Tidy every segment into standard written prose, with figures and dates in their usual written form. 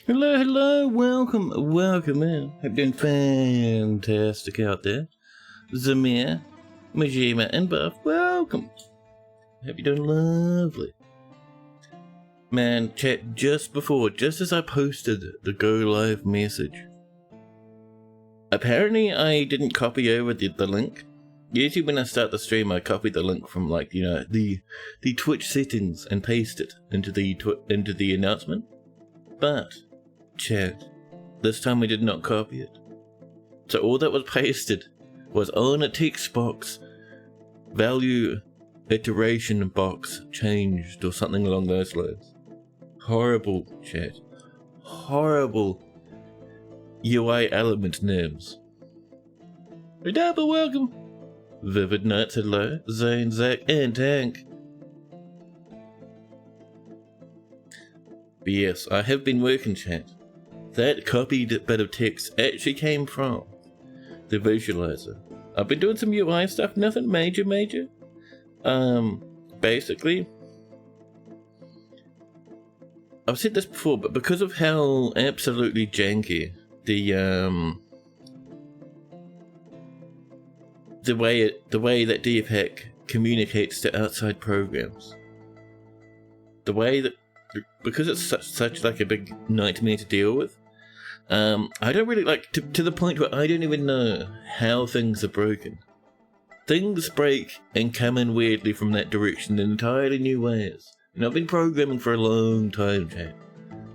Hello, hello, welcome in. Hope you're doing fantastic out there. Zamir, Majima, and Buff, welcome. Hope you're doing lovely. Man, chat, just as I posted the go live message, apparently I didn't copy over the link. Usually when I start the stream, I copy the link from the Twitch settings and paste it into the announcement. But chat, this time I did not copy it. So all that was pasted was on a text box, value iteration box changed or something along those lines. Horrible chat. Horrible UI element names. Redouble, welcome. Vivid Nuts, hello. Zane, Zach, and Tank. But yes, I have been working, chat. That copied bit of text actually came from the visualizer. I've been doing some UI stuff, nothing major. Basically, I've said this before, but because of how absolutely janky the way that DFhack communicates to outside programs, because it's such like a big nightmare to deal with, I don't really like to the point where I don't even know how things are broken. Things break and come in weirdly from that direction in entirely new ways. And I've been programming for a long time, chat,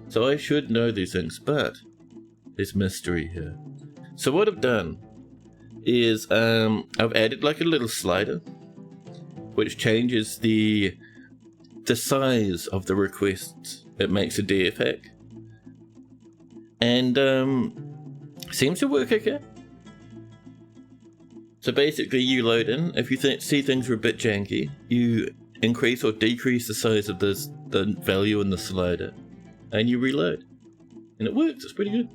so I should know these things, but there's mystery here. So what I've done is I've added like a little slider which changes the size of the requests it makes a DFhack, and seems to work okay. So basically you load in, if you see things are a bit janky, you increase or decrease the size of the value in the slider, and you reload, and it works. It's pretty good.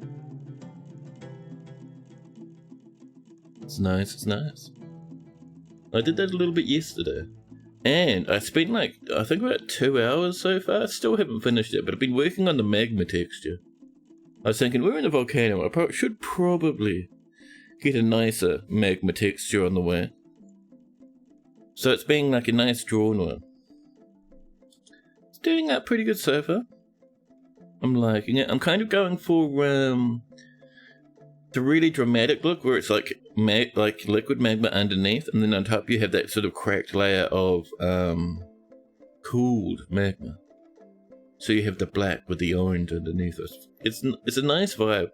It's nice. I did that a little bit yesterday, and I spent I think about 2 hours so far. I still haven't finished it, but I've been working on the magma texture. I was thinking, we're in a volcano, I should probably get a nicer magma texture on the way. So it's being like a nice drawn one. It's doing that pretty good so far. I'm liking it. I'm kind of going for the really dramatic look where it's like liquid magma underneath, and then on top you have that sort of cracked layer of cooled magma. So you have the black with the orange underneath it. It's a nice vibe.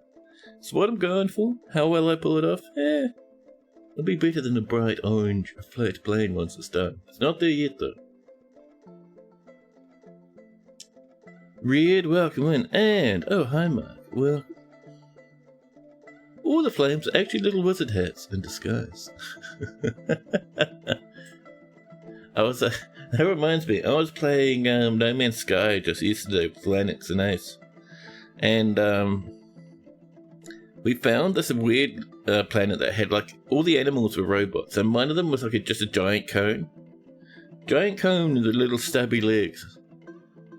It's what I'm going for. How well I pull it off? It'll be better than a bright orange flat plane once it's done. It's not there yet though. Red, welcome in, and oh hi Mark, welcome. All the flames are actually little wizard hats in disguise. That reminds me, I was playing No Man's Sky just yesterday with Lennox and Ace, and we found this weird planet that had all the animals were robots, and one of them was just a giant cone with the little stubby legs.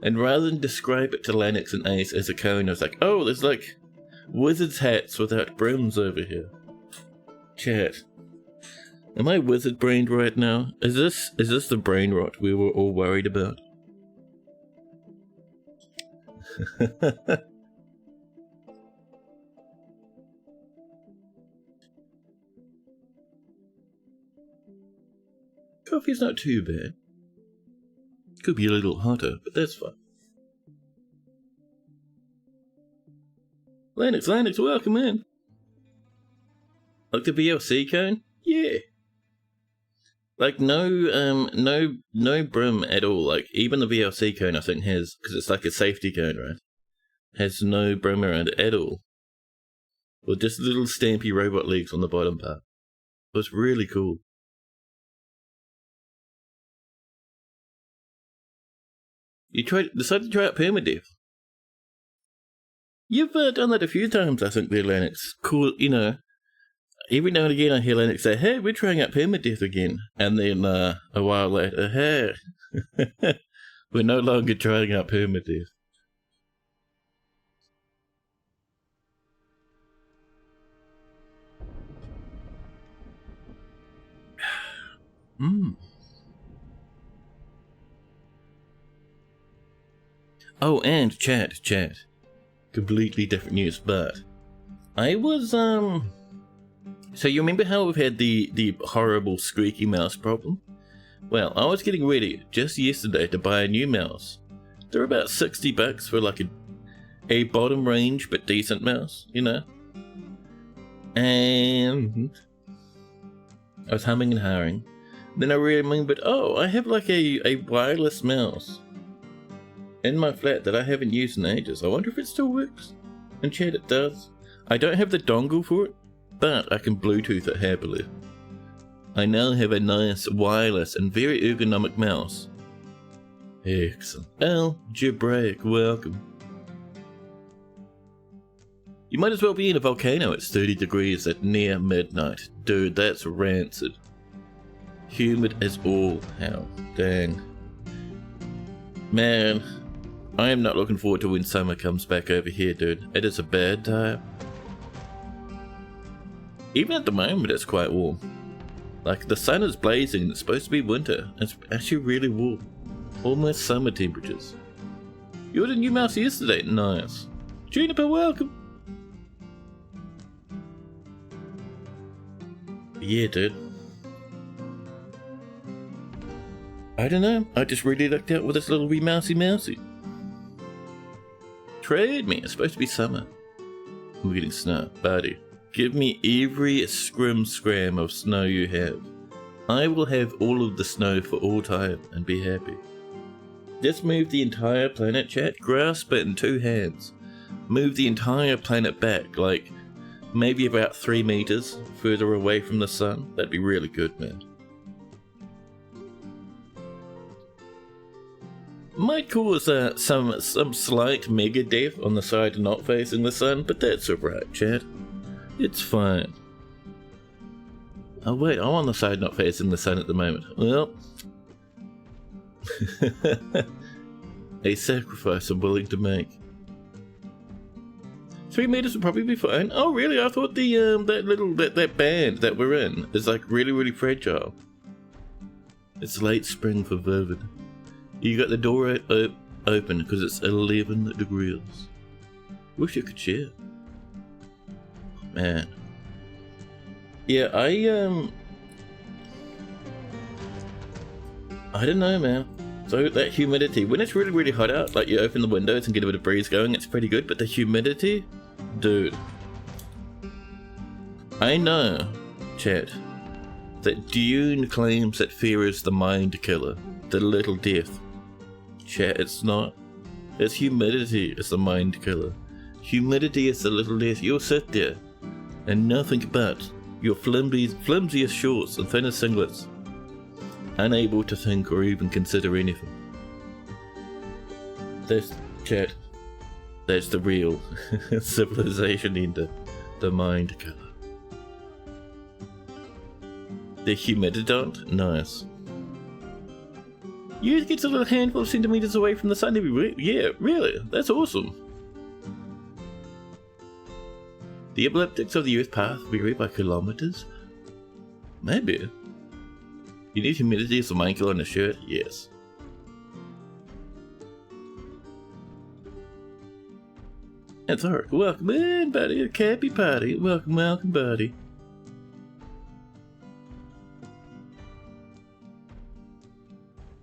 And rather than describe it to Lennox and Ace as a cone, I was like, oh, there's wizard's hats without brims over here. Chat, am I wizard brained right now? Is this the brain rot we were all worried about? Coffee's not too bad. Could be a little hotter, but that's fine. Lennox, welcome in. Like the VLC cone? Yeah. No brim at all. Even the VLC cone I think has, because it's like a safety cone, right? Has no brim around it at all. With just little stampy robot legs on the bottom part. It was really cool. You decided to try out permadeath. You've done that a few times, I think, there, Lennox. Cool, every now and again I hear Lennox say, hey, we're trying out permadeath again. And then a while later, hey, we're no longer trying out permadeath. Hmm. Oh, and chat. Completely different news, but I was, so you remember how we've had the horrible squeaky mouse problem? Well, I was getting ready just yesterday to buy a new mouse. They're about $60 for like a bottom range but decent mouse, you know? And I was humming and hawing. Then I remembered, oh, I have like a wireless mouse in my flat that I haven't used in ages. I wonder if it still works. And chat, it does. I don't have the dongle for it, but I can Bluetooth it happily. I now have a nice wireless and very ergonomic mouse. Excellent. Algebraic, welcome. You might as well be in a volcano at 30 degrees at near midnight. Dude, that's rancid. Humid as all hell. Dang. Man, I am not looking forward to when summer comes back over here, dude. It is a bad time. Even at the moment, it's quite warm. Like, the sun is blazing and it's supposed to be winter. It's actually really warm. Almost summer temperatures. You ordered a new mouse yesterday. Nice. Juniper, welcome. Yeah, dude. I don't know. I just really lucked out with this little wee mousey. Trade me. It's supposed to be summer. We're getting snow. Buddy, give me every scram of snow you have. I will have all of the snow for all time and be happy. Just move the entire planet, chat. Grasp it in 2 hands. Move the entire planet back, like maybe about 3 meters further away from the sun. That'd be really good, man. Might cause some slight mega death on the side not facing the sun, but that's alright, chat. It's fine. Oh wait, I'm on the side not facing the sun at the moment. Well, a sacrifice I'm willing to make. 3 meters would probably be fine. Oh really? I thought the that band that we're in is like really fragile. It's late spring for Vervid. You got the door open because it's 11 degrees. Wish you could share. Man. Yeah, I don't know, man. So that humidity, when it's really hot out, like you open the windows and get a bit of breeze going, it's pretty good, but the humidity? Dude. I know, chat, that Dune claims that fear is the mind killer, the little death. Chat, it's not. It's humidity is the mind killer. Humidity is the little death. You'll sit there and nothing but your flimsiest shorts and thinnest singlets, unable to think or even consider anything. That's, chat, that's the real civilization ender, the mind killer. The humididont? Nice. You get a little handful of centimeters away from the sun every week? Yeah, really? That's awesome. The elliptics of the Earth path vary by kilometers? Maybe. You need humidity as a mind killer on a shirt? Yes. That's alright. Welcome in, buddy. A cappy party. Welcome, buddy.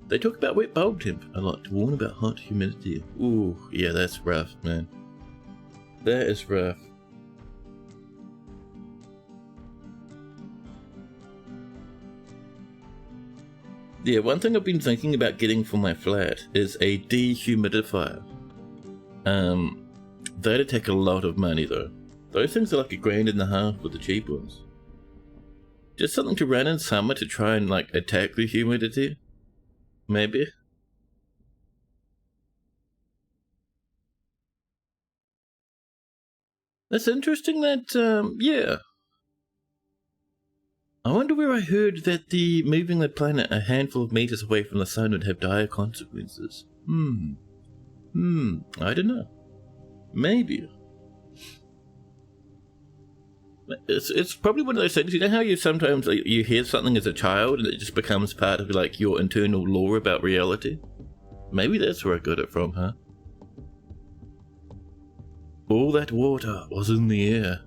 They talk about wet bulb temp a lot to warn about hot humidity. Ooh, yeah, that's rough, man. That is rough. Yeah, one thing I've been thinking about getting for my flat is a dehumidifier. That'd take a lot of money though. Those things are like $1.50 with the cheap ones. Just something to run in summer to try and like attack the humidity. Maybe. That's interesting that, yeah. I wonder where I heard that moving the planet a handful of meters away from the sun would have dire consequences. I don't know. Maybe. It's probably one of those things, you know how you sometimes like, you hear something as a child and it just becomes part of like your internal lore about reality? Maybe that's where I got it from, huh? All that water was in the air,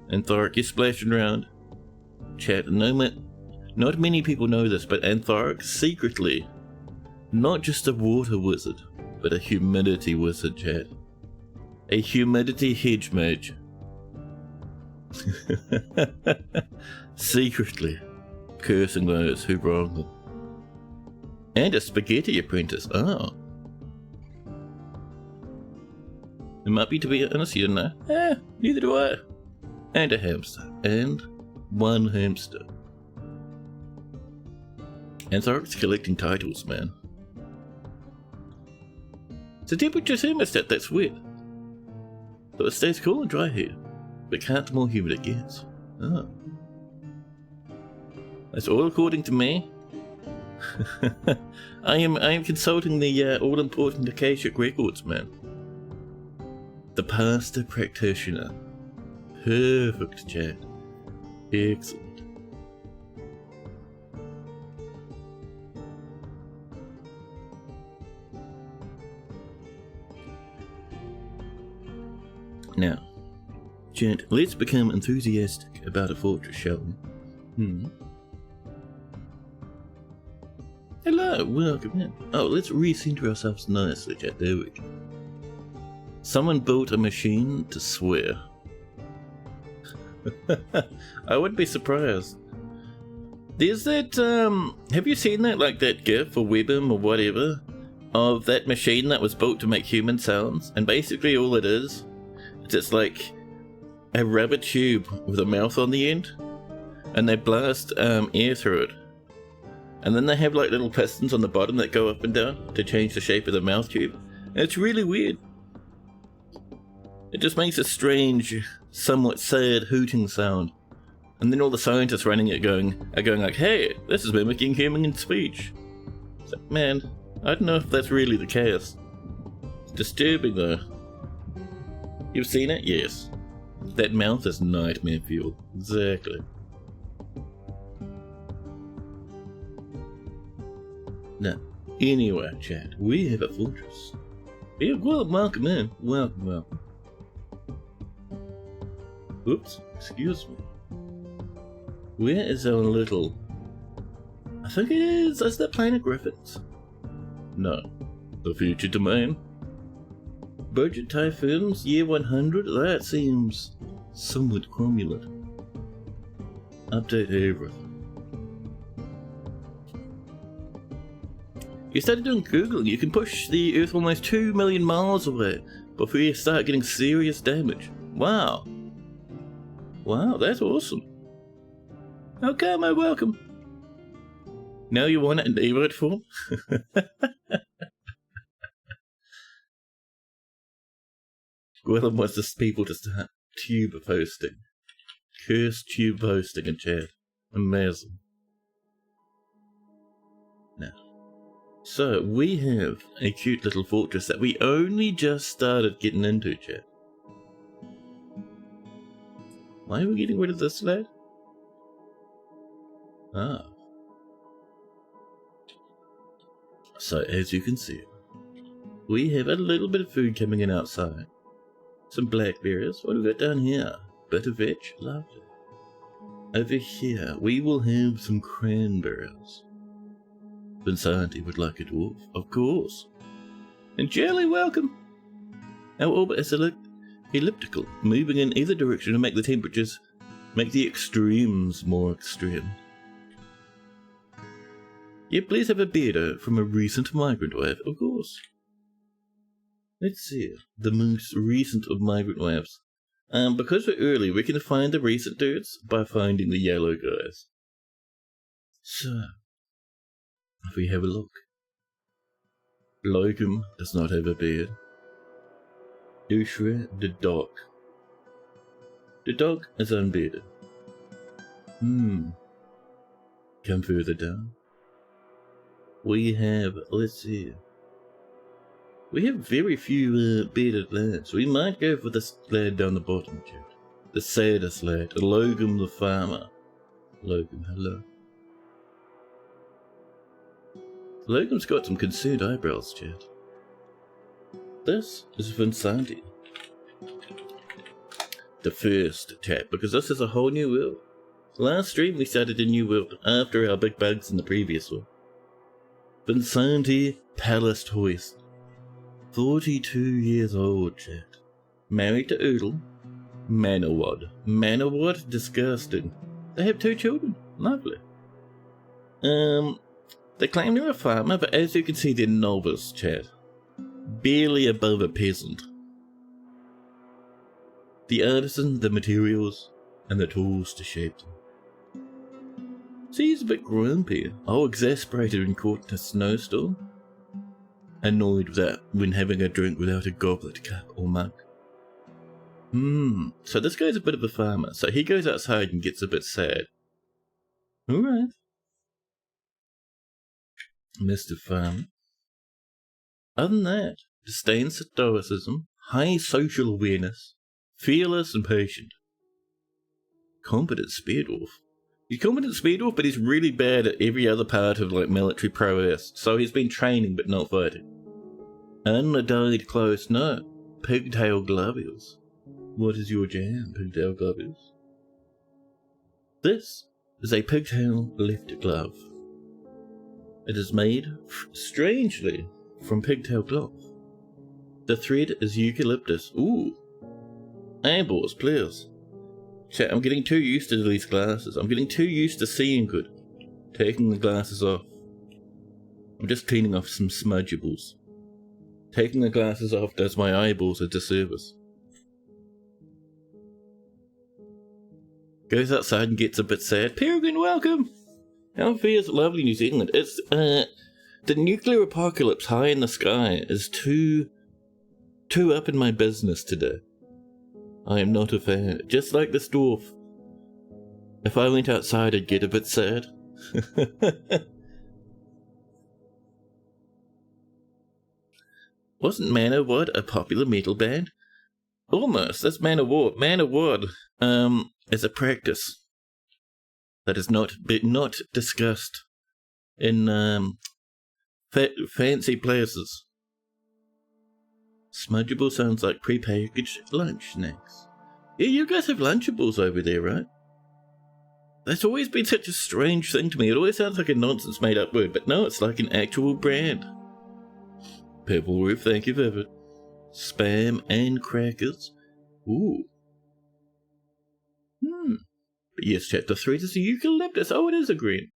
and Thoric is splashing around. Chat, not many people know this, but Anthoric secretly, not just a water wizard, but a humidity wizard, chat. A humidity hedge mage. Secretly cursing those who wrong them. And a spaghetti apprentice. Oh. It might be, to be honest, you don't know. Neither do I. And a hamster. And one hamster. And Thoric's collecting titles, man. It's a temperature thermostat, that's weird. So it stays cool and dry here, but can't more humid it gets. Oh. That's all according to me. I am consulting the all-important Akashic records, man. The pastor practitioner. Perfect, chat. Excellent. Now, chat, let's become enthusiastic about a fortress, shall we? Hello, welcome in. Oh, let's recenter ourselves nicely, chat. There we go. Someone built a machine to swear. I wouldn't be surprised. There's that, have you seen that, like that GIF or Webm or whatever, of that machine that was built to make human sounds? And basically all it is, it's like a rubber tube with a mouth on the end, and they blast air through it. And then they have like little pistons on the bottom that go up and down to change the shape of the mouth tube. And it's really weird. It just makes a strange, somewhat sad hooting sound. And then all the scientists running it are going like, hey, this is mimicking human speech. It's like, man, I don't know if that's really the case. It's disturbing though. You've seen it? Yes. That mouth is nightmare fuel. Exactly. Now, anyway, chat, we have a fortress. Yeah, well, welcome in. Welcome. Oops, excuse me. Where is our little... I think it is that Planet Griffins? No. The future domain? Bridgetyphoons, year 100? That seems somewhat cromulent. Update everything. You started doing Googling, you can push the Earth almost 2 million miles away before you start getting serious damage. Wow. Wow, that's awesome. Okay, my welcome. Now you want it in ebook form? Gwillem wants the people to start tube hosting. Cursed tube hosting in chat. Amazing. Now, so we have a cute little fortress that we only just started getting into, chat. Why are we getting rid of this lad? Ah. So as you can see, we have a little bit of food coming in outside. Some blackberries. What do we got down here? Bit of veg. Lovely. Over here, we will have some cranberries. Vinsanti would like a dwarf, of course. And Jelly, welcome. Our orbit is elliptical, moving in either direction to make the extremes more extreme. Yeah, please have a beardo from a recent migrant wave, of course. Let's see, the most recent of migrant waves. Because we're early, we can find the recent dudes by finding the yellow guys. So, if we have a look. Logum does not have a beard. Ushra the dog. The dog is unbearded. Come further down. We have, let's see. We have very few bearded lads. We might go for this lad down the bottom, chat. the saddest lad, Logan the farmer. Logan, hello. Logan's got some concerned eyebrows, Chad. This is Vinsanti. The first tab, because this is a whole new world. Last stream we started a new world after our big bugs in the previous one. Vinsanti Palace Hoist. 42 years old, Chad. Married to Oodle. Manawad. Manawad? Disgusting. They have 2 children. Lovely. They claim they're a farmer, but as you can see, they're novice, Chad. Barely above a peasant. The artisan, the materials, and the tools to shape them. See, he's a bit grumpy. Oh, exasperated when caught in a snowstorm. Annoyed when having a drink without a goblet, cup, or mug. So this guy's a bit of a farmer, so he goes outside and gets a bit sad. Alright. Mr. Farmer. Other than that, disdain stoicism, high social awareness, fearless and patient. Competent spear dwarf. He's competent spear dwarf, but he's really bad at every other part of like military prowess, so he's been training but not fighting. Undyed clothes, no. Pigtail globules. What is your jam, pigtail globules? This is a pigtail left glove. It is made, strangely, from pigtail cloth. The thread is eucalyptus. Ooh. Eyeballs, please. Chat, I'm getting too used to these glasses. I'm getting too used to seeing good. Taking the glasses off. I'm just cleaning off some smudgeables. Taking the glasses off does my eyeballs a disservice. Goes outside and gets a bit sad. Peregrine, welcome! How fares lovely New Zealand? It's, the nuclear apocalypse high in the sky is too up in my business today. I am not a fan. Just like this dwarf. If I went outside, I'd get a bit sad. Wasn't Manowar a popular metal band? Almost. That's Manowar. Manowar, is a practice that is not discussed in fancy places. Smudgeable sounds like prepackaged lunch snacks. Yeah, you guys have Lunchables over there, right? That's always been such a strange thing to me. It always sounds like a nonsense made up word, but no, it's like an actual brand. Purple Roof, thank you, Vivid. Spam and crackers. Ooh. But yes, chapter 3 is the eucalyptus. Oh, it is a green.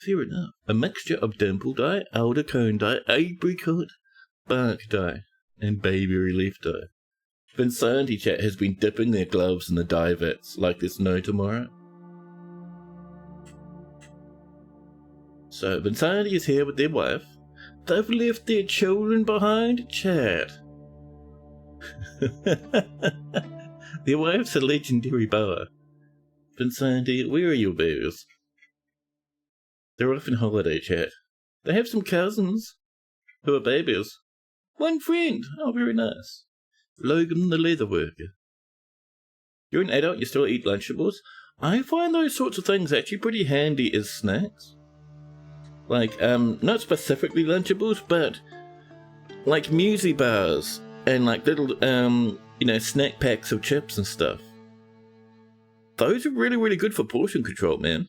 Fair enough. A mixture of dimple dye, elder cone dye, apricot, bark dye, and bayberry leaf dye. Vinsanti chat has been dipping their gloves in the dye vats like there's no tomorrow. So Vinsanti is here with their wife. They've left their children behind, chat. Their wife's a legendary boa. Vinsanti, where are your babies? They're off in holiday, chat. They have some cousins who are babies. One friend. Oh, very nice. Logan the leather worker. You're an adult, you still eat Lunchables? I find those sorts of things actually pretty handy as snacks. Like, not specifically Lunchables, but like Muesli bars and like little, snack packs of chips and stuff. Those are really, really good for portion control, man.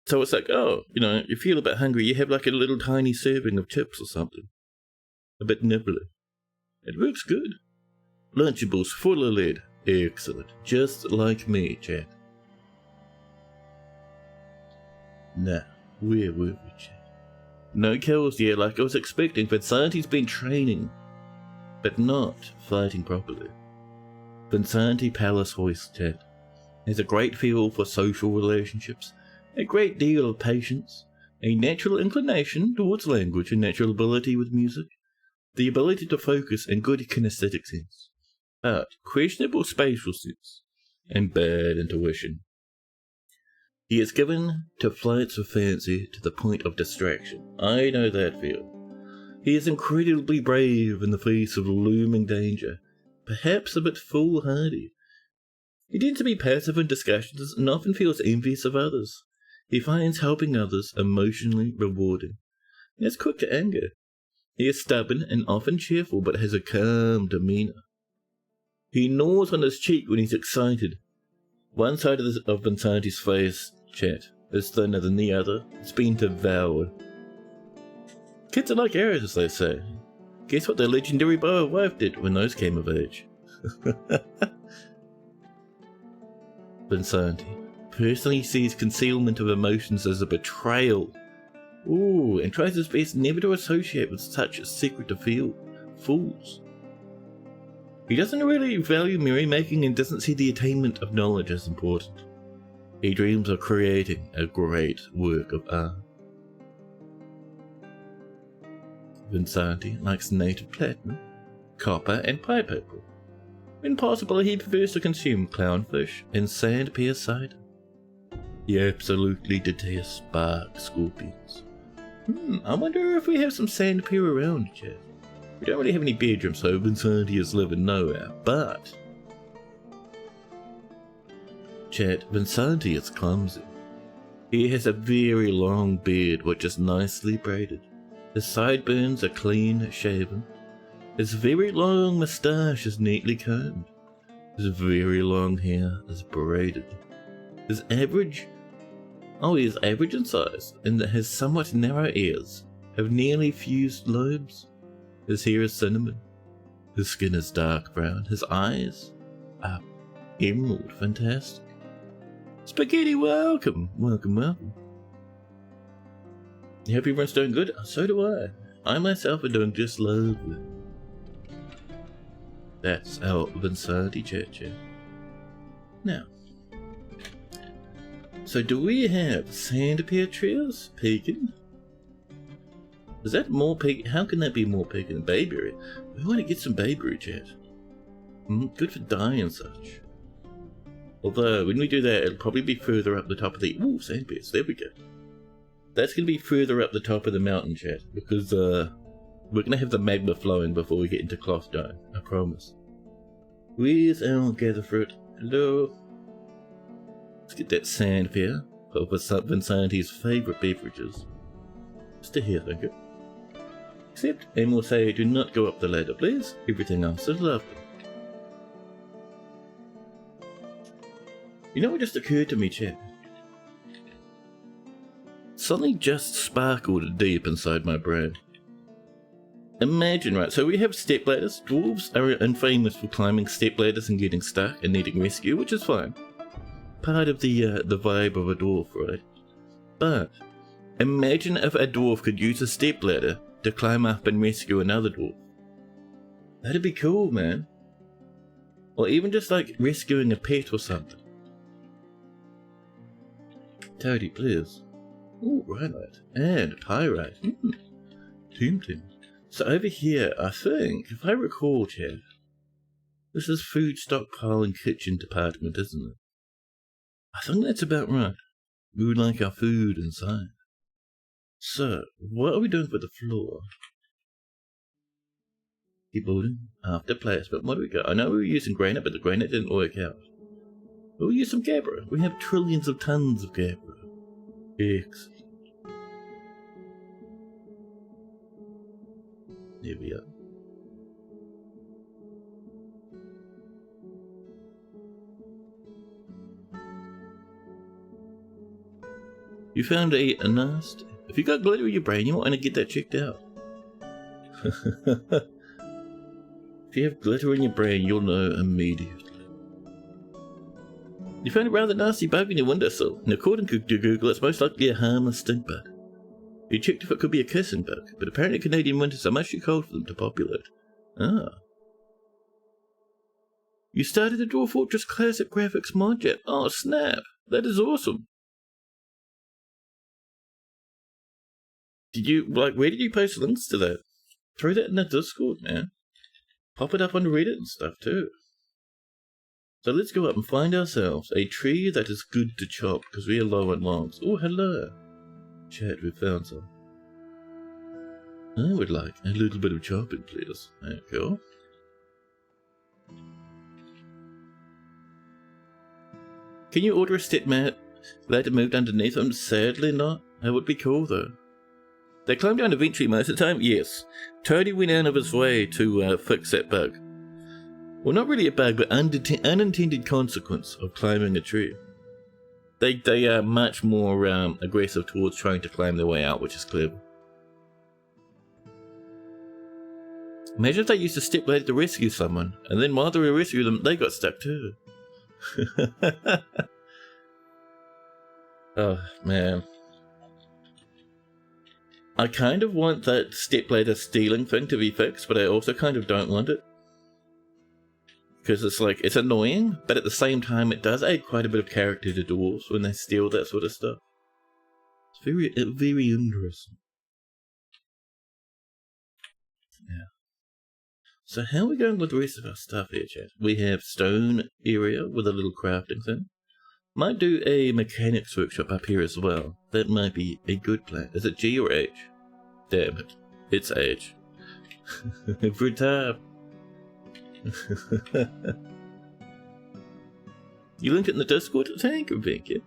So it's like, oh, you feel a bit hungry, you have like a little tiny serving of chips or something. A bit nibbly. It works good. Lunchables full of lead. Excellent. Just like me, chat. Now, where were we, chat? No kills yet, like I was expecting, but Vinsanti's been training, but not fighting properly. Vinsanti Palace Hoist, chat, has a great feel for social relationships, a great deal of patience, a natural inclination towards language and natural ability with music, the ability to focus and good kinesthetic sense, but questionable spatial sense, and bad intuition. He is given to flights of fancy to the point of distraction. I know that feel. He is incredibly brave in the face of looming danger, perhaps a bit foolhardy. He tends to be passive in discussions and often feels envious of others. He finds helping others emotionally rewarding. He is quick to anger. He is stubborn and often cheerful, but has a calm demeanour. He gnaws on his cheek when he's excited. One side of Vinsanti's face, chat, is thinner than the other. It's been devoured. Kids are like arrows, as they say. Guess what the legendary bow of wife did when those came of age? Vinsanti personally sees concealment of emotions as a betrayal. Ooh, and tries his best never to associate with such secretive fools. He doesn't really value merrymaking and doesn't see the attainment of knowledge as important. He dreams of creating a great work of art. Vinsanti likes native platinum, copper, and pipe opal. When possible, he prefers to consume clownfish and sand pear cider. He absolutely detests spark scorpions. I wonder if we have some sand pear around, chat. We don't really have any bedrooms, so Vinsanti is living nowhere, but... Chat, Vinsanti is clumsy. He has a very long beard which is nicely braided. His sideburns are clean shaven. His very long moustache is neatly combed. His very long hair is braided. His average in size, and has somewhat narrow ears, have nearly fused lobes. His hair is cinnamon. His skin is dark brown. His eyes are emerald fantastic. Spaghetti, welcome. Welcome. I hope everyone's doing good. So do I. I myself am doing just lovely. That's our Vinsanti chat. Now, so do we have sand pear trees? Pecan? Is that more pecan? How can that be more pecan than bayberry? We want to get some bayberry, chat. Good for dye and such. Although, when we do that, it'll probably be further up the top of the... Ooh, sand pears. There we go. That's going to be further up the top of the mountain, chat, because we're going to have the magma flowing before we get into cloth dyeing, I promise. Where's our gather fruit? Hello? Let's get that sand pear, for Vinsanti's favourite beverages. Stay here, thank you. Except, and we'll say, do not go up the ladder, please. Everything else is lovely. You know what just occurred to me, chat? Something just sparkled deep inside my brain. Imagine, right, so we have step ladders. Dwarves are infamous for climbing step ladders and getting stuck and needing rescue, which is fine. Part of the vibe of a dwarf, right? But imagine if a dwarf could use a step ladder to climb up and rescue another dwarf. That'd be cool, man. Or even just like rescuing a pet or something. Toady, please. Ooh, rhyolite. And pyrite. Tempting. So over here, I think, if I recall, chat, this is food stockpile and kitchen department, isn't it? I think that's about right. We would like our food inside. So, what are we doing for the floor? Keep building. After placement, what do we got? I know we were using granite, but the granite didn't work out. We'll use some gabbro. We have trillions of tons of gabbro. Excellent. There we are. You found a nest. If you got glitter in your brain, you might want to get that checked out. If you have glitter in your brain, you'll know immediately. You found a rather nasty bug in your windowsill, and according to Google, it's most likely a harmless stink bug. You checked if it could be a kissing bug, but apparently Canadian winters are much too cold for them to populate. Ah. You started the Dwarf Fortress Classic Graphics mod yet? Oh snap! That is awesome! Where did you post links to that? Throw that in the Discord, man. Pop it up on Reddit and stuff too. So let's go up and find ourselves a tree that is good to chop, because we are low on logs. Oh, hello! Chat, we found some. I would like a little bit of chopping, please. There you go. Can you order a step ladder moved underneath them? Sadly not. That would be cool though. They climb down eventually most of the time? Yes. Tony went out of his way to fix that bug. Well, not really a bug, but unintended consequence of climbing a tree. They are much more aggressive towards trying to climb their way out, which is clever. Imagine if they used a step ladder to rescue someone, and then while they were rescuing them, they got stuck too. Oh, man. I kind of want that stepladder stealing thing to be fixed, but I also kind of don't want it. Because it's like, it's annoying, but at the same time it does add quite a bit of character to dwarves when they steal that sort of stuff. It's very interesting. Yeah. So how are we going with the rest of our stuff here, chat? We have stone area with a little crafting thing. Might do a mechanics workshop up here as well. That might be a good plan. Is it G or H? Damn it. It's H. Every time. You link it in the Discord? Thank you.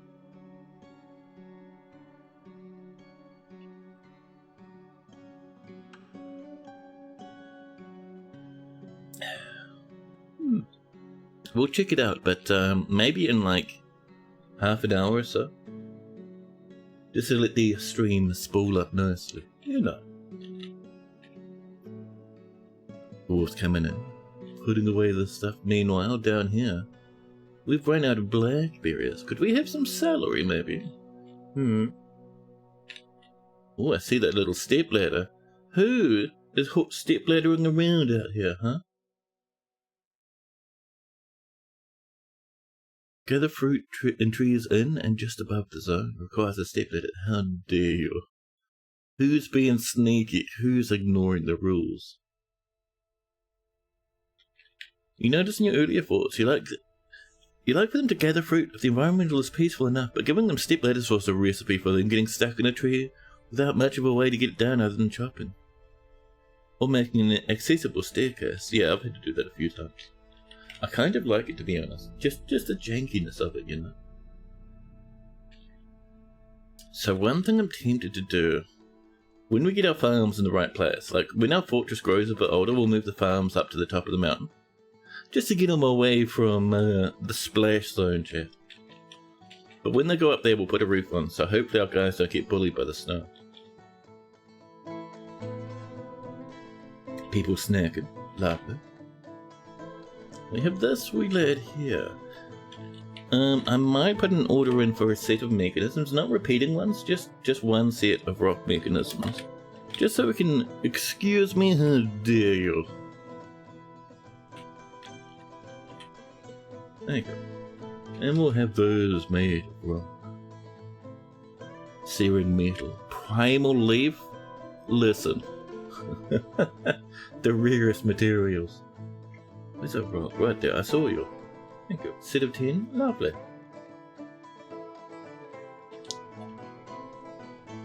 We'll check it out, but maybe in like half an hour or so. Just to let the stream spool up nicely. You know. Dwarves coming in, putting away the stuff. Meanwhile, down here, we've run out of blackberries. Could we have some celery, maybe? Oh, I see that little step ladder. Who is step laddering around out here, huh? Gather fruit and trees in and just above the zone. Requires a step ladder. How dare you? Who's being sneaky? Who's ignoring the rules? You notice in your earlier thoughts, you like for them to gather fruit if the environmental is peaceful enough, but giving them step ladders was a recipe for them getting stuck in a tree without much of a way to get it down other than chopping. Or making an accessible staircase. Yeah, I've had to do that a few times. I kind of like it, to be honest. Just the jankiness of it, you know. So one thing I'm tempted to do, when we get our farms in the right place, like when our fortress grows a bit older, we'll move the farms up to the top of the mountain. Just to get them away from the splash zone, chat. But when they go up there, we'll put a roof on, so hopefully our guys don't get bullied by the snow. People snacking. Lovely. We have this wee lad here. I might put an order in for a set of mechanisms, not repeating ones, just one set of rock mechanisms. Just so we can, excuse me, how dare you. There you go. And we'll have those made of rock. Searing metal. Primal leaf? Listen. The rarest materials. Where's that rock? Right there, I saw you. Thank you. Set of 10? Lovely.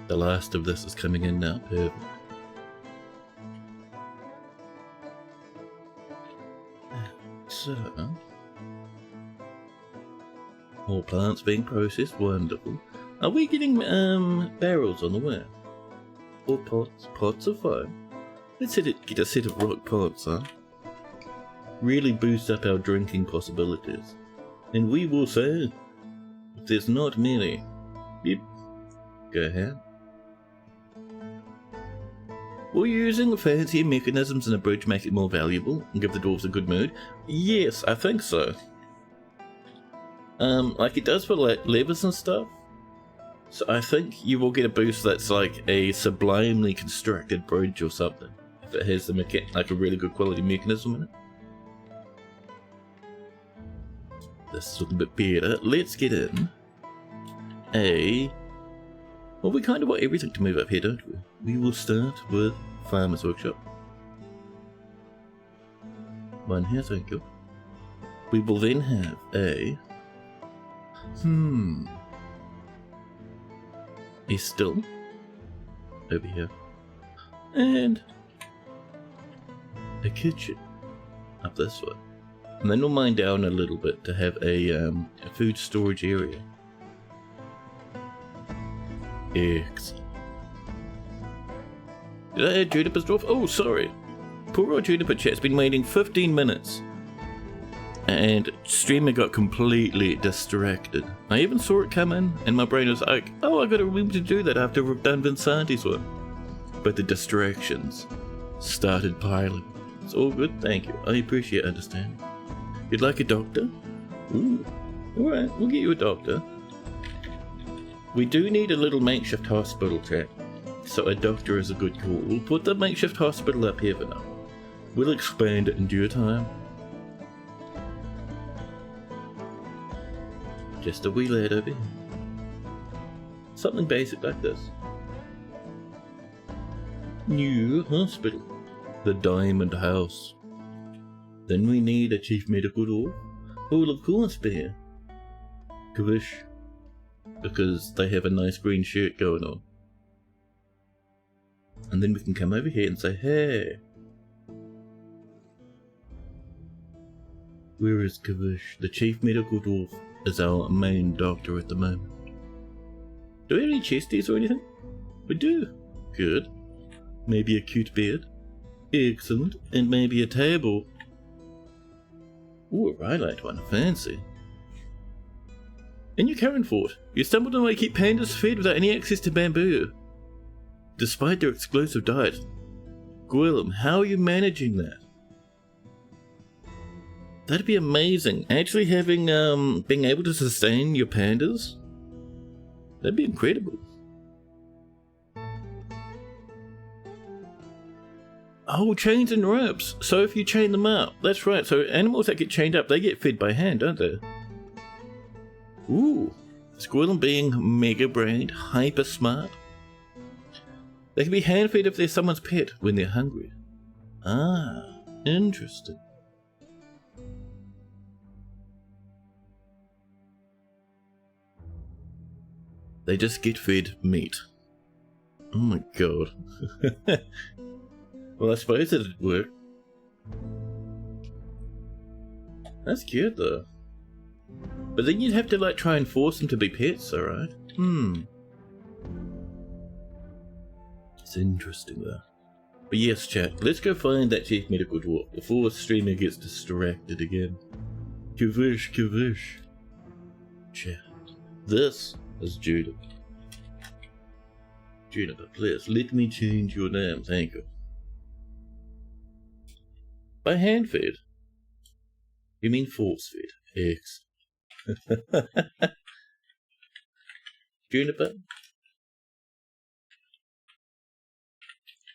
The last of this is coming in now. Perfect. So... more plants being processed. Wonderful. Are we getting barrels on the way? Or pots? Pots are fine. Let's get a set of rock pots, huh? Really boost up our drinking possibilities. And we will say, if there's not many, yep, go ahead. Will using fancy mechanisms in a bridge make it more valuable and give the dwarves a good mood? Yes, I think so. Like it does for like levers and stuff. So I think you will get a boost that's like a sublimely constructed bridge or something. If it has like a really good quality mechanism in it. This is looking a bit better. Let's get in well, we kind of want everything to move up here, don't we? We will start with Farmer's Workshop. One here, thank you. We will then have a still over here. And a kitchen up this way. And then we'll mine down a little bit to have a food storage area. Excellent. Did I add Juniper's dwarf? Oh, sorry. Poor old Juniper chat's been waiting 15 minutes. And streamer got completely distracted. I even saw it come in, and my brain was like, oh, I gotta remember to do that after we've done Vinsanti's one. But the distractions started piling. It's all good, thank you. I appreciate understanding. You'd like a doctor? Ooh. Alright, we'll get you a doctor. We do need a little makeshift hospital, chat. So a doctor is a good call. We'll put the makeshift hospital up here for now. We'll expand it in due time. Just a wee lad over here. Something basic like this. New hospital. The Diamond House. Then we need a chief medical dwarf. Oh, of course, bear. Kavish. Because they have a nice green shirt going on. And then we can come over here and say, hey. Where is Kavish? The chief medical dwarf is our main doctor at the moment. Do we have any chesties or anything? We do. Good. Maybe a cute bed. Excellent. And maybe a table. Ooh, a rhyolite one. Fancy. In your current fort, you stumbled on a way to keep pandas fed without any access to bamboo, despite their exclusive diet. Gwillem, how are you managing that? That'd be amazing. Actually having, being able to sustain your pandas? That'd be incredible. Oh, chains and ropes. So if you chain them up, that's right. So animals that get chained up, they get fed by hand, don't they? Ooh, Squirrel being mega-brained, hyper-smart. They can be hand-fed if they're someone's pet when they're hungry. Ah, interesting. They just get fed meat. Oh my god. Well, I suppose it'd work. That's cute though. But then you'd have to like try and force them to be pets, alright? It's interesting though. But yes, chat, let's go find that chief medical dwarf before the streamer gets distracted again. Kavish, kavish. Chat, this is Juniper. Juniper, please let me change your name, thank you. By hand fed? You mean force fed? Excellent. Juniper?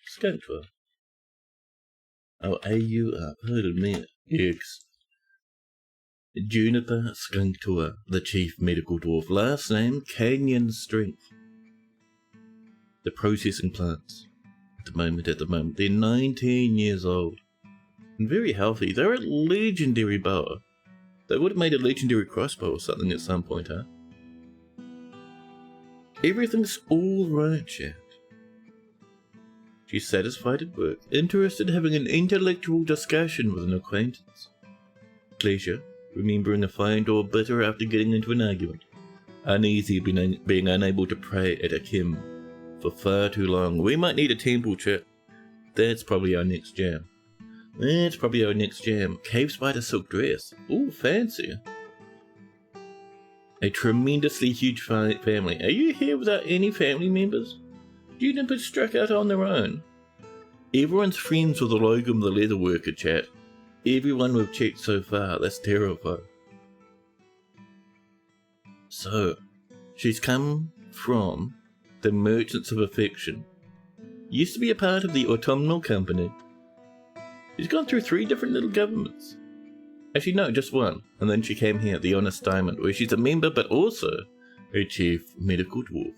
Skunk fur. Oh, A-U-R, pardon me. Excellent. Juniper Skunk Tour, the chief medical dwarf. Last name, Canyon Strength. The processing plants. At the moment. They're 19 years old. And very healthy. They're a legendary bower. They would have made a legendary crossbow or something at some point, huh? Everything's alright, chat. She's satisfied at work, interested in having an intellectual discussion with an acquaintance. Pleasure, remembering a fine or bitter after getting into an argument. Uneasy being unable to pray at a kim for far too long. We might need a temple, chat. That's probably our next jam. Cave spider silk dress. Ooh, fancy. A tremendously huge family. Are you here without any family members? Juniper struck out on their own. Everyone's friends with the Logum the leatherworker, chat. Everyone we've checked so far. That's terrifying. So, she's come from the Merchants of Affection. Used to be a part of the Autumnal Company. She's gone through 3 different little governments. Actually, no, just one. And then she came here, the Honest Diamond, where she's a member but also a chief medical dwarf.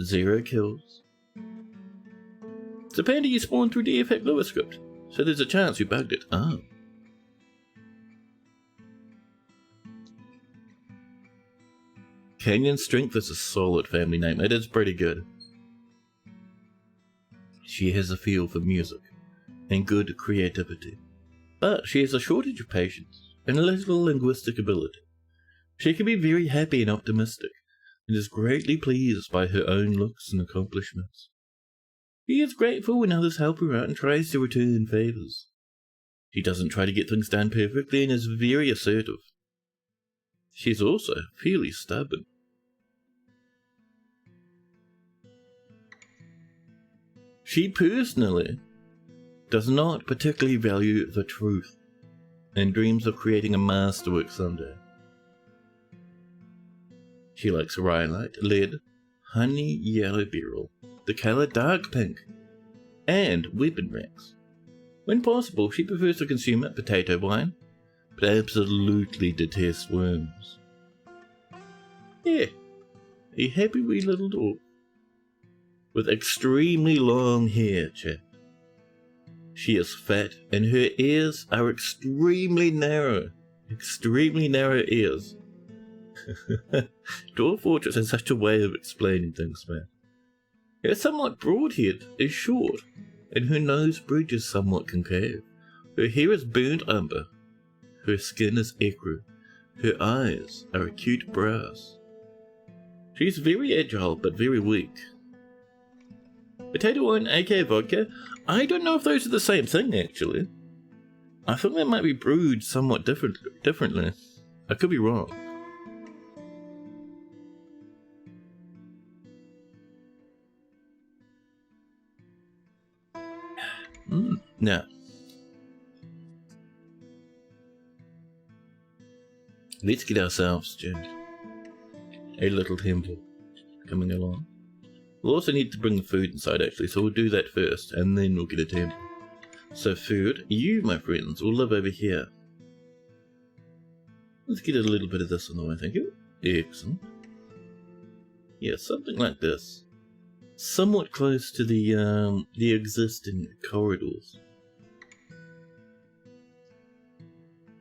0 kills. It's a panda you spawned through DFAC Lua script, so there's a chance you bugged it. Oh. Canyon Strength is a solid family name. It is pretty good. She has a feel for music and good creativity. But she has a shortage of patience and a little linguistic ability. She can be very happy and optimistic, and is greatly pleased by her own looks and accomplishments. She is grateful when others help her out and tries to return favors. She doesn't try to get things done perfectly and is very assertive. She's also fairly stubborn. She personally does not particularly value the truth and dreams of creating a masterwork someday. She likes rhyolite, lead, honey yellow beryl, the colour dark pink, and weapon racks. When possible, she prefers to consume it potato wine, but absolutely detests worms. Yeah, a happy wee little dog. With extremely long hair, chap. She is fat, and her ears are extremely narrow. Extremely narrow ears. Dwarf Fortress has such a way of explaining things, man. Her somewhat broad head is short, and her nose bridge is somewhat concave. Her hair is burnt umber. Her skin is ecru. Her eyes are acute brass. She's very agile, but very weak. Potato wine, aka vodka, I don't know if those are the same thing, actually. I think they might be brewed somewhat differently. I could be wrong. Now, let's get ourselves to a little temple coming along. We'll also need to bring the food inside, actually, so we'll do that first, and then we'll get a temple. So food, you, my friends, will live over here. Let's get a little bit of this on the way, thank you. Excellent. Yeah, something like this. Somewhat close to the existing corridors.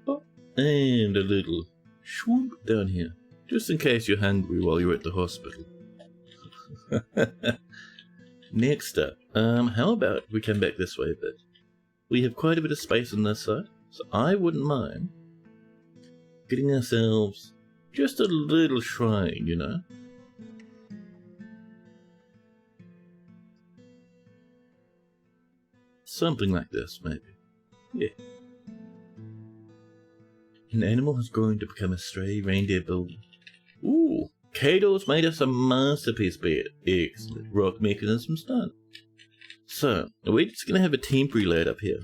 Oh, and a little swoop down here, just in case you're hungry while you're at the hospital. Next up, how about we come back this way a bit? We have quite a bit of space on this side, so I wouldn't mind getting ourselves just a little shrine, you know? Something like this, maybe. Yeah. An animal has grown to become a stray reindeer builder. Ooh, Kato's made us a masterpiece bed. Excellent. Rock mechanisms done. So, we're just going to have a temporary lad up here.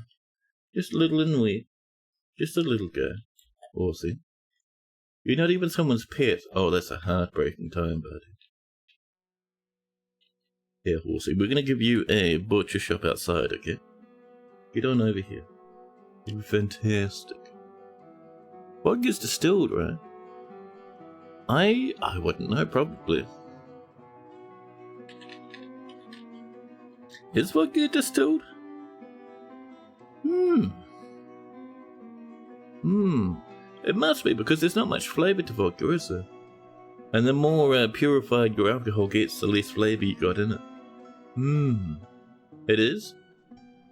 Just a little in the way. Just a little guy. Horsey. You're not even someone's pet. Oh, that's a heartbreaking time, buddy. Yeah, Horsey, we're going to give you a butcher shop outside, okay? Get on over here. It'll be fantastic. Vodka's distilled, right? I wouldn't know, probably. Is vodka distilled? It must be, because there's not much flavour to vodka, is there? And the more purified your alcohol gets, the less flavour you got in it. It is?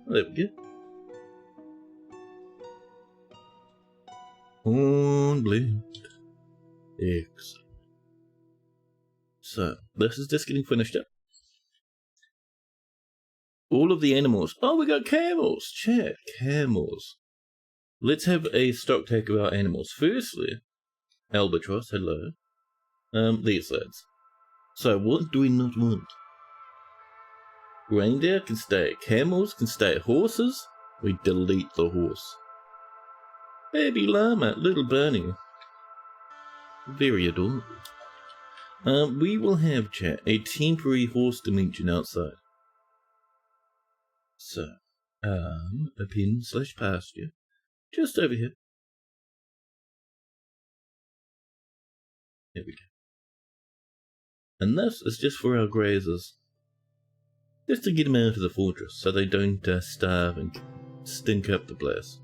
Oh, there we go. On blend. Excellent. So, this is just getting finished up. All of the animals. Oh, we got camels. Chat, camels. Let's have a stock take of our animals. Firstly, albatross, hello. These lads. So, what do we not want? Reindeer can stay. Camels can stay. Horses, we delete the horse. Baby llama, little bunny. Very adorable. We will have, chat, a temporary horse dimension outside. So, a pen/pasture, just over here. There we go. And this is just for our grazers. Just to get them out of the fortress, so they don't starve and stink up the place.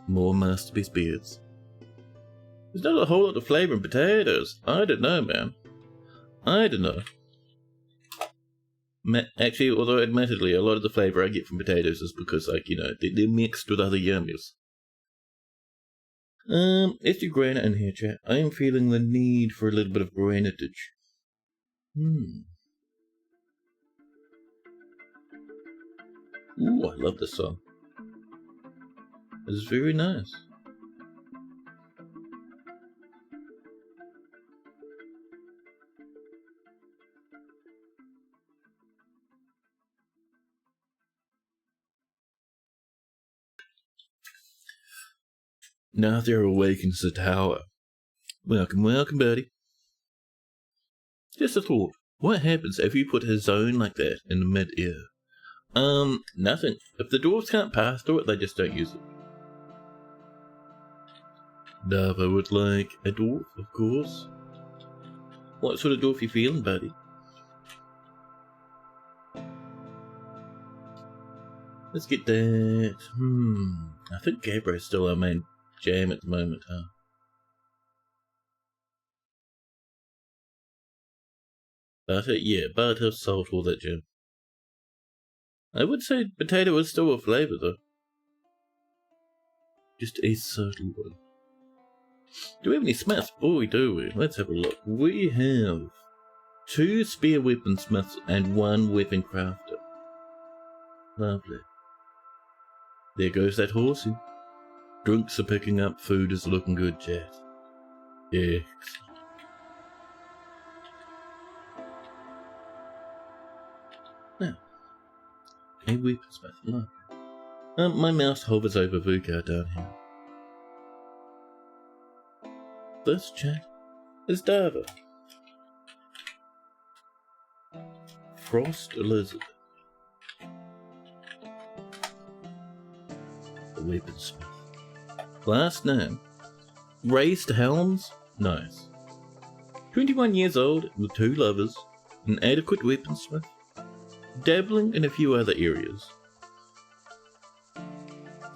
More masterpiece beards. There's not a whole lot of flavour in potatoes. I don't know, man. I don't know. Actually, although admittedly, a lot of the flavour I get from potatoes is because, like, you know, they're mixed with other yummies. Let's do granite in here, chat. I am feeling the need for a little bit of granitage. Ooh, I love this song. It's very nice. Now there awakens the tower. Welcome, welcome, buddy. Just a thought. What happens if you put a zone like that in the mid-air? Nothing. If the dwarves can't pass through it, they just don't use it. Dava would like a dwarf, of course. What sort of dwarf you feeling, buddy? Let's get that. I think Gabriel's still our main jam at the moment, huh? Butter? Yeah, butter, salt, all that jam. I would say potato is still a flavour, though. Just a subtle one. Do we have any smiths? Oh, we do. Let's have a look. We have 2 spear weaponsmiths and 1 weapon crafter. Lovely. There goes that horsey. Drinks are picking up, food is looking good, chat. Excellent. Now, a weaponsmith, lovely. My mouse hovers over Vuka down here. This chat is Dava. Frost Lizard. The weaponsmith. Last name, Raised Helms, nice. 21 years old, with 2 lovers, an adequate weaponsmith, dabbling in a few other areas.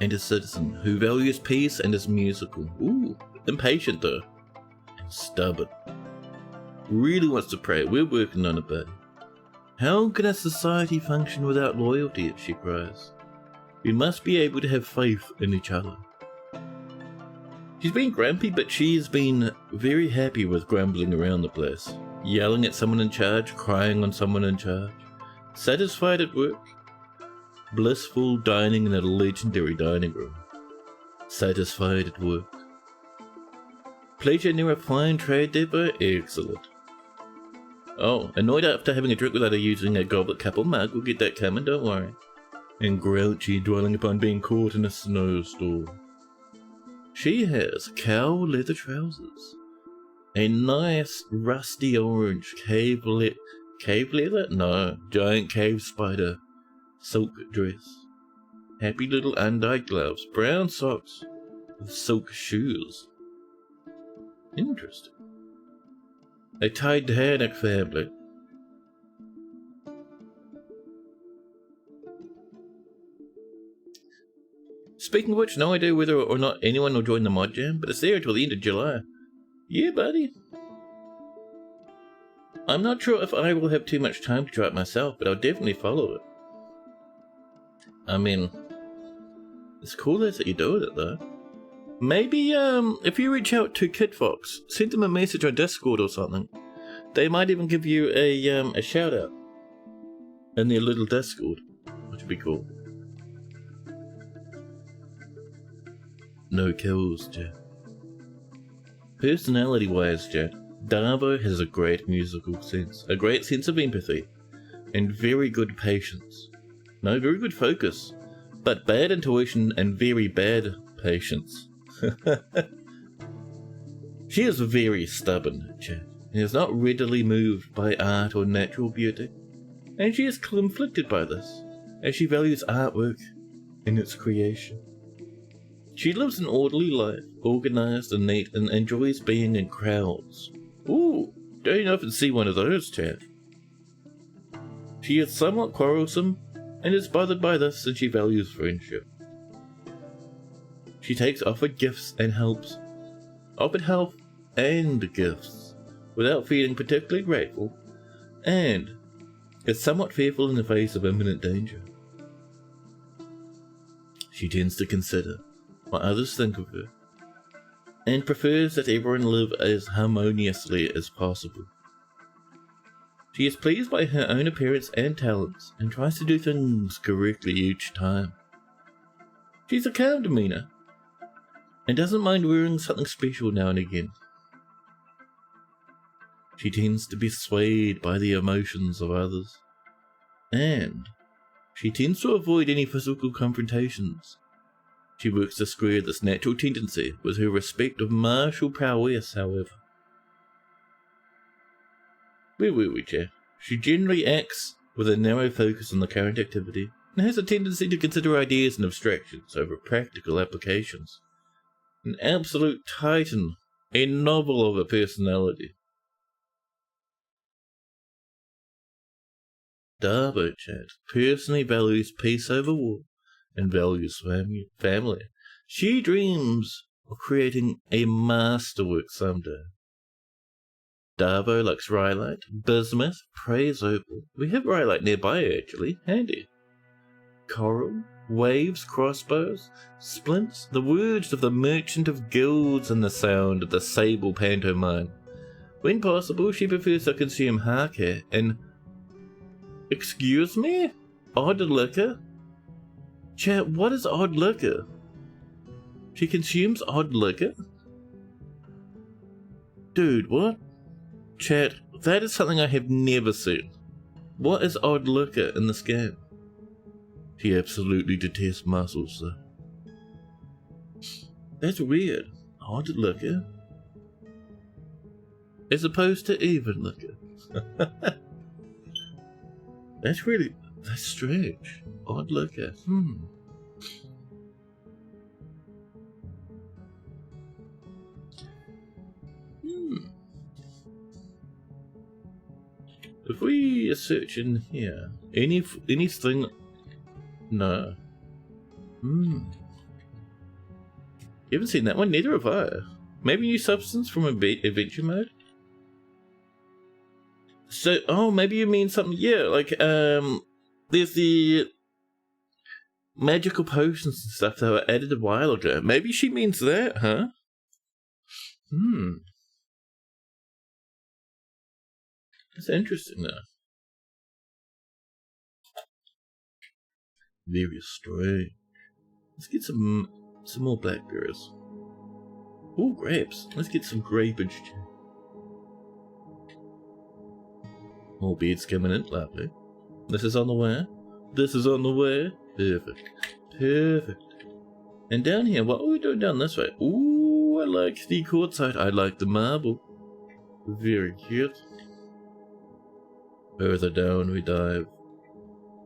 And a citizen who values peace and is musical. Ooh, impatient though. And stubborn. Really wants to pray. We're working on it, buddy. How can a society function without loyalty, she cries. We must be able to have faith in each other. She's been grumpy, but she's been very happy with grumbling around the place. Yelling at someone in charge, crying on someone in charge. Satisfied at work. Blissful dining in a legendary dining room. Satisfied at work. Pleasure near a fine trade depot? Excellent. Oh, annoyed after having a drink without using a goblet, cup or mug. We'll get that coming, don't worry. And grouchy, dwelling upon being caught in a snowstorm. She has cow leather trousers, a nice rusty orange cave leather? No, giant cave spider silk dress, happy little undyed gloves, brown socks with silk shoes. Interesting. A Titanic family. Speaking of which, no idea whether or not anyone will join the mod jam, but it's there until the end of July. Yeah, buddy. I'm not sure if I will have too much time to try it myself, but I'll definitely follow it. I mean, it's cool that you're doing it though. Maybe if you reach out to KidFox, send them a message on Discord or something. They might even give you a shout out in their little Discord, which would be cool. No kills, Jet. Personality-wise, Jet, Darvo has a great musical sense, a great sense of empathy, and very good patience. No, very good focus, but bad intuition and very bad patience. She is very stubborn, Jet, and is not readily moved by art or natural beauty, and she is conflicted by this, as she values artwork in its creation. She lives an orderly life, organised and neat, and enjoys being in crowds. Ooh, don't often see one of those, chat. She is somewhat quarrelsome, and is bothered by this, and she values friendship. She takes offered gifts and helps. Offered help and gifts, without feeling particularly grateful, and is somewhat fearful in the face of imminent danger. She tends to consider what others think of her, and prefers that everyone live as harmoniously as possible. She is pleased by her own appearance and talents, and tries to do things correctly each time. She's a calm demeanor, and doesn't mind wearing something special now and again. She tends to be swayed by the emotions of others, and she tends to avoid any physical confrontations. She works to square this natural tendency with her respect of martial prowess, however. Where were we, Jack? She generally acts with a narrow focus on the current activity, and has a tendency to consider ideas and abstractions over practical applications. An absolute titan, a novel of a personality. Darbo, Chad, personally values peace over war, and values family. She dreams of creating a masterwork someday. Darbo likes rhyolite, bismuth, praise opal. We have rhyolite nearby, actually, handy. Coral, waves, crossbows, splints, the words of the merchant of guilds, and the sound of the sable pantomime. When possible, she prefers to consume hake and... Excuse me? Odd liquor? Chat, what is odd liquor? She consumes odd liquor? Dude, what? Chat, that is something I have never seen. What is odd liquor in this game? She absolutely detests mussels, though. That's weird. Odd liquor? As opposed to even liquor. That's strange. Odd liquor. If we search in here, anything? No. You haven't seen that one? Neither have I. Maybe new substance from adventure mode? So, oh, maybe you mean something, yeah, like, there's the magical potions and stuff that were added a while ago. Maybe she means that, huh? That's interesting, though. Very strange. Let's get some more blackberries. Ooh, grapes. Let's get some grapage. More beads coming in, lovely. This is on the way. This is on the way. Perfect. Perfect. And down here, what are we doing down this way? Ooh, I like the quartzite. I like the marble. Very cute. Further down we dive.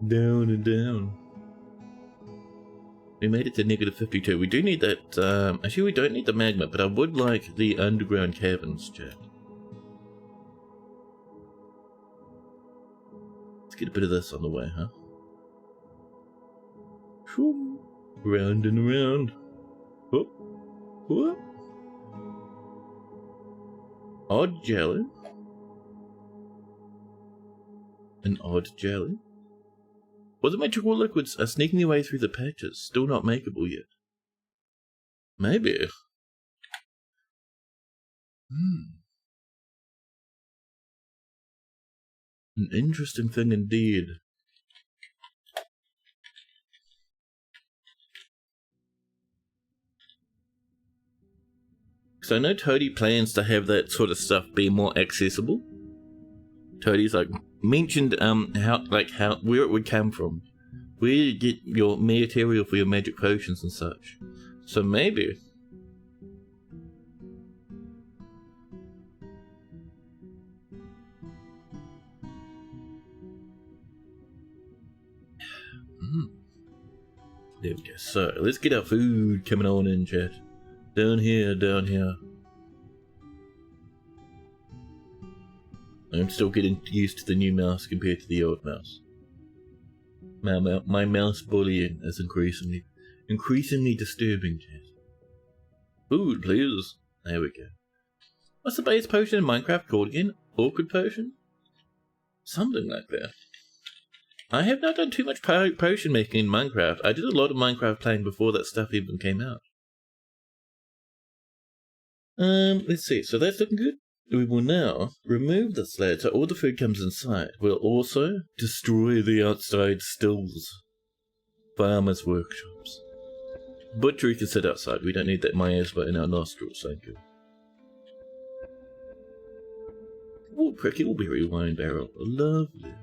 Down and down. We made it to negative 52. We do need that, actually we don't need the magma, but I would like the underground caverns, Jack. Let's get a bit of this on the way, huh? Whew. Round and around. Whoop. Whoop. Odd jelly. An odd jelly. Well, the magical liquids are sneaking their way through the patches, still not makeable yet. Maybe. An interesting thing indeed. Because I know Toady plans to have that sort of stuff be more accessible. Toady's like mentioned where it would come from, where you get your material for your magic potions and such. So maybe. There we go. So let's get our food coming on in, chat. Down here, down here. I'm still getting used to the new mouse compared to the old mouse. My mouse bullying is increasingly disturbing, chat. Food, please. There we go. What's the base potion in Minecraft called again? Awkward potion? Something like that. I have not done too much potion making in Minecraft. I did a lot of Minecraft playing before that stuff even came out. Let's see. So that's looking good. We will now remove the sled so all the food comes inside. We'll also destroy the outside stills. Farmers' workshops. Butchery can sit outside. We don't need that miasma in our nostrils, thank you. Oh, prickleberry wine barrel. Lovely.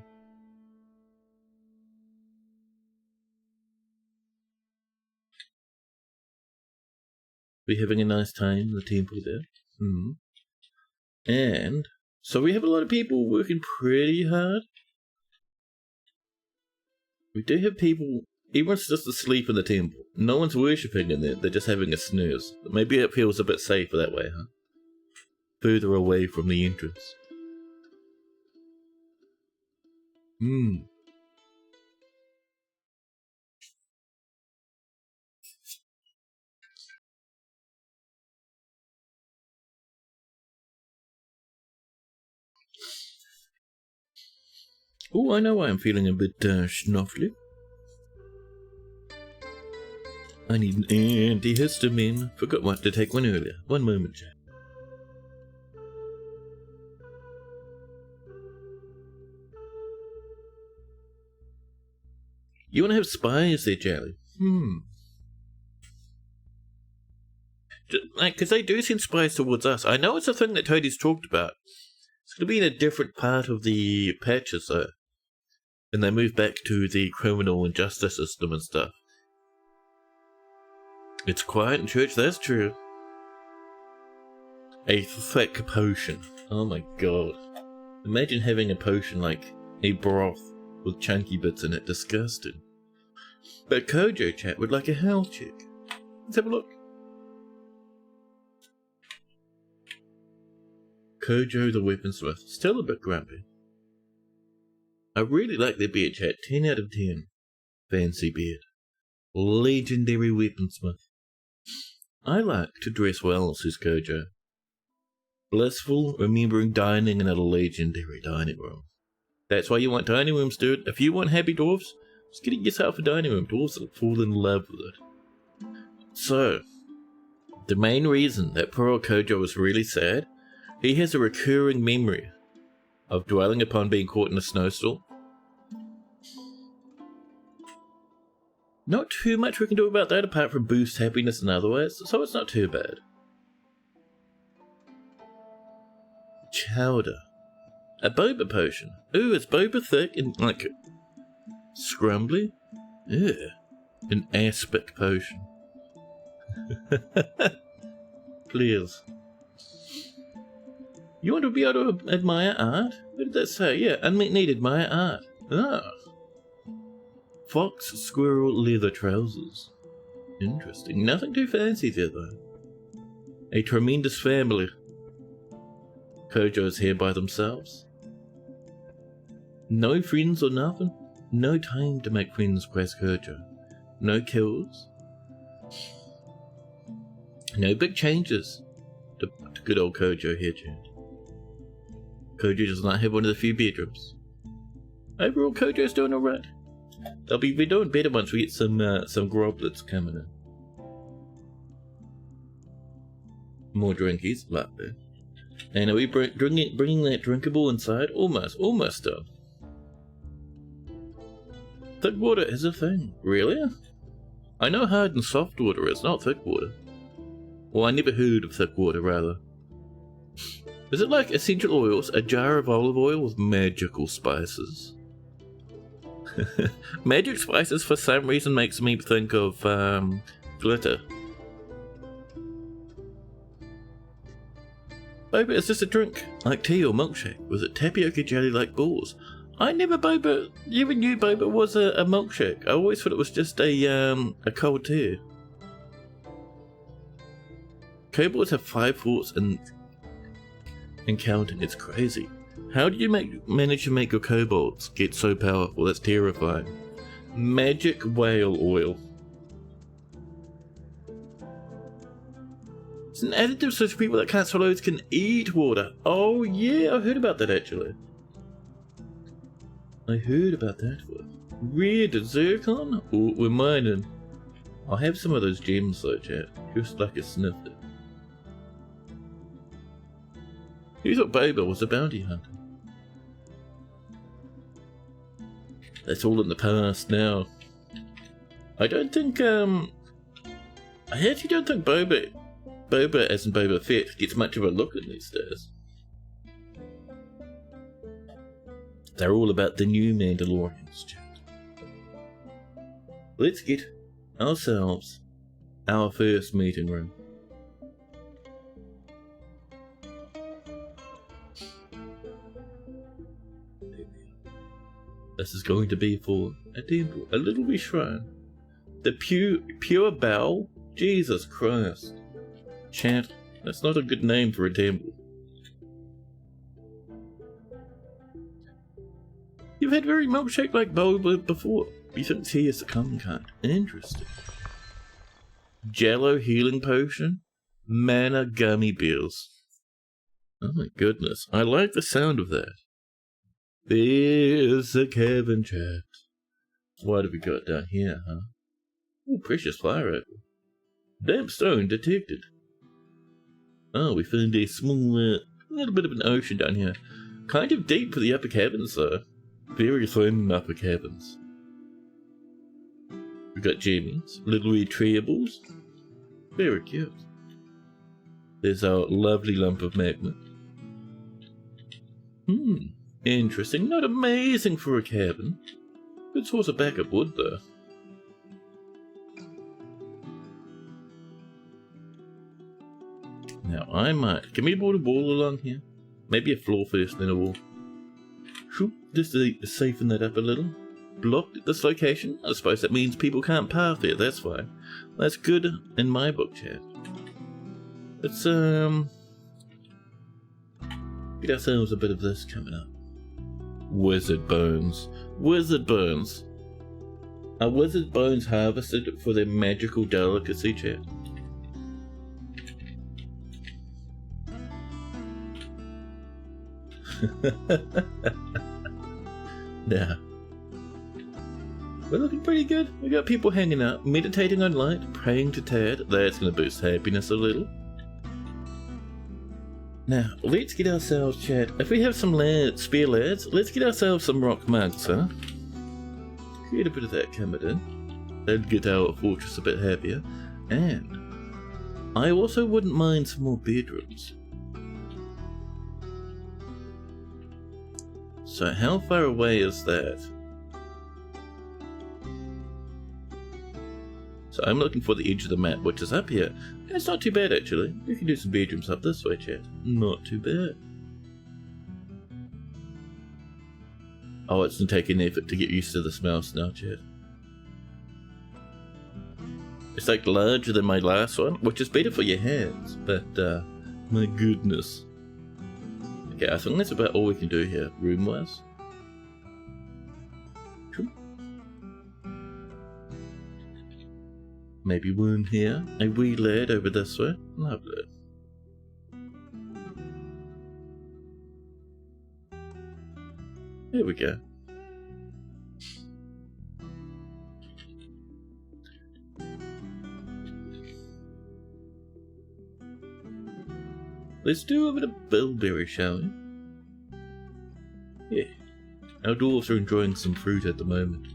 We having a nice time in the temple there. And so we have a lot of people working pretty hard. We do have people, everyone's just asleep in the temple. No one's worshipping in there, they're just having a snooze. Maybe it feels a bit safer that way, huh? Further away from the entrance. Oh, I know why I'm feeling a bit schnuffly. I need an antihistamine. Forgot what to take one earlier. One moment, Jack. You want to have spies there, Jelly? Because they do send spies towards us. I know it's a thing that Toadie's talked about. It's going to be in a different part of the patches, though. And they move back to the criminal and justice system and stuff. It's quiet in church, that's true. A thick potion. Oh my god. Imagine having a potion like a broth with chunky bits in it. Disgusting. But Kojo chat would like a health check. Let's have a look. Kojo the weaponsmith. Still a bit grumpy. I really like their beard chat. 10 out of 10. Fancy beard. Legendary weaponsmith. I like to dress well, says Kojo. Blissful, remembering dining in a legendary dining room. That's why you want dining rooms, dude. If you want happy dwarves, just get yourself a dining room. Dwarves will fall in love with it. So, the main reason that poor old Kojo was really sad, he has a recurring memory of dwelling upon being caught in a snowstorm. Not too much we can do about that apart from boost happiness and otherwise, so it's not too bad. Chowder. A boba potion. Ooh, is boba thick and like scrumbly? Yeah. An aspic potion. Please. You want to be able to admire art? What did that say? Yeah, unmet need admire art. Ah. Fox, squirrel, leather trousers. Interesting. Nothing too fancy there, though. A tremendous family. Kojo's here by themselves. No friends or nothing. No time to make friends, cries Kojo. No kills. No big changes. To good old Kojo here, Chad. Kojo does not have one of the few bedrooms. Overall, Kojo's doing alright. They'll be doing better once we get some groblets coming in. More drinkies, like that. And are we bringing that drinkable inside? Almost done. Thick water is a thing. Really? I know hard and soft water is, not thick water. Well, I never heard of thick water, rather. Is it like essential oils, a jar of olive oil with magical spices? Magic spices for some reason makes me think of glitter. Boba, is this a drink like tea or milkshake? Was it tapioca jelly like balls? I never even knew boba was a milkshake. I always thought it was just a cold tea. Kobolds have 5 thoughts and counting. It's crazy. How do you manage to make your kobolds get so powerful? That's terrifying. Magic whale oil. It's an additive so people that can't swallow it can eat water. Oh yeah, I heard about that actually. I heard about that one. Red zircon? Oh, we're mining. I'll have some of those gems though, chat. Just like a snifter. You thought Boba was a bounty hunter? That's all in the past now. I don't think, I actually don't think Boba as in Boba Fett gets much of a look in these days. They're all about the new Mandalorians, chat. Let's get ourselves our first meeting room. This is going to be for a temple, a little wee shrine. The pure bow? Jesus Christ. Chat, that's not a good name for a temple. You've had very milkshake like Boba before. You think tears to come, kind. Interesting. Jello healing potion? Mana gummy bears. Oh my goodness, I like the sound of that. There's a cabin, chat. What have we got down here, huh? Oh, precious fire apple. Damp stone detected. Oh, we found a small, little bit of an ocean down here. Kind of deep for the upper cabins, though. Very thin upper cabins. We got jammies, little wee treeables. Very cute. There's our lovely lump of magma. Interesting. Not amazing for a cabin. Good source of backup wood, though. Now, I might... Can we build a wall along here? Maybe a floor first, then a wall. Shoop, just to safeten that up a little. Blocked at this location? I suppose that means people can't park there, that's why. That's good in my book, chat. Let's, get ourselves a bit of this coming up. Wizard bones. Wizard bones. Are wizard bones harvested for their magical delicacy, chat? Now, we're looking pretty good. We got people hanging out, meditating on light, praying to Tad. That's going to boost happiness a little. Now, let's get ourselves, chat. If we have some spare lads, let's get ourselves some rock mugs, huh? Get a bit of that coming in. That'd get our fortress a bit happier. And I also wouldn't mind some more bedrooms. So how far away is that? So I'm looking for the edge of the map, which is up here. It's not too bad, actually. You can do some bedrooms up this way, chat. Not too bad. Oh, it's going to take an effort to get used to this mouse now, chat. It's like larger than my last one, which is better for your hands, but my goodness. Okay, I think that's about all we can do here, room-wise. Maybe one here, a wee lad over this way. Lovely. There we go. Let's do a bit of bilberry, shall we? Yeah. Our dwarves are enjoying some fruit at the moment.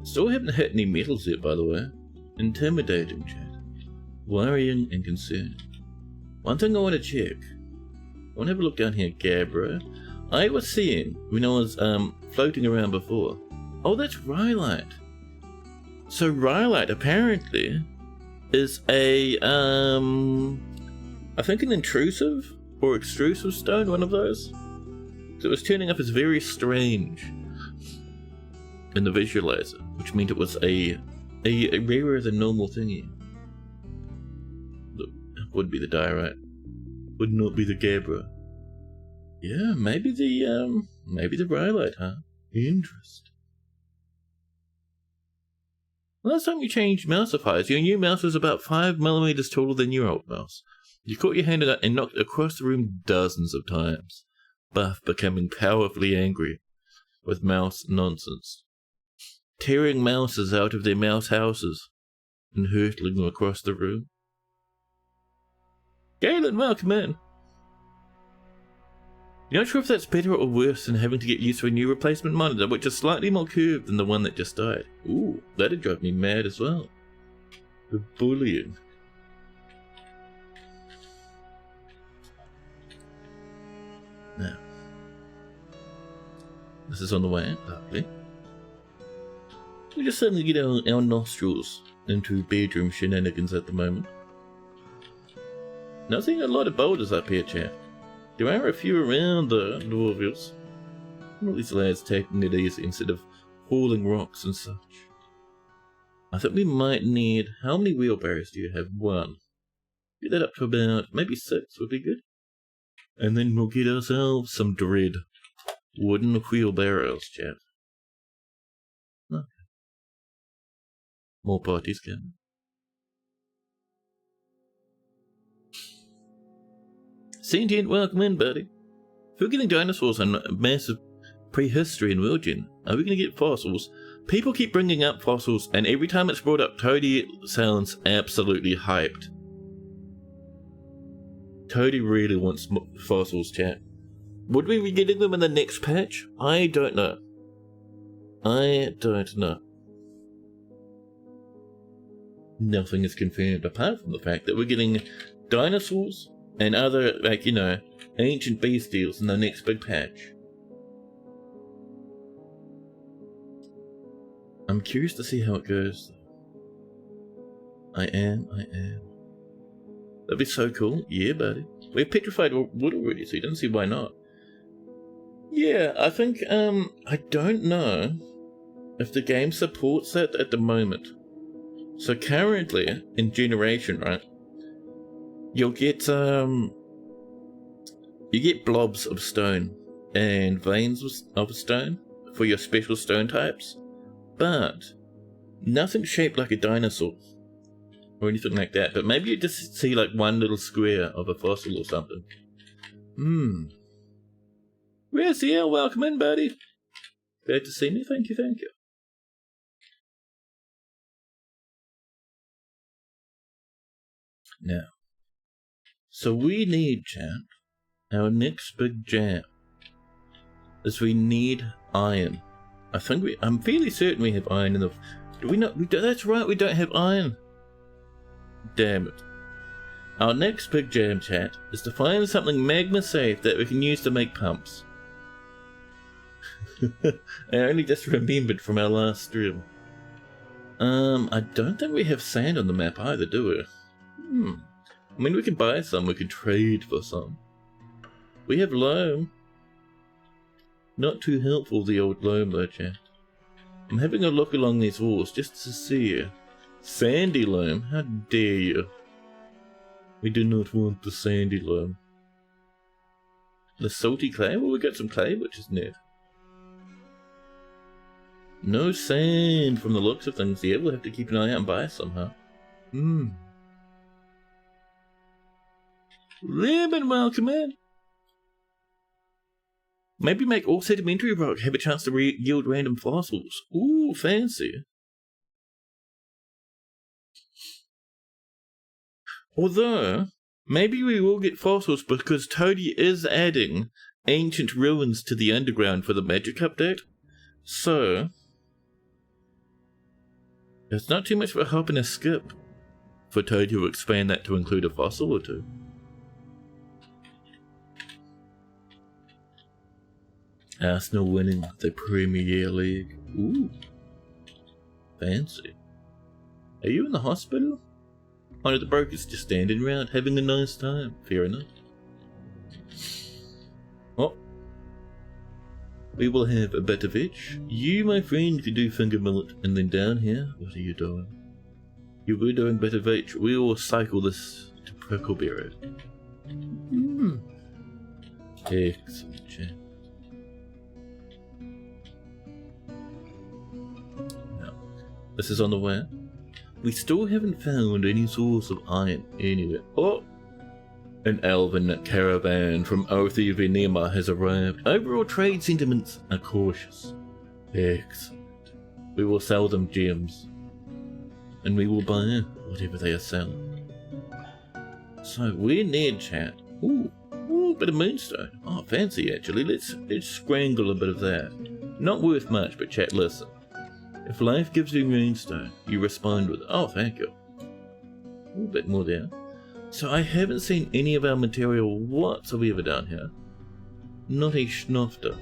Still haven't hit any metals yet, by the way. Intimidating, chat. Worrying and concerning. One thing I want to check. I want to have a look down here, Gabra. I was seeing, when I was floating around before. Oh, that's Rhyolite. So Rhyolite apparently is a, I think an intrusive or extrusive stone, one of those. So it was turning up as very strange in the visualizer, which meant it was a rarer than normal thingy. Look, would be the diorite. Would not be the Gabra. Yeah, maybe the Rhyolite, huh? Interesting. Last time you changed mouse size, your new mouse was about 5 millimeters taller than your old mouse. You caught your hand in it and knocked across the room dozens of times, Buff becoming powerfully angry with mouse nonsense, tearing mouses out of their mouse houses and hurtling them across the room. Galen, welcome in. You're not sure if that's better or worse than having to get used to a new replacement monitor, which is slightly more curved than the one that just died. Ooh, that'd drive me mad as well. The bullying. Now, this is on the way. Lovely. We just suddenly get our nostrils into bedroom shenanigans at the moment. Not seeing a lot of boulders up here, chap. There are a few around the Dwarvials. All these lads taking it easy instead of hauling rocks and such. I think we might need... How many wheelbarrows do you have? 1. Get that up to about... maybe 6 would be good. And then we'll get ourselves some dread wooden wheelbarrows, chap. Okay. More parties coming. Sentient, welcome in, buddy. If we're getting dinosaurs and massive prehistory and Wilgen, are we going to get fossils? People keep bringing up fossils, and every time it's brought up, Toadie sounds absolutely hyped. Toadie really wants fossils, chat. Would we be getting them in the next patch? I don't know. I don't know. Nothing is confirmed apart from the fact that we're getting dinosaurs and other, like, you know, ancient bestials in the next big patch. I'm curious to see how it goes. I am. That'd be so cool. Yeah, buddy. We're petrified wood already, so you don't see why not. Yeah, I think, I don't know if the game supports that at the moment. So currently, in Generation, right, you'll get, you get blobs of stone and veins of stone for your special stone types, but nothing shaped like a dinosaur or anything like that. But maybe you just see like one little square of a fossil or something. Where's the L? Welcome in, buddy. Glad to see me. Thank you, thank you. Now, so we need, chat, our next big jam is we need iron. I think I'm fairly certain we have iron in the... Do we not? That's right, we don't have iron. Damn it. Our next big jam, chat, is to find something magma safe that we can use to make pumps. I only just remembered from our last stream. I don't think we have sand on the map either, do we? I mean, we could buy some, we could trade for some. We have loam. Not too helpful, the old loam though, chat. I'm having a look along these walls just to see. Sandy loam? How dare you? We do not want the sandy loam. The salty clay? Well, we got some clay, which is neat. No sand from the looks of things. Yeah, we'll have to keep an eye out and buy somehow. Lemon, welcome in. Maybe make all sedimentary rock have a chance to yield random fossils. Ooh, fancy. Although, maybe we will get fossils because Toadie is adding ancient ruins to the underground for the magic update. So, it's not too much of a hop and a skip for Toadie to expand that to include a fossil or two. Arsenal winning the Premier League. Ooh. Fancy. Are you in the hospital? Oh, the broker's just standing around having a nice time. Fair enough. Oh. We will have a bit of each. You, my friend, can do finger millet. And then down here, what are you doing? You were doing bit of each. We will cycle this to Prickleberry. Excellent, chat. This is on the way. We still haven't found any source of iron anywhere. Oh! An elven caravan from Arthi Venema has arrived. Overall trade sentiments are cautious. Excellent. We will sell them gems. And we will buy whatever they are selling. So we're near chat. Ooh, bit of moonstone. Oh, fancy actually. Let's scrangle a bit of that. Not worth much, but chat, listen. If life gives you moonstone, you respond with, oh, thank you. A bit more there. So I haven't seen any of our material whatsoever down here. Not a schnofter.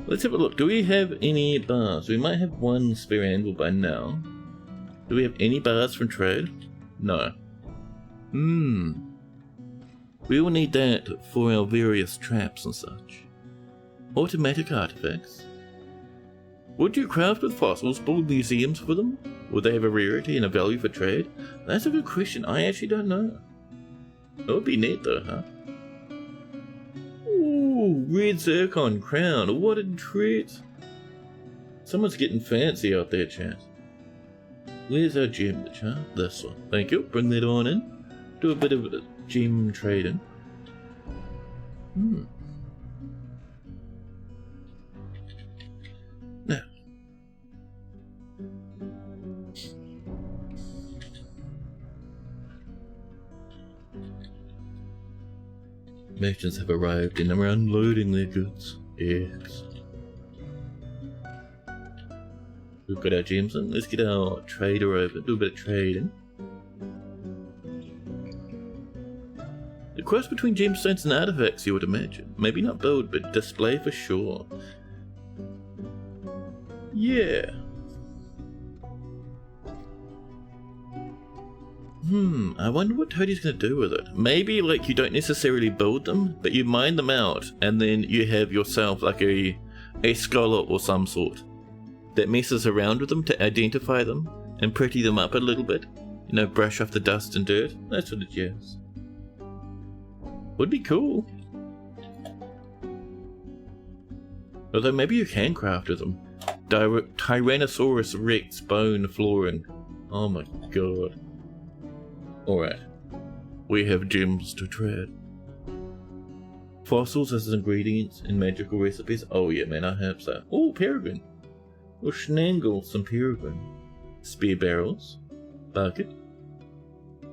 Let's have a look. Do we have any bars? We might have one spare anvil by now. Do we have any bars from trade? No. We will need that for our various traps and such. Automatic artifacts. Would you craft with fossils, build museums for them? Would they have a rarity and a value for trade? That's a good question. I actually don't know. That would be neat though, huh? Ooh, red zircon crown. What a treat. Someone's getting fancy out there, chat. Where's our gem, chat? This one. Thank you. Bring that on in. Do a bit of gem trading. Now. Merchants have arrived and are unloading their goods. Excellent. We've got our gems in. Let's get our trader over. Do a bit of trading. The cross between gemstones and artifacts, you would imagine. Maybe not build, but display for sure. Yeah. I wonder what Toadie's going to do with it. Maybe like you don't necessarily build them, but you mine them out, and then you have yourself like a scholar or some sort that messes around with them to identify them and pretty them up a little bit. You know, brush off the dust and dirt. That sort of jazz. Would be cool. Although maybe you can craft with them. Tyrannosaurus Rex bone flooring. Oh my god. Alright. We have gems to trade. Fossils as ingredients in magical recipes. Oh yeah, man, I have that. Oh, peregrine. We'll snangle some peregrine. Spear barrels. Bucket.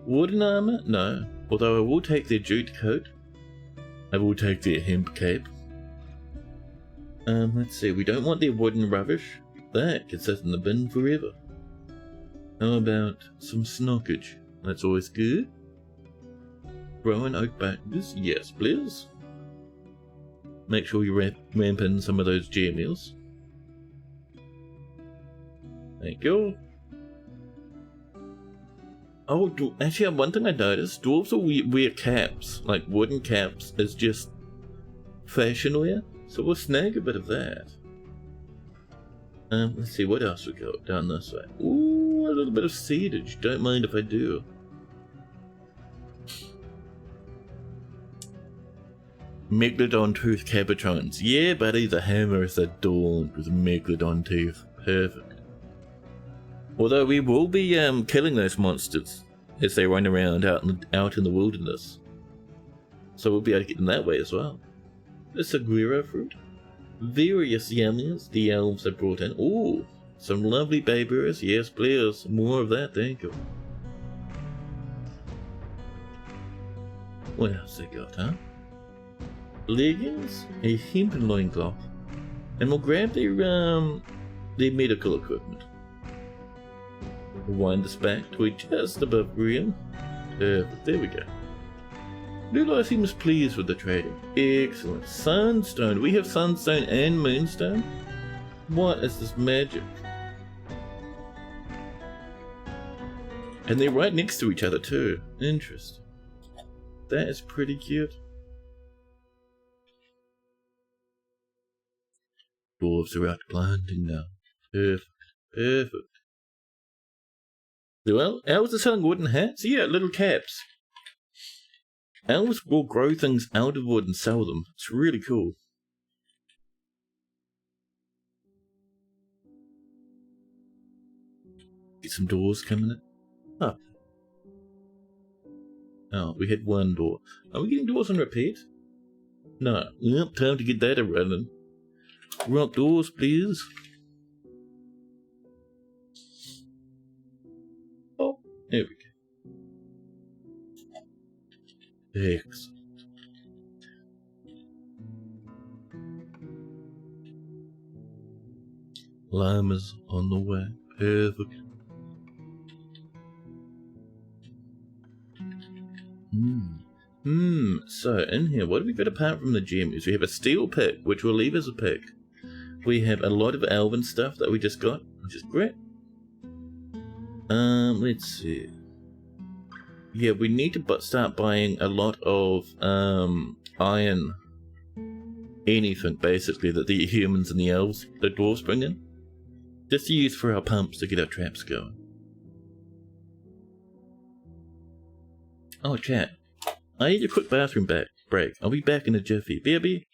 Wooden armor? No. Although I will take their jute coat. I will take their hemp cape. Let's see. We don't want their wooden rubbish. That can sit in the bin forever. How about some snockage? That's always good. Rowan oak buttons? Yes, please. Make sure you ramp in some of those gear-meals. Thank you. Oh, actually, one thing I noticed, dwarves will wear caps, like wooden caps, as just fashion wear. So we'll snag a bit of that. Let's see, what else we got down this way? Ooh, a little bit of seedage. Don't mind if I do. Megalodon tooth cabotrons. Yeah, buddy, the hammer is adorned with megalodon teeth. Perfect. Although we will be killing those monsters as they run around out in the wilderness. So we'll be able to get them that way as well. The saguaro fruit. Various yummies the elves have brought in. Ooh, some lovely bayberries. Yes, please. More of that, thank you. What else they got, huh? Leggings, a hempen loincloth, and we'll grab their medical equipment. Wind this back to just above green. There we go. Lula seems pleased with the trading. Excellent. Sunstone. We have sunstone and moonstone? What is this magic? And they're right next to each other too. Interesting. That is pretty cute. Dwarves are out planting now. Perfect. Perfect. Well, elves are selling wooden hats? Yeah, little caps. Elves will grow things out of wood and sell them. It's really cool. Get some doors coming in. Up. Oh, we had one door. Are we getting doors on repeat? No. Yep, time to get that a running. Rock doors, please. Oh, there we go. Excellent. Llamas on the way. Perfect. So in here, what have we got apart from the gems? We have a steel pick, which will leave as a pick. We have a lot of elven stuff that we just got, which is great. Let's see. Yeah, we need to start buying a lot of iron. Anything, basically, that the humans and the elves, the dwarves bring in. Just to use for our pumps to get our traps going. Oh, chat. I need a quick bathroom break. I'll be back in a jiffy. BRB.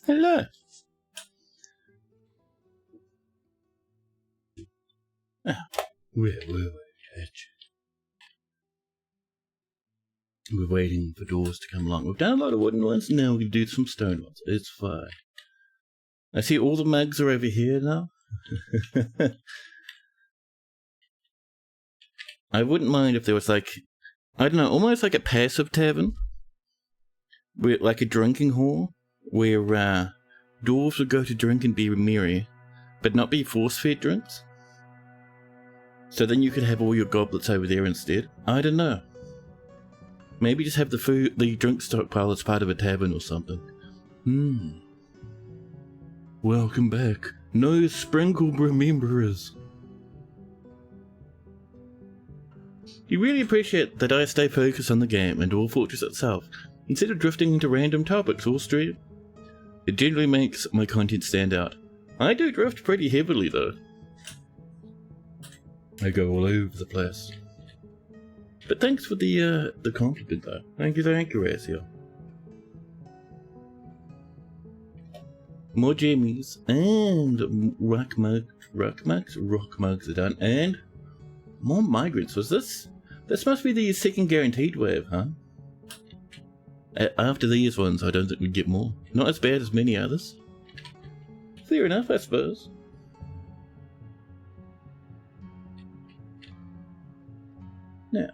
Hello. Ah, where were we? We're waiting for doors to come along. We've done a lot of wooden ones, now we can do some stone ones. It's fine. I see all the mugs are over here now. I wouldn't mind if there was like, I don't know, almost like a passive tavern. Where, like a drinking hall, where dwarves would go to drink and be merry, but not be force-fed drinks. So then you could have all your goblets over there instead. I don't know. Maybe just have the drink stockpile as part of a tavern or something. Welcome back. No sprinkled rememberers. You really appreciate that I stay focused on the game and Dwarf Fortress itself, instead of drifting into random topics all straight. It generally makes my content stand out. I do drift pretty heavily though. I go all over the place. But thanks for the compliment though. Thank you, Razio. More jammies and rock mugs are done, and more migrants. Was this? This must be the second guaranteed wave, huh? After these ones, I don't think we'd get more. Not as bad as many others. Fair enough, I suppose. Now,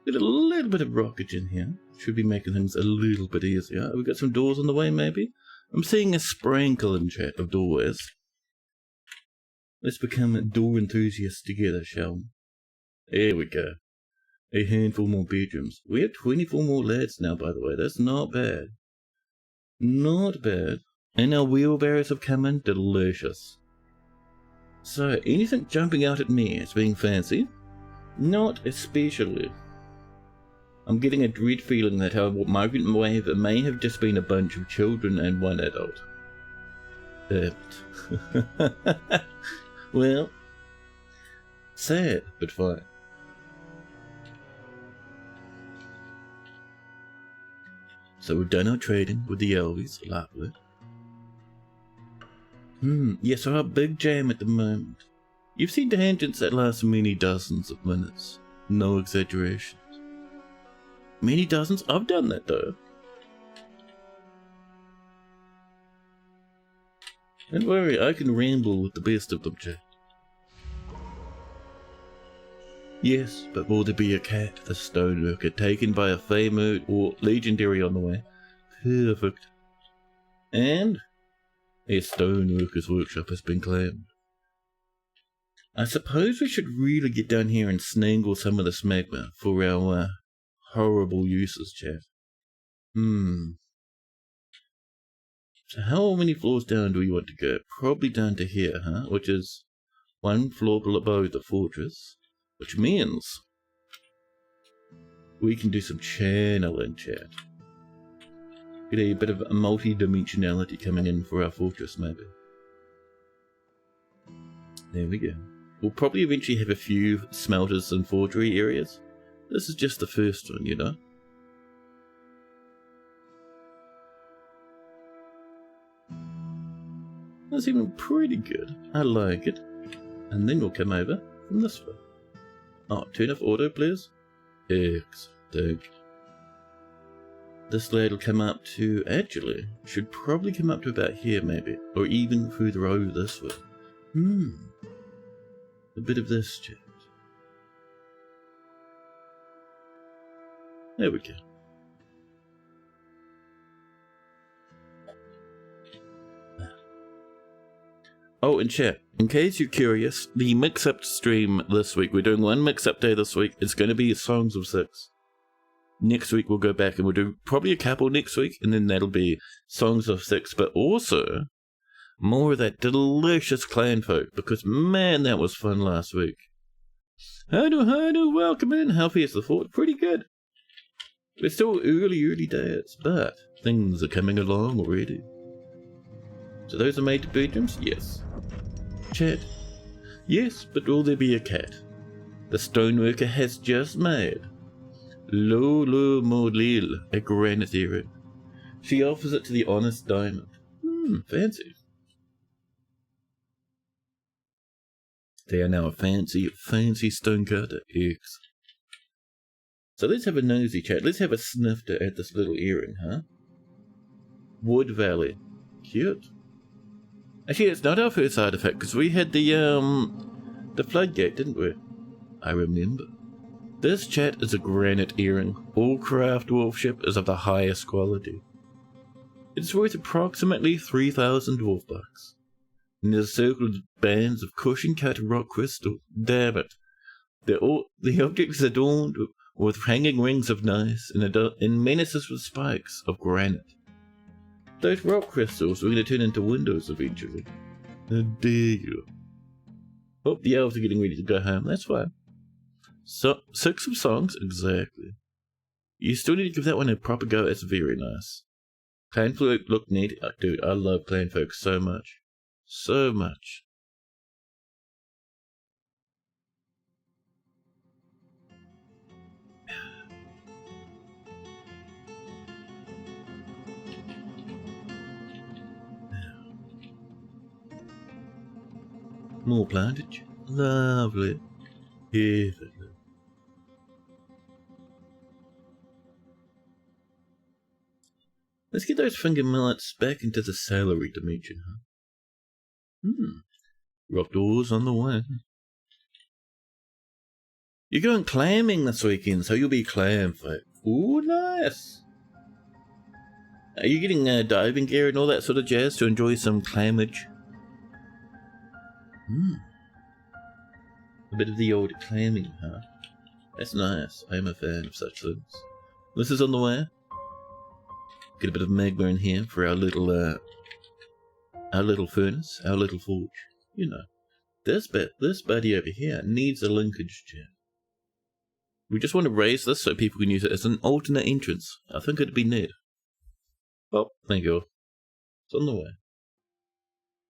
get a little bit of rockage in here. Should be making things a little bit easier. We've got some doors on the way, maybe? I'm seeing a sprinkle in chat of doorways. Let's become door enthusiasts together, shall we? There we go. A handful more bedrooms. We have 24 more lads now, by the way. That's not bad. Not bad. And our wheelbarrows have come in. Delicious. So, anything jumping out at me as being fancy? Not especially. I'm getting a dread feeling that our migrant wave may have just been a bunch of children and one adult. Well, sad, but fine. So we've done our trading with the Elvies, lovely. Yes, our big jam at the moment. You've seen tangents that last many dozens of minutes. No exaggeration. Many dozens? I've done that though. Don't worry, I can ramble with the best of them, Jack. Yes, but will there be a cat, the stoneworker, taken by a famous or legendary on the way? Perfect. And a stoneworker's workshop has been claimed. I suppose we should really get down here and snangle some of this magma for our horrible uses, chat. So how many floors down do we want to go? Probably down to here, huh? Which is one floor below the fortress. Which means we can do some channeling, chat. Get a bit of multi-dimensionality coming in for our fortress, maybe. There we go. We'll probably eventually have a few smelters and forgery areas. This is just the first one, you know. That's even pretty good. I like it. And then we'll come over from this way. Oh, turn off auto, please. Excellent. This lad will come up to, actually, should probably come up to about here maybe. Or even further over this way. A bit of this, chat. There we go. Oh, and chat, in case you're curious, the mix-up stream this week, we're doing one mix-up day this week. It's going to be Songs of Six. Next week we'll go back and we'll do probably a couple next week, and then that'll be Songs of Six, but also more of that delicious clan folk, because man, that was fun last week. Hello, welcome in. How fares the fort? Pretty good. It's still early days, but things are coming along already. So those are made bedrooms? Yes. Chat? Yes, but will there be a cat? The stoneworker has just made Lolo Modlil, a granite earring. She offers it to the honest diamond. Fancy. They are now a fancy stonecutter eggs. So let's have a nosy chat. Let's have a snifter at this little earring, huh? Wood Valley. Cute. Actually, it's not our first artifact, because we had the floodgate, didn't we? I remember. This chat is a granite earring. All craft dwarfship is of the highest quality. It's worth approximately 3,000 dwarf bucks. And is circled with bands of cushion-cut rock crystal. Damn it. The object is adorned with hanging rings of nice and menaces with spikes of granite. Those rock crystals are going to turn into windows eventually. How dare you? Oh, the elves are getting ready to go home. That's fine. So, 6 of songs? Exactly. You still need to give that one a proper go. It's very nice. Clanfolk look neat. Dude, I love Clanfolk so much. So much. More plantage. Lovely. Perfect. Let's get those finger millets back into the salary dimension, huh? Rock doors on the way. You're going clamming this weekend, so you'll be clam folk. Ooh, nice. Are you getting diving gear and all that sort of jazz to enjoy some clammage? A bit of the old clamming, huh? That's nice. I'm a fan of such things. This is on the way. Get a bit of magma in here for our little furnace, our little forge. You know, this buddy over here needs a linkage chat. We just want to raise this so people can use it as an alternate entrance. I think it'd be neat. Oh, thank you. It's on the way.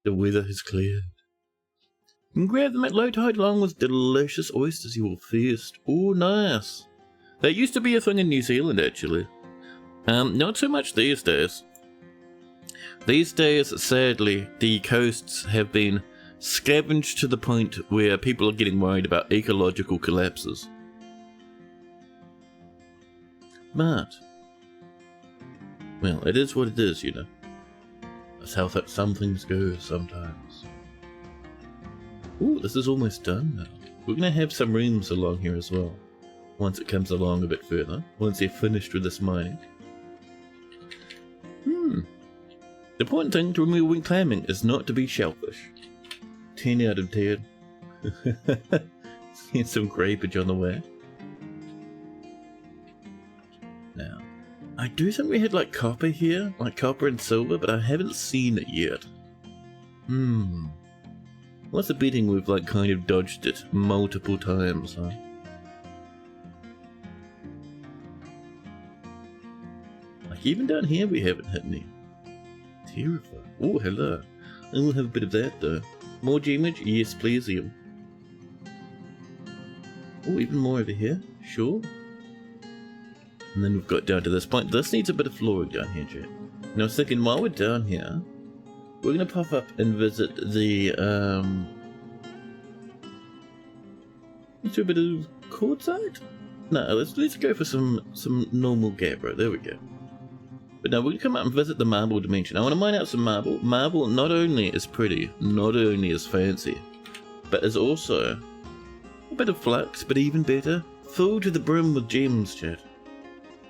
The weather has cleared. You can grab them at low tide along with delicious oysters you will feast. Oh, nice. That used to be a thing in New Zealand, actually. Not so much these days. These days, sadly, the coasts have been scavenged to the point where people are getting worried about ecological collapses. But, well, it is what it is, you know. That's how some things go sometimes. Ooh, this is almost done now. We're going to have some rooms along here as well. Once it comes along a bit further. Once they're finished with this mining. The important thing to remove when clamming is not to be shellfish. 10 out of 10. Here's some grapeage on the way. Now, I do think we had like copper here, like copper and silver, but I haven't seen it yet. What's the betting we've like kind of dodged it multiple times, huh? Like even down here we haven't hit any. Terrifying. Oh, hello. I will have a bit of that though. More gemage? Yes, please. Oh, even more over here? Sure. And then we've got down to this point. This needs a bit of flooring down here, chat. And I was thinking, while we're down here, we're going to pop up and visit the, let's do a bit of quartzite? No, let's go for some normal gabbro. There we go. But now we're going to come out and visit the marble dimension. I want to mine out some marble. Marble not only is pretty, not only is fancy, but is also a bit of flux, but even better, full to the brim with gems, chat.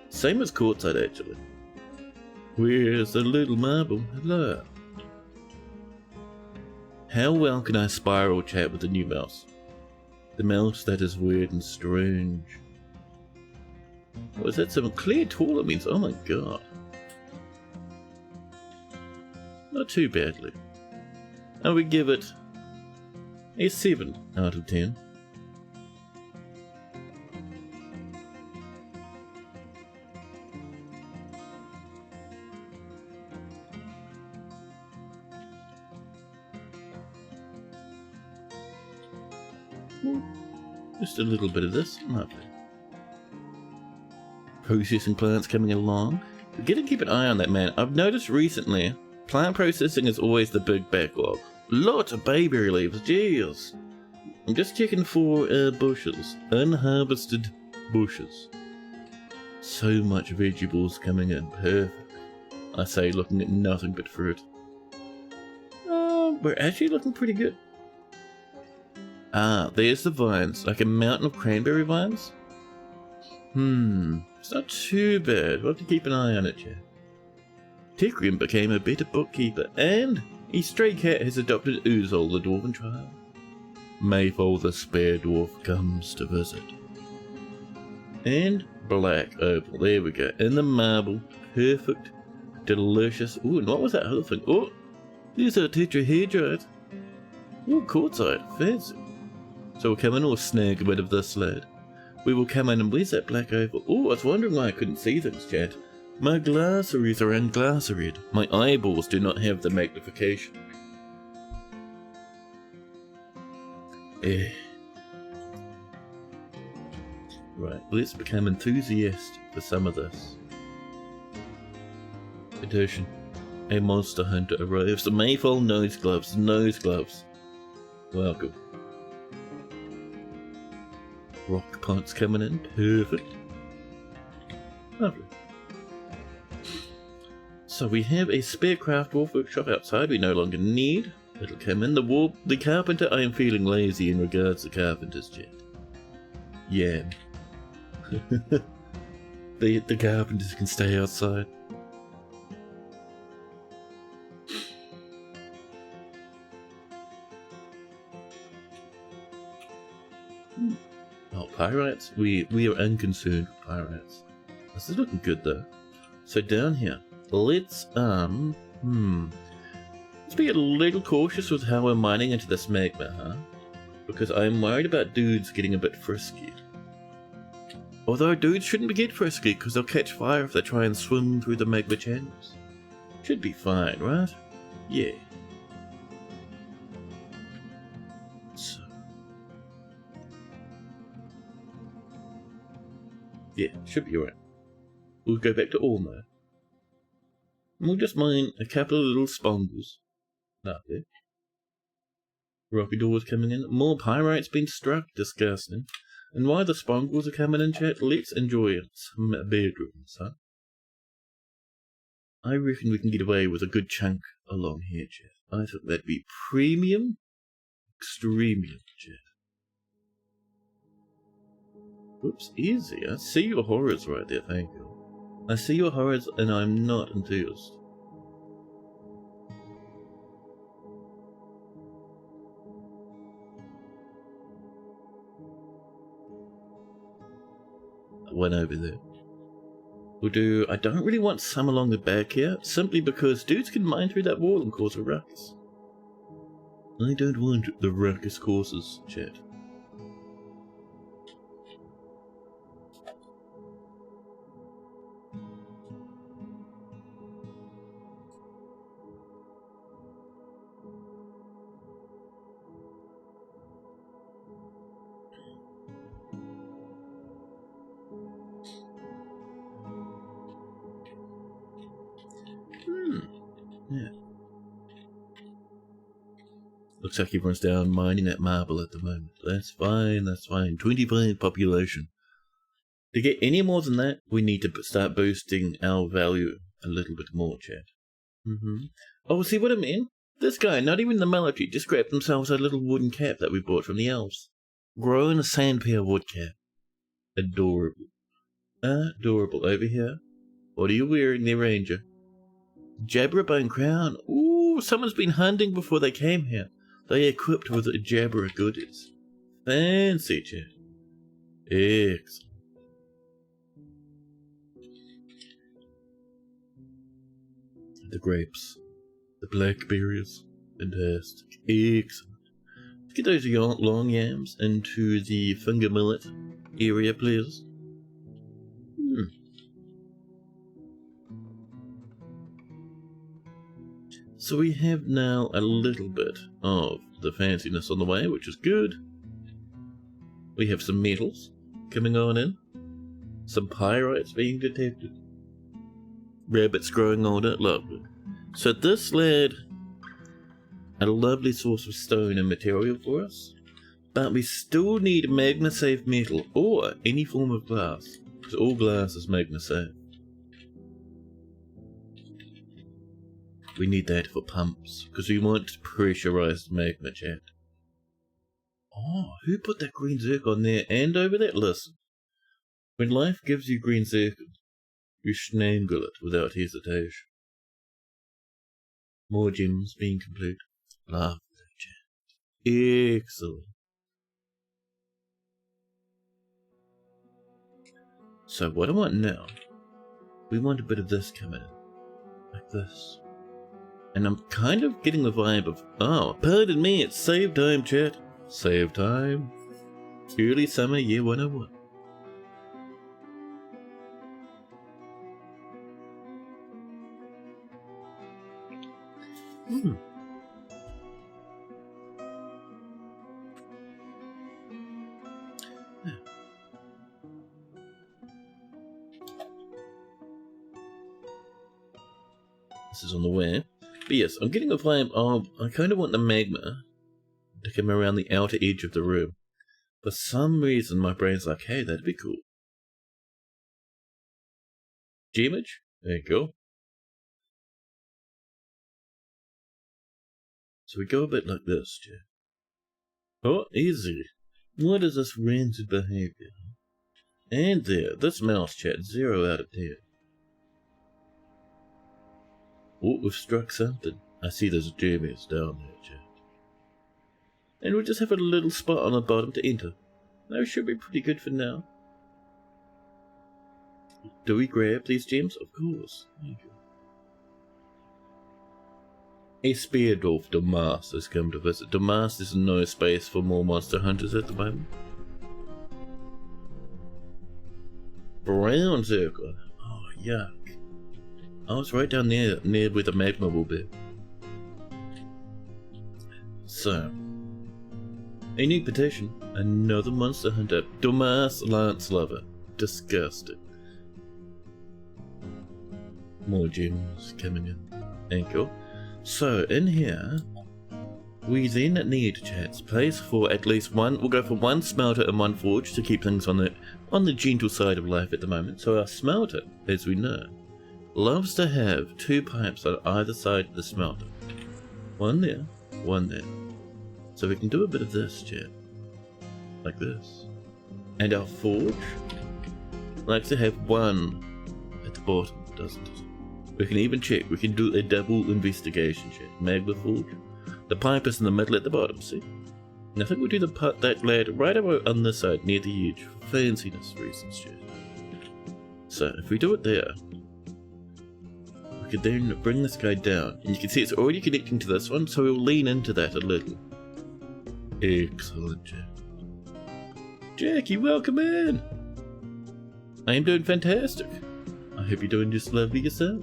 Same as quartzite, actually. Where's the little marble? Hello. How well can I spiral chat with the new mouse? The mouse that is weird and strange. What is that? Some clear taller means? Oh my god. Not too badly. And we give it a 7 out of 10. Just a little bit of this. Lovely. Processing plants coming along. We gotta keep an eye on that, man. I've noticed recently, plant processing is always the big backlog. Lots of bayberry leaves, jeez. I'm just checking for bushes. Unharvested bushes. So much vegetables coming in. Perfect. I say looking at nothing but fruit. We're actually looking pretty good. Ah, there's the vines. Like a mountain of cranberry vines. It's not too bad. We'll have to keep an eye on it, yeah. Tikrian became a better bookkeeper, and his stray cat has adopted Uzol, the dwarven child. Mayfall, the spare dwarf, comes to visit. And black opal, there we go. In the marble, perfect, delicious. Ooh, and what was that other thing? Oh, there's a tetrahedrite. Ooh, quartzite, fancy. So we'll come in, we'll snag a bit of this lad. We will come in, and where's that black opal? Oh, I was wondering why I couldn't see things, chat. My glossaries are unglassaried. My eyeballs do not have the magnification. Right, let's become enthusiastic for some of this. Edition. A monster hunter arrives. The Mayfall nose gloves. Nose gloves. Welcome. Rock pots coming in. Perfect. Lovely. So we have a spare craft dwarf workshop outside we no longer need. It'll come in. The carpenter, I am feeling lazy in regards to carpenter's jet. Yeah. the carpenters can stay outside. Oh, pyrites? We are unconcerned with pyrites. This is looking good though. So down here, let's be a little cautious with how we're mining into this magma, huh? Because I'm worried about dudes getting a bit frisky. Although dudes shouldn't get frisky because they'll catch fire if they try and swim through the magma channels. Should be fine, right? Yeah. So. Yeah, should be alright. We'll go back to ore mode. And we'll just mine a couple of little spongles. Lovely. Rocky doors coming in. More pyrites being struck. Disgusting. And while the spongles are coming in, chat, let's enjoy some bedrooms, huh? I reckon we can get away with a good chunk along here, chat. I think that'd be premium. Extremely, chat. Whoops, easy. I see your horrors right there, thank you. I see your horrors and I'm not enthused. One over there. We'll do. I don't really want some along the back here, simply because dudes can mine through that wall and cause a ruckus. I don't want the ruckus causes, chat. Yeah. Looks like everyone's down mining that marble at the moment. That's fine, that's fine. 25 population. To get any more than that, we need to start boosting our value a little bit more, chat. Oh, see what I mean? This guy, not even the military, just grabbed themselves a little wooden cap that we bought from the elves. Growing a sandpear wood cap. Adorable. Adorable. Over here. What are you wearing there, Ranger? Jabra-bone crown. Ooh, someone's been hunting before they came here. They equipped with Jabra goodies. Fancy, chat. Excellent. The grapes. The blackberries. Fantastic. Excellent. Let's get those long yams into the finger millet area, please. So we have now a little bit of the fanciness on the way, which is good. We have some metals coming on in. Some pyrites being detected. Rabbits growing older. Lovely. So this led a lovely source of stone and material for us. But we still need magma safe metal or any form of glass. Because all glass is magma safe. We need that for pumps. Because we want pressurized magma, chat. Oh, who put that green zircon there and over there? Listen. When life gives you green zircon, you snangle it without hesitation. More gems being complete. Love that chat. Excellent. So what I want now, we want a bit of this coming in. Like this. And I'm kind of getting the vibe of, oh, pardon me, it's save time, chat. Save time. Early summer year 101. This is on the way. But yes, I'm getting a vibe of, I kind of want the magma to come around the outer edge of the room. For some reason, my brain's like, hey, that'd be cool. Gemage? There you go. So we go a bit like this, Jeff. Oh, easy. What is this rancid behavior? And there, this mouse chat, 0 out of 10. Oh, we've struck something. I see there's Jeremy's down there, chat. And we'll just have a little spot on the bottom to enter. That should be pretty good for now. Do we grab these gems? Of course. There you go. A spear dwarf Damas has come to visit. Damas is no space for more monster hunters at the moment. Brown circle. Oh, yuck. I was right down there near where the magma will be. So, a new petition. Another monster hunter. Damas Lance Lover. Disgusting. More gems coming in. Thank you. So, in here, we then need, chats, place for at least one, we'll go for one smelter and one forge to keep things on the gentle side of life at the moment. So our smelter, as we know, loves to have 2 pipes on either side of the smelter. One there, one there. So we can do a bit of this, chat. Like this. And our forge likes to have one at the bottom, doesn't it? We can even check. We can do a double investigation check. Magma forge. The pipe is in the middle at the bottom, see? And I think we'll do that lad right over on this side, near the edge, for fanciness reasons, chat. So, if we do it there, we can then bring this guy down. And you can see it's already connecting to this one, so we'll lean into that a little. Excellent, Jack. Jackie, welcome in! I am doing fantastic. I hope you're doing just lovely yourself.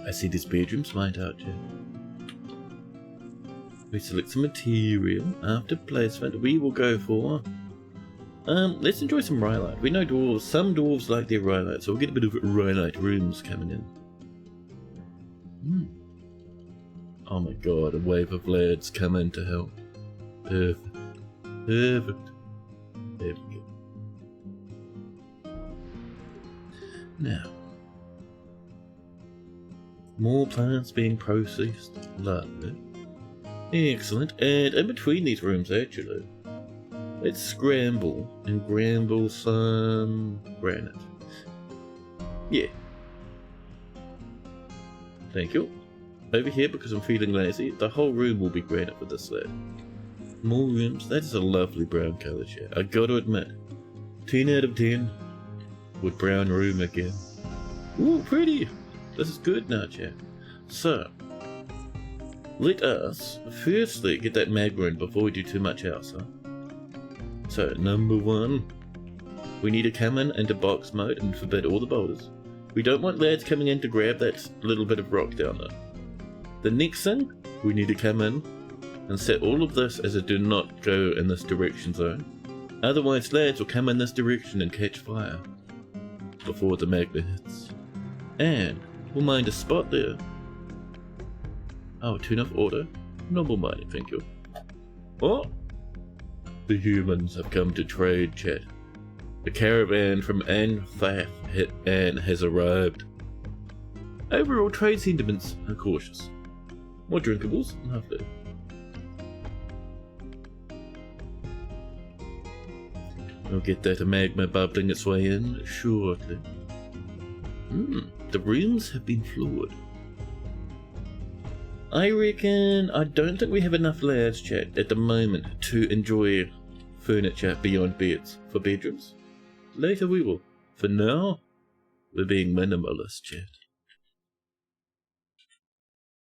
I see this bedroom's right out, Jack. We select some material. After placement, we will go for... let's enjoy some rhyolite. We know dwarves, some dwarves like their rhyolite, so we'll get a bit of rhyolite rooms coming in. Oh my god, a wave of lads come in to help. Perfect. Perfect. There we go. Now, more plants being processed. Lovely. Excellent. And in between these rooms, actually, let's scramble and gramble some granite. Yeah. Thank you. Over here, because I'm feeling lazy, the whole room will be granite for this lad. More rooms. That is a lovely brown colour, chat. I gotta admit, 10 out of 10 with brown room again. Ooh, pretty! This is good now, chat. So, let us firstly get that magma in before we do too much else, huh? So, number 1, we need to come in into box mode and forbid all the boulders. We don't want lads coming in to grab that little bit of rock down there. The next thing, we need to come in and set all of this as a do not go in this direction zone. Otherwise lads will come in this direction and catch fire before the magma hits. And we'll mine a spot there. Oh, turn off auto. Normal mining, thank you. Oh! The humans have come to trade, chat. The caravan from Anfaf has arrived. Overall trade sentiments are cautious. More drinkables? Lovely. We'll get that magma bubbling its way in shortly. The rooms have been floored. I reckon I don't think we have enough lads, chat, at the moment to enjoy furniture beyond beds for bedrooms. Later we will. For now, we're being minimalist, chat.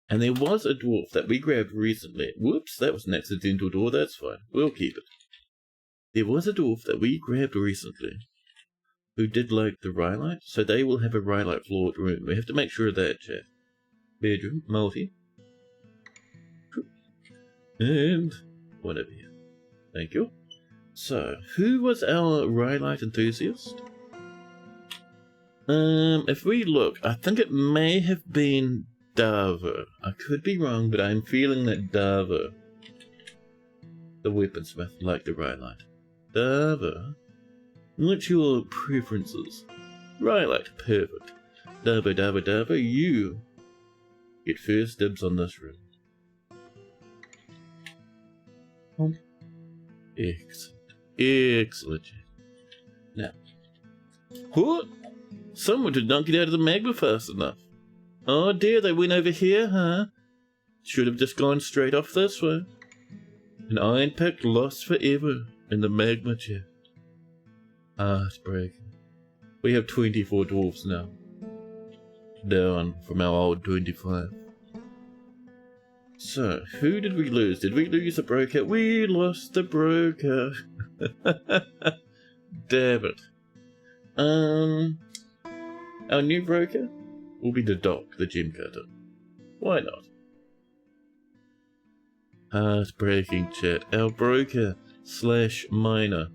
And there was a dwarf that we grabbed recently. Whoops, that was an accidental door, that's fine. We'll keep it. There was a dwarf that we grabbed recently who did like the rhyolite, so they will have a rhyolite floored room. We have to make sure of that, chat. Bedroom, multi. And one over here. Thank you. So, who was our rhyolite enthusiast? If we look, I think it may have been Dava. I could be wrong, but I'm feeling that Dava, the weaponsmith, liked the rhyolite. Dava, what's your preferences? Rhyolite, perfect. Dava, you get first dibs on this room. Excellent. Now, what? Someone did not get out of the magma fast enough. Oh dear, they went over here, huh? Should have just gone straight off this way. An iron pick lost forever in the magma chest. Heartbreaking. We have 24 dwarves now. Down from our old 25. So, who did we lose? Did we lose the broker? We lost the broker. Damn it. Our new broker will be the doc, the gem cutter. Why not? Heartbreaking, chat. Our broker / miner.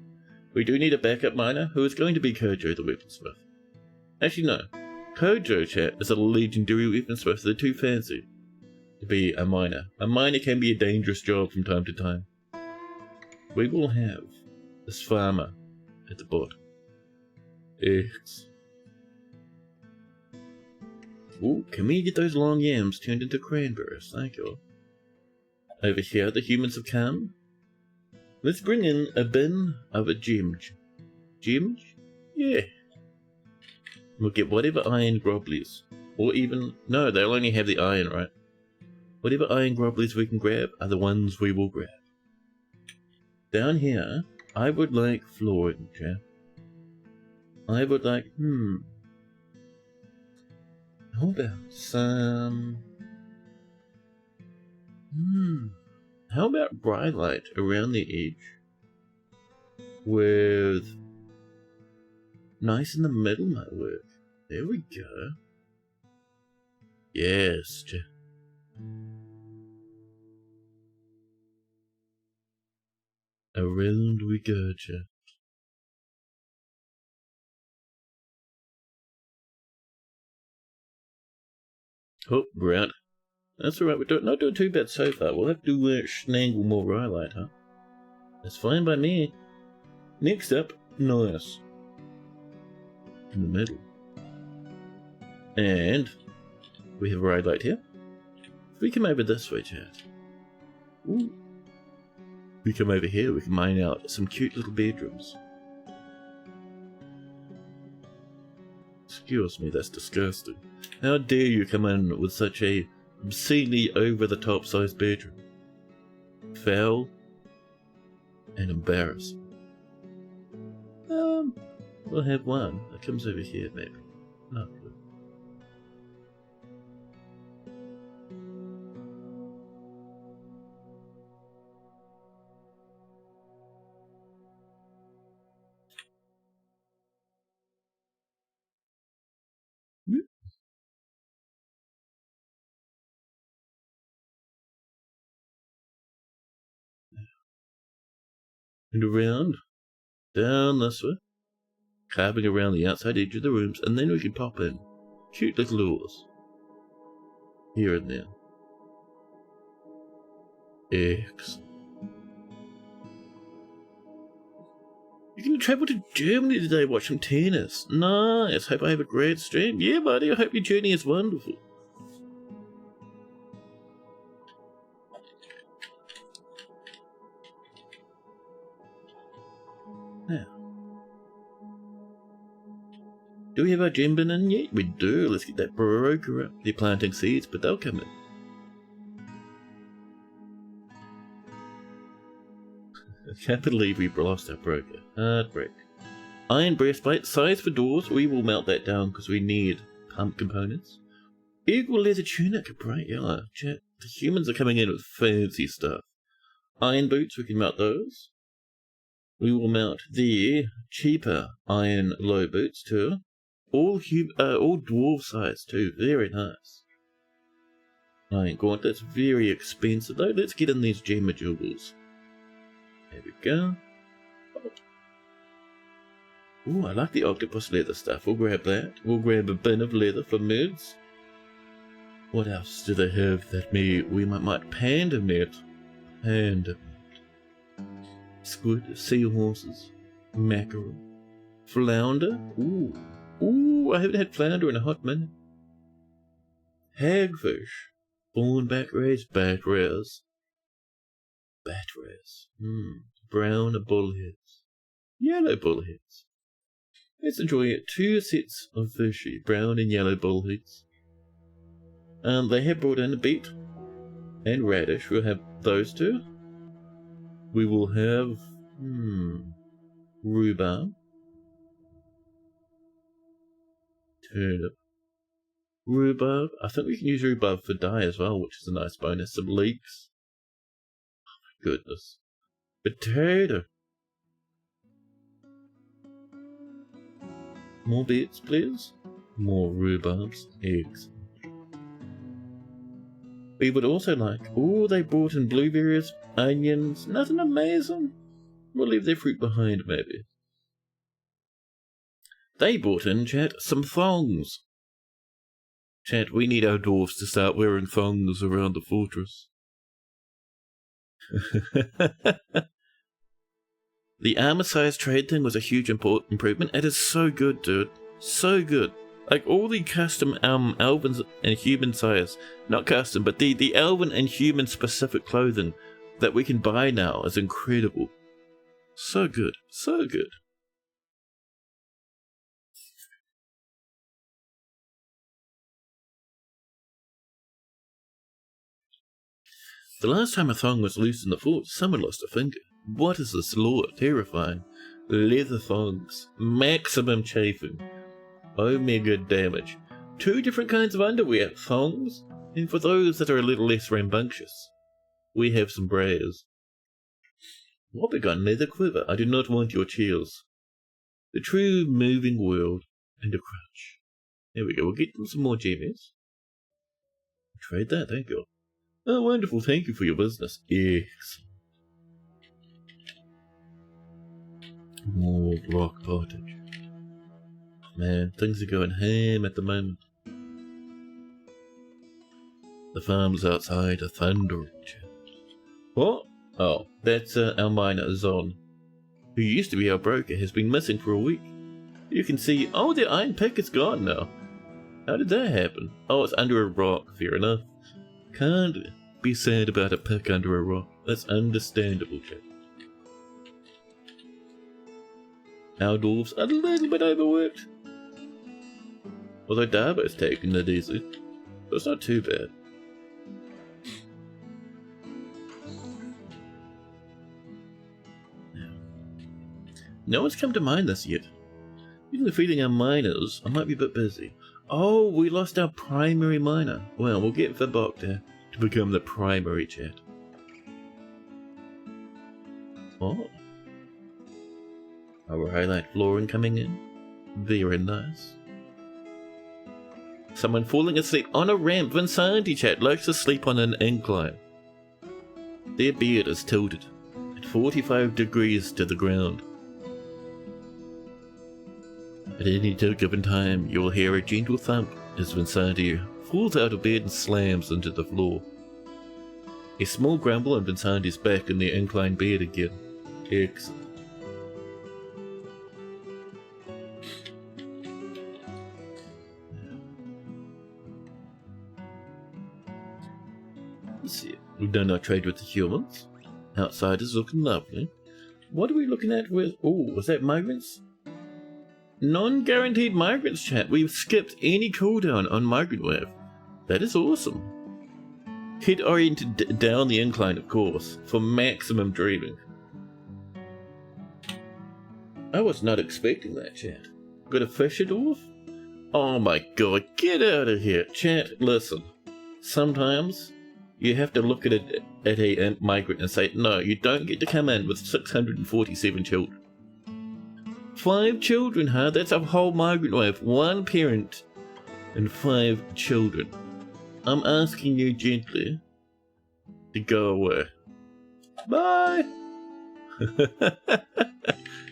We do need a backup miner who is going to be Kojo the weaponsmith. Actually, no. Kojo, chat, is a legendary weaponsmith. They're too fancy to be a miner. A miner can be a dangerous job from time to time. We will have this farmer at the bottom. Ooh, can we get those long yams turned into cranberries? Thank you. Over here, the humans have come. Let's bring in a bin of a gems. Gems? Yeah. We'll get whatever iron groblies. Or even... No, they'll only have the iron, right? Whatever iron groblies we can grab are the ones we will grab. Down here, I would like flooring, chap. I would like... How about some... How about rhyolite around the edge? With... Nice in the middle might work. There we go. Yes, chap. Around we go, chap. Oh, we're out. That's alright, we're not doing too bad so far. We'll have to snangle more rhyolite, huh? That's fine by me. Next up, nice. In the middle. And we have rhyolite here. If we come over this way, chat. Ooh. We come over here, we can mine out some cute little bedrooms. Excuse me, that's disgusting. How dare you come in with such a obscenely over-the-top sized bedroom? Foul and embarrassing. We'll have one that comes over here, maybe. Lovely. and around, down this way, carving around the outside edge of the rooms, and then we can pop in cute little doors here and there. Excellent. You're going to travel to Germany today, watch some tennis. Nice. Hope I have a great stream. Yeah, buddy, I hope your journey is wonderful. Now, do we have our gem bin in yet? We do. Let's get that broker up. They're planting seeds, but they'll come in. I can't believe we've lost our broker. Heartbreak. Iron breastplate, size for doors. We will melt that down because we need pump components. Eagle leather tunic, a bright yellow. Chat. The humans are coming in with fancy stuff. Iron boots, we can melt those. We will mount the cheaper iron low boots too. All dwarf size too. Very nice. Iron gauntlets, very expensive though. Let's get in these gem jewels. There we go. Ooh, I like the octopus leather stuff. We'll grab that. We'll grab a bin of leather for moods. What else do they have that we might panda net? Panda. Squid, seahorses, mackerel, flounder. Ooh, I haven't had flounder in a hot minute. Hagfish, thornback rays, bat rays. Brown bullheads, yellow bullheads. Let's enjoy it. 2 sets of fishy, brown and yellow bullheads. They have brought in a beet and radish. We'll have those 2. We will have rhubarb, turnip, rhubarb. I think we can use rhubarb for dye as well, which is a nice bonus. Some leeks. Goodness. Potato. More beets, please. More rhubarbs. Eggs. We would also like... Oh, they brought in blueberries, onions. Nothing amazing. We'll leave their fruit behind, maybe. They brought in, chat, some thongs. Chat, we need our dwarfs to start wearing thongs around the fortress. The armor size trade thing was a huge improvement. It is so good, dude. So good. Like all the custom elven and human size, not custom, but the elven and human specific clothing that we can buy now is incredible. So good. So good. The last time a thong was loose in the fort, someone lost a finger. What is this law? Terrifying. Leather thongs. Maximum chafing. Omega damage. 2 different kinds of underwear. Thongs. And for those that are a little less rambunctious, we have some bras. Wobbegone leather quiver. I do not want your chills. The true moving world and a crutch. There we go. We'll get them some more gemmies. Trade that. Thank you. Oh, wonderful. Thank you for your business. Excellent. More block pottage. Man, things are going ham at the moment. The farms outside are thundering. What? Oh, that's our miner, Zon, who used to be our broker, has been missing for a week. You can see, oh, the iron pick is gone now. How did that happen? Oh, it's under a rock, fair enough. Can't be sad about a pick under a rock. That's understandable, chap. Our dwarves are a little bit overworked. Although Darbo's taking it easy, but it's not too bad. No one's come to mine this yet. Even if feeding our miners, I might be a bit busy. Oh, we lost our primary miner. Well, we'll get Vibok to become the primary chat. Oh. Our highlight flooring coming in. Very nice. Someone falling asleep on a ramp. Vinsanti chat likes to sleep on an incline. Their beard is tilted. It 45 degrees to the ground. At any given time, you will hear a gentle thump as Vincenti falls out of bed and slams into the floor. A small grumble and Vincenti is back in the inclined bed again. Excellent. Let's see. We've done our trade with the humans. Outside is looking lovely. What are we looking at with... Oh, was that migrants? Non-guaranteed migrants, chat. We've skipped any cooldown on migrant wave. That is awesome. Head oriented down the incline, of course, for maximum dreaming. I was not expecting that, chat. Got a fish it off? Oh my god, get out of here. Chat, listen. Sometimes you have to look at a migrant and say, no, you don't get to come in with 647 children. 5 children, huh? That's a whole migrant wave. 1 parent and 5 children. I'm asking you gently to go away. Bye!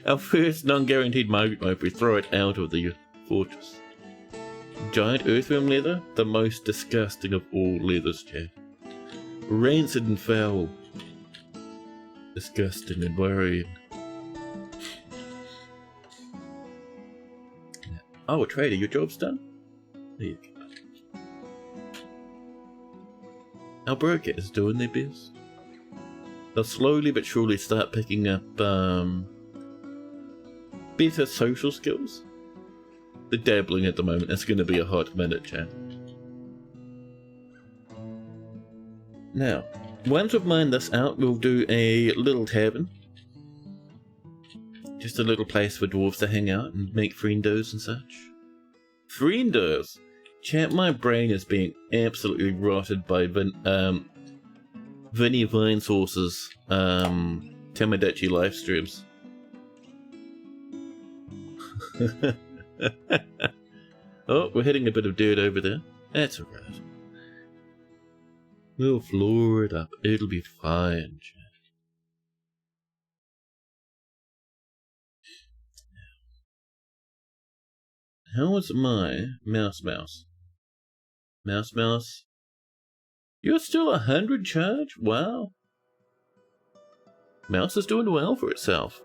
Our first non-guaranteed migrant wave, we throw it out of the fortress. Giant earthworm leather, the most disgusting of all leathers, chat. Rancid and foul. Disgusting and worrying. Oh, trader, your job's done? There you go. Our broker is doing their best. They'll slowly but surely start picking up better social skills. They're dabbling at the moment. It's going to be a hot minute, chat. Now, once we've mined this out, we'll do a little tavern. Just a little place for dwarves to hang out and make friendos and such. Friendos? Chat, my brain is being absolutely rotted by Vinny Vinesauce's Tamagotchi live streams. Oh, we're hitting a bit of dirt over there. That's alright. We'll floor it up. It'll be fine, chat. How is my mouse? Mouse? You're still 100 charge? Wow. Mouse is doing well for itself.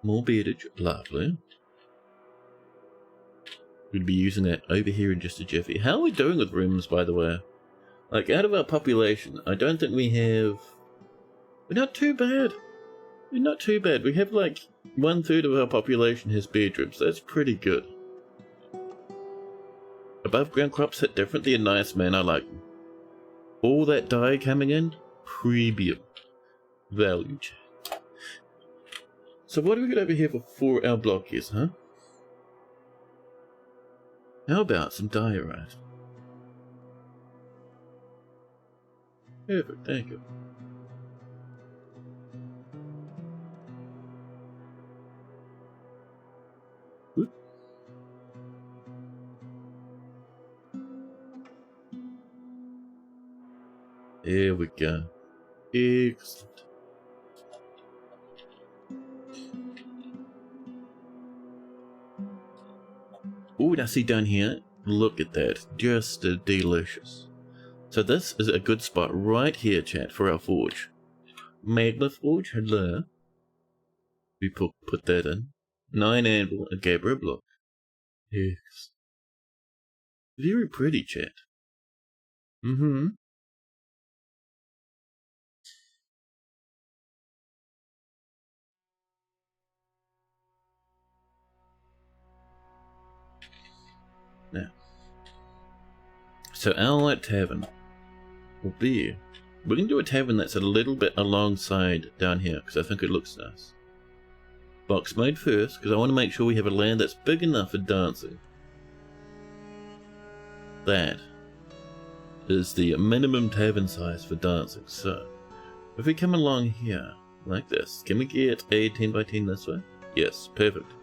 More beardage. Lovely. We'll be using that over here in just a jiffy. How are we doing with rooms, by the way? Like, out of our population, I don't think we have... We're not too bad. We're not too bad. We have like 1/3 of our population has bedrooms. That's pretty good. Above ground crops hit differently and nice, man. I like them. All that dye coming in, premium value. So what do we got over here for our block is, huh? How about some diorite? Perfect, thank you. There we go. Excellent. Ooh, now see down here, look at that. Just delicious. So this is a good spot right here, chat, for our forge. Magma forge, hello. We put that in. 9 anvil and Gabriel block. Yes. Very pretty, chat. Now, so our tavern will be... We can do a tavern that's a little bit alongside down here, because I think it looks nice. Box mode first, because I want to make sure we have a land that's big enough for dancing. That is the minimum tavern size for dancing. So, if we come along here, like this, can we get a 10 by 10 this way? Yes, perfect.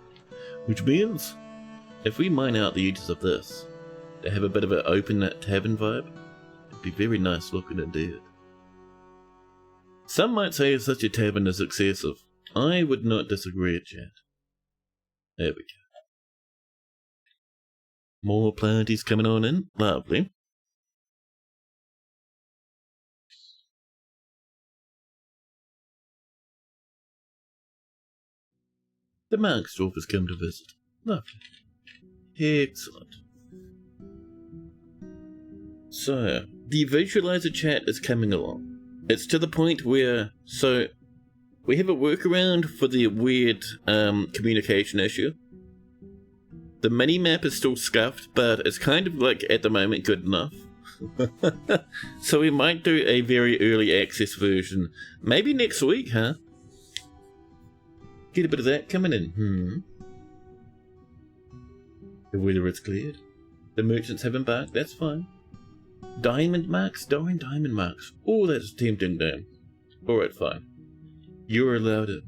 Which means... if we mine out the edges of this, They have a bit of an open tavern vibe. It'd be very nice looking indeed. Some might say such a tavern is excessive. I would not disagree, chat. There we go. More planties coming on in. Lovely. The Marksdorf has come to visit. Lovely. Excellent. So, the visualizer chat is coming along. It's to the point where, so, we have a workaround for the weird communication issue. The mini-map is still scuffed, but it's kind of like, at the moment, good enough. So we might do a very early access version. Maybe next week, huh? Get a bit of that coming in. The weather is cleared. The merchants have embarked, that's fine. Diamond marks? Darn diamond marks. Oh, that's tempting, Dan. Alright, fine. You're allowed in.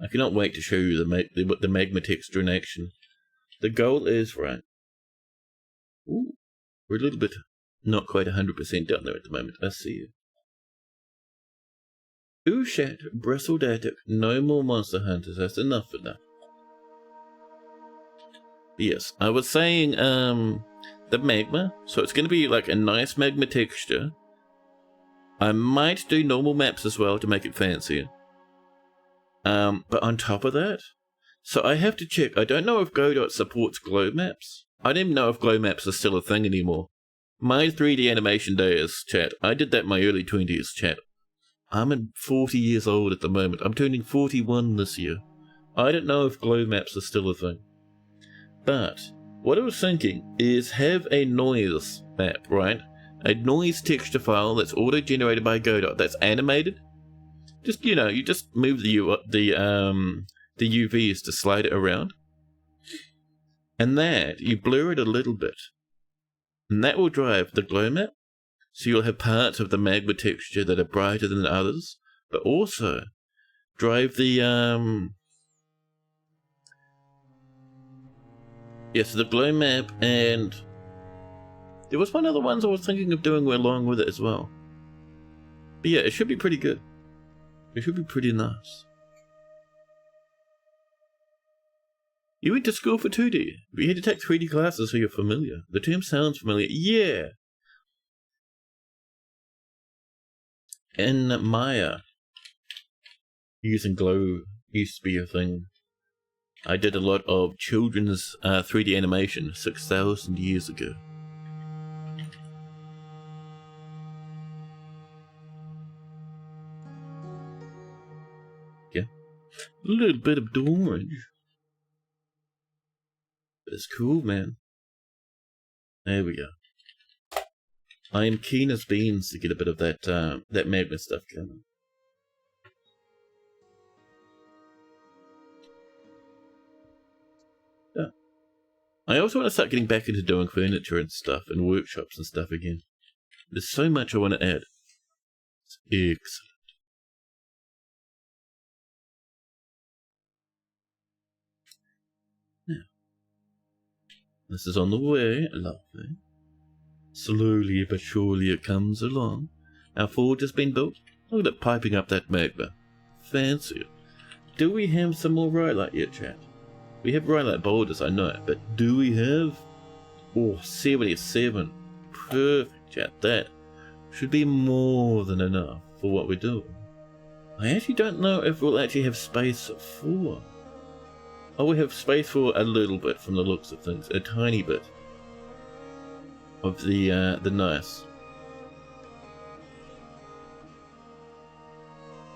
I cannot wait to show you the magma texture in action. The goal is, right. Ooh, we're a little bit, not quite 100% down there at the moment. I see you. Ushat, Bristledatic, no more monster hunters. That's enough for now. Yes, I was saying, the magma. So it's going to be like a nice magma texture. I might do normal maps as well to make it fancier. But on top of that, so I have to check. I don't know if Godot supports glow maps. I don't even know if glow maps are still a thing anymore. My 3D animation days, chat. I did that in my early 20s, chat. I'm 40 years old at the moment. I'm turning 41 this year. I don't know if glow maps are still a thing. But what I was thinking is have a noise map, right? A noise texture file that's auto-generated by Godot, that's animated. Just, you know, you just move the UVs to slide it around. And that, you blur it a little bit. And that will drive the glow map. So you'll have parts of the magma texture that are brighter than others. But also drive the, yes, the glow map, and there was one other one I was thinking of doing along with it as well. But yeah, it should be pretty good. It should be pretty nice. You went to school for 2D. You had to take 3D classes so you're familiar. The term sounds familiar. Yeah! In Maya, using glow used to be a thing. I did a lot of children's 3D animation 6,000 years ago. Yeah. A little bit of orange. But it's cool, man. There we go. I am keen as beans to get a bit of that that magma stuff going. Yeah. I also want to start getting back into doing furniture and stuff and workshops and stuff again. There's so much I want to add. It's excellent. Now, this is on the way. Lovely. Slowly but surely it comes along. Our forge has been built. Look at it piping up that magma. Fancy. Do we have some more rhyolite yet, chat? We have rhyolite boulders, I know, but do we have? Oh, 77. Perfect, chat. That should be more than enough for what we're doing. I actually don't know if we'll actually have space for... Oh, we have space for a little bit from the looks of things. A tiny bit. Of the nice.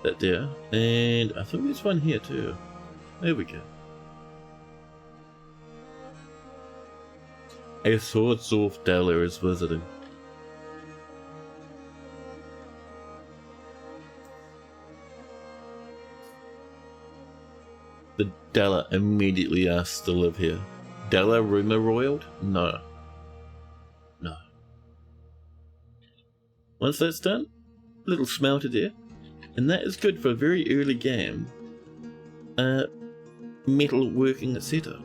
That there. And I think there's one here too. There we go. A Swordsdorf Della is visiting. The Della immediately asks to live here. Della rumor roiled? No. No. Once that's done, little smelter there. And that is good for a very early game metal working setup.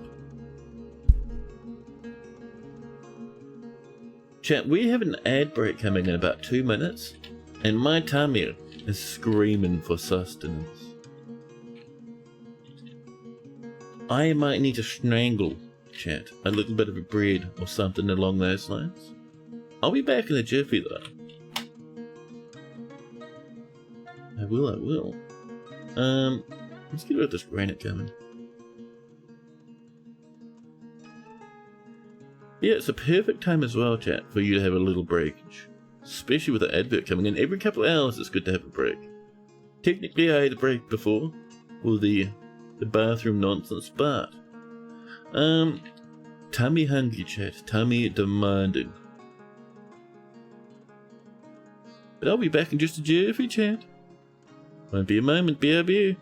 Chat, we have an ad break coming in about 2 minutes, and my tummy is screaming for sustenance. I might need to strangle, chat, a little bit of a bread or something along those lines. I'll be back in a jiffy though. I will. Let's get rid of this granite coming. Yeah, it's a perfect time as well, chat, for you to have a little breakage. Especially with the advert coming in. Every couple of hours it's good to have a break. Technically I had a break before, with the bathroom nonsense, but tummy hungry, chat, tummy demanding. But I'll be back in just a jiffy, chat. Won't be a moment, BRB.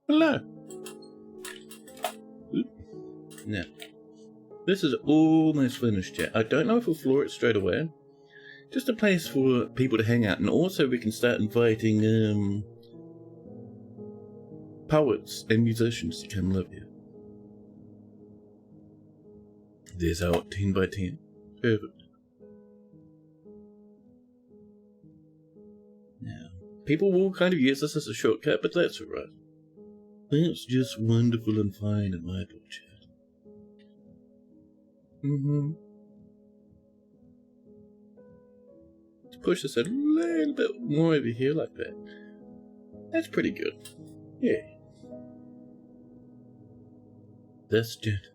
Hello. Oop. Now, this is almost finished yet. I don't know if we'll floor it straight away. Just a place for people to hang out, and also we can start inviting poets and musicians to come live here. There's our 10 by 10. Perfect. Now, people will kind of use this as a shortcut, but that's alright. That's just wonderful and fine in my book, chat. Let's push this a little bit more over here like that. That's pretty good. Yeah. This, chat,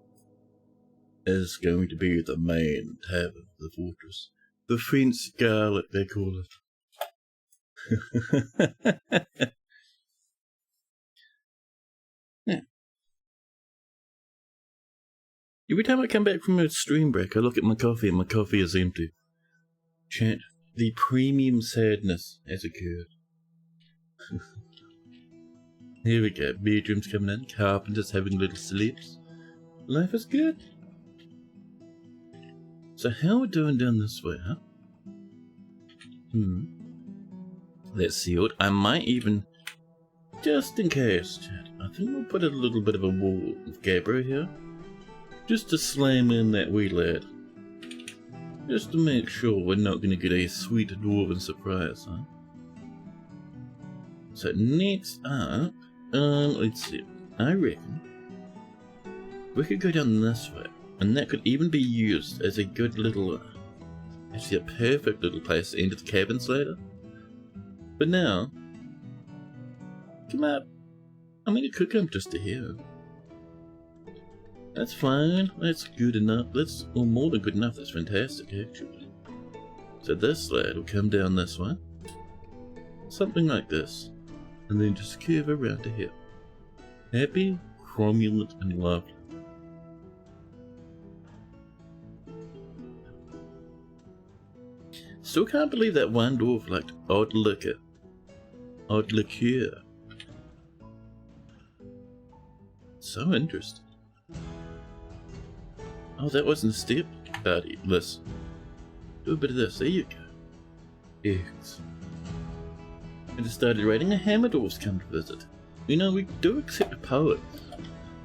is going to be the main tab of the fortress. The French Scarlet, they call it. Yeah. Every time I come back from a stream break, I look at my coffee and my coffee is empty. Chat, the premium sadness has occurred. Here we go, bedrooms coming in, carpenters having little sleeps. Life is good. So how are we doing down this way, huh? That's sealed. I might even, just in case, chat, I think we'll put a little bit of a wall of Gabbro here. Just to slam in that wee lad. Just to make sure we're not going to get a sweet dwarven surprise, huh? So next up, let's see. I reckon we could go down this way, and that could even be used as a good little, actually a perfect little place to enter the cabins later. But now, come up. I mean, it could come just to here. That's fine, that's good enough, that's more than good enough, that's fantastic actually. So this lad will come down this way, something like this, and then just curve around to here. Happy, cromulent and lovely. Still can't believe that one dwarf liked odd liquor. Odd liqueur. So interesting. Oh, that wasn't a step, buddy. Listen. Do a bit of this. There you go. Excellent. I just started writing a hammer dwarfs come to visit. You know, we do accept poets,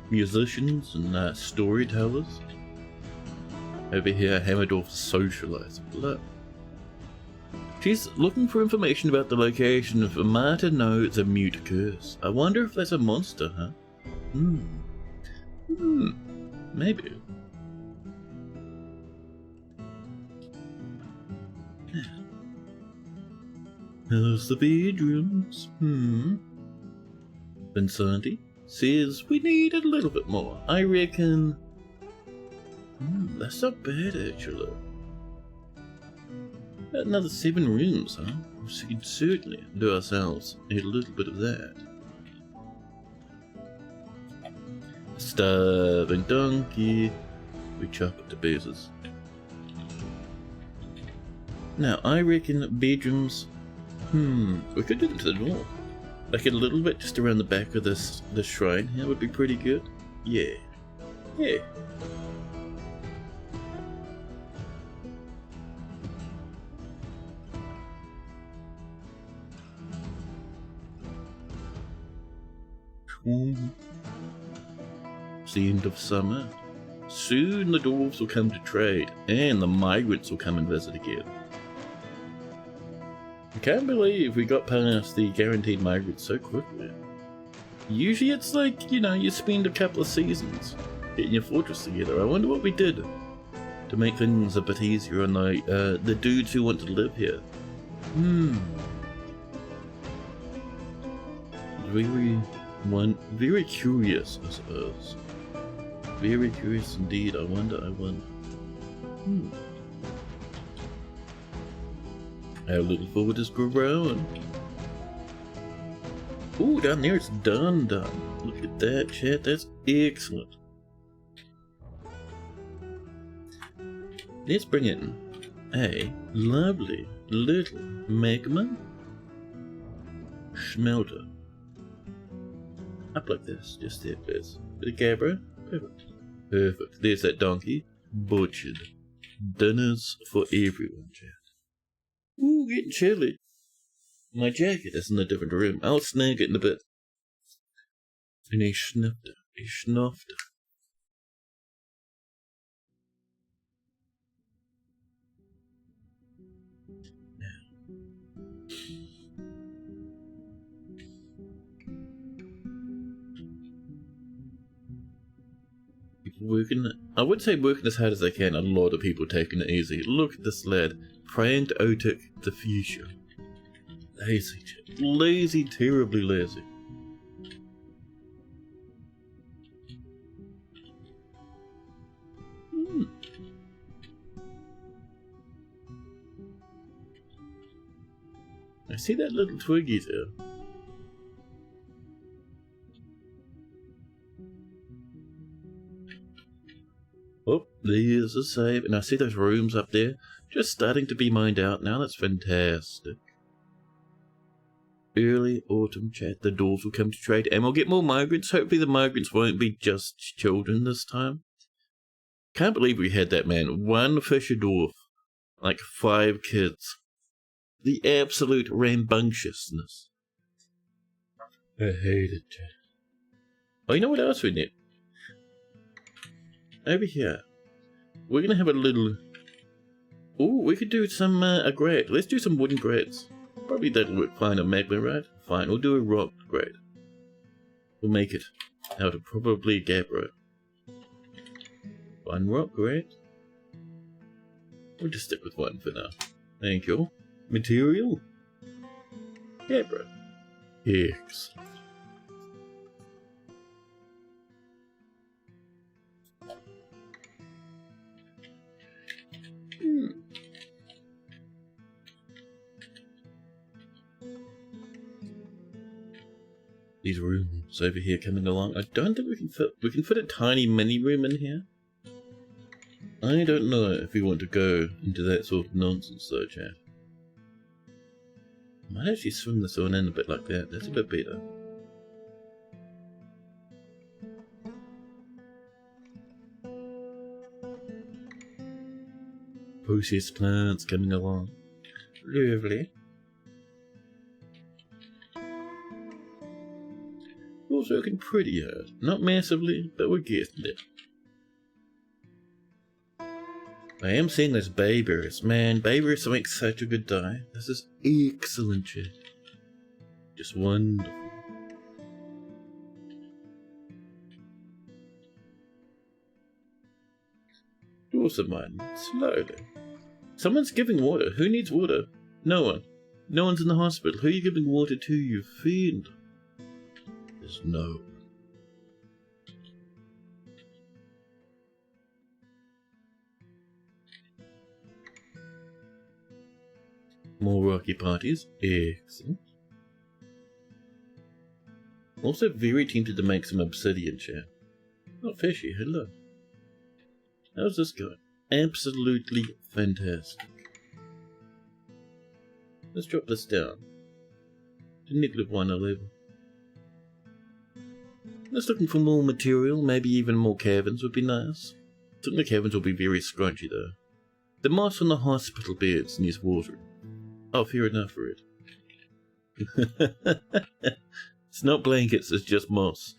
musicians, and storytellers. Over here, hammer dwarfs socialize. Look. She's looking for information about the location of Marta knows a mute curse. I wonder if that's a monster, huh? Maybe. How's the bedrooms? Vincenti says we need a little bit more. I reckon. That's not bad actually. Another 7 rooms, huh? We could certainly do ourselves a little bit of that. Starving donkey. We chop it to pieces. Now, I reckon bedrooms. We could do them to the north. Like a little bit just around the back of this shrine here would be pretty good. Yeah. Yeah. It's the end of summer. Soon the dwarves will come to trade, and the migrants will come and visit again. I can't believe we got past the guaranteed migrants so quickly. Usually it's like, you know, you spend a couple of seasons getting your fortress together. I wonder what we did to make things a bit easier on the dudes who want to live here. Very curious, I suppose. Very curious indeed. I wonder. Our little fort is growing. Ooh, down there it's done. Look at that, chat. That's excellent. Let's bring in a lovely little magma smelter. Up like this, just there, please. Bit of Gabbro. Perfect. Perfect. There's that donkey. Butchered. Dinners for everyone, chat. Ooh, getting chilly. My jacket is in a different room. I'll snag it in a bit. And he sniffed it. He snuffed it. Working, I would say working as hard as they can. A lot of people taking it easy. Look at this lad, praying to Otik the future. Lazy, lazy, terribly lazy. I see that little twiggy there. Oh, there's a save, and I see those rooms up there just starting to be mined out now. That's fantastic. Early autumn chat. The dwarves will come to trade, and we'll get more migrants. Hopefully the migrants won't be just children this time. Can't believe we had that, man. One fisher dwarf. Like 5 kids. The absolute rambunctiousness. I hate it, chat. Oh, you know what else we need? Over here, we're gonna have a little. Oh, we could do some a grate. Let's do some wooden grates. Probably that'll work fine on magma, right? Fine, we'll do a rock grate. We'll make it out of probably gabbro. One rock grate. We'll just stick with one for now. Thank you. Material. Gabbro. Excellent. These rooms over here coming along. I don't think we can fit a tiny mini room in here. I don't know if we want to go into that sort of nonsense though, chat. I might actually swim this one in a bit like that. That's a bit better. Process plants coming along. Lovely. We're also working pretty hard. Not massively, but we're getting it. I am seeing those bayberries. Man, bayberries make such a good dye. This is excellent shit. Just wonderful. Do some mine. Slowly. Someone's giving water. Who needs water? No one. No one's in the hospital. Who are you giving water to, you fiend? There's no one. More rocky parties. Excellent. Also very tempted to make some obsidian chat. Oh, fishy, hello. How's this going? Absolutely fantastic. Let's drop this down to -111. Just looking for more material, maybe even more caverns would be nice. I think the caverns will be very scrunchy though. The moss on the hospital beds needs water. Oh, fair enough for it. It's not blankets, it's just moss.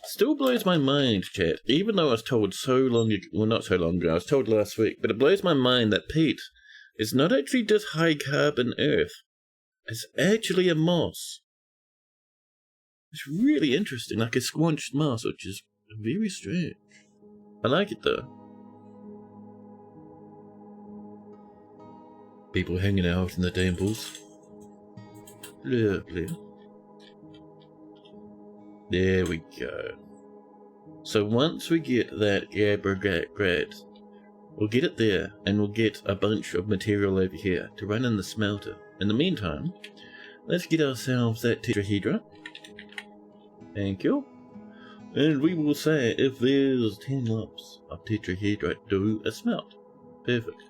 Still blows my mind, chat, even though I was told so long ago, well not so long ago, I was told last week, but it blows my mind that peat is not actually just high carbon earth. It's actually a moss. It's really interesting, like a squanched moss, which is very strange. I like it though. People hanging out in the temples. Lovely. There we go. So once we get that Gabbro grate, we'll get it there, and we'll get a bunch of material over here to run in the smelter. In the meantime, let's get ourselves that tetrahedra. Thank you. And we will say if there's 10 lumps of tetrahedra, do a smelt. Perfect.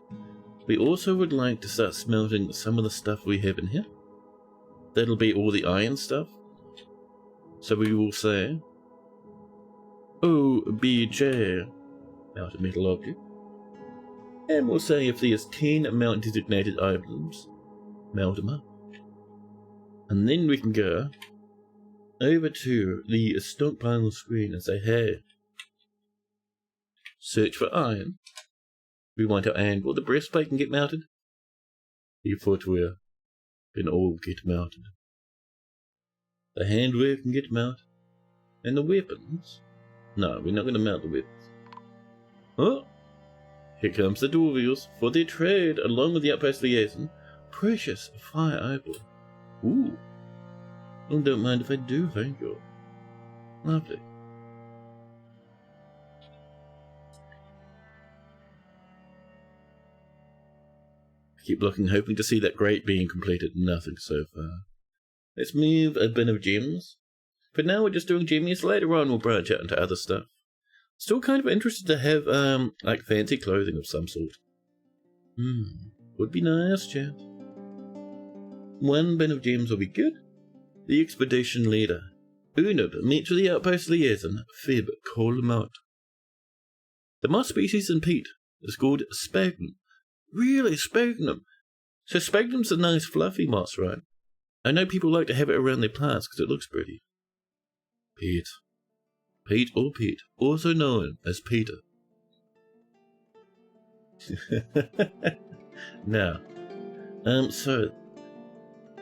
We also would like to start smelting some of the stuff we have in here. That'll be all the iron stuff. So we will say OBJ, mount a metal object. And we'll say if there's 10 mount designated items, mount them up. And then we can go over to the stockpile screen and say, hey, search for iron. We want our anvil. The breastplate can get mounted. The footwear can all get mounted. The handwear can get mounted. And the weapons? No, we're not going to mount the weapons. Oh, here comes the dwarves for their trade along with the outpost liaison. Precious fire opal. Ooh. Well, don't mind if I do, thank you. Lovely. I keep looking, hoping to see that grate being completed. Nothing so far. Let's move a bin of gems. For now, we're just doing gemmies. Later on, we'll branch out into other stuff. Still kind of interested to have, like, fancy clothing of some sort. Would be nice, chat. One bin of gems will be good. The expedition leader, Unub, meets with the outpost liaison, Fib, call him out. The moss species in peat is called sphagnum. Really, sphagnum? So sphagnum's a nice fluffy moss, right? I know people like to have it around their plants because it looks pretty. Peat. Peat or peat, also known as Peter. Now, so,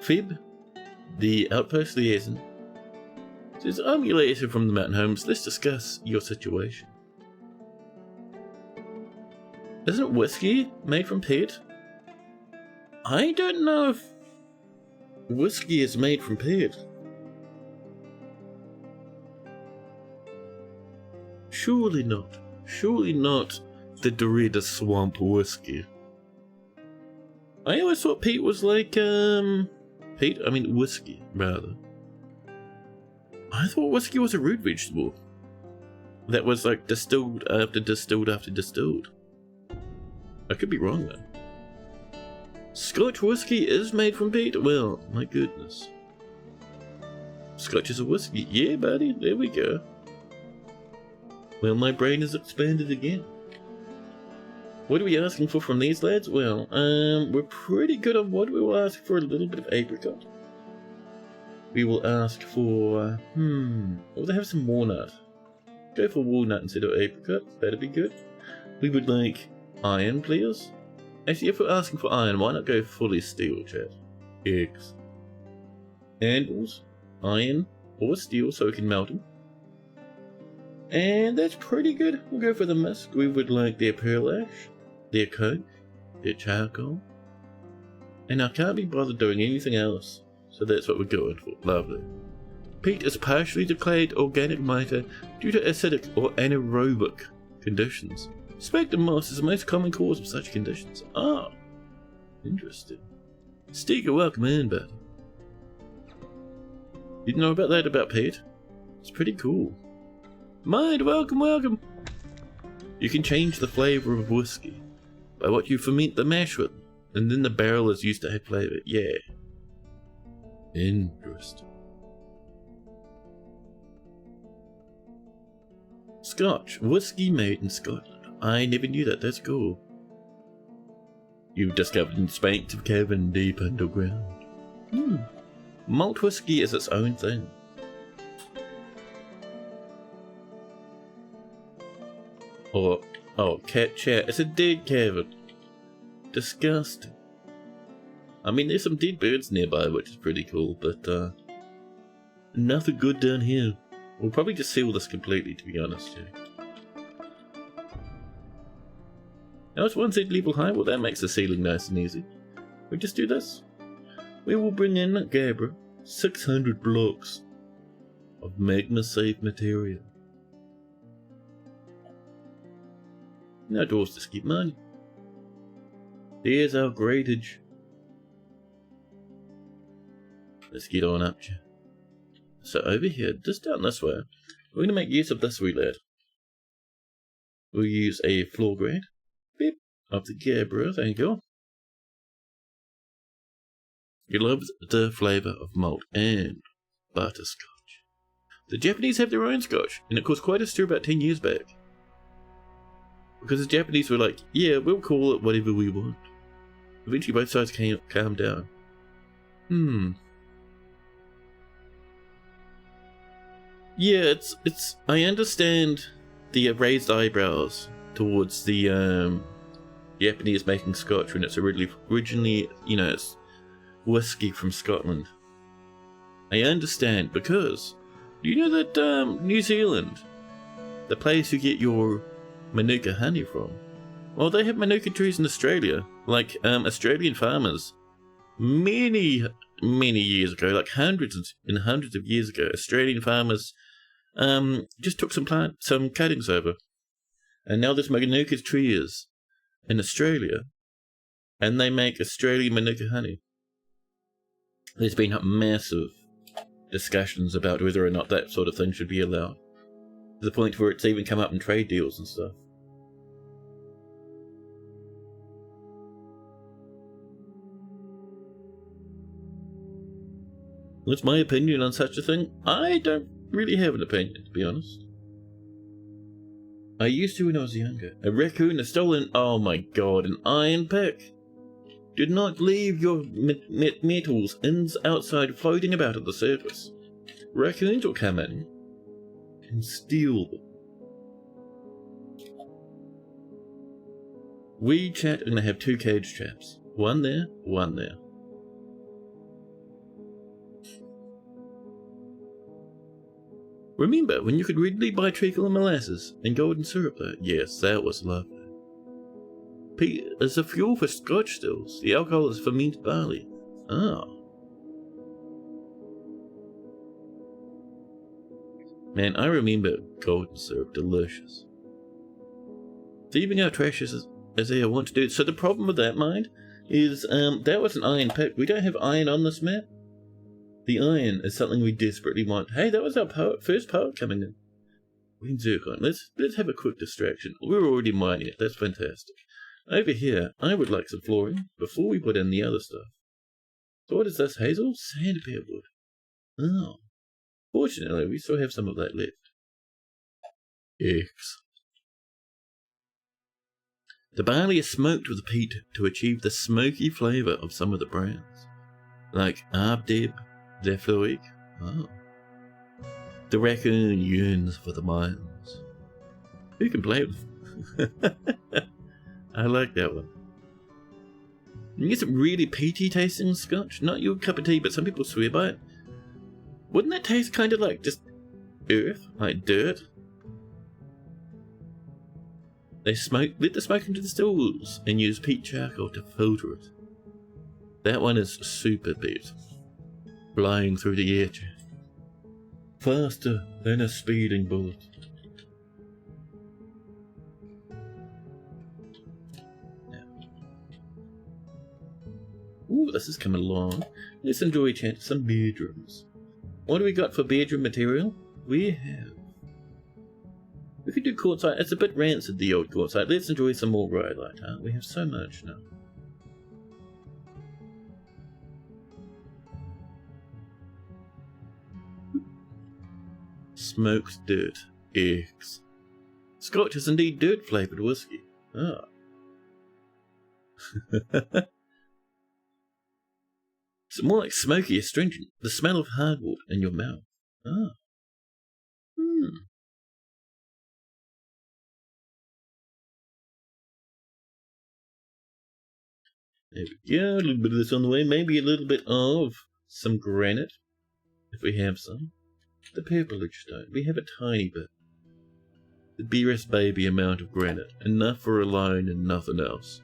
Fib, the outpost liaison, says, I'm your liaison from the mountain homes. Let's discuss your situation. Isn't whiskey made from peat? I don't know if whiskey is made from peat. Surely not. Surely not the Dorita Swamp whiskey. I always thought peat was like, whiskey, rather. I thought whiskey was a root vegetable. That was like distilled after distilled after distilled. I could be wrong though. Scotch whiskey is made from peat? Well, my goodness. Scotch is a whiskey. Yeah, buddy, there we go. Well, my brain has expanded again. What are we asking for from these lads? Well, we're pretty good on what we will ask for. A little bit of apricot. We will ask for, will they have some walnut? Go for walnut instead of apricot. That'd be good. We would like iron, please. Actually, if we're asking for iron, why not go fully steel, chat? Eggs. Anvils, iron, or steel so we can melt them. And that's pretty good. We'll go for the musk. We would like their pearl ash, their coke, their charcoal. And I can't be bothered doing anything else. So that's what we're going for. Lovely. Peat is partially decayed organic matter due to acidic or anaerobic conditions. Sphagnum moss is the most common cause of such conditions. Ah, interesting. Steger, welcome in, buddy. Didn't know about that about peat? It's pretty cool. Mind, welcome, welcome. You can change the flavour of whiskey by what you ferment the mash with, and then the barrel is used to have flavour. Yeah. Interesting. Scotch, whiskey made in Scotland. I never knew that. That's cool. You've discovered in spanks of cavern deep underground. Malt whiskey is its own thing. Oh, cat chat. It's a dead cavern. Disgusting. I mean, there's some dead birds nearby, which is pretty cool, but nothing good down here. We'll probably just seal this completely, to be honest. Yeah. Now it's 1 Z level high. Well, that makes the sealing nice and easy. We just do this. We will bring in Gabra 600 blocks of magma safe material. Now dwarves just keep money. There's our gratage. Let's get on up, chat. So over here, just down this way, we're going to make use of this wee lad. We'll use a floor grade. Beep. Of the Gabra, there you go. He loves the flavour of malt and butterscotch. The Japanese have their own scotch, and it caused quite a stir about 10 years back. Because the Japanese were like, yeah, we'll call it whatever we want. Eventually both sides calmed down. Yeah, it's I understand the raised eyebrows towards the Japanese making scotch when it's originally, you know, it's whiskey from Scotland. I understand, because you know that New Zealand, the place you get your Manuka honey from, well, they have Manuka trees in Australia, like Australian farmers. Many years ago, like hundreds and hundreds of years ago, Australian farmers just took some cuttings over, and now there's Manuka trees in Australia, and they make Australian Manuka honey. There's been massive discussions about whether or not that sort of thing should be allowed, to the point where it's even come up in trade deals and stuff. What's my opinion on such a thing? I don't really have an opinion, to be honest. I used to when I was younger. A raccoon has stolen, oh my god, an iron pick. Do not leave your metals outside floating about at the surface. Raccoons will come in and steal them. We chat and I have 2 cage traps. One there, one there. Remember when you could readily buy treacle and molasses and golden syrup though? Yes, that was lovely. Peat is a fuel for scotch stills. The alcohol is fermented barley. Oh. Man, I remember golden syrup, delicious. Thieving out trash as they want to do. So the problem with that, mind, is that was an iron pick. We don't have iron on this map. The iron is something we desperately want. Hey, that was our first poet coming in. We can zircon. Let's have a quick distraction. We're already mining it. That's fantastic. Over here, I would like some flooring before we put in the other stuff. So what is this, hazel? Sandpaper wood. Oh. Fortunately, we still have some of that left. Excellent. The barley is smoked with peat to achieve the smoky flavour of some of the brands, like Abdeb, Zephyric. Oh. The raccoon yearns for the mines. Who can blame them? I like that one. You get some really peaty tasting scotch. Not your cup of tea, but some people swear by it. Wouldn't that taste kind of like just earth? Like dirt? They let the smoke into the stills and use peat charcoal to filter it. That one is super peat. Flying through the air. Faster than a speeding bullet. Ooh, this is coming along. Let's enjoy some bedrooms. What do we got for bedroom material? We could do quartzite. It's a bit rancid, the old quartzite. Let's enjoy some more rhyolite, huh? We have so much now. Smoked dirt. Eggs. Scotch is indeed dirt-flavoured whiskey. Ah. It's more like smoky, astringent. The smell of hardwood in your mouth. Ah. There we go. A little bit of this on the way. Maybe a little bit of some granite, if we have some. The purplish stone. We have a tiny bit. The barest baby amount of granite. Enough for a line and nothing else.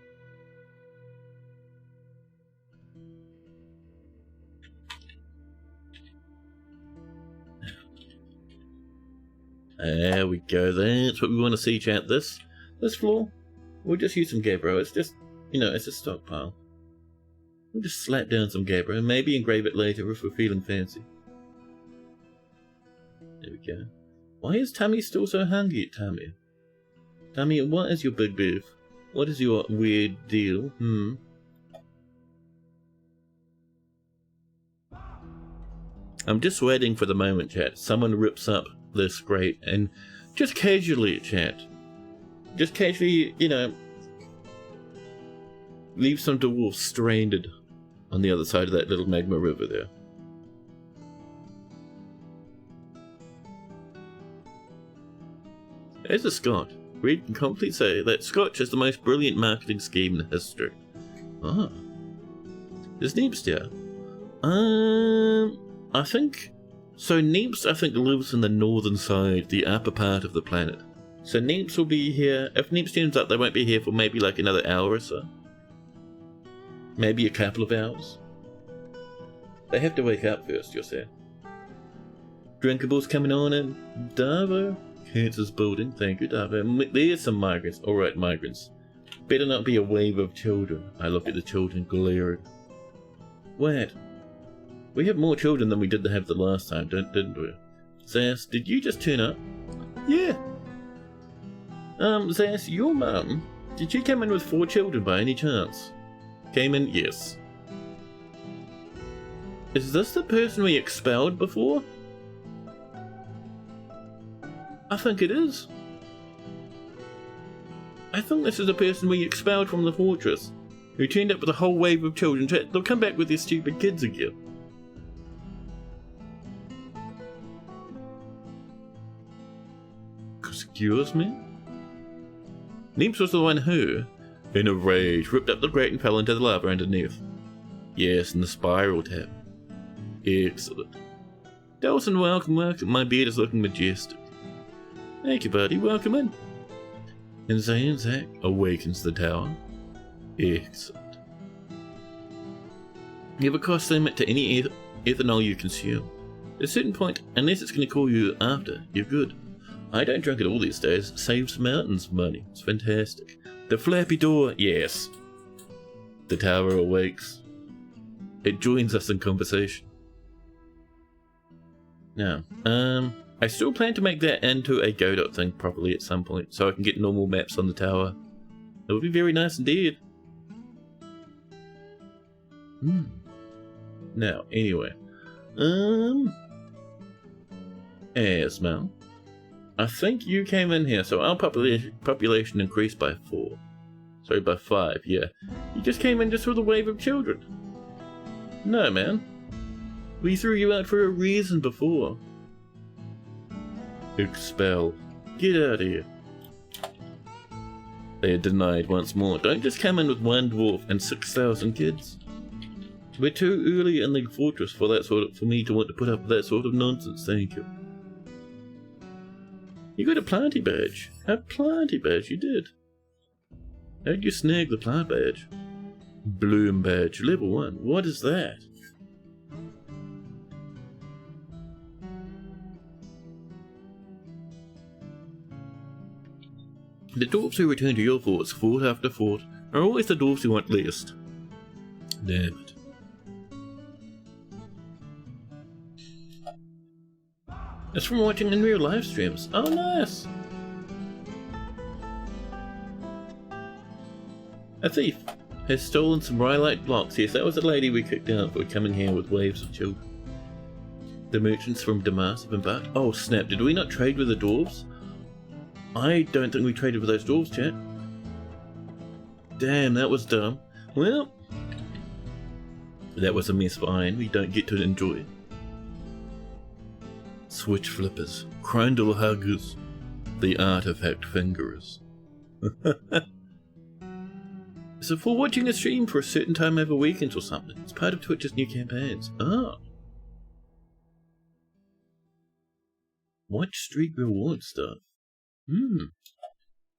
There we go. That's what we want to see, chat. This floor, we'll just use some gabbro. It's just, it's a stockpile. We'll just slap down some gabbro and maybe engrave it later if we're feeling fancy. There we go. Why is Tammy still so hungry, Tammy? Tammy, what is your big beef? What is your weird deal? I'm just waiting for the moment, chat. Someone rips up this grate and just casually, chat. Just casually, you know, leave some dwarves stranded on the other side of that little magma river there. As a Scot, read can confidently say that Scotch is the most brilliant marketing scheme in history. Ah. Is Neeps there? I think... So Neeps, I think, lives in the northern side, the upper part of the planet. So Neeps will be here. If Neeps turns up, they won't be here for maybe like another hour or so. Maybe a couple of hours. They have to wake up first, you're saying. Drinkables coming on in Davo. Cancer's building, thank you, Davo. There's some migrants. Alright, migrants. Better not be a wave of children. I look at the children glaring. Wait. We have more children than we did have the last time, didn't we? Zas, did you just turn up? Yeah. Zas, your mum, did she come in with 4 children by any chance? Came in, yes. Is this the person we expelled before? I think it is. I think this is the person we expelled from the fortress, who turned up with a whole wave of children. They'll come back with their stupid kids again. Excuse me? Neeps was the one who, in a rage, ripped up the grate and fell into the lava underneath. Yes, in the spiral tab. Excellent. Dawson, welcome, welcome. My beard is looking majestic. Thank you, buddy. Welcome in. And Zanzak awakens the tower. Excellent. You have a cost limit to any ethanol you consume. At a certain point, unless it's going to call you after, you're good. I don't drink it all these days. Saves mountains of money. It's fantastic. The flappy door. Yes. The tower awakes. It joins us in conversation. Now, I still plan to make that into a Godot thing properly at some point, so I can get normal maps on the tower. It would be very nice indeed. Now, anyway. Asmal. I think you came in here, so our population increased by 4. Sorry, by 5, yeah. You just came in just with a wave of children. No, man. We threw you out for a reason before. Expel. Get out of here. They are denied once more. Don't just come in with 1 dwarf and 6,000 kids. We're too early in the fortress for me to want to put up with that sort of nonsense, thank you. You got a planty badge. A planty badge, you did. How'd you snag the plant badge? Bloom badge, level 1. What is that? The dwarves who return to your forts, fort after fort, are always the dwarves who want least. Damn it. It's from watching in real live streams. Oh, nice! A thief has stolen some rhyolite blocks. Yes, that was the lady we kicked out for coming here with waves of children. The merchants from Damas have embarked. Oh snap, did we not trade with the dwarves? I don't think we traded with those dwarves, chat. Damn, that was dumb. Well, that was a mess of iron we don't get to enjoy. Switch flippers, crandle huggers, the artifact fingerers. So for watching a stream for a certain time over weekends or something, it's part of Twitch's new campaigns. Ah. Watch streak reward stuff.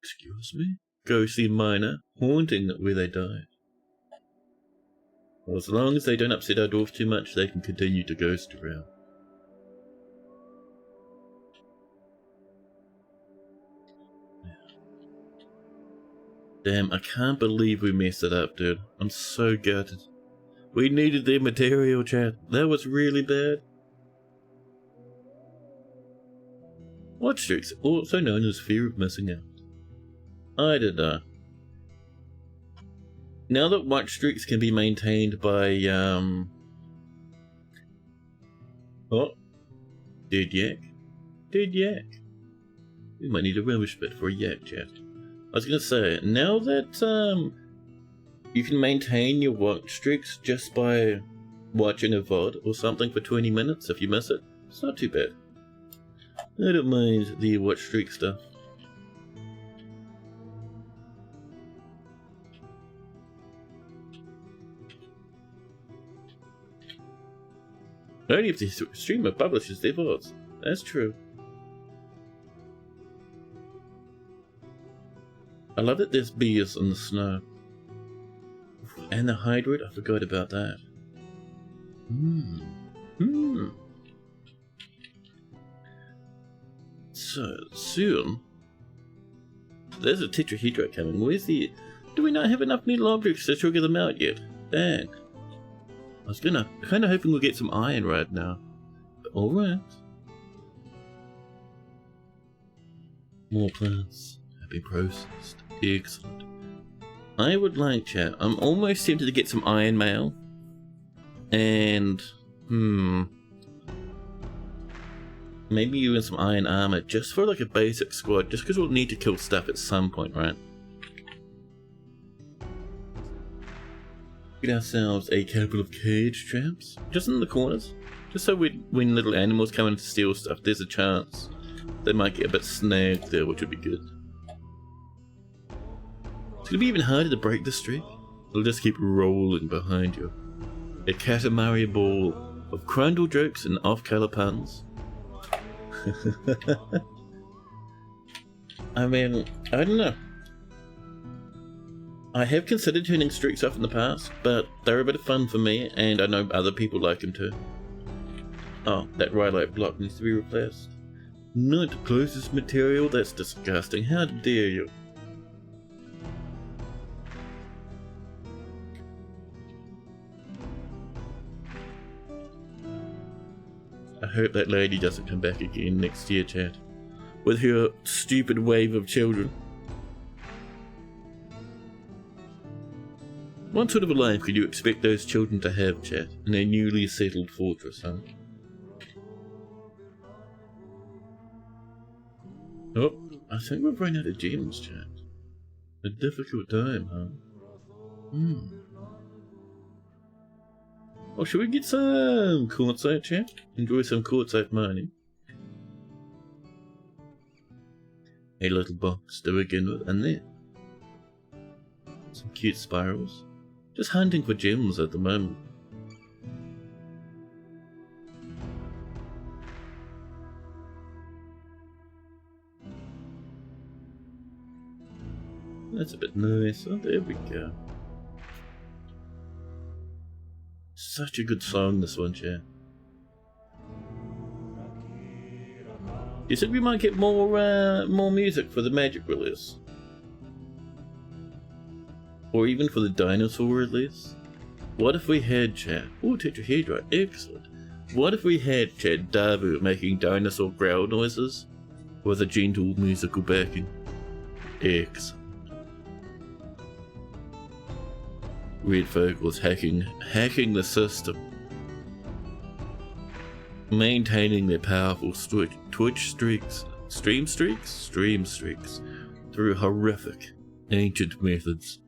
Excuse me? Go see Miner, haunting where they died. Well, as long as they don't upset our dwarf too much, they can continue to ghost around. Damn, I can't believe we messed it up, dude. I'm so gutted. We needed their material, chat. That was really bad. Watch streaks, also known as fear of missing out. I don't know. Now that watch streaks can be maintained by, Oh, dead yak. Dead yak. We might need a rubbish bit for a yak, chat. I was gonna say, now that you can maintain your watch streaks just by watching a VOD or something for 20 minutes if you miss it, it's not too bad. I don't mind the watch streak stuff. Only if the streamer publishes their VODs. That's true. I love that there's beers in the snow. And the hybrid, I forgot about that. So, soon... There's a tetrahedra coming. Where's the... Do we not have enough metal objects to trigger them out yet? Dang. I was kinda hoping we'll get some iron right now. But alright. More plants have been processed. Excellent. I would like, chat, I'm almost tempted to get some iron mail. And... maybe even some iron armor, just for like a basic squad, just because we'll need to kill stuff at some point, right? Get ourselves a couple of cage traps, just in the corners, just so when little animals come in to steal stuff, there's a chance they might get a bit snagged there, which would be good. It's gonna be even harder to break the streak. It'll just keep rolling behind you. A Katamari ball of crundle jokes and off-color puns. I mean, I don't know. I have considered turning streaks off in the past, but they're a bit of fun for me, and I know other people like them too. Oh, that rhyolite block needs to be replaced. Not the closest material? That's disgusting. How dare you? I hope that lady doesn't come back again next year, chat. With her stupid wave of children. What sort of a life could you expect those children to have, chat, in a newly settled fortress, huh? Oh, I think we've run out of gems, chat. A difficult time, huh? Oh, should we get some quartzite, chat? Enjoy some quartzite mining. A little box to begin with, and there. Some cute spirals. Just hunting for gems at the moment. That's a bit nicer. There we go. Such a good song, this one, chat. You said we might get more music for the Magic release. Or even for the dinosaur release. What if we had, chat? Oh, tetrahedra, excellent. What if we had, chat, Dabu making dinosaur growl noises with a gentle musical backing? Excellent. Red Vocals hacking the system. Maintaining their powerful stream streaks through horrific ancient methods.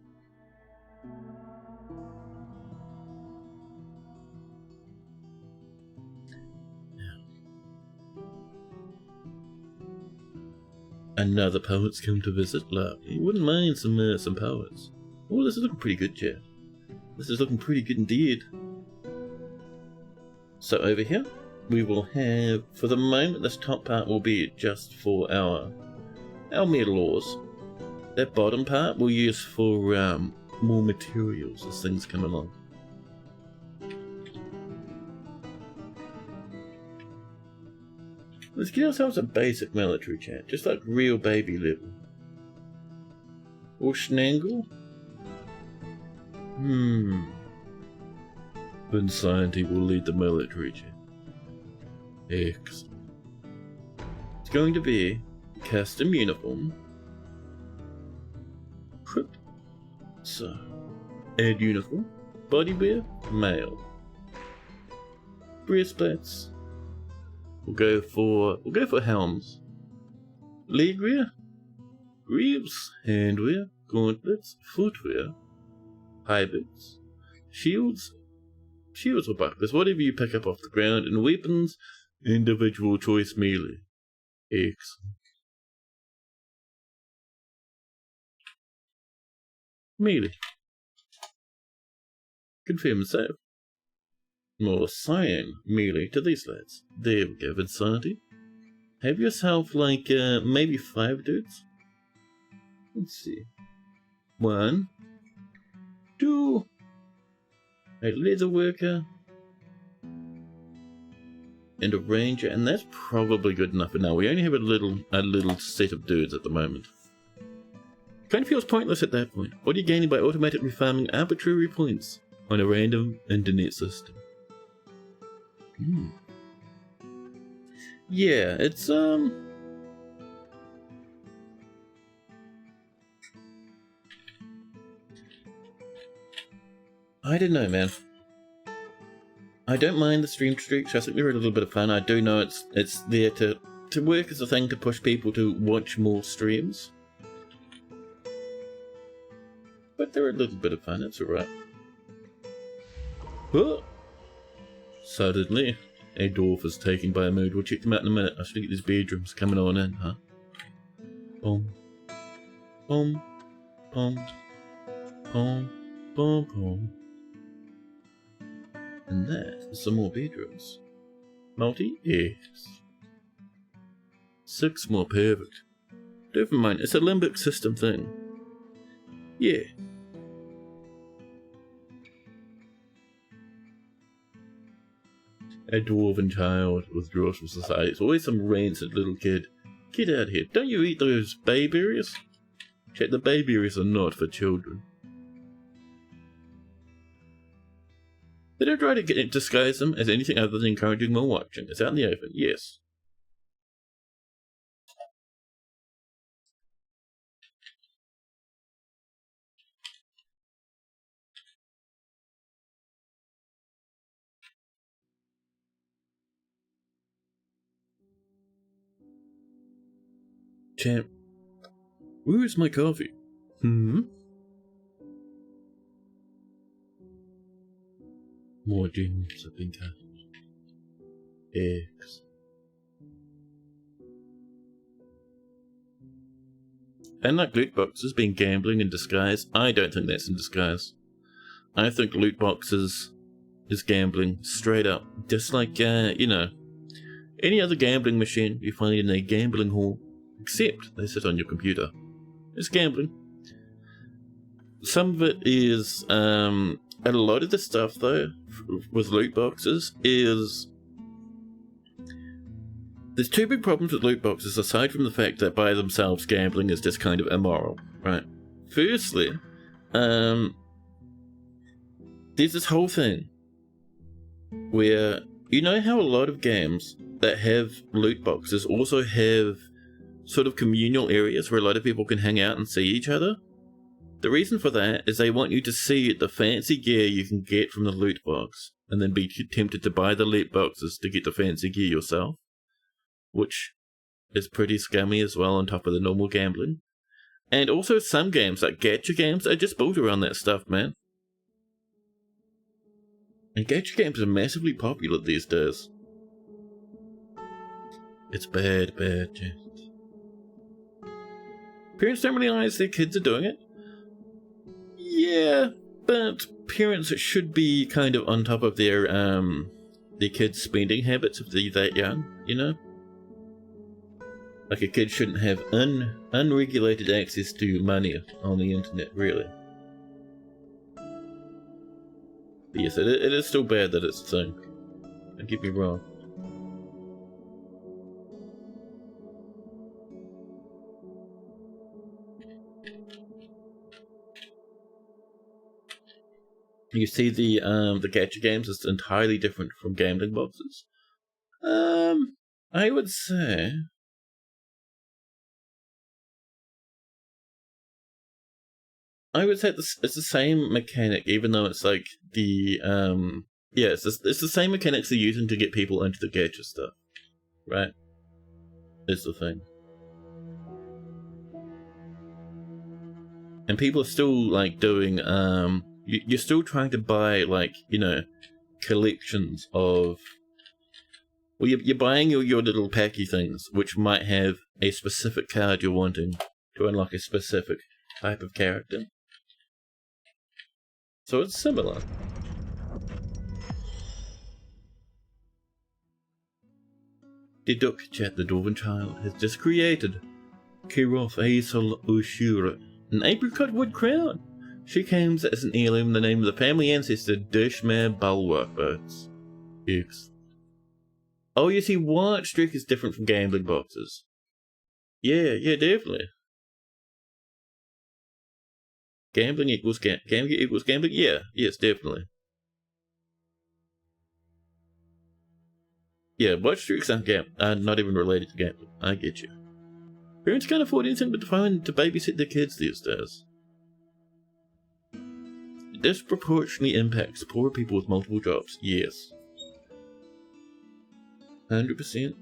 Another poet's come to visit. Love, you wouldn't mind some poets. Oh, this is looking pretty good, chat. This is looking pretty good indeed. So over here, we will have, for the moment, this top part will be just for our metal ores. That bottom part we'll use for more materials as things come along. Let's get ourselves a basic military, chat, just like real baby level. Or Schnangle? Vincenti will lead the military, chat. Excellent. It's going to be custom uniform. So, add uniform, body wear, male. Breastplates, We'll go for helms. Leg gear, greaves, handwear, gauntlets, footwear, high boots, shields or bucklers, whatever you pick up off the ground, and weapons, individual choice melee. Excellent. Melee. Confirm and save. More cyan melee to these lads. There we go, Vicinity. Have yourself like maybe 5 dudes. Let's see. 1, 2, a leather worker, and a ranger, and that's probably good enough for now. We only have a little set of dudes at the moment. Kind of feels pointless at that point. What are you gaining by automatically farming arbitrary points on a random internet system? Yeah, it's I don't know, man. I don't mind the stream streaks. I think they're a little bit of fun. I do know it's there to work as a thing to push people to watch more streams. But they're a little bit of fun. It's alright. Oh! Suddenly, a dwarf is taken by a mood. We'll check them out in a minute. I should get these bedrooms coming on in, huh? Boom. Boom. Boom. Boom. Boom. Boom. And that is some more bedrooms. Multi-X. 6 more, perfect. Never mind, it's a limbic system thing. Yeah. A dwarven child withdraws from society. It's always some rancid little kid. Get out of here. Don't you eat those bayberries? Check, the bayberries are not for children. They don't try to disguise them as anything other than encouraging more watching. It's out in the open, yes. Champ, where is my coffee? More gems have been cast. Eggs. And like loot boxes being gambling in disguise, I don't think that's in disguise. I think loot boxes is gambling straight up. Just like, you know, any other gambling machine you find in a gambling hall, except they sit on your computer. It's gambling. Some of it is, and a lot of the stuff though, with loot boxes is... There's 2 big problems with loot boxes, aside from the fact that by themselves gambling is just kind of immoral, right? Firstly, there's this whole thing where, you know how a lot of games that have loot boxes also have sort of communal areas where a lot of people can hang out and see each other? The reason for that is they want you to see the fancy gear you can get from the loot box, and then be tempted to buy the loot boxes to get the fancy gear yourself, which is pretty scummy as well on top of the normal gambling. And also some games, like gacha games, are just built around that stuff, man. And gacha games are massively popular these days. It's bad, just. Parents don't realize their kids are doing it. Yeah, but parents should be kind of on top of their kids' spending habits if they're that young, you know? Like a kid shouldn't have unregulated access to money on the internet, really. But yes, it is still bad that it's a thing. Don't get me wrong. You see the gacha games is entirely different from gambling boxes. I would say it's the same mechanic, even though it's like the yeah, it's the same mechanics they're using to get people into the gacha stuff. right? Is the thing. And people are still like doing you're still trying to buy like, you know, collections of, well, you're buying your little packy things which might have a specific card you're wanting to unlock a specific type of character. So it's similar. The duck chat, the dwarven child, has just created Kiroth Aesol Ushura, an apricot wood crown. She comes as an heirloom in the name of the family ancestor Dishmare Bulwark Boats. X. Oh, you see, White Streak is different from gambling boxes. Yeah, definitely. Gambling equals gambling equals gambling? Yeah, yes, definitely. Yeah, White Streaks aren't not even related to gambling. I get you. Parents can't afford anything but the phone to babysit their kids these days. It disproportionately impacts poor people with multiple jobs. Yes. 100%.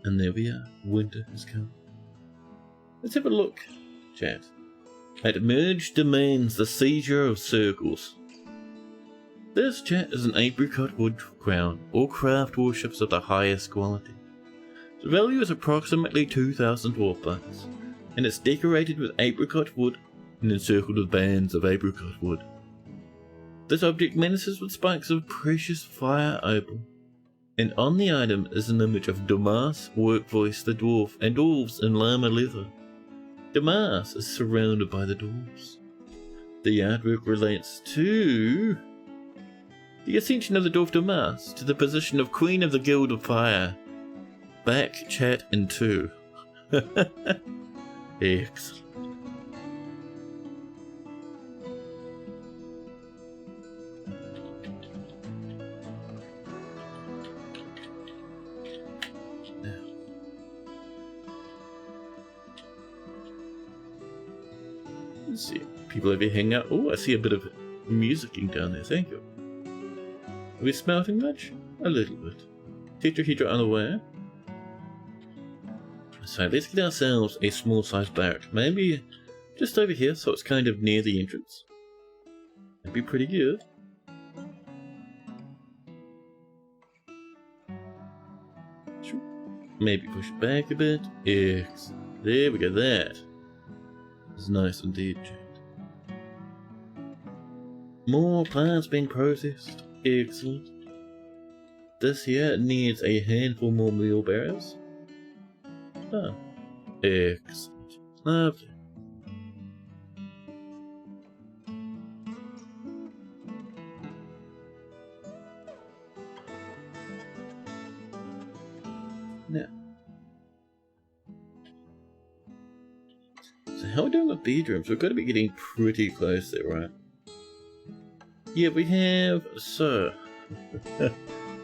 And there we are. Winter has come. Let's have a look, chat. At Merged Domains, the Seizure of Circles. This, chat, is an apricot wood crown, all craft warships of the highest quality. The value is approximately 2,000 dwarf bucks, and it's decorated with apricot wood and encircled with bands of apricot wood. This object menaces with spikes of precious fire opal, and on the item is an image of Damas, Workvoice the dwarf, and dwarves in llama leather. Damas is surrounded by the dwarves. The artwork relates to the ascension of the dwarf Damas to the position of Queen of the Guild of Fire. Back, chat, in 2. Excellent. Let's see. People over here hang out. Oh, I see a bit of musicking down there. Thank you. Are we smelting much? A little bit. Tetrahedra unaware. So let's get ourselves a small sized barrack. Maybe just over here so it's kind of near the entrance. That'd be pretty good. Maybe push it back a bit. Excellent. There we go. That is nice indeed, chat. More plants being processed. Excellent. This here needs a handful more wheelbarrows. Oh, excellent. Lovely. Now, so how are we doing with bedrooms? We've got to be getting pretty close there, right? Yeah, we have, so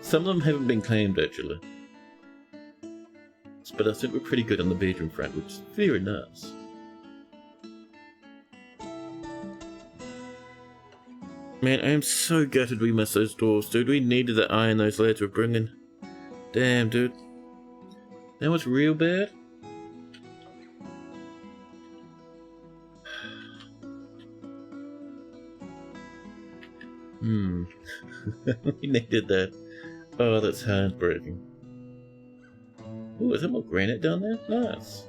some of them haven't been claimed actually. But I think we're pretty good on the bedroom front, which is very nice. Man, I am so gutted we missed those dwarves, dude. We needed the iron those lads were bringing. Damn, dude. That was real bad. We needed that. Oh, that's heartbreaking. Oh, is there more granite down there? Nice.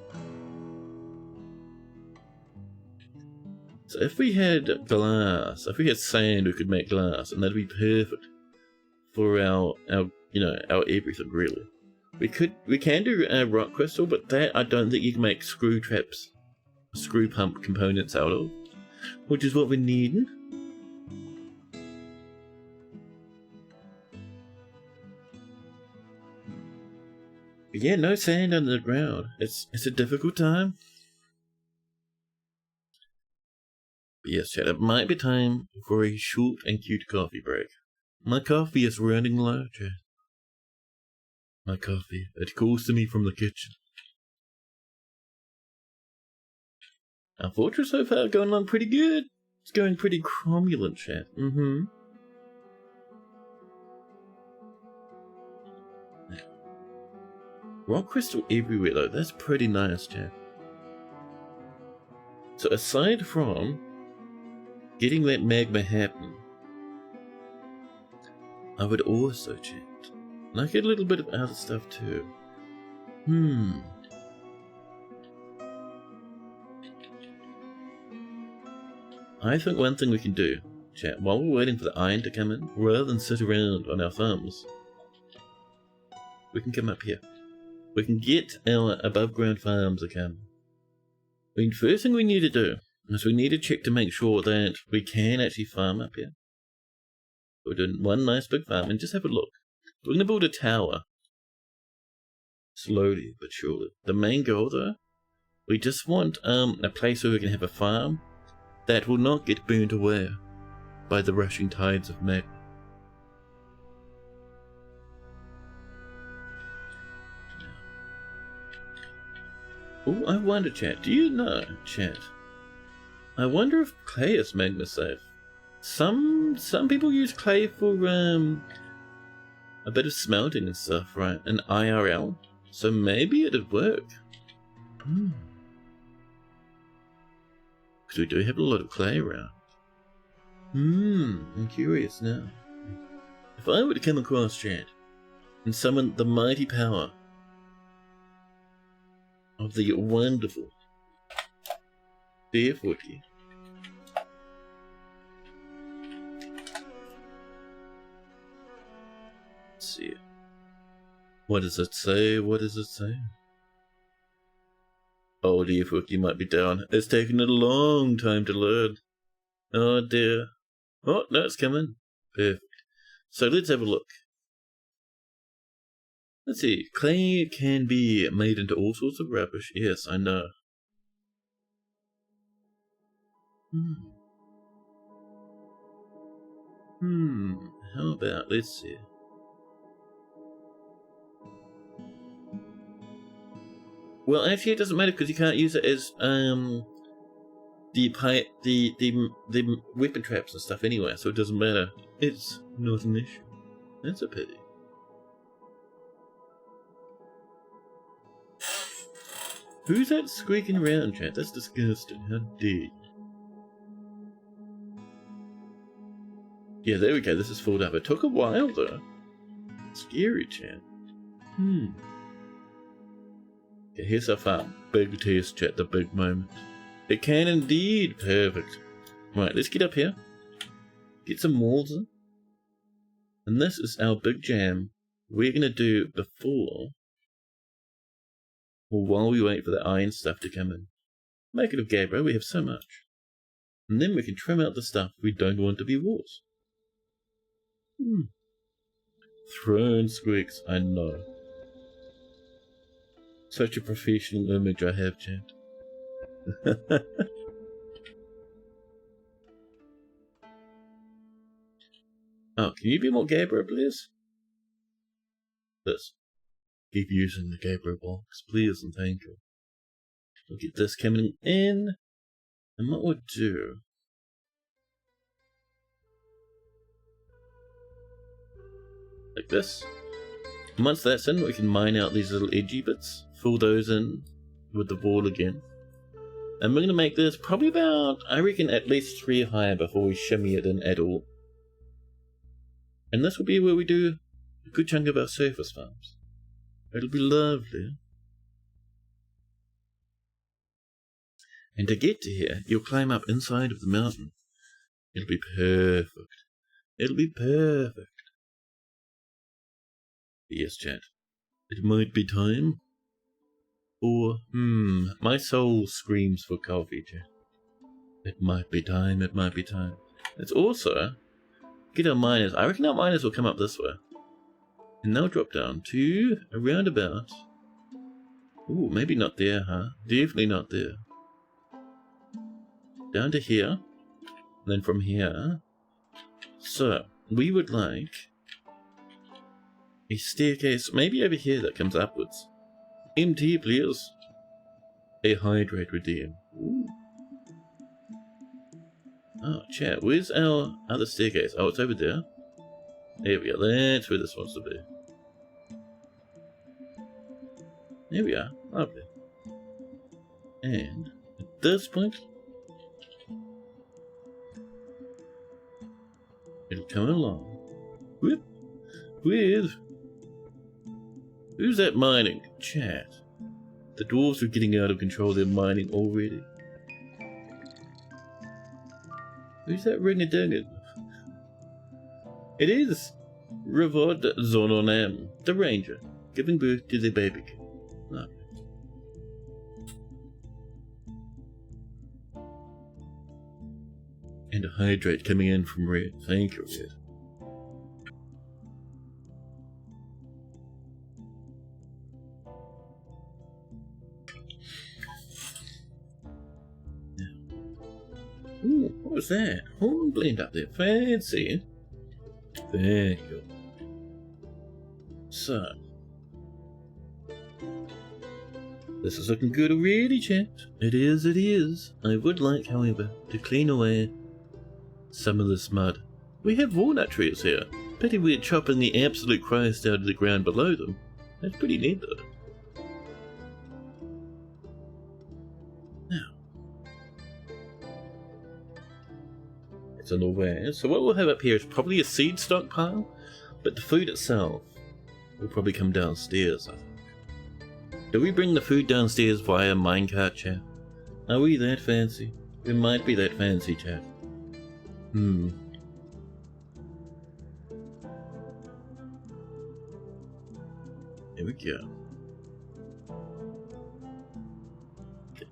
So if we had glass, if we had sand, we could make glass, and that'd be perfect for our everything really. We can do rock crystal, but that I don't think you can make screw traps, screw pump components out of, which is what we're needing. But yeah, no sand under the ground. It's a difficult time. But yes, chat, it might be time for a short and cute coffee break. My coffee is running low, chat. My coffee, it calls to me from the kitchen. Our fortress so far going along pretty good. It's going pretty cromulent, chat. Rock crystal everywhere though, that's pretty nice, chat. So aside from getting that magma happen, I would also, chat, like a little bit of other stuff too. I think one thing we can do, chat, while we're waiting for the iron to come in, rather than sit around on our thumbs, we can come up here. We can get our above ground farms again. I mean, first thing we need to do is we need to check to make sure that we can actually farm up here. We're doing one nice big farm, and just have a look. We're going to build a tower. Slowly but surely. The main goal though, we just want a place where we can have a farm that will not get burnt away by the rushing tides of magma. Oh, I wonder, chat, do you know, chat? I wonder if clay is magma safe. Some people use clay for a bit of smelting and stuff, right? An IRL. So maybe it'd work. Because we do have a lot of clay around. I'm curious now. If I were to come across, chat, and summon the mighty power of the wonderful Dwarf Fortress. Let's see. What does it say? What does it say? Oh, Dwarf Fortress might be down. It's taken a long time to load. Oh dear. Oh, no, it's coming. Perfect. So let's have a look. Let's see, clay can be made into all sorts of rubbish. Yes, I know. How about, let's see. Well, actually it doesn't matter because you can't use it as, the weapon traps and stuff anyway, so it doesn't matter. It's not an issue. That's a pity. Who's that squeaking around, chat? That's disgusting. How dare you? Yeah, there we go. This is filled up. It took a while, though. Scary, chat. Okay, here's our farm. Big test, chat. The big moment. It can indeed. Perfect. Right, let's get up here. Get some walls in. And this is our big jam we're going to do before, or while we wait for the iron stuff to come in. Make it of gabbro, we have so much. And then we can trim out the stuff we don't want to be walls. Throne squeaks, I know. Such a professional image I have, chat. Oh, can you be more gabbro, please? This. Keep using the gabbro box, please and thank you. We'll get this coming in. And what we'll do... like this. And once that's in, we can mine out these little edgy bits. Fill those in with the wall again. And we're going to make this probably about, I reckon, at least 3 higher before we shimmy it in at all. And this will be where we do a good chunk of our surface farms. It'll be lovely. And to get to here, you'll climb up inside of the mountain. It'll be perfect. It'll be perfect. Yes, chat. It might be time. Or, my soul screams for coffee, chat. It might be time, it might be time. It's also, get our miners. I reckon our miners will come up this way. And they'll drop down to around about. Ooh, maybe not there, huh? Definitely not there. Down to here. And then from here. So, we would like a staircase, maybe over here that comes upwards. MT, please. A hydrate redeem. Ooh. Oh, chat, where's our other staircase? Oh, it's over there. There we are, that's where this wants to be. There we are, lovely. And at this point, it'll come along. Whoop, with. Who's that mining? Chat. The dwarves are getting out of control, they're mining already. Who's that ring a dinging? It is Rivod Zononam, the ranger, giving birth to the baby. No. And a hydrate coming in from Red. Thank you, Red. Ooh, what was that? Hornblende up there. Fancy. Very good. So. This is looking good already, chat. It is, it is. I would like, however, to clean away some of this mud. We have walnut trees here. Pity we're chopping the absolute Christ out of the ground below them. That's pretty neat, though. It's on the way. So what we'll have up here is probably a seed stockpile, but the food itself will probably come downstairs, I think. Do we bring the food downstairs via minecart, chat? Are we that fancy? We might be that fancy, chat. Here we go.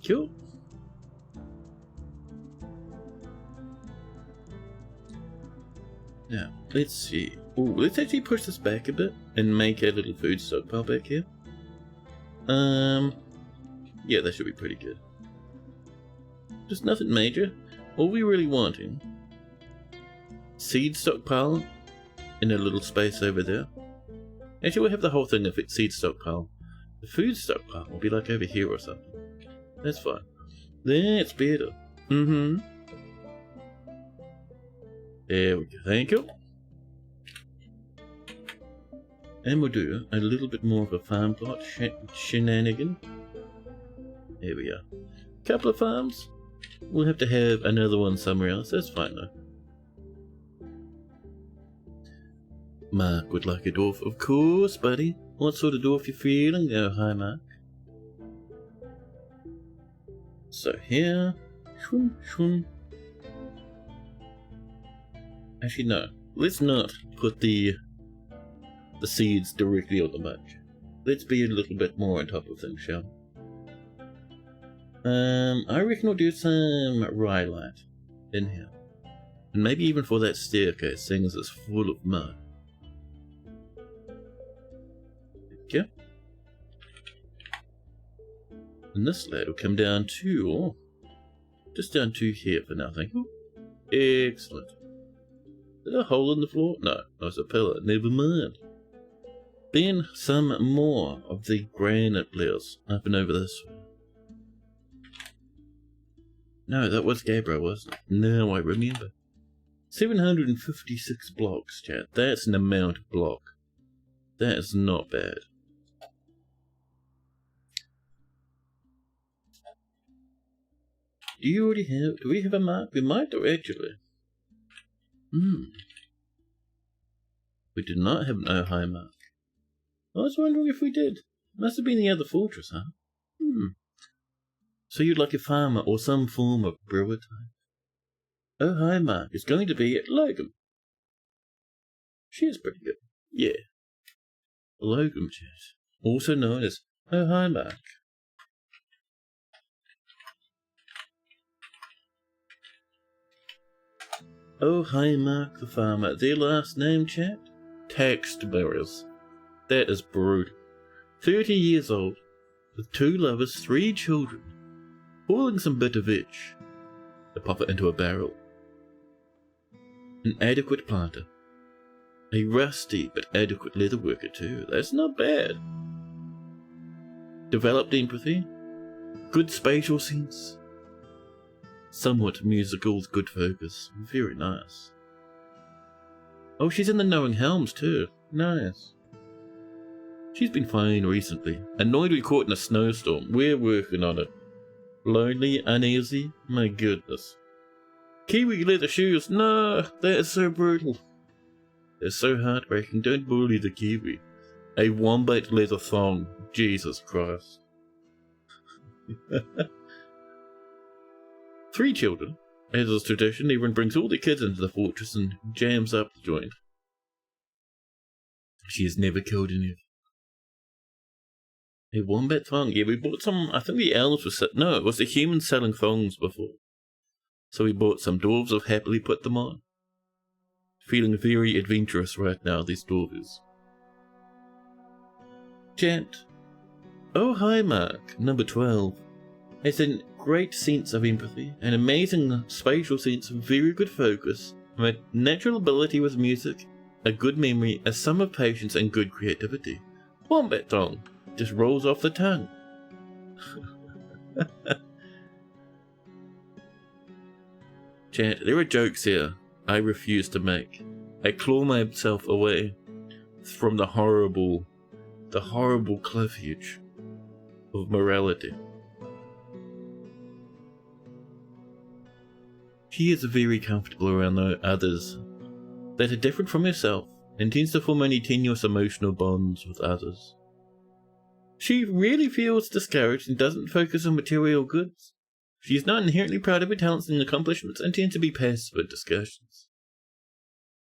Cool. Now, let's see. Ooh, let's actually push this back a bit and make a little food stockpile back here. Yeah, that should be pretty good. Just nothing major. All we really wanting, seed stockpile in a little space over there. Actually, we'll have the whole thing if it's seed stockpile. The food stockpile will be like over here or something. That's fine. That's better. There we go, thank you. And we'll do a little bit more of a farm plot shenanigan. There we are. Couple of farms. We'll have to have another one somewhere else, that's fine though. Mark would like a dwarf, of course, buddy. What sort of dwarf you feeling? Oh, hi, Mark. So here, actually no, let's not put the seeds directly on the bunch. Let's be a little bit more on top of things, shall we? I reckon we'll do some rhyolite in here. And maybe even for that staircase, seeing as it's full of mud. Okay. And this lad will come down to, just down to here for now, thank you. Excellent. Is there a hole in the floor? No, it's a pillar. Never mind. Then some more of the granite layers up and over this way. No, that was Gabriel, wasn't it? Now I remember. 756 blocks, chat. That's an amount of block. That is not bad. Do you already have... Do we have a mark? We might do, actually. We did not have an oh hi mark. I was wondering if we did. Must have been the other fortress, huh? So you'd like a farmer or some form of brewer type? Oh hi mark is going to be at Logum. She is pretty good. Yeah. Logum chat. Also known as oh hi mark. Oh hi Mark the farmer. Their last name, chat? Taxed bearers. That is brutal. 30 years old, with 2 lovers, 3 children, boiling some bitter veg to pop it into a barrel. An adequate planter. A rusty but adequate leather worker too. That's not bad. Developed empathy. Good spatial sense. Somewhat musical, good focus. Very nice. Oh, she's in the Knowing Helms too. Nice. She's been fine recently. Annoyed we caught in a snowstorm. We're working on it. Lonely, uneasy? My goodness. Kiwi leather shoes? No, that is so brutal. It's so heartbreaking. Don't bully the Kiwi. A wombat leather thong. Jesus Christ. 3 children. As is tradition, everyone brings all their kids into the fortress and jams up the joint. She has never killed any of them. A wombat thong? Yeah, we bought some. I think the elves were no, it was the humans selling thongs before. So we bought some. Dwarves have happily put them on. Feeling very adventurous right now, these dwarves. Chat. Oh, hi, Mark. Number 12. Has a great sense of empathy, an amazing spatial sense, very good focus, a natural ability with music, a good memory, a sum of patience, and good creativity. Wombat thong. Just rolls off the tongue. Chat, there are jokes here I refuse to make. I claw myself away from the horrible cliff edge of morality. She is very comfortable around others that are different from herself and tends to form only tenuous emotional bonds with others. She really feels discouraged and doesn't focus on material goods. She is not inherently proud of her talents and accomplishments and tends to be passive at discussions.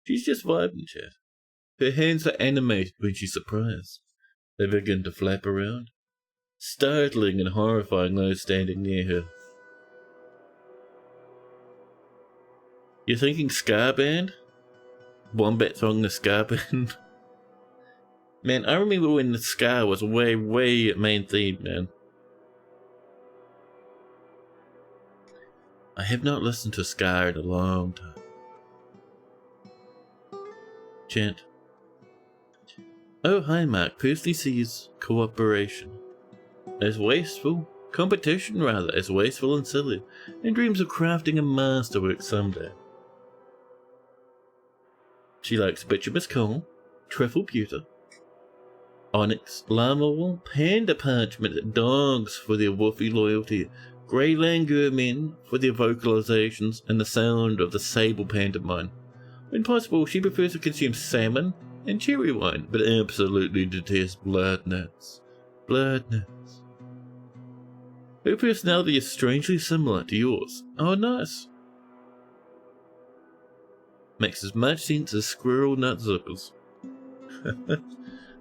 She's just vibing, chat. Her hands are animated when she's surprised. They begin to flap around, startling and horrifying those standing near her. You're thinking ska band? Wombat thong the ska band? Man, I remember when the ska was way main theme, man. I have not listened to ska in a long time. Chant. Oh, hi, Mark. Personally sees cooperation as wasteful, competition rather, as wasteful and silly, and dreams of crafting a masterwork someday. She likes bituminous coal, truffle pewter, onyx, llama wool, panda parchment, dogs for their woofy loyalty, grey langur men for their vocalizations and the sound of the sable pantomime. When possible, she prefers to consume salmon and cherry wine, but absolutely detests blood nuts. Blood nuts. Her personality is strangely similar to yours. Oh, nice. Makes as much sense as squirrel nut zippers.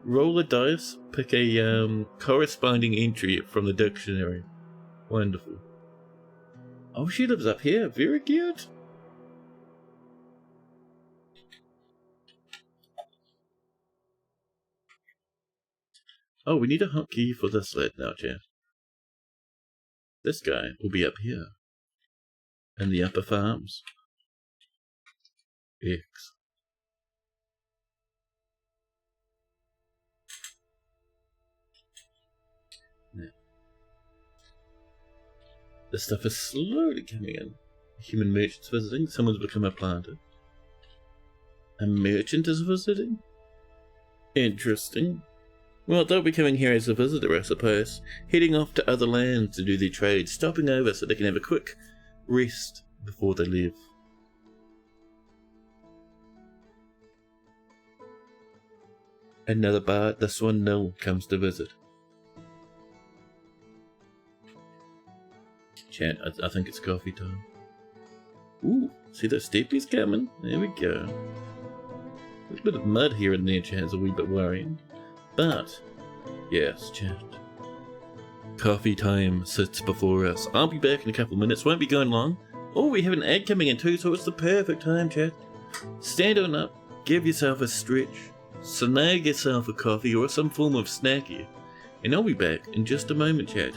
Roll a dice, pick a corresponding entry from the dictionary. Wonderful. Oh, she lives up here. Very cute. Oh, we need a hotkey for this lad now, chat. This guy will be up here. In the upper farms. X. Now, this stuff is slowly coming in. Human merchants visiting. Someone's become a planter. A merchant is visiting? Interesting. Well, they'll be coming here as a visitor, I suppose. Heading off to other lands to do their trade. Stopping over so they can have a quick rest before they leave. Another bard, this one Nil, comes to visit. Chat, I think it's coffee time. Ooh, see those steppies coming? There we go. A little bit of mud here and there, chat, is a wee bit worrying. But, yes, chat. Coffee time sits before us. I'll be back in a couple of minutes, won't be going long. Oh, we have an ad coming in too, so it's the perfect time, chat. Stand on up, give yourself a stretch, snag yourself a coffee or some form of snacky, and I'll be back in just a moment, chat.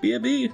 B.A.B.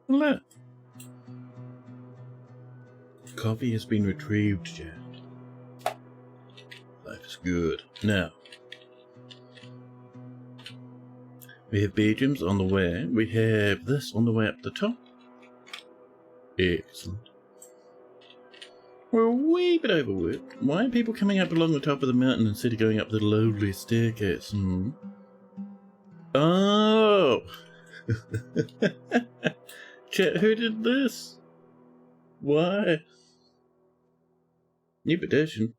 Look. Coffee has been retrieved, Jack. Life's good. Now, we have bedrooms on the way. We have this on the way up the top. Excellent. We're a wee bit overworked. Why are people coming up along the top of the mountain instead of going up the lonely staircase? Oh! Chat, who did this? Why? New petition.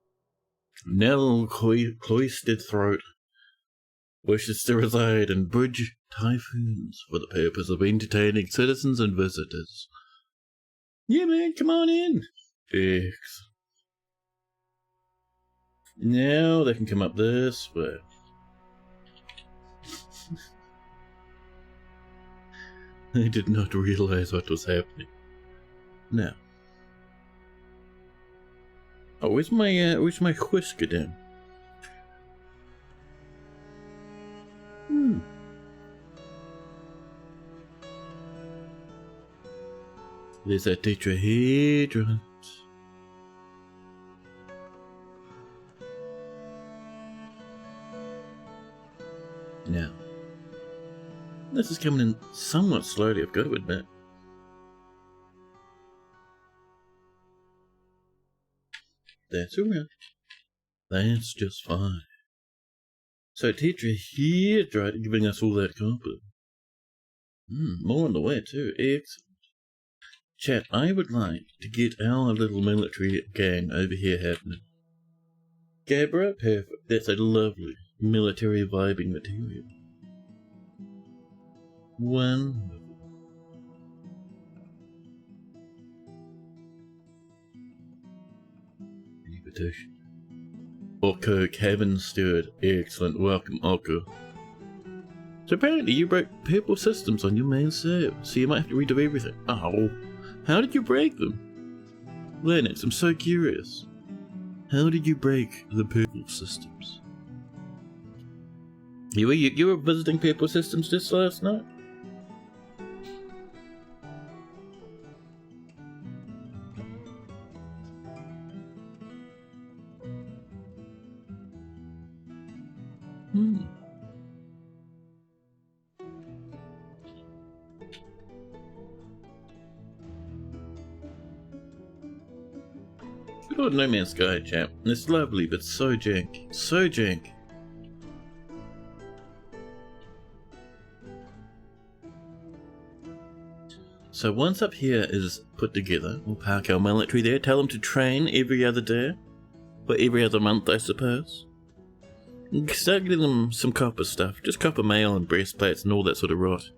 Nell Cloistered Throat wishes to reside in Bridgetyphoons for the purpose of entertaining citizens and visitors. Yeah, man, come on in. Excellent. Now they can come up this way. I did not realize what was happening. Now. Oh, where's my whisker down? There's that tetrahedron. Now, this is coming in somewhat slowly, I've got to admit. That's alright. That's just fine. So tetrahedrite giving us all that copper. More on the way too. Excellent. Chat, I would like to get our little military gang over here happening. Gabra, perfect. That's a lovely military vibing material. Wonderful. Invitation. Oko, cabin steward. Excellent. Welcome, Oko. So apparently you broke purple systems on your main server, so you might have to redo everything. Oh, how did you break them? Lennox, I'm so curious. How did you break the purple systems? You were visiting purple systems just last night? Good old No Man's Sky, champ. It's lovely, but so jank. So jank. So once up here is put together, we'll park our military there, tell them to train every other day. Or every other month, I suppose. Start getting them some copper stuff. Just copper mail and breastplates and all that sort of rot.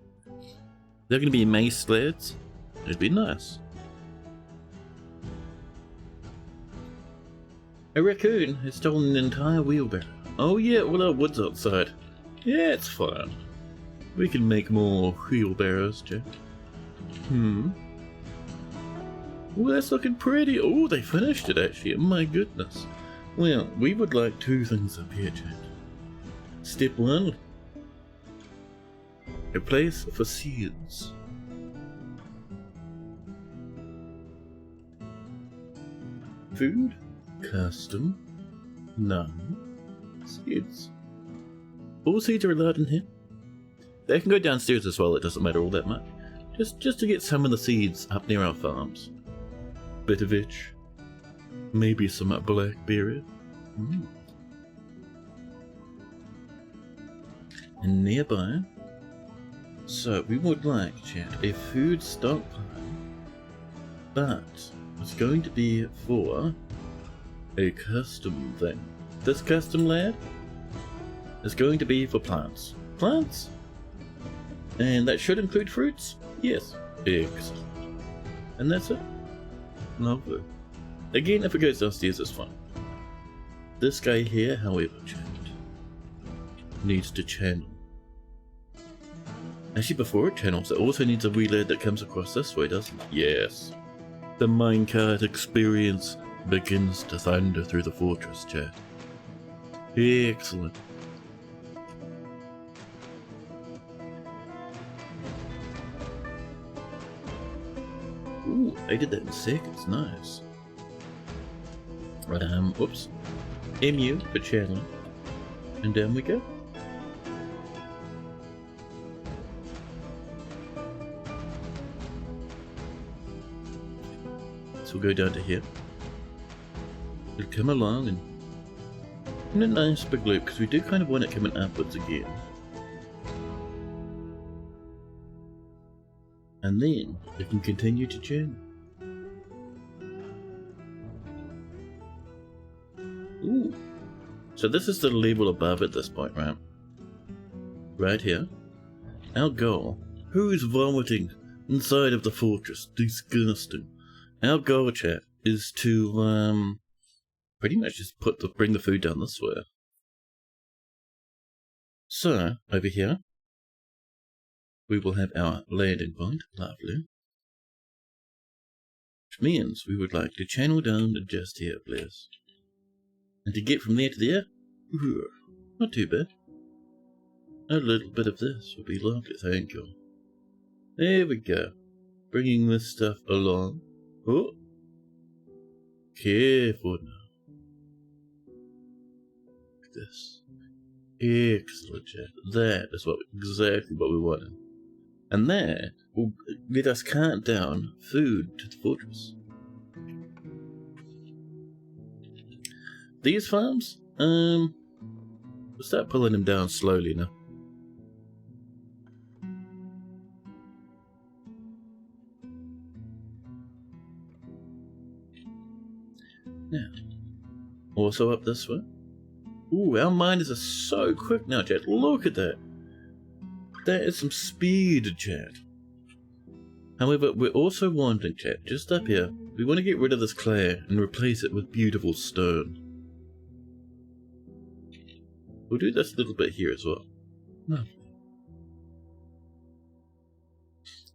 They're going to be mace lads. It'd be nice. A raccoon has stolen an entire wheelbarrow. Oh yeah, well our wood's outside. Yeah, it's fine. We can make more wheelbarrows, Jack. Oh, that's looking pretty. Oh, they finished it actually. My goodness. Well, we would like two things up here, Jack. Step one. A place for seeds. Food. Custom. None. Seeds. All seeds are allowed in here. They can go downstairs as well, it doesn't matter all that much. Just to get some of the seeds up near our farms. Bit of itch. Maybe some blackberry. And nearby. So we would like, chat, a food stockpile. But it's going to be for a custom thing. This custom lad is going to be for plants. Plants? And that should include fruits? Yes. Excellent. And that's it. Lovely. Again, if it goes downstairs, it's fine. This guy here, however, chat, needs to channel. Actually, before it channels, it also needs a wee lad that comes across this way, doesn't it? Yes. The minecart experience begins to thunder through the fortress, chat. Excellent. Ooh, I did that in seconds. Nice. Whoops. MU for channeling. And down we go. So we'll go down to here. We'll come along and in a nice big loop, because we do kind of want it coming upwards again. And then we can continue to channel. Ooh. So this is the level above at this point, right? Right here. Our goal. Who's vomiting inside of the fortress? Disgusting. Our goal, chat, is to pretty much just bring the food down this way. So over here, we will have our landing point. Lovely. Which means we would like to channel down to just here, please. And to get from there to there, not too bad. A little bit of this would be lovely, thank you. There we go. Bringing this stuff along. Oh, careful now. Like this. Excellent, chat. That is exactly what we wanted. And that will let us cart down food to the fortress. These farms, we'll start pulling them down slowly now. Now, also up this way. Ooh, our miners are so quick now, chat. Look at that. That is some speed, chat. However, we're also wanting, chat, just up here, we want to get rid of this clay and replace it with beautiful stone. We'll do this a little bit here as well. No.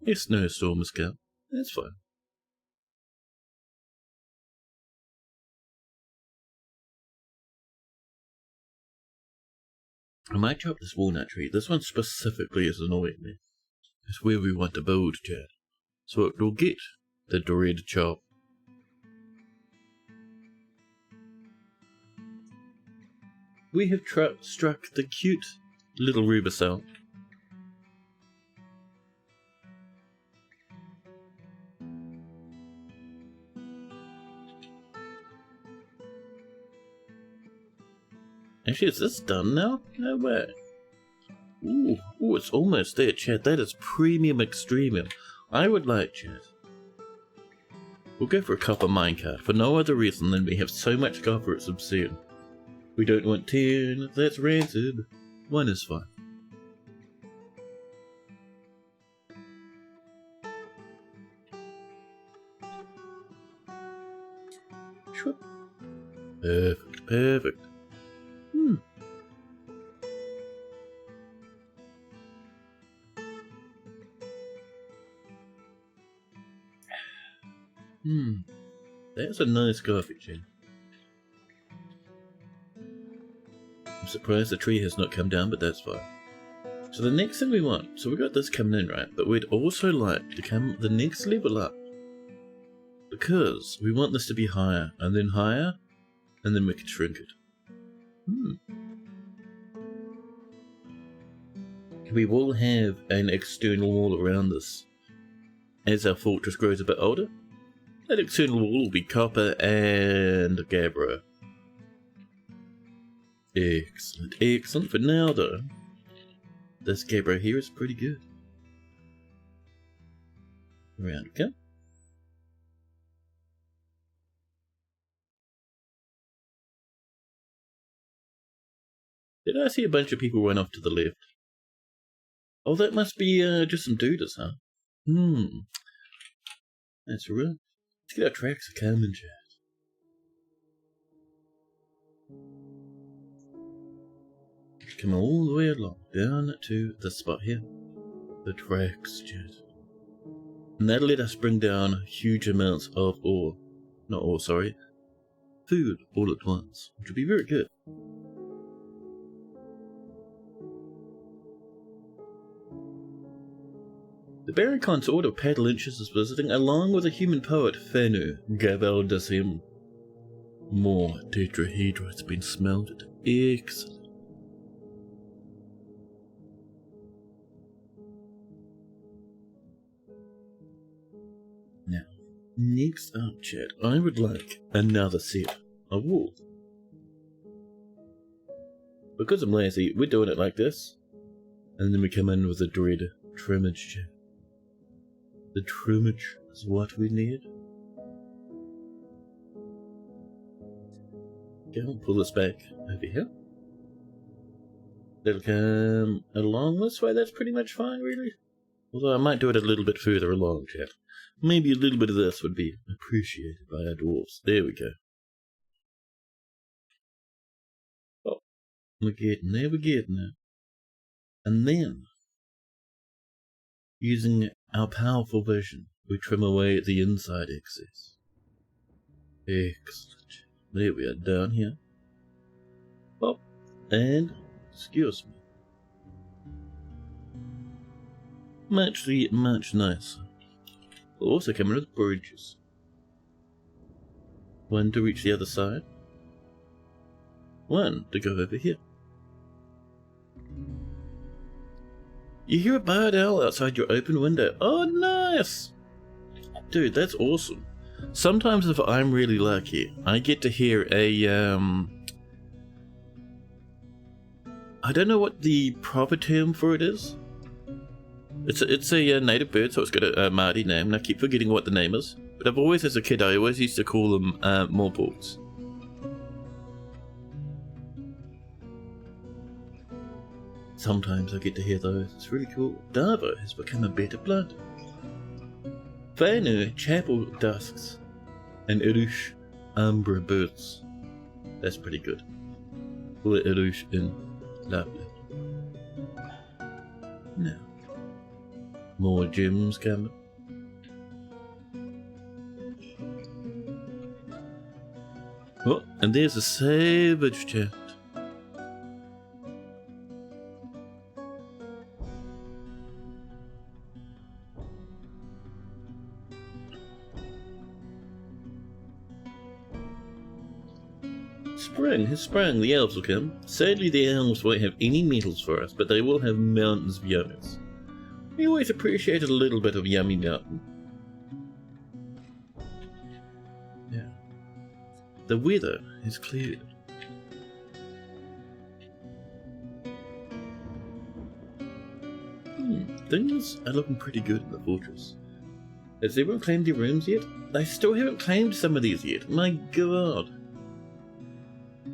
A snowstorm has come. That's fine. I might chop this walnut tree. This one specifically is annoying me. It's where we want to build, chat. So it will get the dread chop. We have struck the cute little Rubicel. Actually, is this done now? No way. Ooh, it's almost there, chat. That is premium extremium. I would like, chat. We'll go for a copper minecart for no other reason than we have so much copper it's obscene. We don't want 10, that's rancid. 1 is fine. Perfect, perfect. That's a nice coffee chain. I'm surprised the tree has not come down, but that's fine. So the next thing we want, so we got this coming in, right? But we'd also like to come the next level up. Because we want this to be higher, and then we can shrink it. We will have an external wall around this. As our fortress grows a bit older, that external wall will be copper and gabbro. Excellent, excellent. For now though, this gabbro here is pretty good. Around we go. Did I see a bunch of people run off to the left? Oh, that must be just some doodles, huh? That's right. Let's get our tracks of coming, chat. Come all the way along, down to this spot here. The tracks, chat. And that'll let us bring down huge amounts of ore. Not ore, sorry. Food all at once, which will be very good. . The Baron Consort of Padalinchus is visiting, along with a human poet, Fenu Gavaldasim. More tetrahedrites been smelted. Excellent. Now, next up, chat, I would like another set of wool. Because I'm lazy, we're doing it like this. And then we come in with the dread trimmage, chat. The trimmage is what we need. Okay, I'll pull this back over here. That'll come along this way, that's pretty much fine, really. Although I might do it a little bit further along, chat. Maybe a little bit of this would be appreciated by our dwarves. There we go. Oh, we're getting there. And then, using our powerful vision, we trim away the inside excess. Excellent. There we are, down here. Oh, and, excuse me. Much nicer. We'll also come in with bridges. One to reach the other side. One to go over here. You hear a barred owl outside your open window. Oh, nice! Dude, that's awesome. Sometimes if I'm really lucky, I get to hear a, I don't know what the proper term for it is. It's a native bird, so it's got a Māori name, and I keep forgetting what the name is. But I've always, as a kid, I always used to call them moreports. Sometimes I get to hear those. It's really cool. Darvo has become a better blood. Fanu chapel dusks and Irush Umbra birds. That's pretty good. Pull the Irush in. Lovely. Now, more gems coming. Oh, and there's a savage chat. Spring has sprung, the elves will come. Sadly the elves won't have any metals for us, but they will have mountains of yummies. We always appreciate a little bit of yummy mountain. Yeah. The weather is cleared. Things are looking pretty good in the fortress. Has everyone claimed their rooms yet? They still haven't claimed some of these yet. My god.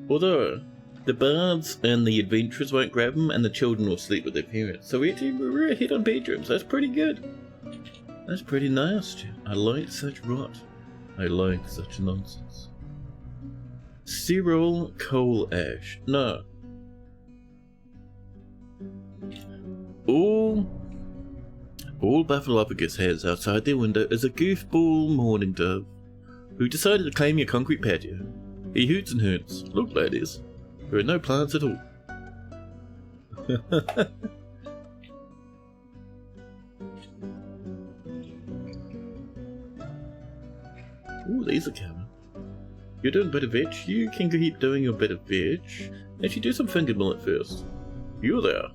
Although, the bards and the adventurers won't grab them, and the children will sleep with their parents. So we're ahead on bedrooms. That's pretty good. That's pretty nice, Jim. I like such rot. I like such nonsense. Cyril coal ash. No. All Buffalopagus has outside their window is a goofball mourning dove who decided to claim your concrete patio. He hoots and hoots. Look, ladies, there are no plants at all. Ooh, these are coming. You're doing a bit of veg. You can keep doing your bit of veg. Actually, do some finger millet first. You're there.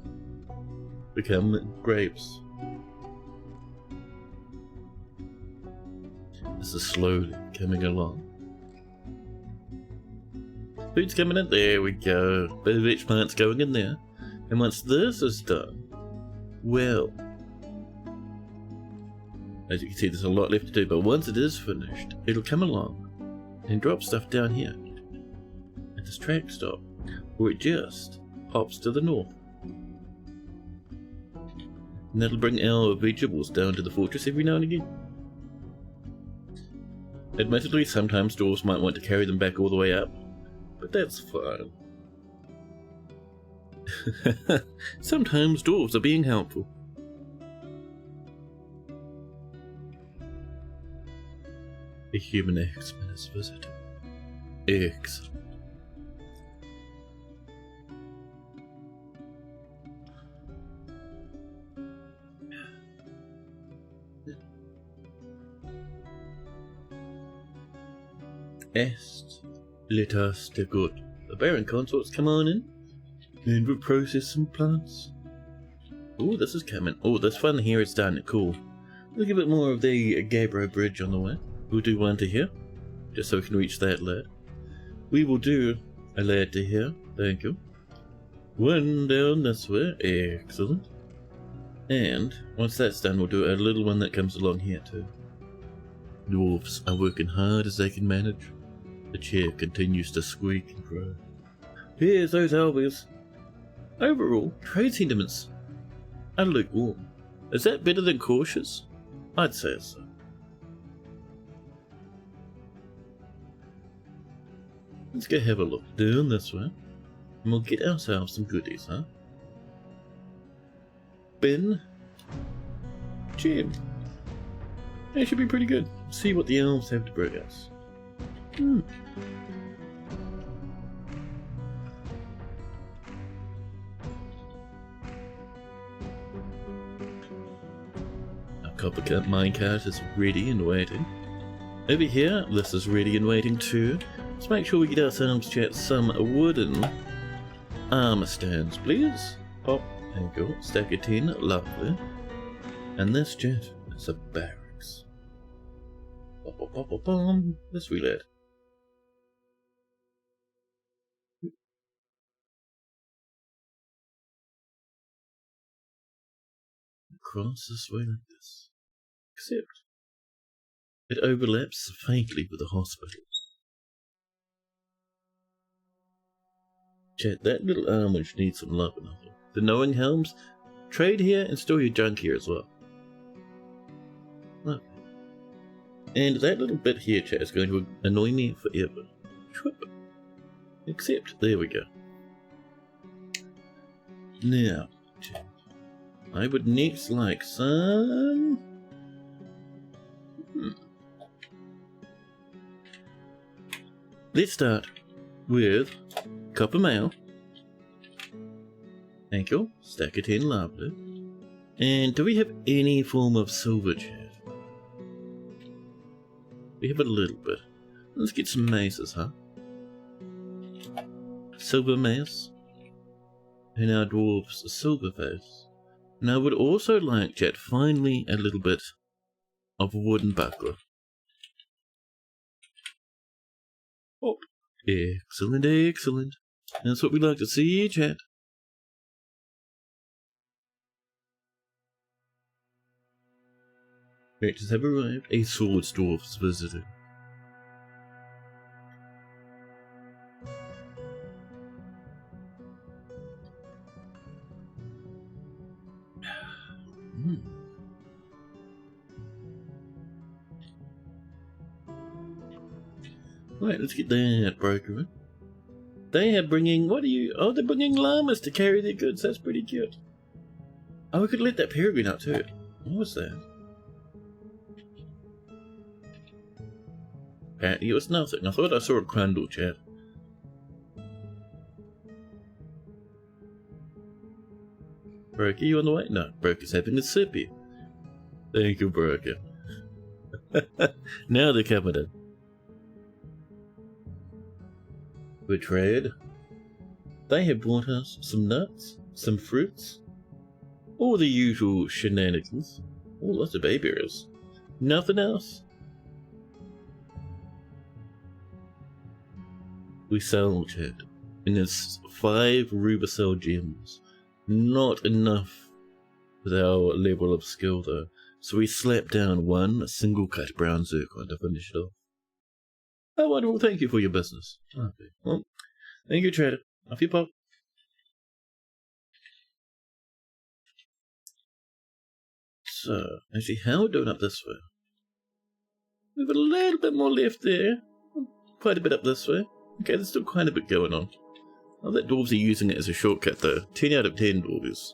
Become grapes. This is slowly coming along. Food's coming in. There we go. Bit of veg plants going in there. And once this is done, well, as you can see, there's a lot left to do, but once it is finished, it'll come along and drop stuff down here at this track stop, where it just pops to the north. And that'll bring our vegetables down to the fortress every now and again. Admittedly, sometimes dwarves might want to carry them back all the way up, but that's fine. Sometimes dwarves are being helpful. A human X-Men is visiting. Excellent. Est, let us to good. The Baron Consorts come on in, and we'll process some plants. Oh, this is coming. Oh, this fun here is done. Cool. Look a bit more of the Gabbro Bridge on the way. We'll do one to here, just so we can reach that lad. We will do a lad to here. Thank you. One down this way. Excellent. And once that's done, we'll do a little one that comes along here too. Dwarfs are working hard as they can manage. The chair continues to squeak and grow. Here's those albies. Overall, trade sentiments are lukewarm. Is that better than cautious? I'd say so. Let's go have a look down this way, and we'll get ourselves some goodies, huh? Bin. Gem. That should be pretty good. See what the elves have to bring us. Our coppercut minecart is ready and waiting. Over here, this is ready and waiting too. Let's make sure we get ourselves, chat, some wooden armor stands, please. Pop, and go. Stack of 10, lovely. And this, chat, is a barracks. Pop, pop, pop, pop, pop. Let's reload. Across this way like this. Except it overlaps faintly with the hospitals. Chat, that little armage needs some love and nothing. The knowing helms, trade here and store your junk here as well. Lovely. And that little bit here, chat, is going to annoy me forever. Except, there we go. Now, chat, I would next like some... Let's start with copper mail. Thank you. Stack of 10, lovely. And do we have any form of silver, chat? We have a little bit. Let's get some maces, huh? Silver mace. And our dwarf's silver face. And I would also like, chat, finally a little bit of a wooden buckler. Oh, excellent, excellent. That's what we like to see, chat. Creatures have arrived. A swords dwarf is visiting. Right, let's get that broker in. They are bringing, what are you? Oh, they're bringing llamas to carry their goods. That's pretty cute. Oh, we could let that peregrine up too. What was that? Apparently it was nothing. I thought I saw a crandall, chat. Broker, you on the way? No, Broker's having a sippy. Thank you, Broker. Now they're coming in. For trade, they have brought us some nuts, some fruits, all the usual shenanigans. Oh, lots of bayberries. Nothing else. We sell, chat, and it's 5 rubicel gems. Not enough with our level of skill though, so we slap down 1 single cut brown zircon to finish it off. Oh, wonderful, thank you for your business. Okay, well, thank you, trader. Off you pop. So, actually, how are we doing up this way? We've got a little bit more left there. Quite a bit up this way. Okay, there's still quite a bit going on. Oh, that dwarves are using it as a shortcut though. 10 out of 10 dwarves.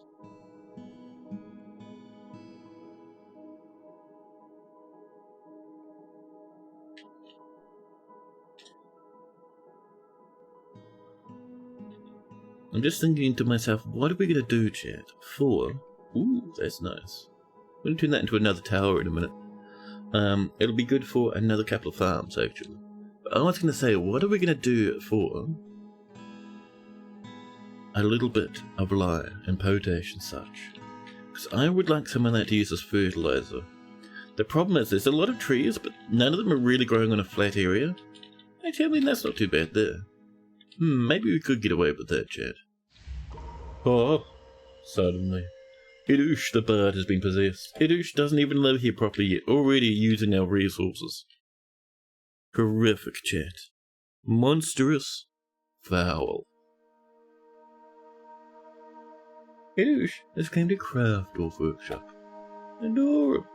I'm just thinking to myself, what are we going to do, chat? 4? Ooh, that's nice. We're going to turn that into another tower in a minute. It'll be good for another couple of farms, actually. I was going to say, what are we going to do for a little bit of lime and potash and such? Because I would like some of that to use as fertilizer. The problem is there's a lot of trees, but none of them are really growing on a flat area. Actually, I mean, that's not too bad there. Maybe we could get away with that, Chad. Oh, suddenly. Idush the bird has been possessed. Idush doesn't even live here properly yet, already using our resources. Horrific, Chad. Monstrous. Foul. Idush has claimed a craft Dwarf workshop. Adorable.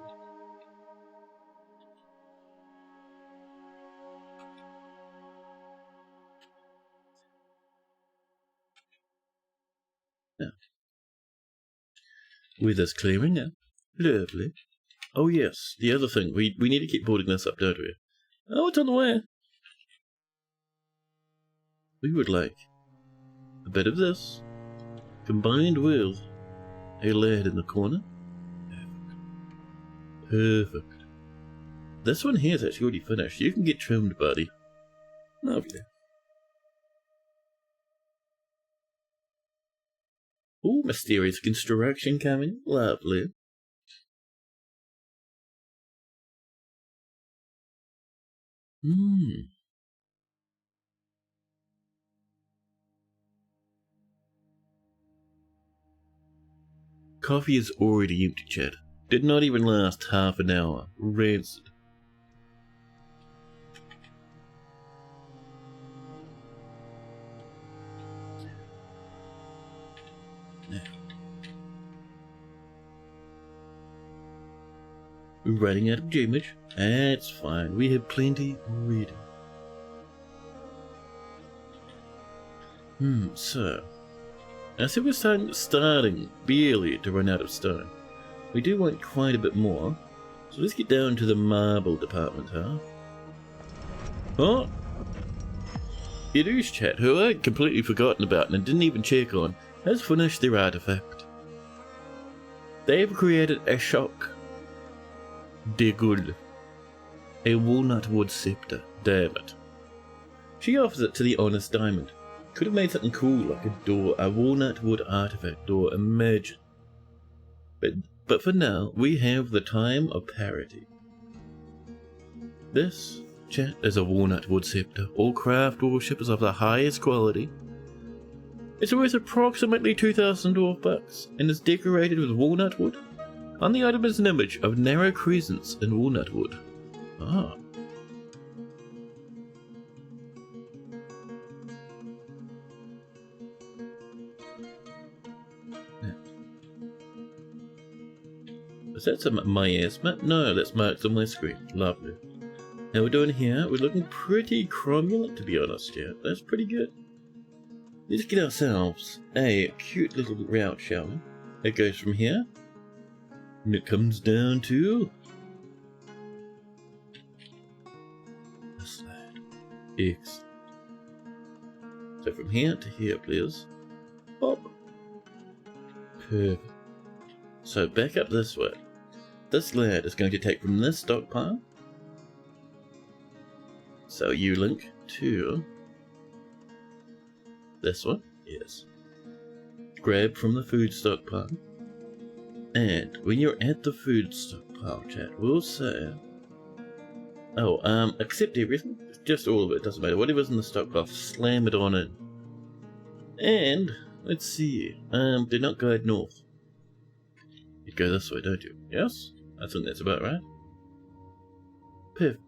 Now, with us clearing up. Lovely. Oh yes, the other thing, we need to keep building this up, don't we? Oh, it's on the way. We would like a bit of this, combined with a lid in the corner. Perfect. This one here is actually already finished. You can get trimmed, buddy. Lovely. Ooh, mysterious construction coming. Lovely. Coffee is already empty, Chad. Did not even last half an hour. Rancid. Now. We're running out of damage. That's fine. We have plenty ready. So. I see we're starting barely to run out of stone. We do want quite a bit more. So let's get down to the marble department, huh? Oh! Idush chat, who I'd completely forgotten about and didn't even check on, has finished their artifact. They've created a shock. They're good. A walnut wood scepter. Damn it. She offers it to the honest diamond. Could have made something cool like a door, a walnut wood artifact door, imagine. But for now, we have the time of parity. This, chat, is a walnut wood scepter. All craft worship is of the highest quality. It's worth approximately 2,000 dwarf bucks and is decorated with walnut wood. On the item is an image of narrow crescents in walnut wood. Ah. Is that some miasma? No, that's marked on my screen. Lovely. Now we're doing here, we're looking pretty cromulent to be honest here. That's pretty good. Let's get ourselves a cute little route, shall we? It goes from here, and it comes down to this side. X. So from here to here, please. Pop. Perfect. So back up this way. This lad is going to take from this stockpile. So you link to this one, yes. Grab from the food stockpile. And when you're at the food stockpile, chat, we'll say, accept everything. Just all of it, doesn't matter. Whatever's in the stockpile, slam it on in. And, let's see, do not guide north. You go this way, don't you? Yes? I think that's about right. Perfect.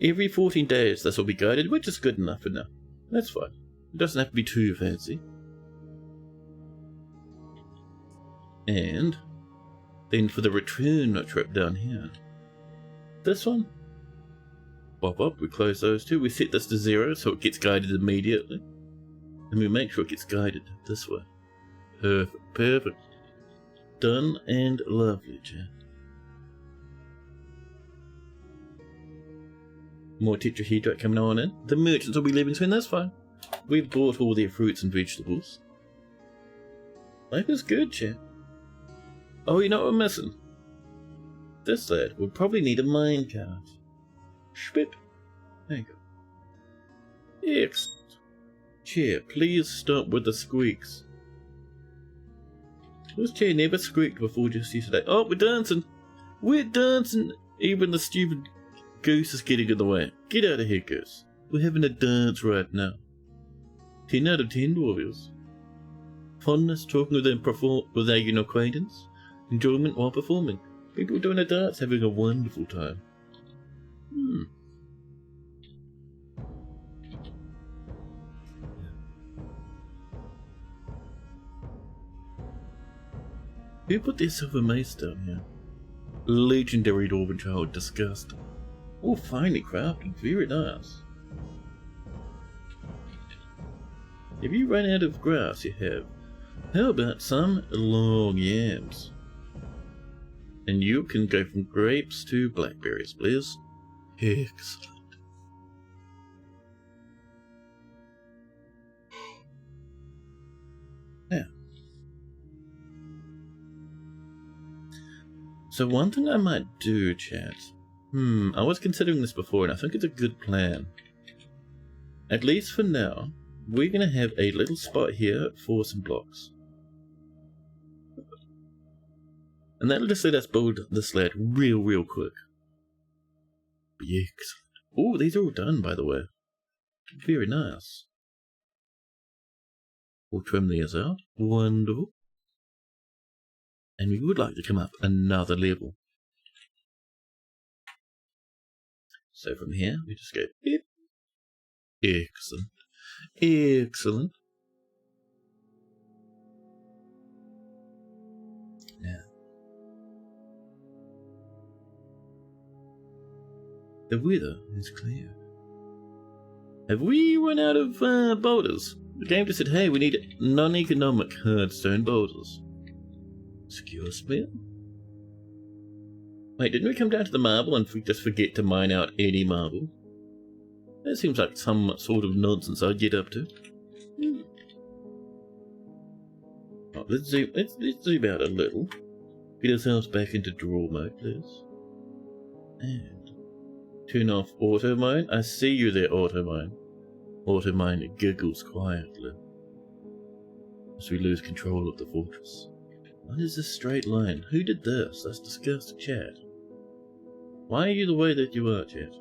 Every 14 days this will be guided, which is good enough for now. That's fine. It doesn't have to be too fancy. And then for the return trip down here. This one. Pop up, we close those two. We set this to 0 so it gets guided immediately. And we make sure it gets guided this way. Perfect, perfect. Done and lovely, chat. More tetrahedrite coming on in. The merchants will be leaving soon, that's fine. We've bought all their fruits and vegetables. Life is good, chat. Oh, you know what we're missing? This lad will probably need a minecart. Spit. There you go. Excellent. Chair, please stop with the squeaks. This chair never squeaked before just yesterday. Oh, we're dancing! We're dancing! Even the stupid goose is getting in the way. Get out of here, goose. We're having a dance right now. 10 out of 10, Dwarvies. Fondness, talking with an acquaintance. Enjoyment while performing. People doing a dance, having a wonderful time. Who put their silver mace down here? Legendary Dwarven child, disgusting. Oh, finely crafted, very nice. Have you run out of grass? You have. How about some long yams? And you can go from grapes to blackberries, please. Excellent. Now, so one thing I might do, chat. I was considering this before, and I think it's a good plan. At least for now, we're going to have a little spot here for some blocks. And that'll just let us build this lad real quick. Excellent. Oh, these are all done, by the way. Very nice. We'll trim these out. Wonderful. And we would like to come up another level. So from here, we just go beep. Excellent. Excellent. Now, the weather is clear. Have we run out of boulders? The game just said, hey, we need non-economic hardstone boulders. Excuse me? Wait, didn't we come down to the marble and just forget to mine out any marble? That seems like some sort of nonsense I'd get up to. Oh, let's zoom out a little. Get ourselves back into draw mode, please. And turn off auto mine. I see you there, auto mine. Auto mine giggles quietly as we lose control of the fortress. What is this straight line? Who did this? That's disgusting, chat. Why are you the way that you are, chat?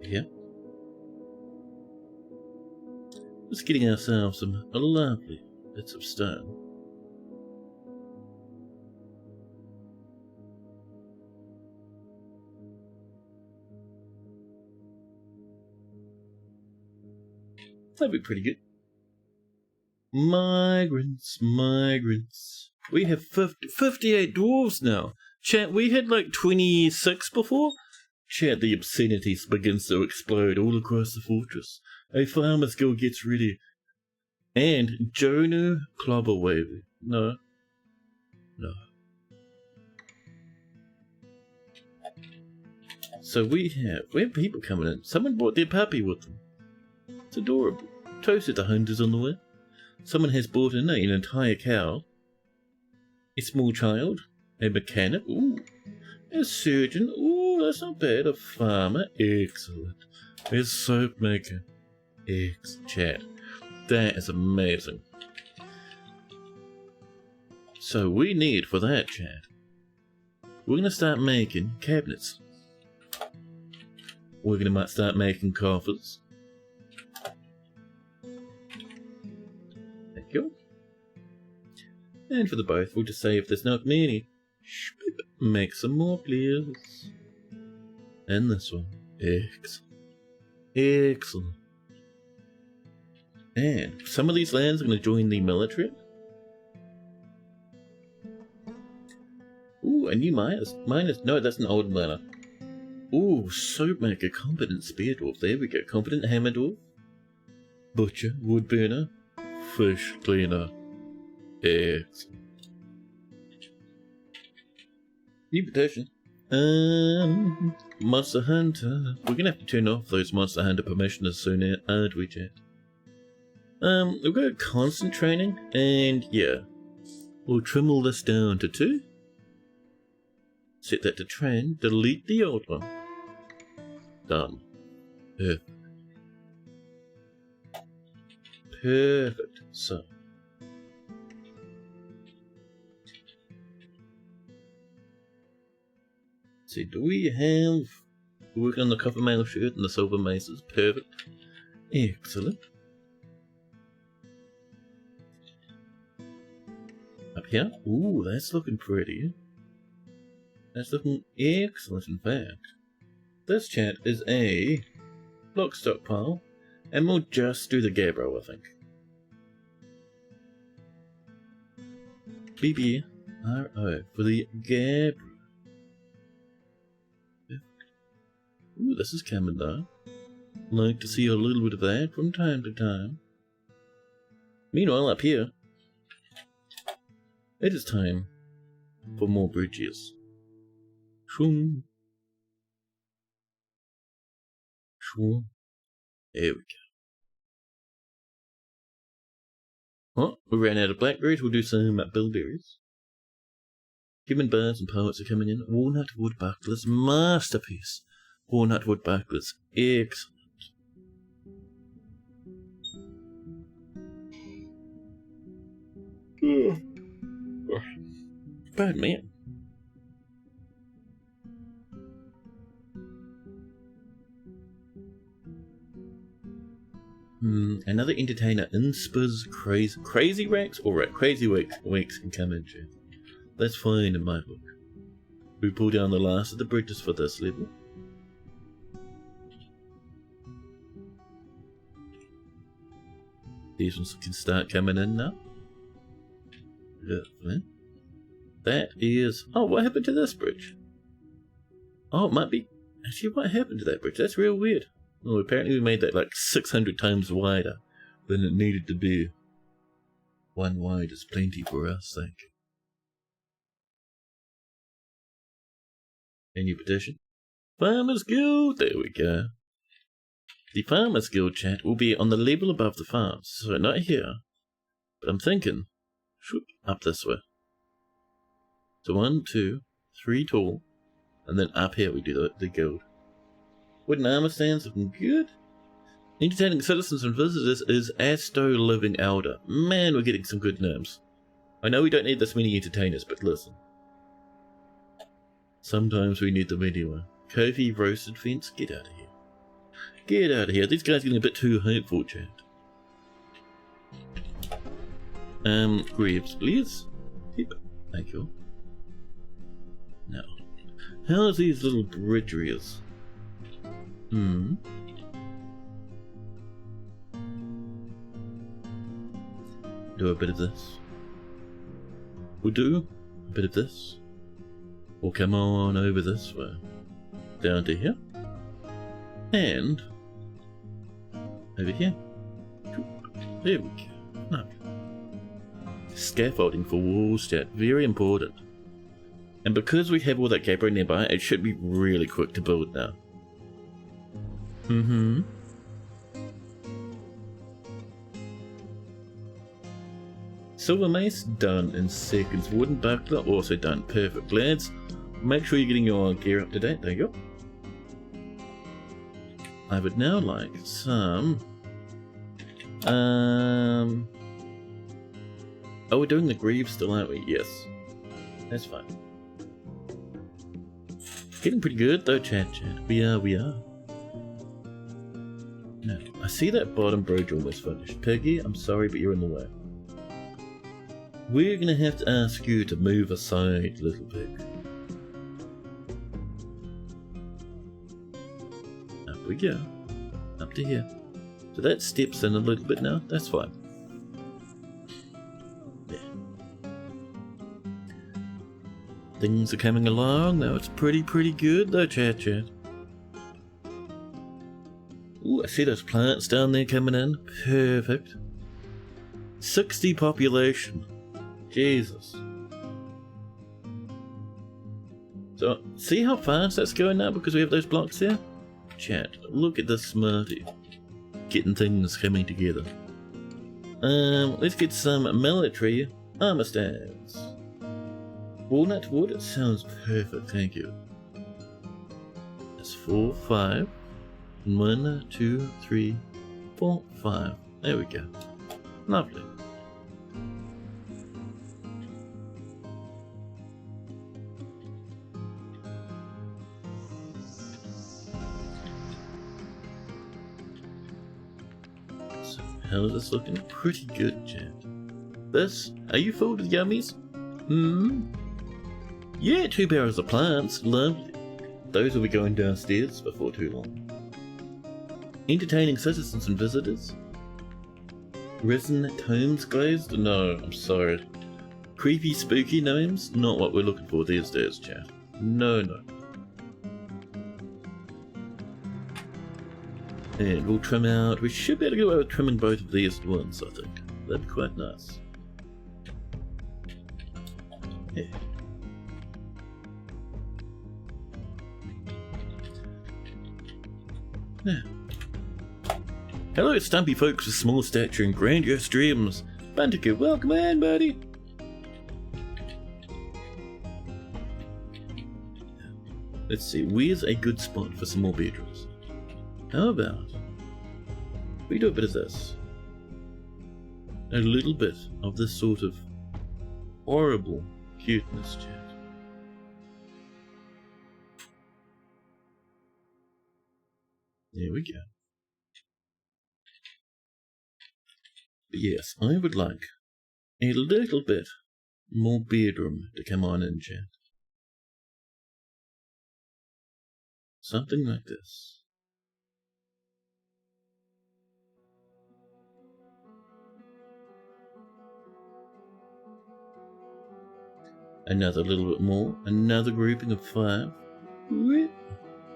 Yeah. Just getting ourselves some lovely bits of stone. That'd be pretty good. Migrants. We have 58 dwarves now. Chat, we had like 26 before. Chat, the obscenities begins to explode all across the fortress. A farmer's girl gets ready. And Jonah Clobberwavy. No. So we have people coming in. Someone brought their puppy with them. It's adorable. Toasted the hunters on the way. Someone has brought in an entire cow. A small child. A mechanic. Ooh. A surgeon. Ooh, that's not bad. A farmer. Excellent. A soap maker. Excellent. Chat. That is amazing. So we need for that, chat. We're going to start making cabinets. We're going to start making coffers. Thank you. And for the both, we'll just say if there's not many, make some more, please. And this one. Excellent. Excellent. And some of these lands are going to join the military. Ooh, a new miners. No, that's an old miner. Ooh, soap maker, competent spear dwarf. There we go. Competent hammer dwarf. Butcher, wood burner, fish cleaner. Excellent. New petition. Monster Hunter. We're gonna have to turn off those Monster Hunter permissions soon, aren't we, chat? We've got constant training, and yeah. We'll trim all this down to 2. Set that to trend. Delete the old one. Done. Perfect. Perfect. So. See, do we have working on the copper mail shirt and the silver maces? Perfect. Excellent. Up here? Ooh, that's looking pretty. That's looking excellent, in fact. This chat is a block stockpile, and we'll just do the Gabbro, I think. BBRO for the Gabbro. Ooh, this is coming though. Like to see a little bit of that from time to time. Meanwhile, up here, it is time for more bridges. Shroom. Shroom. There we go. Oh, we ran out of blackberries. We'll do some bilberries. Human birds and poets are coming in. Walnut wood bucklers. Masterpiece. Walnut wood bucklers. Excellent. Bad man. Another entertainer in Spurs crazy racks? Alright, crazy weeks can come in, Jeff. That's fine in my book. We pull down the last of the bridges for this level. These ones can start coming in now. Lovely. That is... Oh, what happened to this bridge? Oh, it might be... Actually, what happened to that bridge? That's real weird. Oh, apparently we made that like 600 times wider than it needed to be. One wide is plenty for us, thank you. Any petition? Farmers Guild! There we go. The Farmers Guild chat will be on the level above the farms, so not here. But I'm thinking, shoot, up this way. So 1, 2, 3 tall, and then up here we do the guild. Wooden armor stands looking good. Entertaining citizens and visitors is Asto Living Elder. Man, we're getting some good names. I know we don't need this many entertainers, but listen. Sometimes we need them anyway. Kofi Roasted Fence, get out of here. Get out of here. These guys are getting a bit too hopeful, chat. Greaves, please. Yep, thank you. Now, how are these little bridgeries? Do a bit of this. We'll do a bit of this. We'll come on over this way. Down to here. And over here. There we go. No. Scaffolding for walls, chat. Very important. And because we have all that gabbro nearby, it should be really quick to build now. Silver mace done in seconds. Wooden buckler also done. Perfect, lads. Make sure you're getting your gear up to date. There you go. I would now like some. Oh, we're doing the greaves still, aren't we? Yes. That's fine. Getting pretty good though, chat. We are. Now, I see that bottom bridge almost finished. Piggy, I'm sorry, but you're in the way. We're gonna have to ask you to move aside, little pig. Up we go. Up to here. So that steps in a little bit now. That's fine. Yeah. Things are coming along now. It's pretty good though, chat. Ooh, I see those plants down there coming in. Perfect. 60 population. Jesus. So, see how fast that's going now because we have those blocks there? Chat, look at this smarty. Getting things coming together. Let's get some military Armor stands. Walnut wood sounds perfect, thank you. That's 4, 5. 1, 2, 3, 4, 5. There we go. Lovely. So, how's this looking? Pretty good, chat. This? Are you full with yummies? Yeah, 2 barrels of plants. Lovely. Those will be going downstairs before too long. Entertaining citizens and visitors. Resin tomes glazed? No, I'm sorry. Creepy, spooky gnomes? Not what we're looking for these days, chat. No. And we'll trim out. We should be able to go over trimming both of these at once, I think. That'd be quite nice. Yeah. Now. Hello, stumpy folks with small stature and grandiose dreams. Bandicoot, welcome in, buddy. Let's see, where's a good spot for some more bedrooms? How about we do a bit of this? A little bit of this sort of horrible cuteness, chat. There we go. But yes, I would like a little bit more bedroom to come on in, chat. Something like this. Another little bit more. Another grouping of 5.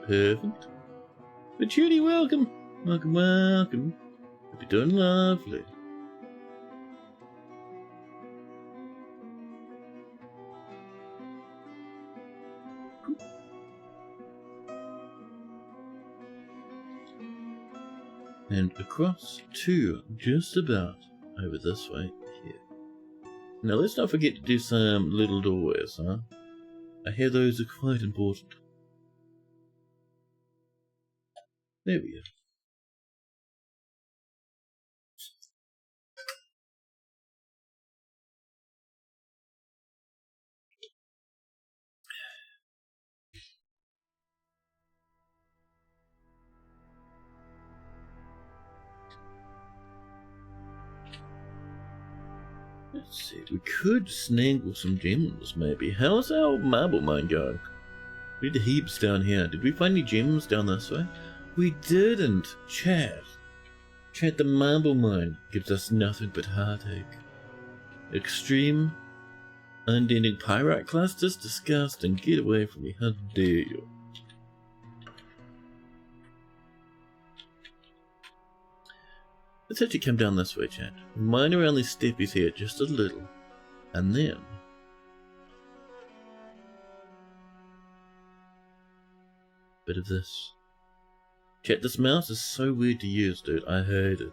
Perfect. But Judy, welcome. Welcome. Hope you're doing lovely. And across to just about over this way here. Now let's not forget to do some little doorways, huh? I hear those are quite important. There we go. Let's see, we could snaggle some gems maybe. How's our marble mine going? We did heaps down here. Did we find any gems down this way? We didn't. Chat, the marble mine gives us nothing but heartache. Extreme, unending pyrite clusters? Disgusting. Get away from me. How dare you? Let's actually come down this way, chat. Mine around these steppies here just a little. And then bit of this. Chat, this mouse is so weird to use, dude. I hate it.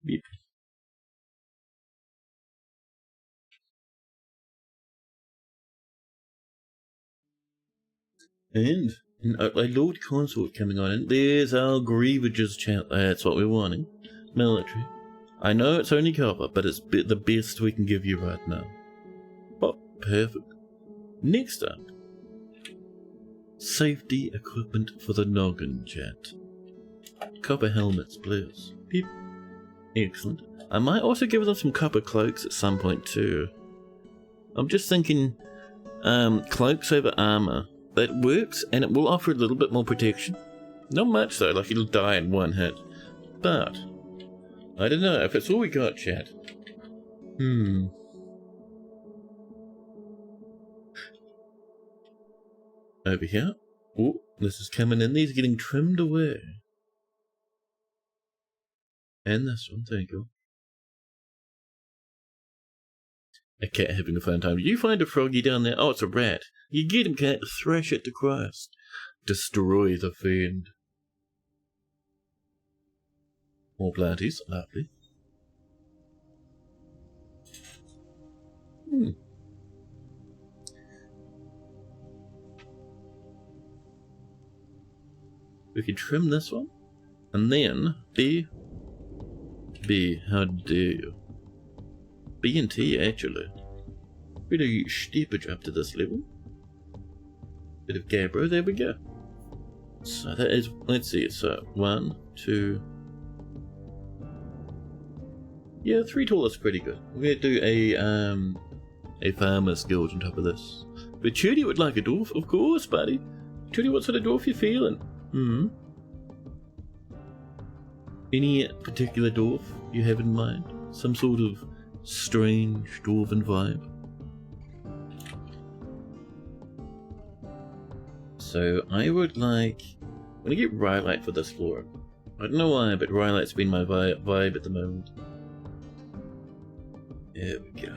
Yep. And a Lord Consort coming on in. There's our Grievages, chat. That's what we're wanting. Military. I know it's only copper, but it's the best we can give you right now. Oh, perfect. Next up, safety equipment for the noggin, chat. Copper helmets, please. Beep. Excellent. I might also give them some copper cloaks at some point too. I'm just thinking, cloaks over armor. That works, and it will offer a little bit more protection. Not much though, like it'll die in one hit. But I don't know if it's all we got, chat. Over here. Oh, this is coming in. These are getting trimmed away. And this one, thank you. A cat having a fun time. You find a froggy down there. Oh, it's a rat. You get him, cat. Thrash it to Christ. Destroy the fiend. More planties. Lovely. We can trim this one. And then B, how dare you? B and T, actually. Bit of steepage up to this level. Bit of gabbro, there we go. So that is, let's see, so 1, 2... Yeah, 3 tall is pretty good. We're gonna do a farmer's guild on top of this. But Trudy would like a dwarf, of course, buddy. Trudy, what sort of dwarf you feeling? Any particular dwarf you have in mind? Some sort of strange dwarven vibe? So I would like... I'm gonna get Rhyolite for this floor. I don't know why, but Rhyolite's been my vibe at the moment. There we go.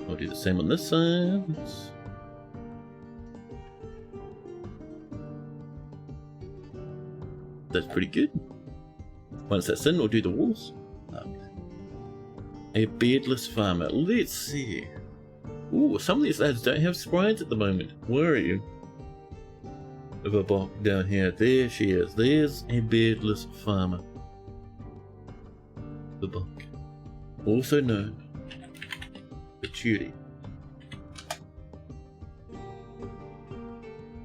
I'll do the same on this side. That's pretty good. Once that's in, we'll do the walls. A beardless farmer. Let's see. Ooh, some of these lads don't have sprites at the moment. Where are you? Of a bok down here. There she is. There's a beardless farmer. The bok. Also known as Judy.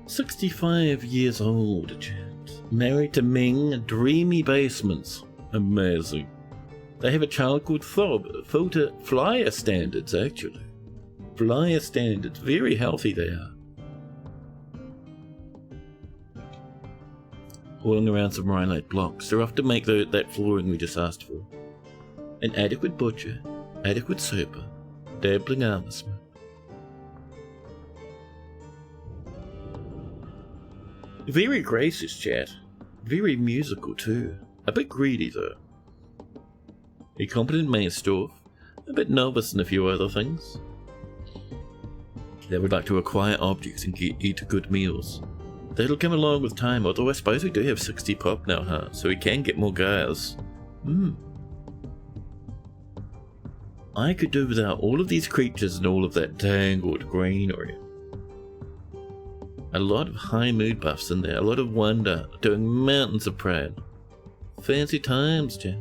65 years old, chat. Married to Ming, dreamy basements. Amazing. They have a child called Thob. Flyer standards, actually. Flyer standards. Very healthy they are. Hauling around some rhyolite blocks. They're off to make that flooring we just asked for. An adequate butcher. Adequate super. Dabbling armorsmith. Very gracious, chat. Very musical too. A bit greedy though. A competent maidstove. A bit novice in a few other things. They would like to acquire objects and eat good meals. That'll come along with time, although I suppose we do have 60 pop now, huh? So we can get more guys. I could do without all of these creatures and all of that tangled greenery. A lot of high mood buffs in there, a lot of wonder, doing mountains of prayer. Fancy times, chat.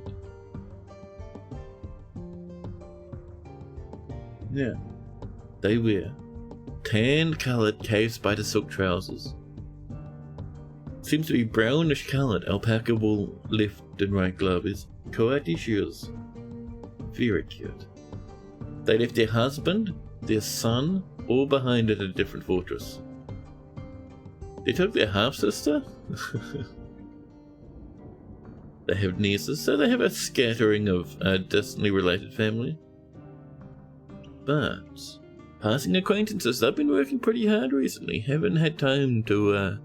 Yeah. They wear tan-coloured cave spider silk trousers. Seems to be brownish coloured alpaca wool left and right gloves. Coati shoes. Very cute. They left their husband, their son, all behind at a different fortress. They took their half-sister? They have nieces, so they have a scattering of distantly related family. But passing acquaintances, they've been working pretty hard recently. Haven't had time to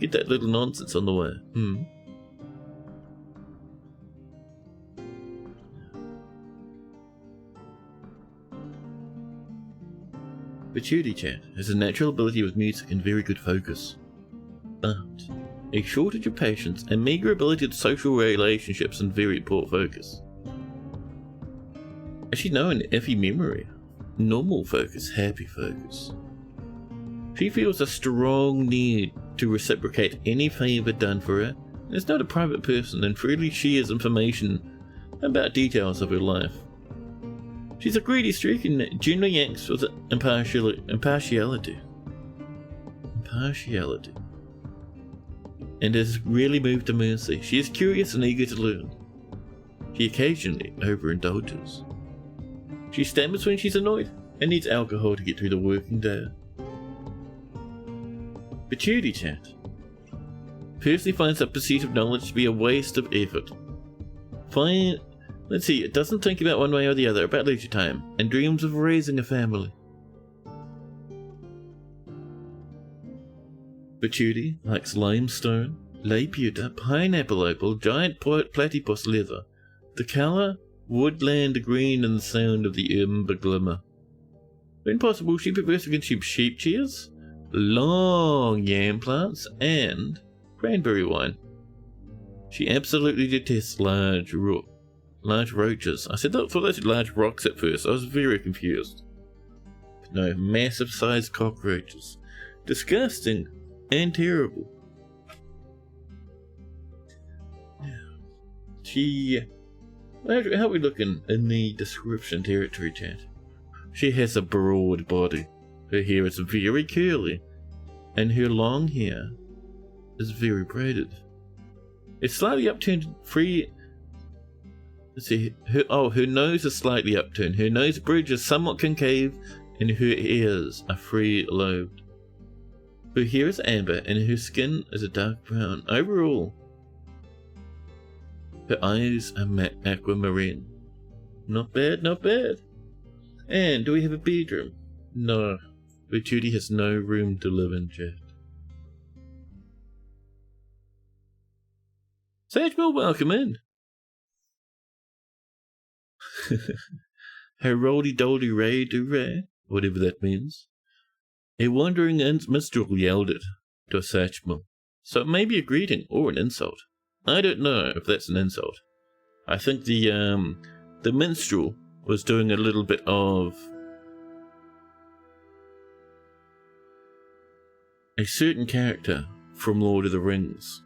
get that little nonsense on the way. But Judy chat has a natural ability with music and very good focus. But a shortage of patience and meagre ability to social relationships and very poor focus. Actually no, an iffy memory. Normal focus, happy focus. She feels a strong need to reciprocate any favour done for her, and is not a private person and freely shares information about details of her life. She's a greedy streak and generally acts with impartiality. And is really moved to mercy. She is curious and eager to learn. She occasionally overindulges. She stammers when she's annoyed and needs alcohol to get through the working day. But Judy chat personally finds the pursuit of knowledge to be a waste of effort. Let's see, it doesn't think about one way or the other about leisure time, and dreams of raising a family. Patchouli likes limestone, lay pewter, pineapple opal, giant platypus leather. The colour, woodland green, and the sound of the ember glimmer. When possible, she prefers to consume sheep cheese, long yam plants, and cranberry wine. She absolutely detests large roaches. I thought those were large rocks at first. I was very confused. But no, massive sized cockroaches. Disgusting and terrible. How are we looking in the description territory, chat? She has a broad body. Her hair is very curly, and her long hair is very braided. It's slightly upturned, free. Let's see. Her nose is slightly upturned. Her nose bridge is somewhat concave, and her ears are free-lobed. Her hair is amber, and her skin is a dark brown. Overall, her eyes are aquamarine. Not bad, not bad. And do we have a bedroom? No. But Judy has no room to live in, chat. Sageville, welcome in. Her roldy-doldy ray-do-ray, whatever that means. A wandering minstrel yelled it to a Sageville. So it may be a greeting or an insult. I don't know if that's an insult. I think the minstrel was doing a little bit of a certain character from Lord of the Rings.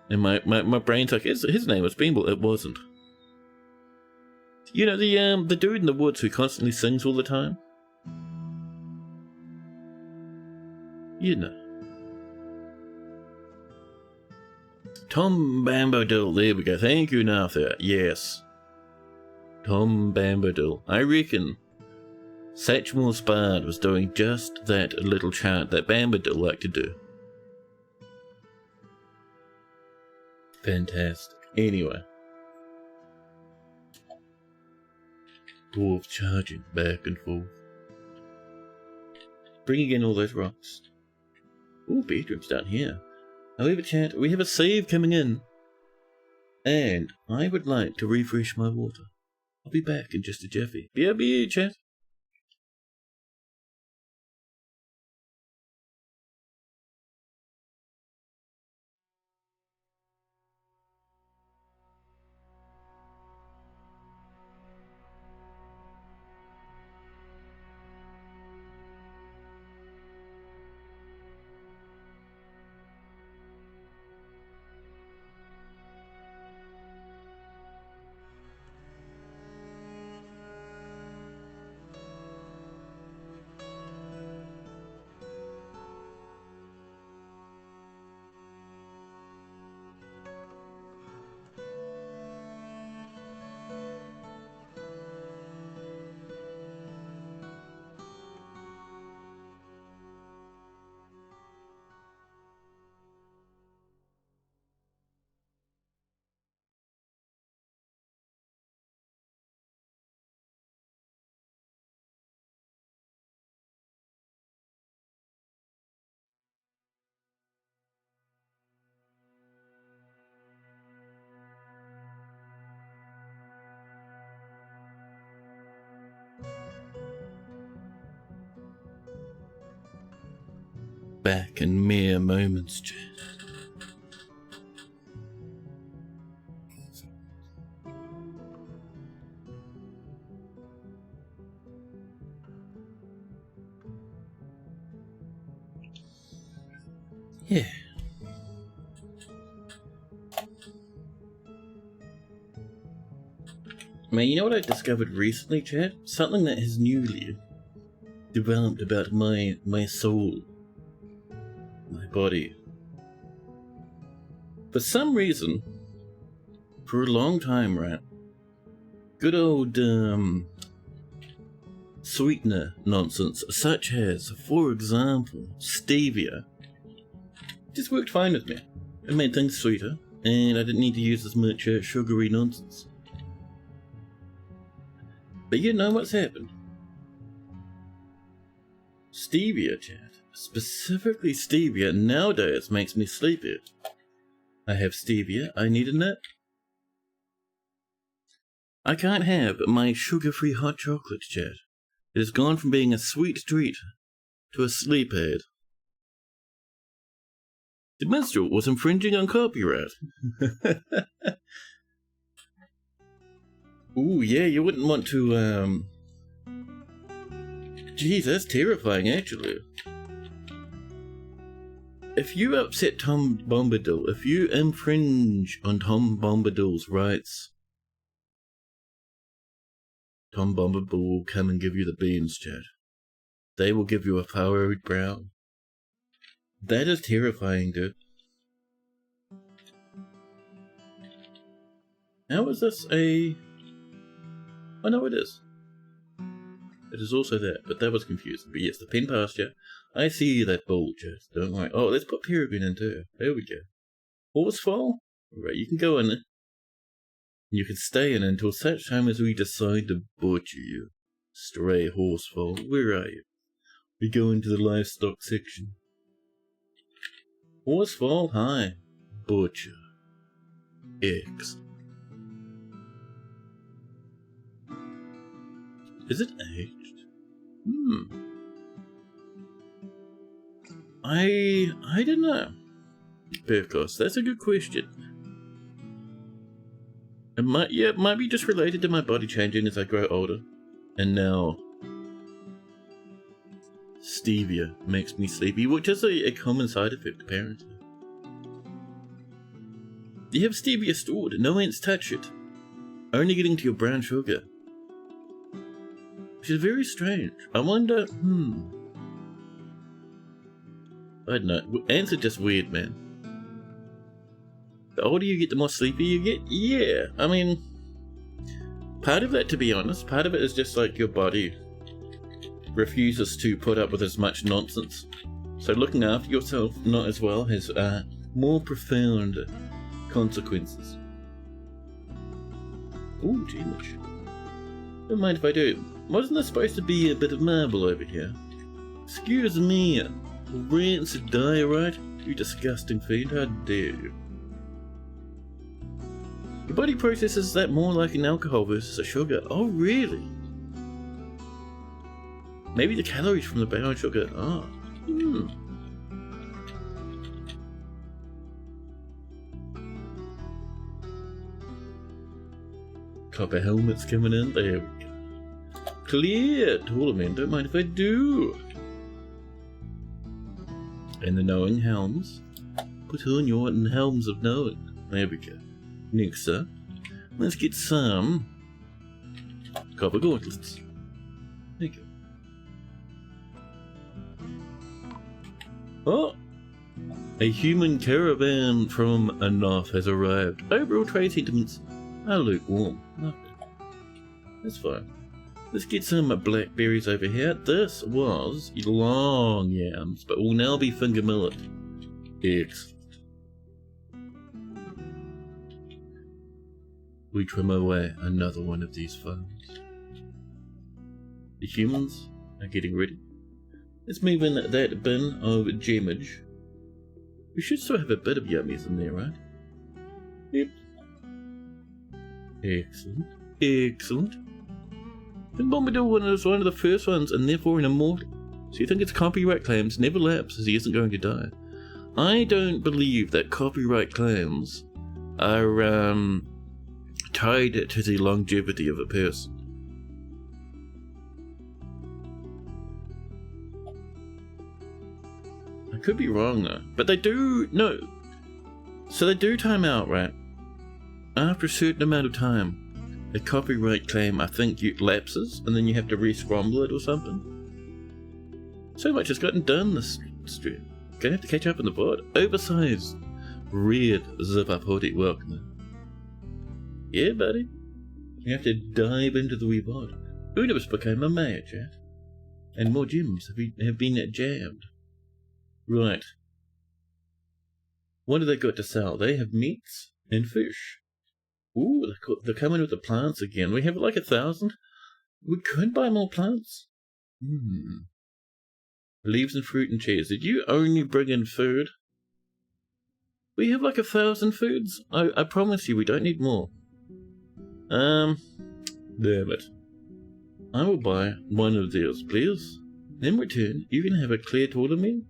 And my brain's like, his name was Beamble. It wasn't. You know, the dude in the woods who constantly sings all the time? You know. Tom Bombadil, there we go. Thank you, Nartha. Yes. Tom Bombadil. I reckon Satchmel's Bard was doing just that little chant that Bombadil liked to do. Fantastic. Anyway. Dwarf charging back and forth. Bringing in all those rocks. Ooh, bedroom's down here. However, chat, we have a save coming in. And I would like to refresh my water. I'll be back in just a jiffy. BRB, chat. Back in mere moments, chat. Yeah. Man, you know what I discovered recently, chat? Something that has newly developed about my soul. My body. For some reason, for a long time, right? Good old, sweetener nonsense, such as, for example, stevia, just worked fine with me. It made things sweeter. and I didn't need to use as much sugary nonsense. But you know what's happened? Stevia, chat. Specifically stevia nowadays makes me sleepy. I have stevia, I need a nap. I can't have my sugar-free hot chocolate, chat. It has gone from being a sweet treat to a sleep aid. The minstrel was infringing on copyright. Ooh, yeah, you wouldn't want to, Geez, that's terrifying, actually. If you upset Tom Bombadil, if you infringe on Tom Bombadil's rights, Tom Bombadil will come and give you the beans, chat. They will give you a furrowed brow. That is terrifying, dude. How is this a... Oh no, it is. It is also that, but that was confusing. But yes, the pen pasture. I see that bull, chat. Don't worry. Oh, let's put Peregrine in too. There we go. Horsefall? Alright, you can go in there. You can stay in until such time as we decide to butcher you. Stray Horsefall, where are you? We go into the livestock section. Horsefall, hi. Butcher. X. Is it aged? I don't know. Percos, that's a good question. It might be just related to my body changing as I grow older. And now stevia makes me sleepy, which is a common side effect apparently. You have stevia stored, no ants touch it. Only getting to your brown sugar. Which is very strange. I wonder, I don't know. Ants are just weird, man. The older you get, the more sleepy you get? Yeah, I mean, part of that, to be honest, part of it is just like your body refuses to put up with as much nonsense. So looking after yourself not as well has more profound consequences. Ooh, gee much. Don't mind if I do. Wasn't there supposed to be a bit of marble over here? Excuse me. Rancid diorite? You disgusting fiend, how dare you? Your body processes that more like an alcohol versus a sugar. Oh, really? Maybe the calories from the brown sugar. Ah. Copper helmets coming in. There we go. Clear! Taller man, don't mind if I do. And the knowing helms. Put on your helms of knowing. There we go. Next up, let's get some copper gauntlets. There you go. Oh! A human caravan from Enough has arrived. Overall trade sentiments are lukewarm. Lovely. That's fine. Let's get some blackberries over here. This was long yams, but will now be finger millet. Excellent. We trim away another one of these phones. The humans are getting ready. Let's move in that bin of gemmage. We should still have a bit of yummies in there, right? Yep. Excellent. Excellent. And Bombadil was one of the first ones and therefore an immortal. So you think its copyright claims never lapse as he isn't going to die. I don't believe that copyright claims are tied to the longevity of a person. I could be wrong though, but they do, no. So they do time out, right? After a certain amount of time, a copyright claim, I think, lapses, and then you have to re-scramble it or something. So much has gotten done this stream. Gonna have to catch up on the board. Oversized red zip-up hoodie, welcome. Yeah, buddy. You have to dive into the wee bod. Unibus became a mayor, chat. And more gyms have been jammed. Right. What do they got to sell? They have meats and fish. Ooh, they're coming with the plants again. We have like 1,000. We could buy more plants. Leaves and fruit and cheese. Did you only bring in food? We have like 1,000 foods. I promise you, we don't need more. Damn it. I will buy one of these, please. In return, you can have a clear tournament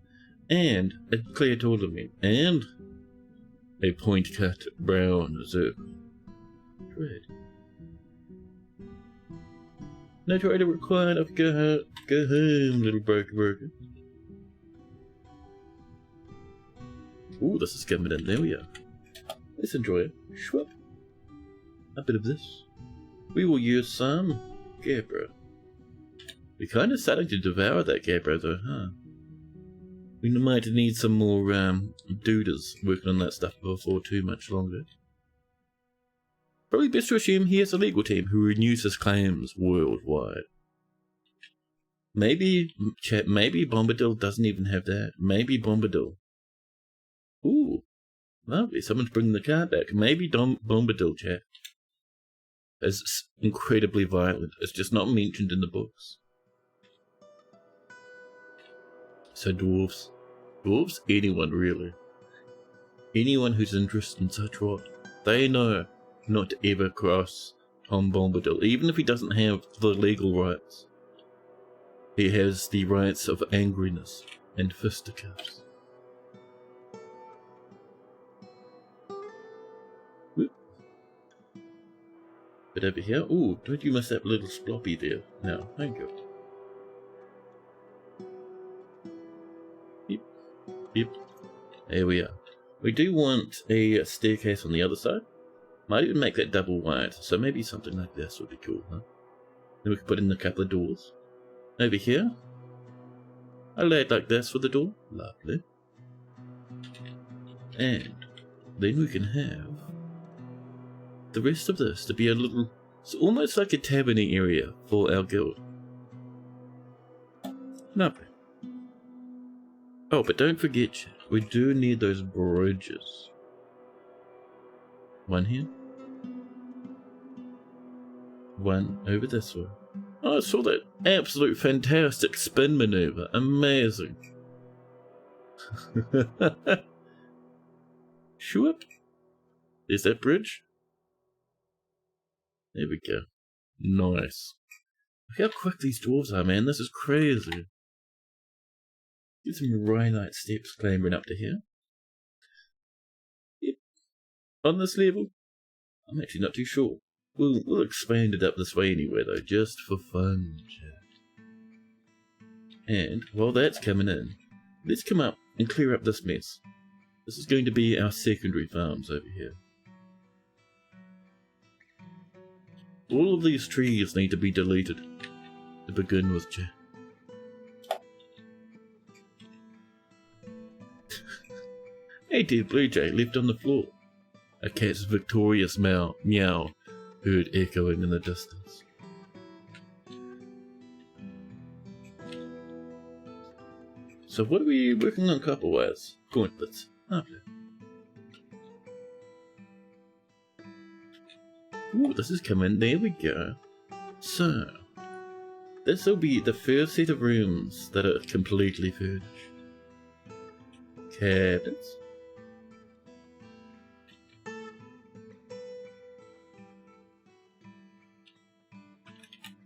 and a clear tournament and a point cut brown circle. Great. No trader required. Go home, little broker. Ooh, this is coming in. There we are. Let's enjoy it. Schwupp. A bit of this. We will use some Gabbro. We're kind of starting to devour that Gabbro though, huh? We might need some more duders working on that stuff before too much longer. Probably best to assume he has a legal team who renews his claims worldwide. Maybe Bombadil doesn't even have that. Maybe Bombadil. Ooh, lovely. Someone's bringing the car back. Maybe Bombadil, chat, is incredibly violent. It's just not mentioned in the books. So dwarves. Dwarves? Anyone, really. Anyone who's interested in such rot. They know not to ever cross Tom Bombadil, even if he doesn't have the legal rights. He has the rights of angriness and fisticuffs. Whoop. But over here, ooh, don't you miss that little sploppy there? No, thank you. Yep, yep, there we are. We do want a staircase on the other side. Might even make that double wide, so maybe something like this would be cool, huh? Then we could put in a couple of doors. Over here, I laid like this for the door. Lovely. And then we can have the rest of this to be a little, it's almost like a taverny area for our guild. Lovely. Oh, but don't forget, we do need those bridges. One here. One over this way. Oh, I saw that absolute fantastic spin maneuver. Amazing. Shoop. There's that bridge. There we go. Nice. Look how quick these dwarves are, man. This is crazy. Get some rhyolite steps clambering up to here. Yep. On this level, I'm actually not too sure. We'll expand it up this way anyway, though, just for fun, chat. And while that's coming in, let's come up and clear up this mess. This is going to be our secondary farms over here. All of these trees need to be deleted to begin with, chat. A dead blue jay left on the floor. A cat's victorious meow heard echoing in the distance. So what are we working on copper-wise? Gauntlets. Lovely. Ooh, this is coming. There we go. So, this will be the first set of rooms that are completely furnished. Cabinets.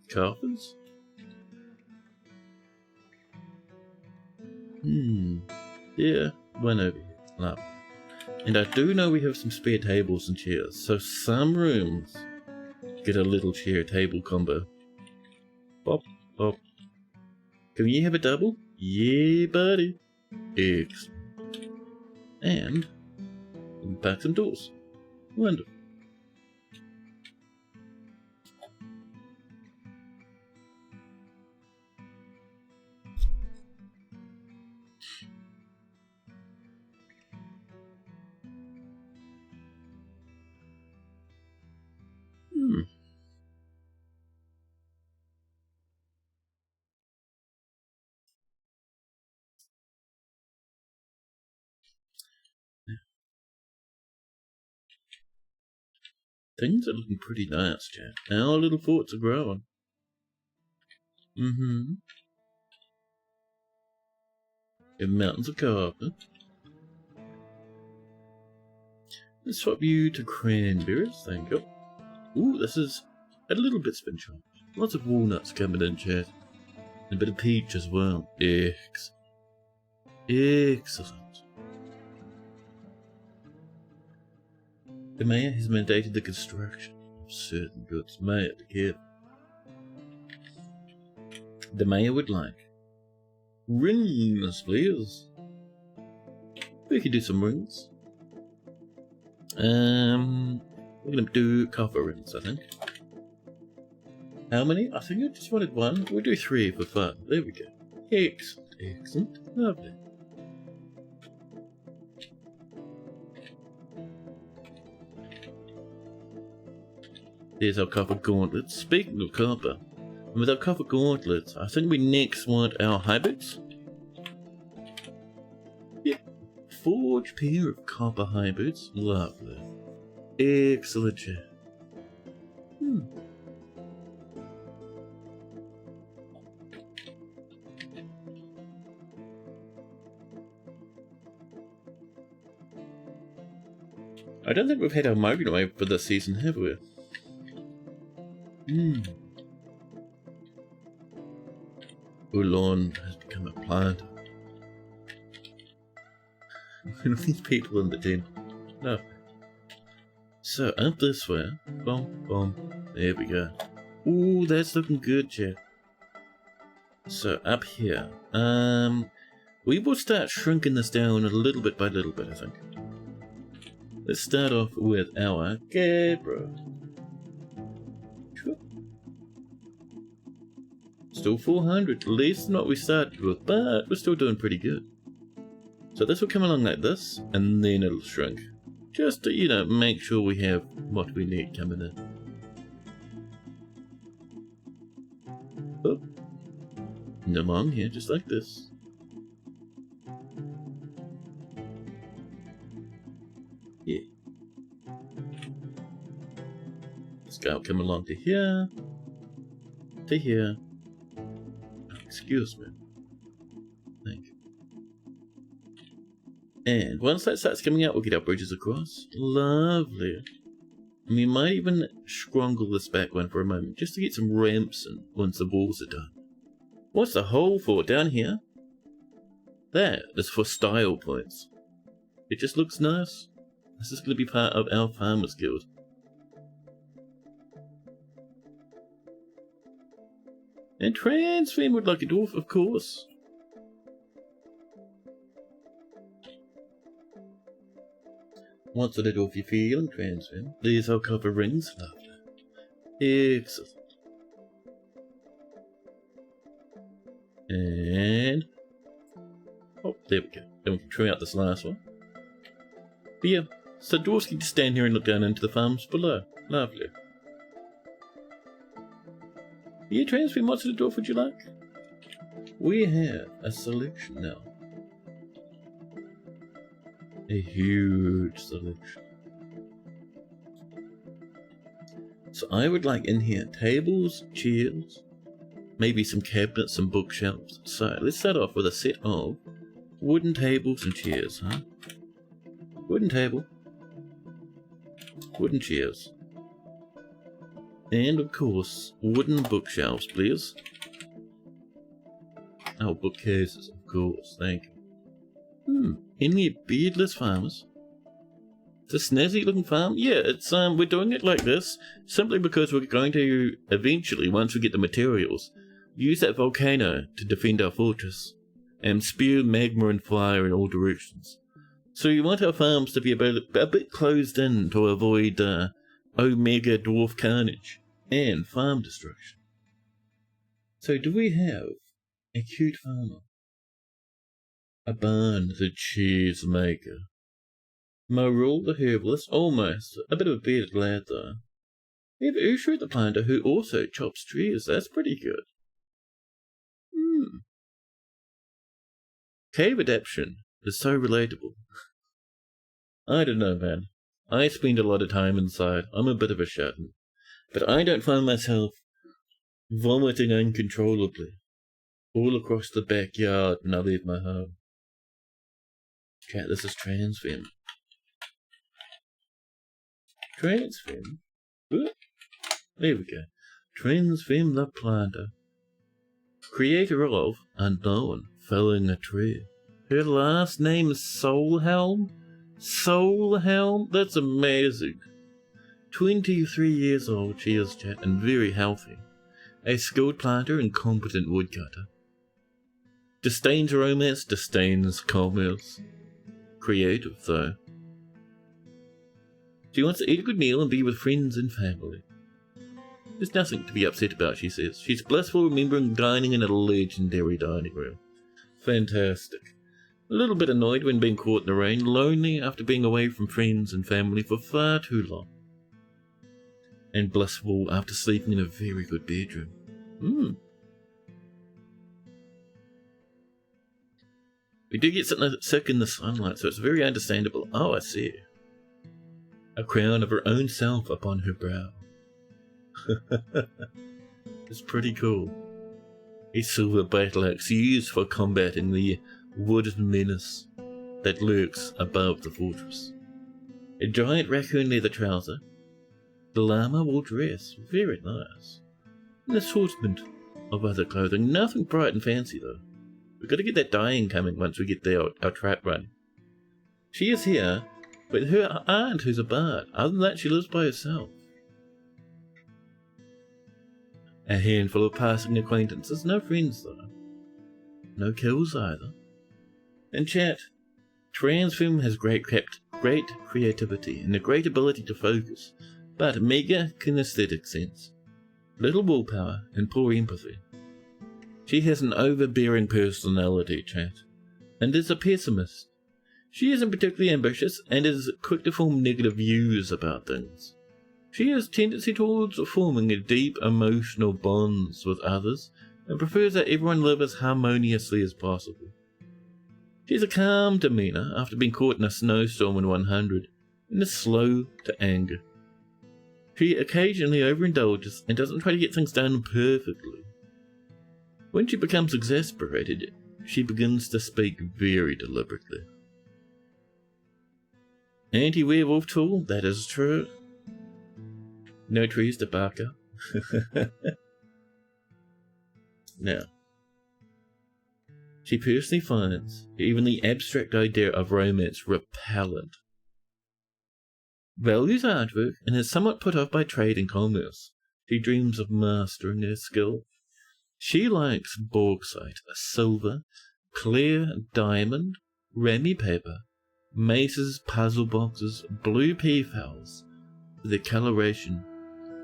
Coffins? Yeah, one over here. Lovely. And I do know we have some spare tables and chairs, so some rooms get a little chair table combo. Bop, bop. Can you have a double? Yeah, buddy. Excellent. And we can pack some doors. Wonderful. things are looking pretty nice, chat. Our little forts are growing. The mountains of copper. Let's swap you to cranberries, thank you. Ooh, this is a little bit spin charged. Lots of walnuts coming in, chat. And a bit of peach as well. Excellent. Excellent. The mayor has mandated the construction of certain goods. Mayor, be careful. The mayor would like rings, please. We could do some rings. We're gonna do copper rings, I think. How many? I think I just wanted one. We'll do 3 for fun. There we go. Excellent, excellent, lovely. There's our copper gauntlets. Speaking of copper, with our copper gauntlets, I think we next want our high boots. Yep. Forge pair of copper high boots. Lovely. Excellent. I don't think we've had our migrant wave for this season, have we? Ulan has become a plant. These people in the team. No. So, up this way. Boom, boom. There we go. Ooh, that's looking good, chat. So, up here. We will start shrinking this down a little bit by little bit, I think. Let's start off with our Gabriel. Still 400, less than what we started with, but we're still doing pretty good. So this will come along like this, and then it'll shrink. Just to, you know, make sure we have what we need coming in. Oh. And along here, just like this. Yeah. This guy will come along to here. To here. Excuse me. Thank you. And once that starts coming out, we'll get our bridges across. Lovely. And we might even scrungle this back one for a moment, just to get some ramps in once the walls are done. What's the hole for down here? That is for style points. It just looks nice. This is going to be part of our Farmers Guild. And Transfam would like a dwarf, of course. What sort of dwarf you feeling, Transfam? These are copper rings. Lovely. Excellent. And... oh, there we go. Then we can trim out this last one. But yeah, so dwarves can just stand here and look down into the farms below. Lovely. Yeah, Transfam, what sort of dwarf would you like? We have a selection now. A huge selection. So I would like in here tables, chairs, maybe some cabinets, some bookshelves. So let's start off with a set of wooden tables and chairs, huh? Wooden table, wooden chairs. And of course, wooden bookshelves, please. Oh, bookcases, of course, thank you. Any beardless farmers? It's a snazzy looking farm? Yeah, it's we're doing it like this simply because we're going to eventually, once we get the materials, use that volcano to defend our fortress and spew magma and fire in all directions. So we want our farms to be a bit closed in to avoid Omega dwarf carnage and farm destruction. So do we have a cute farmer? A barn, the cheese maker. Morul the herbalist, almost. A bit of a bearded lad though. We have Ushru the planter who also chops trees, that's pretty good. Cave adaption is so relatable. I don't know, man. I spend a lot of time inside. I'm a bit of a shut-in. But I don't find myself vomiting uncontrollably all across the backyard when I leave my home. Chat, this is Transfem. Transfem? Ooh, there we go. Transfem the planter. Creator of Unknown, felling a tree. Her last name is Soulhelm? Soulhelm? That's amazing. 23 years old she is, chat, and very healthy. A skilled planter and competent woodcutter. Disdains romance, disdains commerce. Creative, though. She wants to eat a good meal and be with friends and family. There's nothing to be upset about, she says. She's blissful remembering dining in a legendary dining room. Fantastic. A little bit annoyed when being caught in the rain, lonely after being away from friends and family for far too long. And blissful after sleeping in a very good bedroom. We do get something sick in the sunlight, so it's very understandable. Oh, I see. A crown of her own self upon her brow. It's pretty cool. A silver battle axe used for combating the wooden menace that lurks above the fortress. A giant raccoon leather trouser. The llama wool dress. Very nice. An assortment of other clothing. Nothing bright and fancy though. We've got to get that dyeing coming once we get our trap running. She is here with her aunt who's a bard. Other than that, she lives by herself. A handful of passing acquaintances. No friends though. No kills either. And chat, Transfem has great creativity and a great ability to focus, but meager kinesthetic sense, little willpower and poor empathy. She has an overbearing personality, chat, and is a pessimist. She isn't particularly ambitious and is quick to form negative views about things. She has tendency towards forming deep emotional bonds with others and prefers that everyone live as harmoniously as possible. She has a calm demeanour after being caught in a snowstorm in 100 and is slow to anger. She occasionally overindulges and doesn't try to get things done perfectly. When she becomes exasperated, she begins to speak very deliberately. Anti-werewolf tool, that is true. No trees to bark up. Now, she personally finds even the abstract idea of romance repellent. Values artwork and is somewhat put off by trade and commerce. She dreams of mastering her skill. She likes bauxite, silver, clear diamond, rammy paper, maces, puzzle boxes, blue peafowls, the coloration,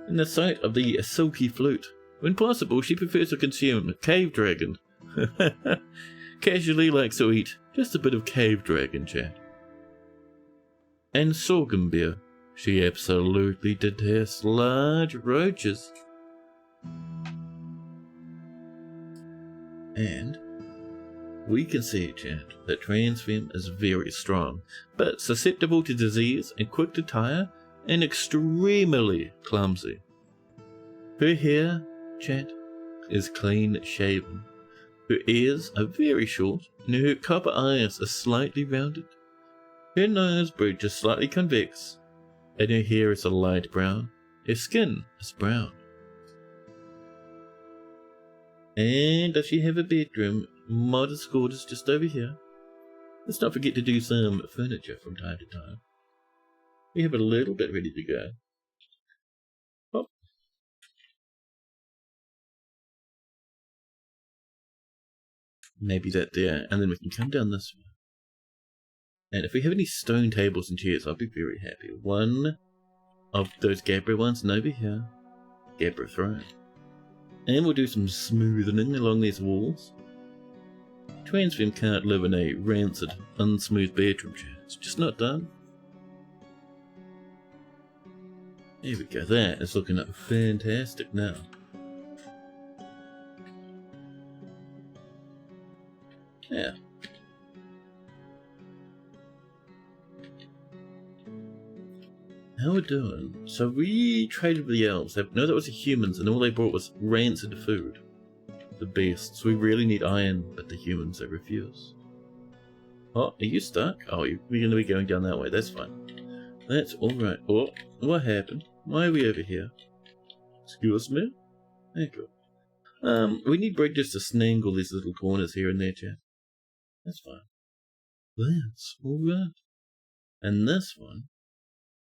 and the sight of the silky flute. When possible, she prefers to consume cave dragon. Casually likes to eat just a bit of cave dragon, chat. And sorghum beer. She absolutely detests large roaches. And we can see, chat, that Transfem is very strong, but susceptible to disease and quick to tire and extremely clumsy. Her hair, chat, is clean shaven. Her ears are very short, and her copper eyes are slightly rounded. Her nose bridge is slightly convex, and her hair is a light brown. Her skin is brown. And does she have a bedroom? Modest quarters just over here. Let's not forget to do some furniture from time to time. We have a little bit ready to go. Oh. Maybe that there, and then we can come down this way. And if we have any stone tables and chairs, I'll be very happy. One of those Gabbro ones, and over here, Gabbro throne. And we'll do some smoothing along these walls. Transfem can't live in a rancid, unsmooth bedroom chair. It's just not done. There we go, that is looking up fantastic now. Yeah. How we doing? So we traded with the elves. No, that was the humans, and all they brought was rancid food. The beasts. We really need iron, but the humans, they refuse. Oh, are you stuck? Oh, we're going to be going down that way. That's fine. That's alright. Oh, what happened? Why are we over here? Excuse me? There you go. We need bridges to snangle these little corners here and there, chap. That's fine. That's alright. And this one,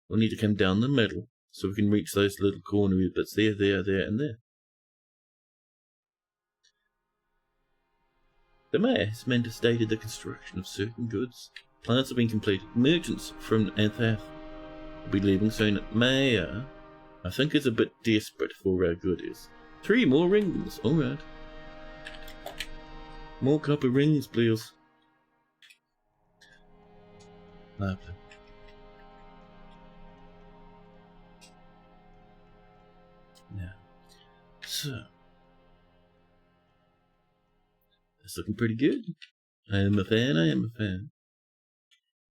we'll need to come down the middle, so we can reach those little cornery bits there, and there. The mayor has mandated the construction of certain goods. Plans have been completed. Merchants from Anthath will be leaving soon. Mayor, I think, is a bit desperate for our goodies. 3 more rings. Alright. More copper rings, please. Lovely. Now, so that's looking pretty good. I am a fan.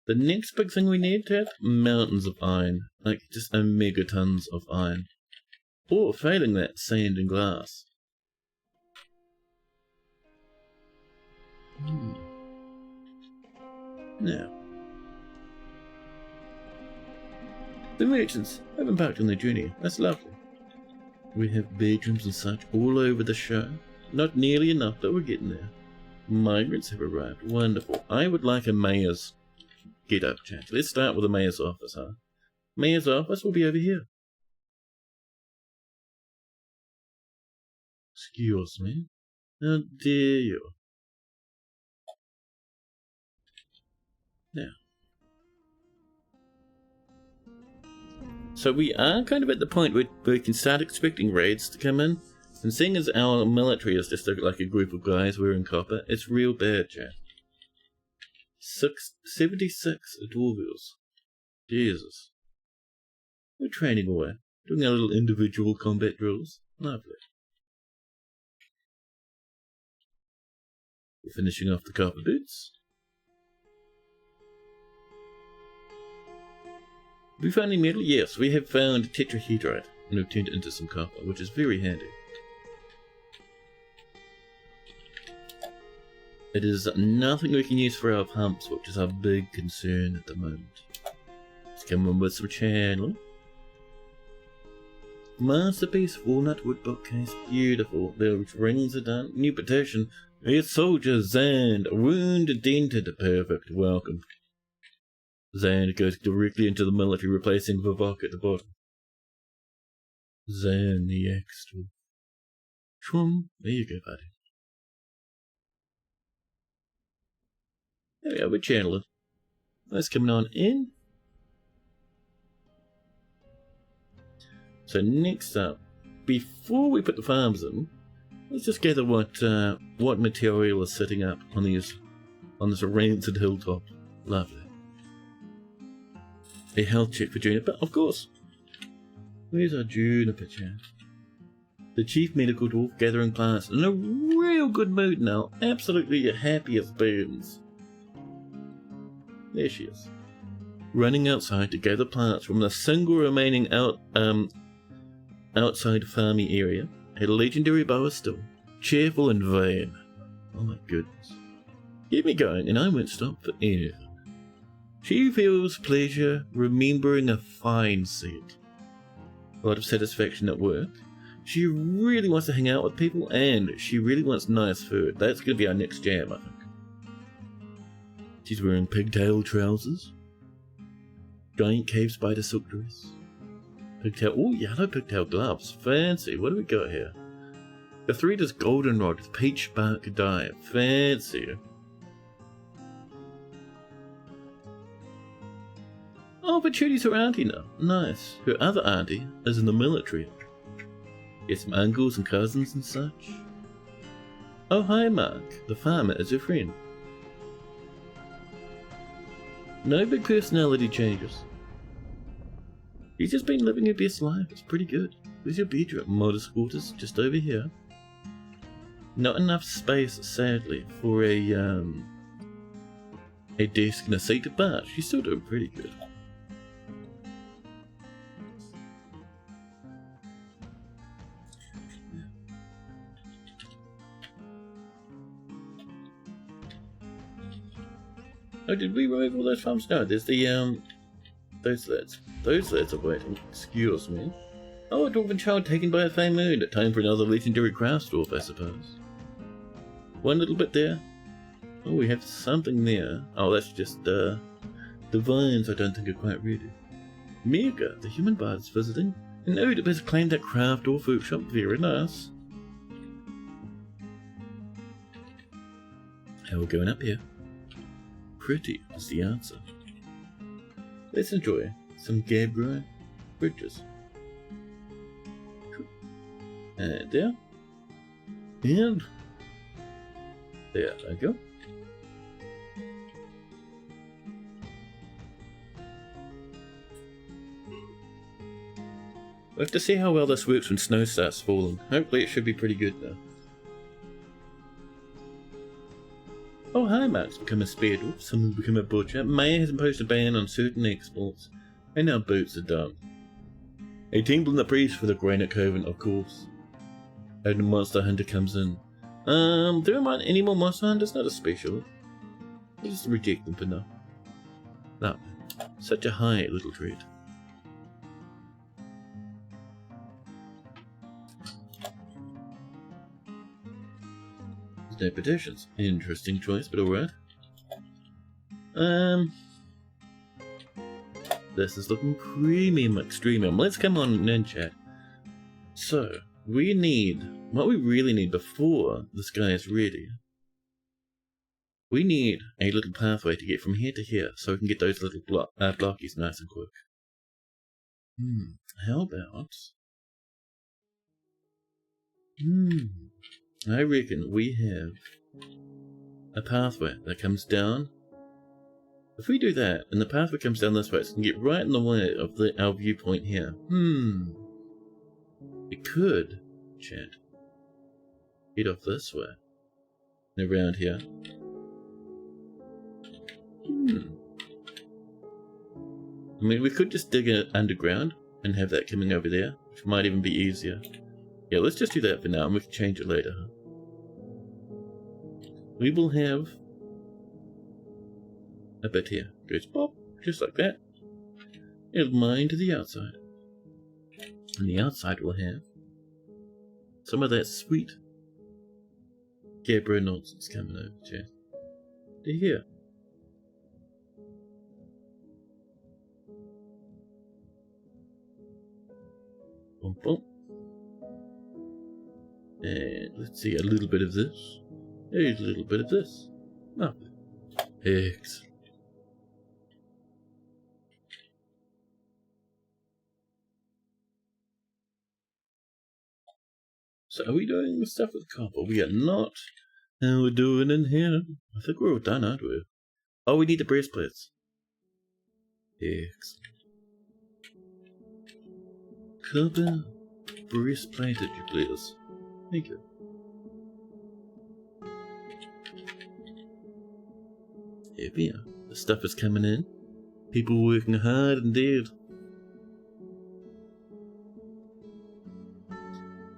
The next big thing we need to have, mountains of iron. Like, just megatons of iron. Or, failing that, sand and glass. Now, the merchants have embarked on their journey. That's lovely. We have bedrooms and such all over the show. Not nearly enough, but we're getting there. Migrants have arrived. Wonderful. I would like a mayor's get-up chat. Let's start with the mayor's office, huh? Mayor's office will be over here. Excuse me. How dare you? Now. So we are kind of at the point where we can start expecting raids to come in. And seeing as our military is just like a group of guys wearing copper, it's real bad, chat. 76 Dwarves. Jesus. We're training away. Doing our little individual combat drills. Lovely. We're finishing off the copper boots. Have we found any metal? Yes, we have found tetrahedrite and we've turned it into some copper, which is very handy. It is nothing we can use for our pumps, which is our big concern at the moment. Let's come on with some channel. Masterpiece walnut wood bookcase, beautiful. The rings are done. New petition. Its soldiers, Zand, wounded, dented, perfect. Welcome. Zand goes directly into the military, replacing Vivok at the bottom. Zand the extra. Shroom. There you go, buddy. There we go, we're channeling. That's coming on in. So next up, before we put the farms in, let's just gather what material is sitting up on this rancid hilltop. Lovely. A health check for Juniper, of course. Where's our Juniper chat? The chief medical dwarf gathering plants in a real good mood now. Absolutely happy as beans. There she is. Running outside to gather plants from the single remaining outside farmy area. A legendary boa still. Cheerful and vain. Oh my goodness. Get me going and I won't stop for anything. She feels pleasure remembering a fine set. A lot of satisfaction at work. She really wants to hang out with people and she really wants nice food. That's going to be our next jam, I think. She's wearing pigtail trousers. Giant cave spider silk dress. Pigtail, oh, yellow pigtail gloves. Fancy. What do we got here? The thread is goldenrod with peach bark dye. Fancy. Oh, but Chudy's her auntie now. Nice. Her other auntie is in the military. Get some uncles and cousins and such. Oh, hi, Mark. The farmer is her friend. No big personality changes. She's just been living her best life. It's pretty good. Where's your bedroom? Modest quarters, just over here. Not enough space, sadly, for a desk and a seat, but she's still doing pretty good. Oh, did we remove all those farms? No, there's the, those lads. Those lads are waiting. Excuse me. Oh, a dwarven child taken by a flame moon. Time for another legendary craft dwarf, I suppose. One little bit there. Oh, we have something there. Oh, that's just, the vines I don't think are quite ready. Mega, the human bard is visiting. And Odip has claimed that craft dwarf workshop. Very nice. How are we going up here? Pretty is the answer. Let's enjoy some Gabriel bridges. And there. And there I go. We'll have to see how well this works when snow starts falling. Hopefully it should be pretty good though. Oh hi, Mark's become a spear dwarf, some will become a butcher. Mayor has imposed a ban on certain exports, and our boots are done. A temple and a priest for the Granite Coven, of course. And a monster hunter comes in. There aren't any more monster hunters, not a special. We'll just reject them for now. No, such a high little treat. No petitions. Interesting choice, but alright. This is looking premium, extremium. Let's come on and chat. So, we need, what we really need before this guy is ready, we need a little pathway to get from here to here, so we can get those little blockies nice and quick. How about... I reckon we have a pathway that comes down. If we do that, and the pathway comes down this way, so we can get right in the way of our viewpoint here. We could, chat, get off this way, and around here. I mean, we could just dig it underground, and have that coming over there, which might even be easier. Yeah, let's just do that for now, and we can change it later. We will have a bit here. Goes pop, just like that. It'll mine to the outside. And the outside will have some of that sweet Gabriel nonsense coming over to here. Boom, boom. And let's see, a little bit of this. A little bit of this. Lovely. Excellent. So are we doing the stuff with copper? We are not. How we doing in here? I think we're all done, aren't we? Oh, we need the breastplates. Excellent. Copper breastplate, did you please? Thank you. Here we are. The stuff is coming in. People working hard indeed.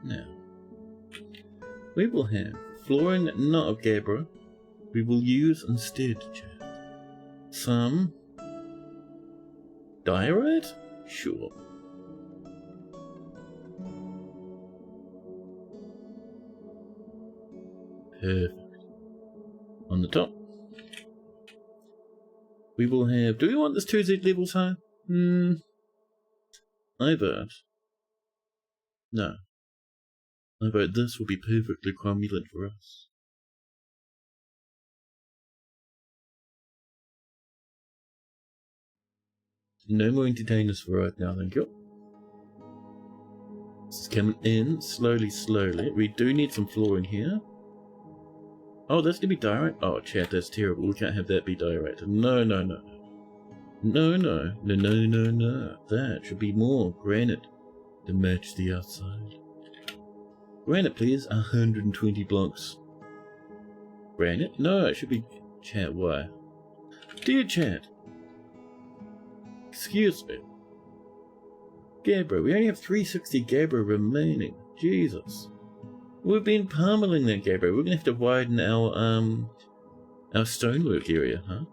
Now, we will have flooring not of Gabbro. We will use instead some diorite? Sure. Perfect. On the top, we will have... Do we want this 2Z levels high? I vote... No. I vote this will be perfectly cromulent for us. No more entertainers for right now, thank you. This is coming in slowly, slowly. We do need some flooring here. Oh, that's gonna be diorite? Oh, chat, that's terrible. We can't have that be diorite. No, no, no. No, no. No, no, no, no. That should be more granite to match the outside. Granite, please. 120 blocks. Granite? No, it should be... Chat, why? Dear chat. Excuse me. Gabbro, we only have 360 Gabbro remaining. Jesus. We've been pummeling that Gabbro. We're gonna have to widen our stonework area, huh?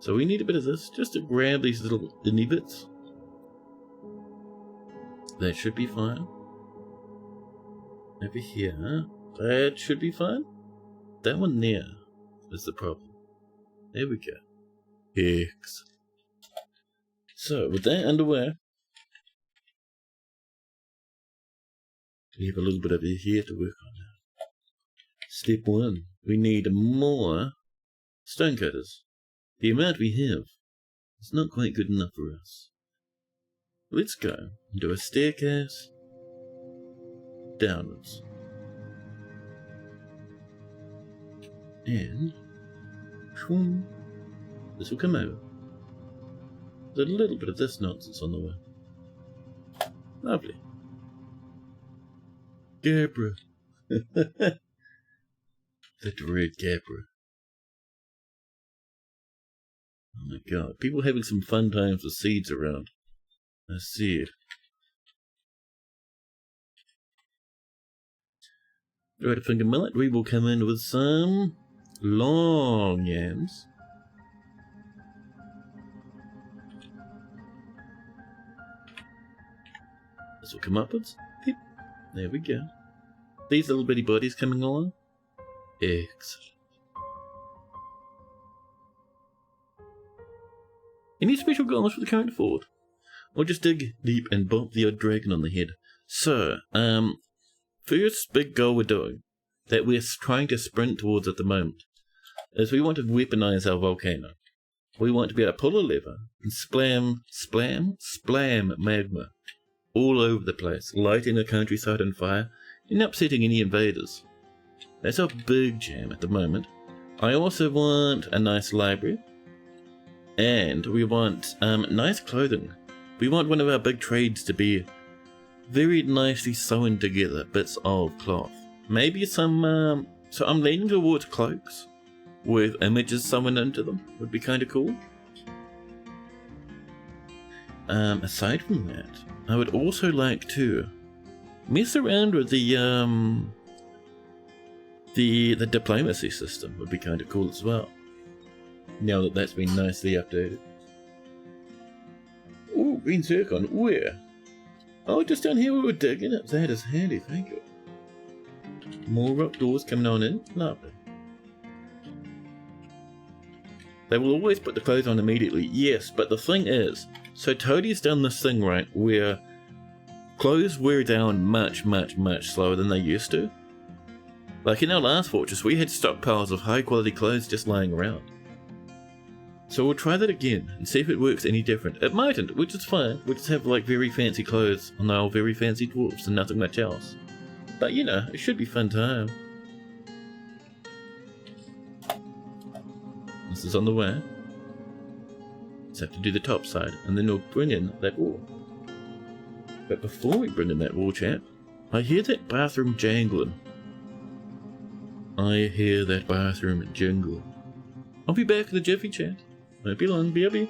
So we need a bit of this just to grab these little inhibits. That should be fine. Over here, that should be fine. That one there is the problem. There we go. Excellent. So with that underway, we have a little bit over here to work on now. Step 1, we need more stonecutters. The amount we have is not quite good enough for us. Let's go and do a staircase downwards. And this will come over. There's a little bit of this nonsense on the way. Lovely. Gabra. The dread Gabra. Oh my god, people having some fun times with seeds around. I see it. Right, finger millet, we will come in with some long yams. This will come upwards. Peep. There we go. These little bitty bodies coming along. Excellent. Any special goals for the current fort? Or just dig deep and bump the odd dragon on the head? So, first big goal we're doing, that we're trying to sprint towards at the moment, is we want to weaponize our volcano. We want to be able to pull a lever and splam magma all over the place, lighting the countryside on fire and upsetting any invaders. That's our big jam at the moment. I also want a nice library, and we want nice clothing. We want one of our big trades to be very nicely sewn together bits of cloth. Maybe some, so I'm leaning towards cloaks with images sewn into them. Would be kind of cool. Aside from that, I would also like to mess around with the diplomacy system. Would be kind of cool as well. Now that that's been nicely updated. Ooh, green zircon. Where? Oh, just down here we were digging it. That is handy, thank you. More rock doors coming on in. Lovely. They will always put the clothes on immediately. Yes, but the thing is, so Toadie's done this thing, right, where clothes wear down much slower than they used to. Like in our last fortress, we had stockpiles of high quality clothes just lying around. So we'll try that again and see if it works any different. It mightn't, which is fine. We'll just have like very fancy clothes on our very fancy dwarves and nothing much else. But you know, it should be fun time. This is on the way. Just have to do the top side and then we'll bring in that wall. But before we bring in that wall, chap, I hear that bathroom jangling. I hear that bathroom jingling. I'll be back in the jiffy, chat. Won't be long, BRB.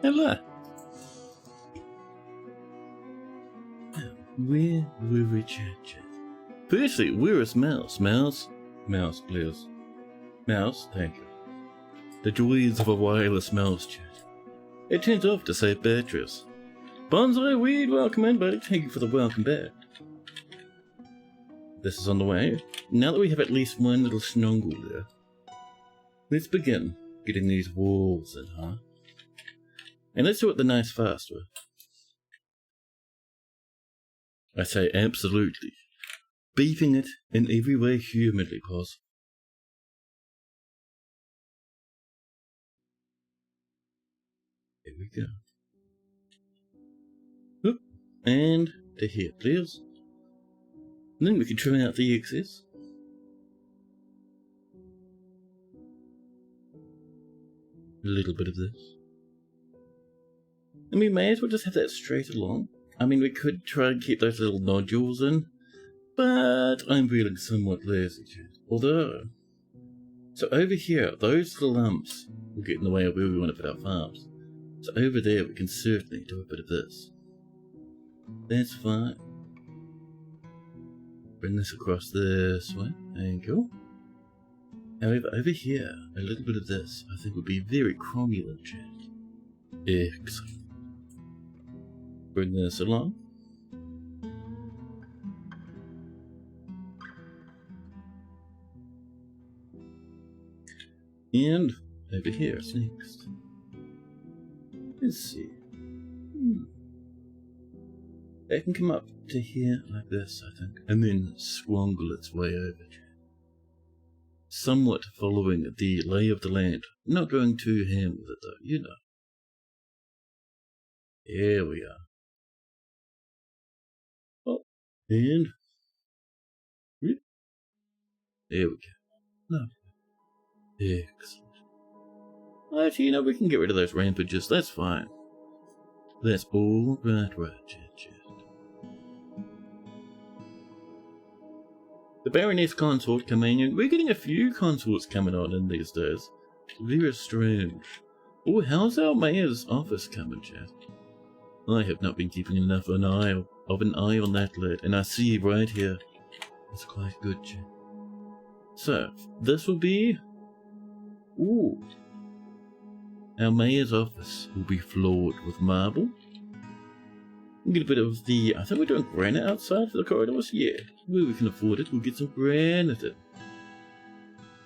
Hello. Where were we, chat? Firstly, where is Mouse? Mouse, please. Mouse, thank you. The joys of a wireless mouse, chat. It turns off to save batteries. Bonsai Weed, welcome in, buddy. Thank you for the welcome back. This is on the way. Now that we have at least one little snuggle there, let's begin getting these walls in, huh? And let's do it the nice fast way. I say absolutely. Beefing it in every way humanly possible. Here we go. Whoop. And to here, please. And then we can trim out the excess. A little bit of this. And we may as well just have that straight along. I mean, we could try and keep those little nodules in, but I'm feeling somewhat lazy, chat. Although, so over here, those little lumps will get in the way of where we want to put our farms. So over there, we can certainly do a bit of this. That's fine. Bring this across this way. Thank you. However, over here, a little bit of this, I think would be very cromulent, chat. Excellent. Bring this along. And over here is next. Let's see. It can come up to here like this, I think, and then swungle its way over. Somewhat following the lay of the land. Not going too ham with it though, you know. Here we are. Oh, and there we go. No. Excellent. Actually, you know, we can get rid of those rampages, that's fine. That's all right, chat. The Baroness Consort coming in. We're getting a few consorts coming on in these days. Very strange. Oh, how's our mayor's office coming, chat? I have not been keeping enough of an eye on that lad, and I see right here. It's quite good, chat. So, this will be... Ooh. Our mayor's office will be floored with marble. We'll get a bit of the... I think we're doing granite outside for the corridors. Yeah, where we can afford it, we'll get some granite in.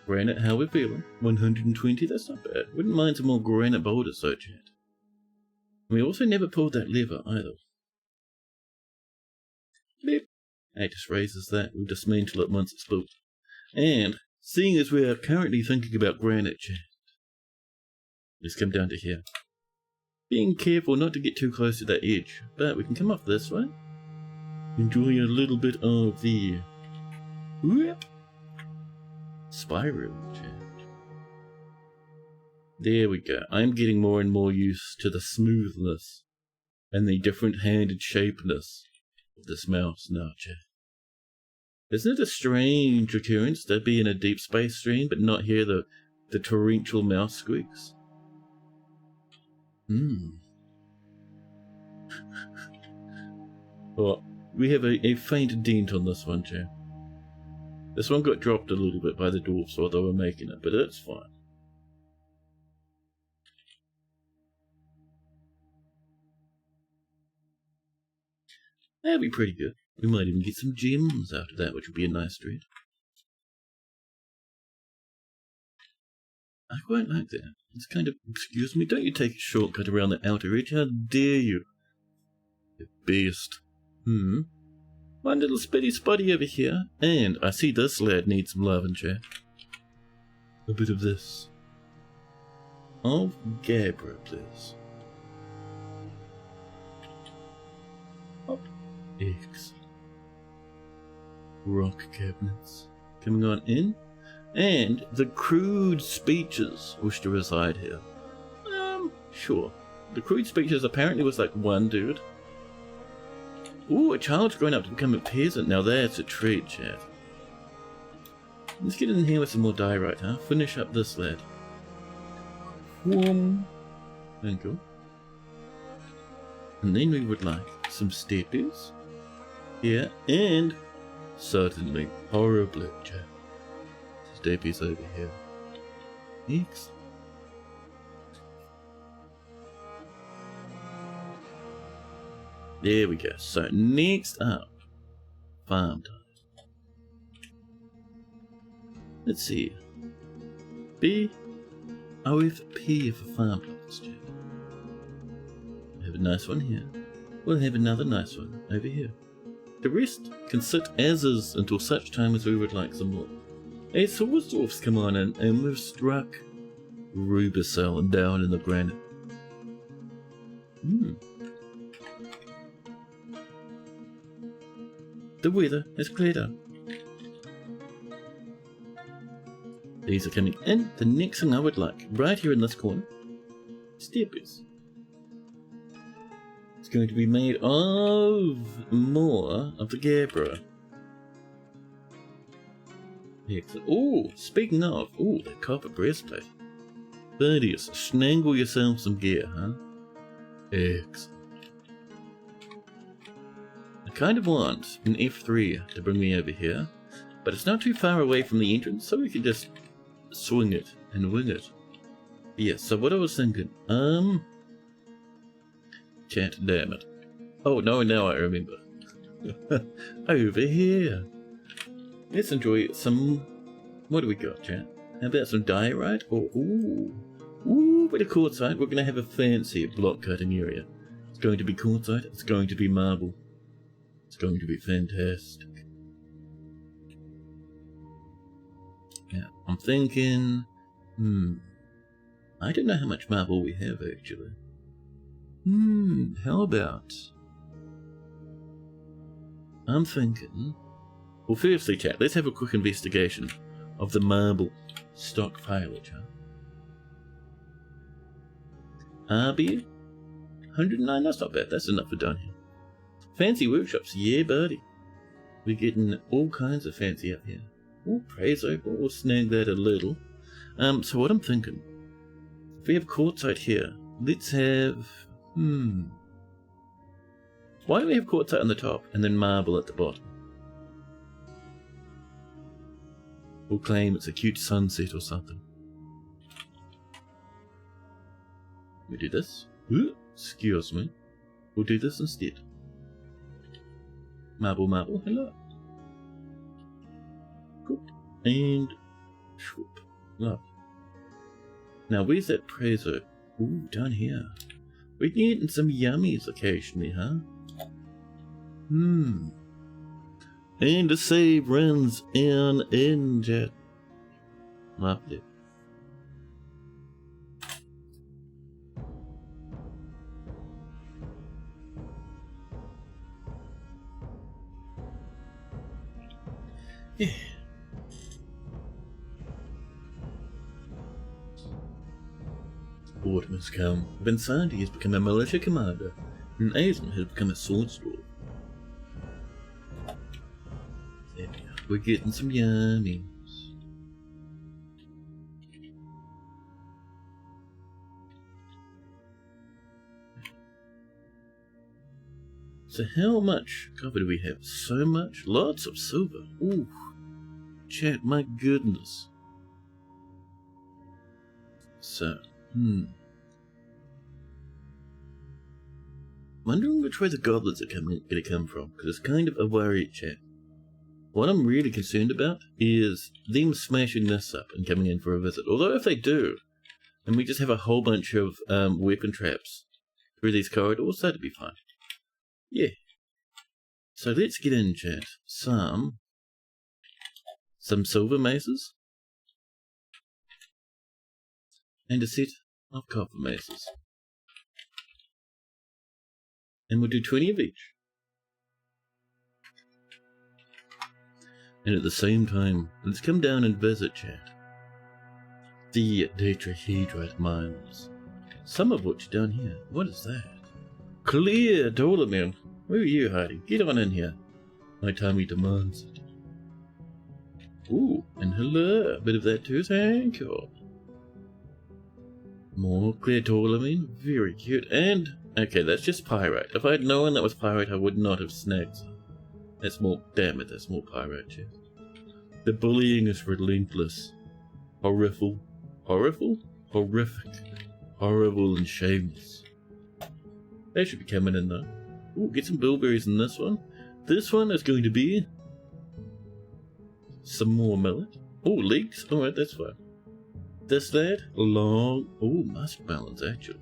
Granite, how we feeling? 120, that's not bad. Wouldn't mind some more granite boulders though, chat. We also never pulled that lever either. Beep. That just raises that. We'll dismantle it once it's built. And, seeing as we are currently thinking about granite, chat, let's come down to here. Being careful not to get too close to that edge, but we can come off this way. Enjoy a little bit of the whoop, spiral, chat. There we go. I'm getting more and more used to the smoothness and the different-handed shapeness of this mouse now, chat. Isn't it a strange occurrence to be in a deep space stream but not hear the torrential mouse squeaks? Well, we have a faint dent on this one, chat. This one got dropped a little bit by the dwarfs while they were making it, but it's fine. That'll be pretty good. We might even get some gems out of that, which would be a nice treat. I quite like that. It's kind of, excuse me, don't you take a shortcut around the outer edge, how dare you? You beast. One little spotty over here, and I see this lad needs some love and chat. A bit of this. Of Gabriel, please. Hop. Excellent. Rock cabinets coming on in. And the crude speeches wish to reside here. Sure. The crude speeches apparently was like one dude. Ooh, a child's grown up to become a peasant. Now that's a treat, chat. Let's get in here with some more diorite, huh? Finish up this lad. Thank you. And then we would like some steppies. Yeah, and certainly horribly, Jack. Steppies over here. Excellent. There we go. So next up, farm time. Let's see. B OFP for farm plots, Jack. We have a nice one here. We'll have another nice one over here. The rest can sit as is until such time as we would like some more. A Swordsdwarf's come on in and we've struck Rubicel down in the granite. The weather has cleared up. These are coming in. The next thing I would like, right here in this corner, steppies. It's going to be made of more of the Gabbro. Excellent. Oh, speaking of, that copper breastplate. Birdies, snangle yourself some gear, huh? Excellent. I kind of want an F3 to bring me over here, but it's not too far away from the entrance, so we can just swing it and wing it. Yeah, so what I was thinking, chat, damn it. Oh, no, now I remember. Over here. Let's enjoy some, what do we got, chat? How about some diorite? Or, bit of quartzite. We're going to have a fancy block cutting area. It's going to be quartzite, it's going to be marble. It's going to be fantastic. Yeah, I'm thinking, I don't know how much marble we have actually. How about, I'm thinking, well firstly chat, let's have a quick investigation of the marble stockpilage, huh? RB, 109, that's not bad, that's enough for down here. Fancy workshops, yeah buddy. We're getting all kinds of fancy up here. Oh, praise over, we'll snag that a little. So what I'm thinking, if we have quartzite here, let's have, why don't we have quartzite on the top and then marble at the bottom? We'll claim it's a cute sunset or something. We do this. Ooh, excuse me. We'll do this instead. Marble, marble, hello. Good. And swoop. Love. Now where's that preso? Ooh, down here. We're getting some yummies occasionally, huh? And the save runs in jet. Lovely. Yeah. Autumn has come. Vincenti has become a militia commander, and Aizen has become a swordsdwarf. There we are. We're getting some yummies. So how much copper do we have? So much? Lots of silver. Ooh. Chat, my goodness. So, wondering which way the goblins are going to come from, because it's kind of a worry, chat. What I'm really concerned about is them smashing this up and coming in for a visit. Although if they do, and we just have a whole bunch of weapon traps through these corridors, that'd be fine. Yeah. So let's get in, chat. Some silver maces. And a set of copper maces. And we'll do 20 of each. And at the same time, let's come down and visit, chat. The tetrahedrite mines. Some of which are down here. What is that? Clear, Dolerman. Where are you hiding? Get on in here. My tummy demands it. Ooh, and hello. A bit of that too, thank you. More clear Dolerman. Very cute. And Okay, that's just pyrite. If I had known that was pyrite, I would not have snagged some. That's more, damn it, that's more pyrite chest. The bullying is relentless. Horrible. Horrible? Horrific. Horrible and shameless. They should be coming in though. Ooh, get some bilberries in this one. This one is going to be some more millet. Oh, leeks. Alright, that's fine. This lad, long. Oh, muskmelons actually.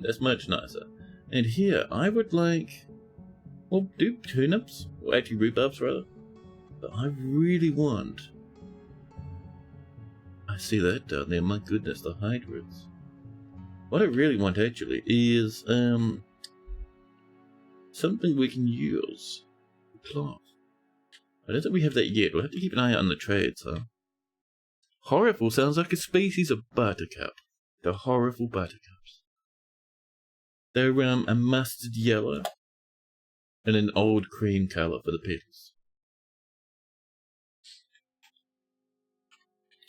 That's much nicer. And here, I would like. Well, do turnips. Or actually, rhubarbs rather. But I really want. I see that down there. My goodness, the hydrates. What I really want actually is something we can use. Cloth. I don't think we have that yet. We'll have to keep an eye out on the trades, huh? Horrible sounds like a species of buttercup. The horrible buttercups. They're a mustard yellow and an old cream colour for the petals.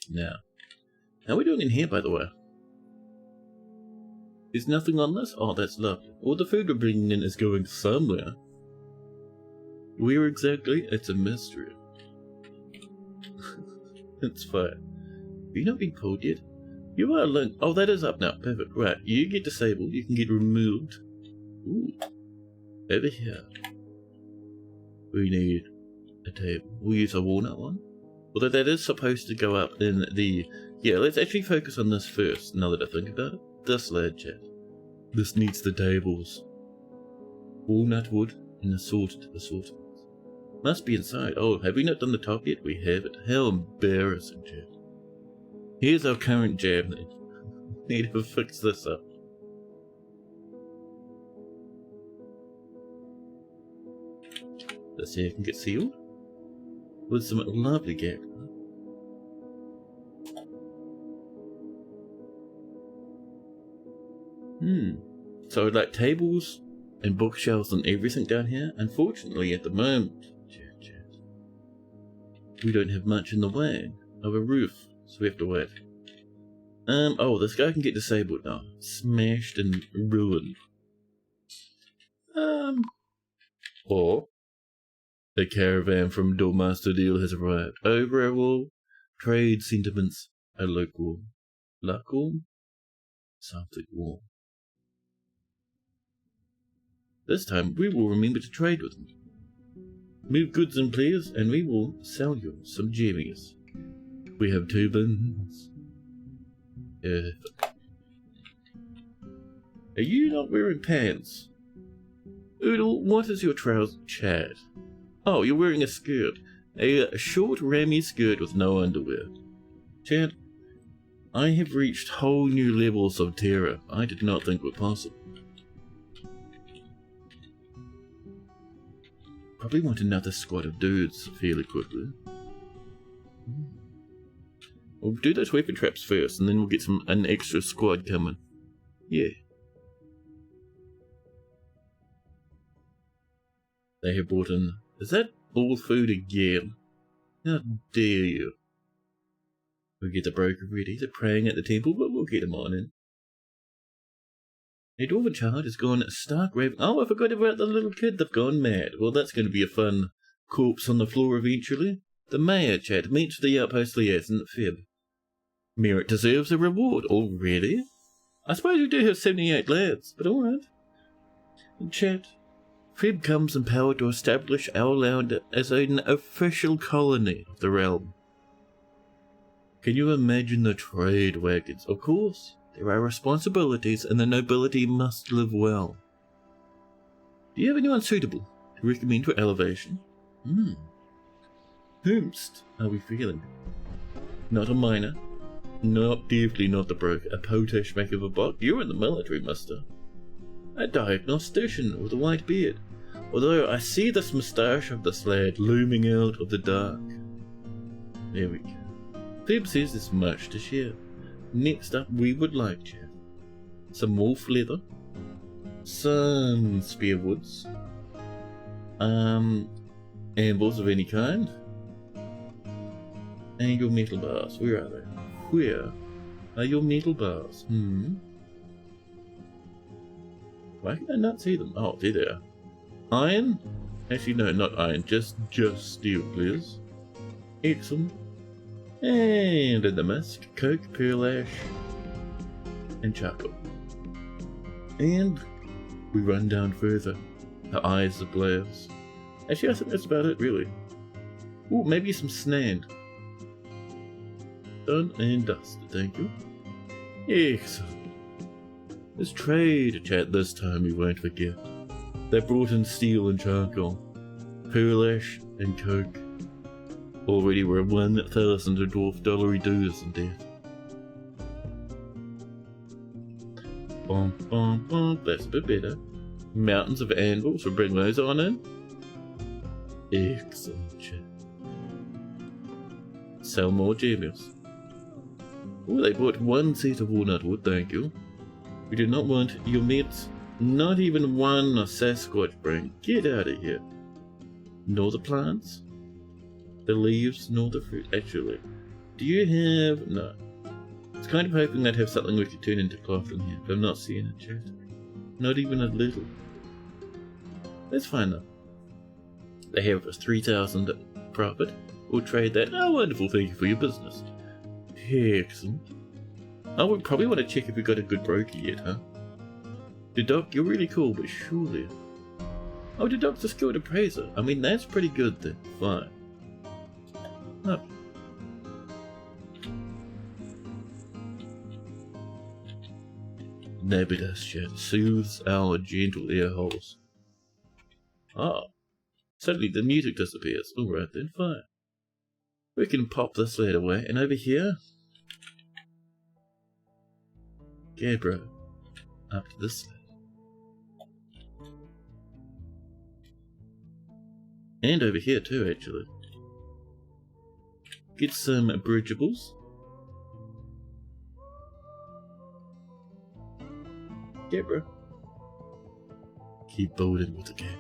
Now, how are we doing in here, by the way? There's nothing on this? Oh, that's lovely. All the food we're bringing in is going somewhere. Where exactly? It's a mystery. It's fine. Have you not been pulled yet? You are linked. Oh, that is up now. Perfect. Right, you get disabled. You can get removed. Ooh. Over here. We need a table. We'll use a walnut one. Although that is supposed to go up in the... Yeah, let's actually focus on this first, now that I think about it. This lad, chat. This needs the tables. Walnut wood and assorted assortments. Must be inside. Oh, have we not done the top yet? We haven't. How embarrassing, chat. Here's our current jam then. Need to fix this up. This here can get sealed. With some lovely gap. So I'd like tables and bookshelves and everything down here. Unfortunately, at the moment, we don't have much in the way of a roof, so we have to wait. Oh, this guy can get disabled now. Smashed and ruined. Or a caravan from Doormaster Deal has arrived. Overall, trade sentiments are lukewarm. Lukewarm? Something warm. This time, we will remember to trade with them. Move goods and players, and we will sell you some jammies. We have 2 bins. Are you not wearing pants? Oodle, what is your trouser? Chad. Oh, you're wearing a skirt. A short, rammy skirt with no underwear. Chad, I have reached whole new levels of terror I did not think were possible. Probably want another squad of dudes fairly quickly. We'll do those weapon traps first, and then we'll get an extra squad coming. Yeah. They have brought in... Is that all food again? How dare you? We'll get the broker ready. They're praying at the temple, but we'll get him on in. A dwarven child has gone stark raving. Oh, I forgot about the little kid. They've gone mad. Well, that's going to be a fun corpse on the floor eventually. The mayor, chat, meets the outpost liaison, Fib. Merit deserves a reward already. I suppose we do have 78 lads, but alright. Chat, Fib comes empowered to establish our land as an official colony of the realm. Can you imagine the trade wagons? Of course. There are responsibilities, and the nobility must live well. Do you have anyone suitable to recommend for elevation? Whomst are we feeling? Not a miner. Definitely not the broker. A potash make of a buck. You're in the military, mister. A diagnostician with a white beard. Although I see this moustache of this lad looming out of the dark. There we go. Fib says there's much to share. Next up, we would like to some wolf leather, some spear woods, ambles of any kind, and your metal bars. Where are they? Where are your metal bars? Why can I not see them? Oh, there they are. Iron? Actually, no, not iron. Just steel, please. Excellent. And in the mist, coke, pearl ash, and charcoal. And we run down further. Our eyes ablaze. Actually, I think that's about it, really. Ooh, maybe some sand. Done and dusted, thank you. Excellent. Let's trade, chat, this time we won't forget. They brought in steel and charcoal, pearl ash and coke. Already we're 1,000 dwarf dollary dues in debt. Bum, bum, bum. That's a bit better. Mountains of anvils, we'll bring those on in. Excellent, chat. Sell more gemius. Oh, they bought 1 set of walnut wood, thank you. We do not want your mates, not even 1 Sasquatch brain. Get out of here. Nor the plants, the leaves, nor the fruit. Actually, do you have... No. I was kind of hoping they'd have something we could turn into cloth in here, but I'm not seeing it, chat. Not even a little. That's fine though. They have a 3,000 profit. We'll trade that. Oh, wonderful, thank you for your business. Excellent. I would probably want to check if we got a good broker yet, huh? The doc, you're really cool, but surely... Oh, the doc's a skilled appraiser. I mean, that's pretty good then. Fine. Oh. Nebitus chat soothes our gentle ear holes. Ah. Suddenly the music disappears. Alright then, fine. We can pop this lad away, and over here... Yeah, bro. Up to this lad. And over here too, actually. Get some bridgeables. Yeah, bro. Keep building with the game.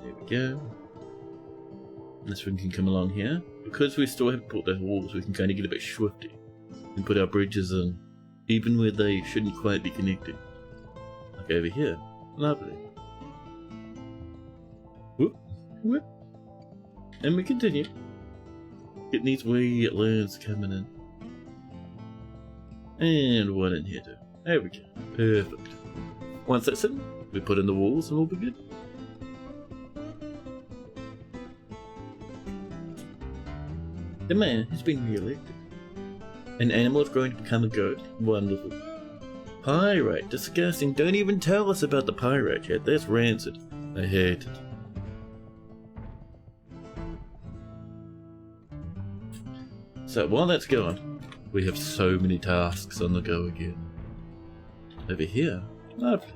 There we go. This one can come along here. Because we still haven't put those walls, we can kind of get a bit swifty and put our bridges in, even where they shouldn't quite be connected. Like over here. Lovely. Whoop, whoop. And we continue. Getting these wee lands coming in. And one in here too. There we go. Perfect. Once that's in, we put in the walls and we'll be good. The man has been re-elected. An animal is going to become a goat. Wonderful. Pyrite. Disgusting. Don't even tell us about the pyrite yet. That's rancid. I hate it. So while that's going, we have so many tasks on the go again. Over here. Lovely.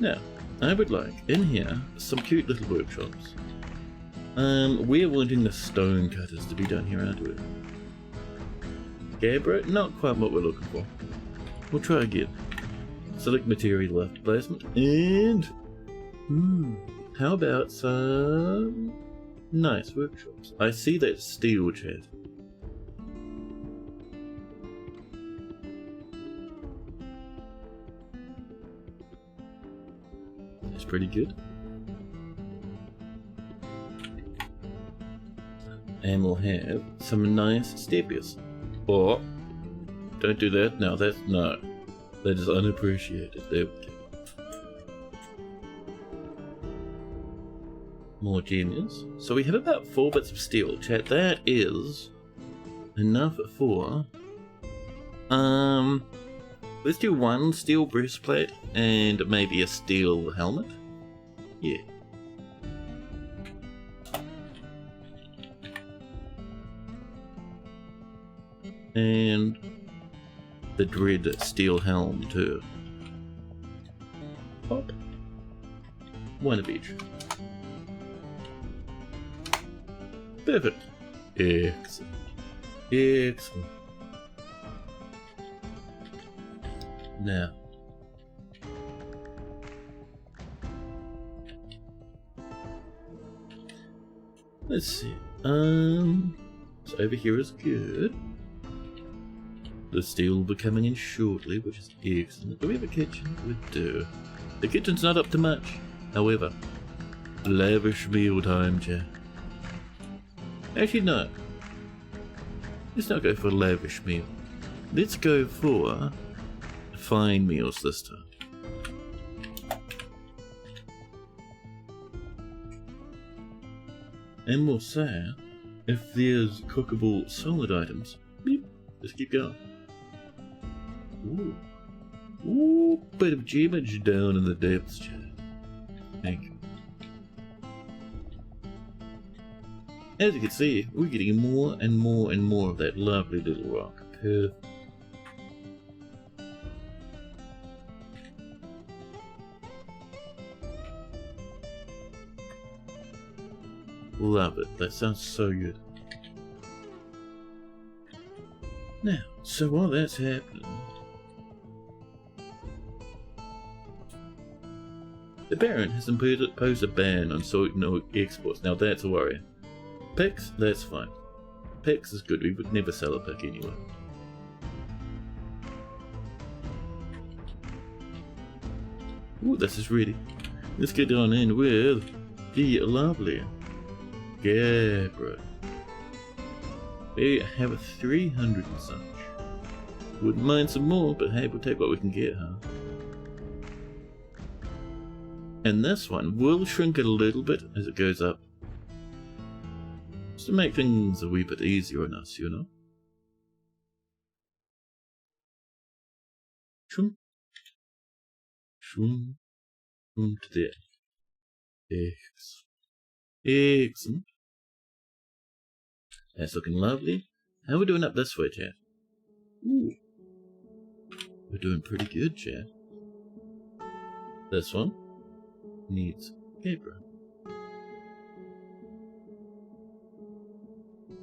Now, I would like, in here, some cute little workshops. We're wanting the stone cutters to be done here, aren't we? Gabbro? Not quite what we're looking for. We'll try again. Select material left placement, and... how about some... nice workshops. I see that steel, chat. That's pretty good. And we'll have some nice stepias. Or, don't do that. No, that's no. That is unappreciated. There we go. More genius. So we have about 4 bits of steel, chat. That is enough for... let's do 1 steel breastplate and maybe a steel helmet. Yeah. And the dread steel helm too. Pop. 1 of each. Perfect. Excellent. Excellent. Now. Let's see. So over here is good. The steel will be coming in shortly, which is excellent. Do we have a kitchen? We do. The kitchen's not up to much. However, lavish meal time, chat. Actually, no. Let's not go for lavish meal. Let's go for fine meals this time. And we'll say, if there's cookable solid items, beep, just keep going. Ooh. Ooh, bit of damage down in the depths, chat. Thank you. As you can see, we're getting more and more and more of that lovely little rock. Perfect. Love it. That sounds so good. Now, so while that's happening, the Baron has imposed a ban on certain exports. Now that's a worry. Picks, that's fine. Picks is good. We would never sell a pick anyway. Ooh, this is ready. Let's get on in with the lovely Gabra. We have a 300 and such. Wouldn't mind some more, but hey, we'll take what we can get, huh? And this one will shrink a little bit as it goes up. Just to make things a wee bit easier on us, you know? Shroom. Shroom. Shroom to there. Excellent. That's looking lovely. How are we doing up this way, chat? Ooh. We're doing pretty good, chat. This one needs paper.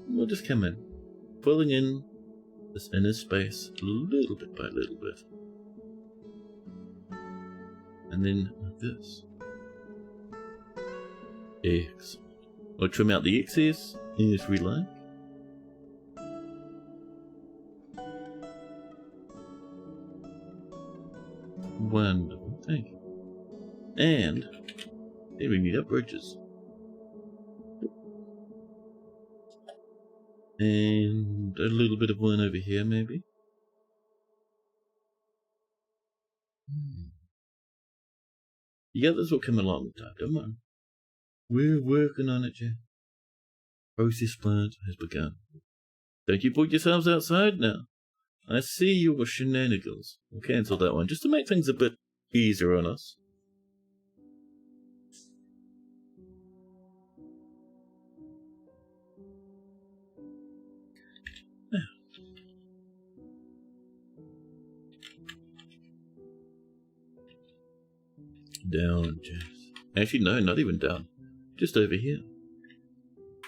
We'll just come in, filling in this inner space little bit by little bit. And then like this. Excellent. We'll trim out the excess as we like. Wonderful, thank you. And then we need our bridges. And a little bit of one over here, maybe. The others will come along with time, don't worry. We're working on it, Jack. Process plant has begun. Don't you put yourselves outside now. I see your shenanigans. We'll cancel that one, just to make things a bit easier on us. Down, Jess. Actually, no, not even down. Just over here.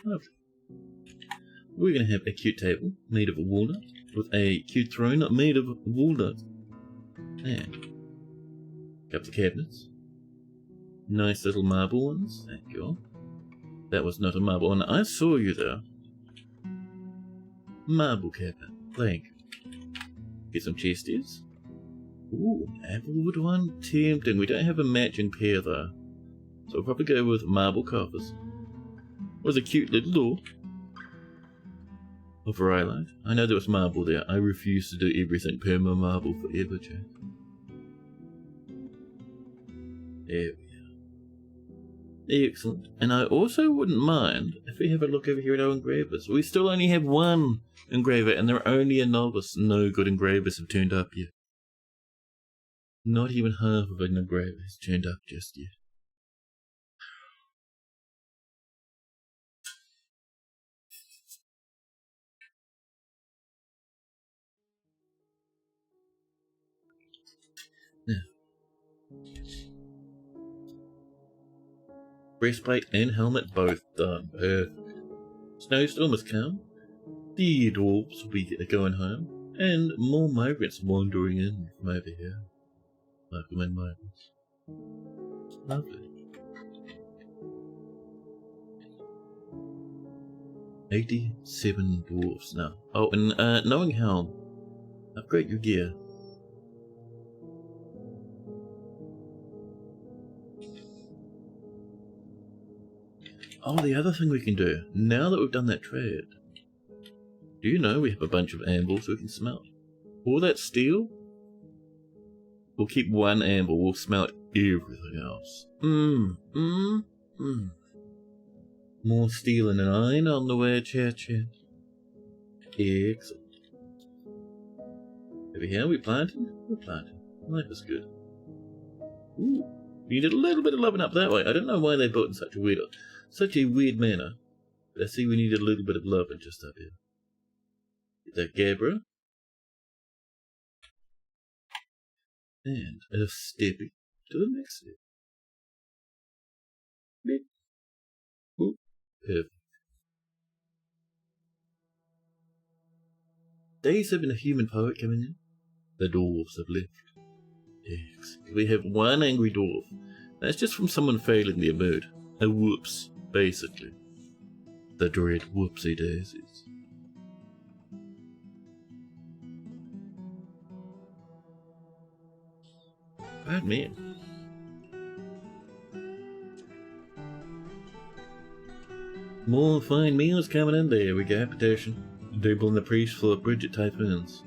Lovely. We're going to have a cute table made of walnut with a cute throne made of walnut. And a couple of cabinets. Nice little marble ones. Thank you. That was not a marble one. I saw you there. Marble cabinet. Thank you. Get some chesties. Ooh, applewood one. Tempting. We don't have a matching pair though. So we'll probably go with marble coffers. Was a cute little door. Of rhyolite. I know there was marble there. I refuse to do everything perma marble forever, Jack. There we are. Excellent. And I also wouldn't mind if we have a look over here at our engravers. We still only have one engraver, and they're only a novice. No good engravers have turned up yet. Not even half of an engraver has turned up just yet. Now, breastplate and helmet both done. Perfect. Snowstorm has come. The dwarves will be going home, and more migrants wandering in from over here. Welcome in, migrants. Lovely. 87 dwarfs now. Oh, and knowing how, upgrade your gear. Oh, the other thing we can do, now that we've done that trade, do you know we have a bunch of anvils we can smelt? All that steel? We'll keep one anvil, we'll smelt everything else. More steel and an iron on the way, chat. Excellent. Over here, we planting? We're planting. Life is good. Ooh, we need a little bit of loving up that way. I don't know why they built in such a weird manner. But I see we need a little bit of loving just up here. Get that Gabra. And a stepping to the next step. Beep. Ooh, perfect. Days have been a human poet coming in. The dwarves have left. Yes. We have one angry dwarf. That's just from someone failing their mood. A whoops, basically. The dread whoopsie daisies. Bad man. More fine meals coming in. There we go. Petition. Doubling the priest for Bridgetyphoons.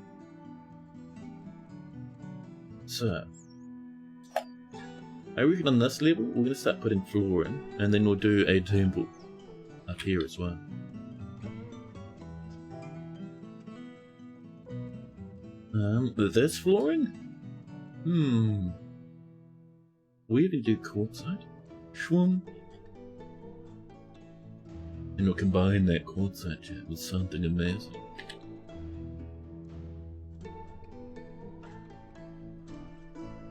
So, I reckon on this level we're going to start putting floor in, and then we'll do a temple up here as well. This flooring? We even do quartzite. Shwum. And we'll combine that quartzite chat with something amazing.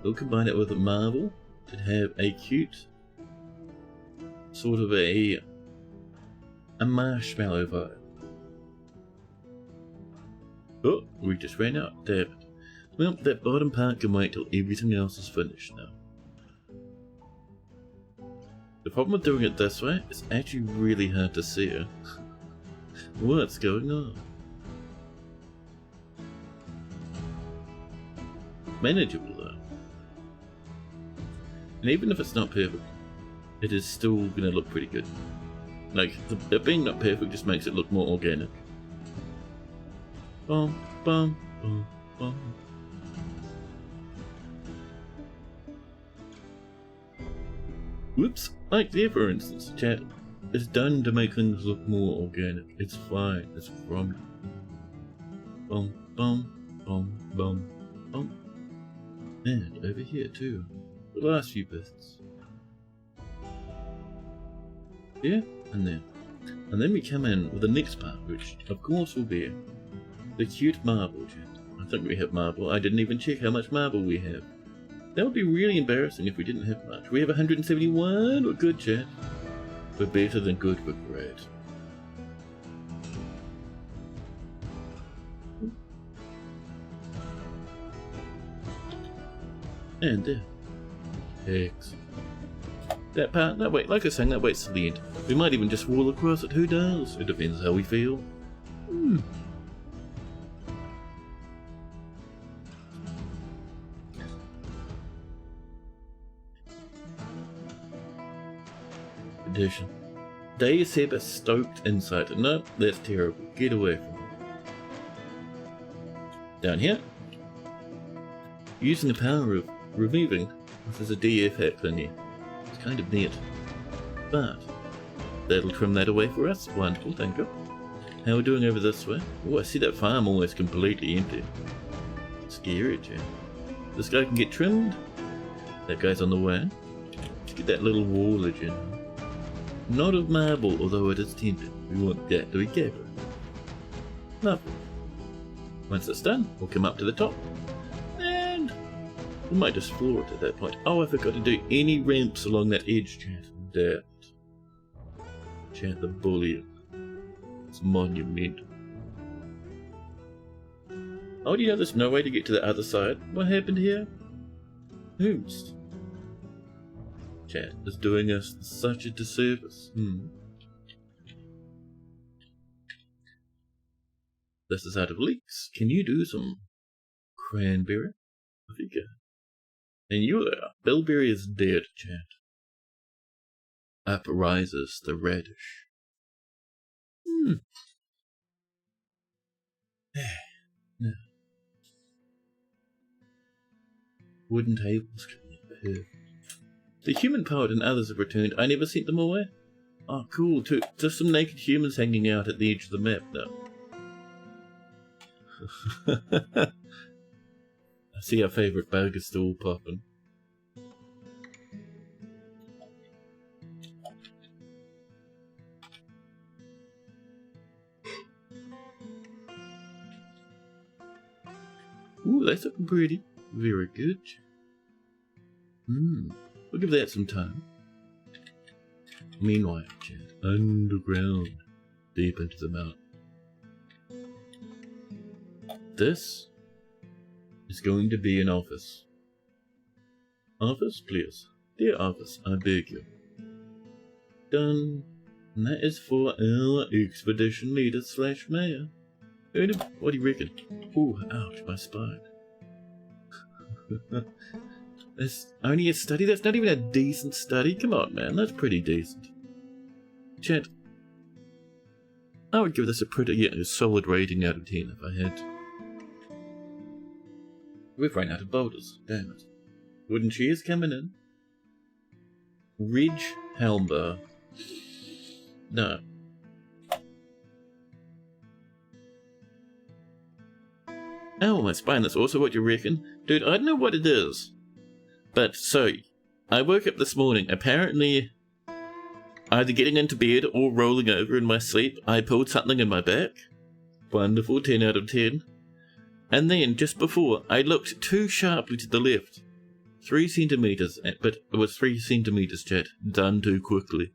We'll combine it with a marble to have a cute sort of a marshmallow vibe. Oh, we just ran out, damn it. Well, that bottom part can wait till everything else is finished now. The problem with doing it this way, it's actually really hard to see what's going on. Manageable though. And even if it's not perfect, it is still going to look pretty good. Like, it being not perfect just makes it look more organic. Bum, bum, bum, bum. Whoops, like there for instance, chat. It's done to make things look more organic. It's fine, it's from you. Bum, bum, bum, bum, bum. And over here too. The last few bits. Yeah, and then. And then we come in with the next part, which of course will be the cute marble, chat. I think we have marble. I didn't even check how much marble we have. That would be really embarrassing if we didn't have much. We have 171. We're good, chat. We're better than good, we're great. And there. Excellent. That part, no wait, like I was saying, that waits till the end. We might even just wall across it, who knows? It depends how we feel. Addition. Daiseba stoked inside. No, that's terrible. Get away from it. Down here. Using the power of removing. This is a DF hack thing here. It's kind of neat. But that'll trim that away for us. Wonderful, thank you. How are we doing over this way? Oh, I see that farm almost completely empty. Scary, too. This guy can get trimmed. That guy's on the way. Let's get that little wallage in. Not of marble, although it is tinted. We want that to be covered. Lovely. Once it's done, we'll come up to the top. And we might just floor it at that point. Oh, I forgot to do any ramps along that edge, chat. Damn it. Chat, the bully. It's monumental. Oh, do you know there's no way to get to the other side? What happened here? Whomst? Chat is doing us such a disservice. This is out of leeks. Can you do some cranberry? I think and you there. Bilberry is dead, chat. Up rises the radish. No. Wooden tables can be perfect. The human poet and others have returned. I never sent them away. Oh, cool. Just some naked humans hanging out at the edge of the map now. I see our favourite burger still popping. Ooh, that's looking pretty. Very good. We'll give that some time. Meanwhile, chat, underground, deep into the mountain. This is going to be an office. Office, please. Dear office, I beg you. Done. And that is for our expedition leader / mayor. What do you reckon? Ooh, ouch, my spine. That's only a study? That's not even a decent study. Come on, man. That's pretty decent. Chat. I would give this a pretty solid rating out of 10 if I had to. We've run out of boulders. Damn it. Wooden chairs coming in. Ridge helm bar. No. Oh, my spine. That's also what you reckon? Dude, I don't know what it is. But, so, I woke up this morning, apparently, either getting into bed or rolling over in my sleep, I pulled something in my back. Wonderful, 10 out of 10. And then, just before, I looked too sharply to the left. 3 centimeters, but it was 3 centimeters, chat. Done too quickly.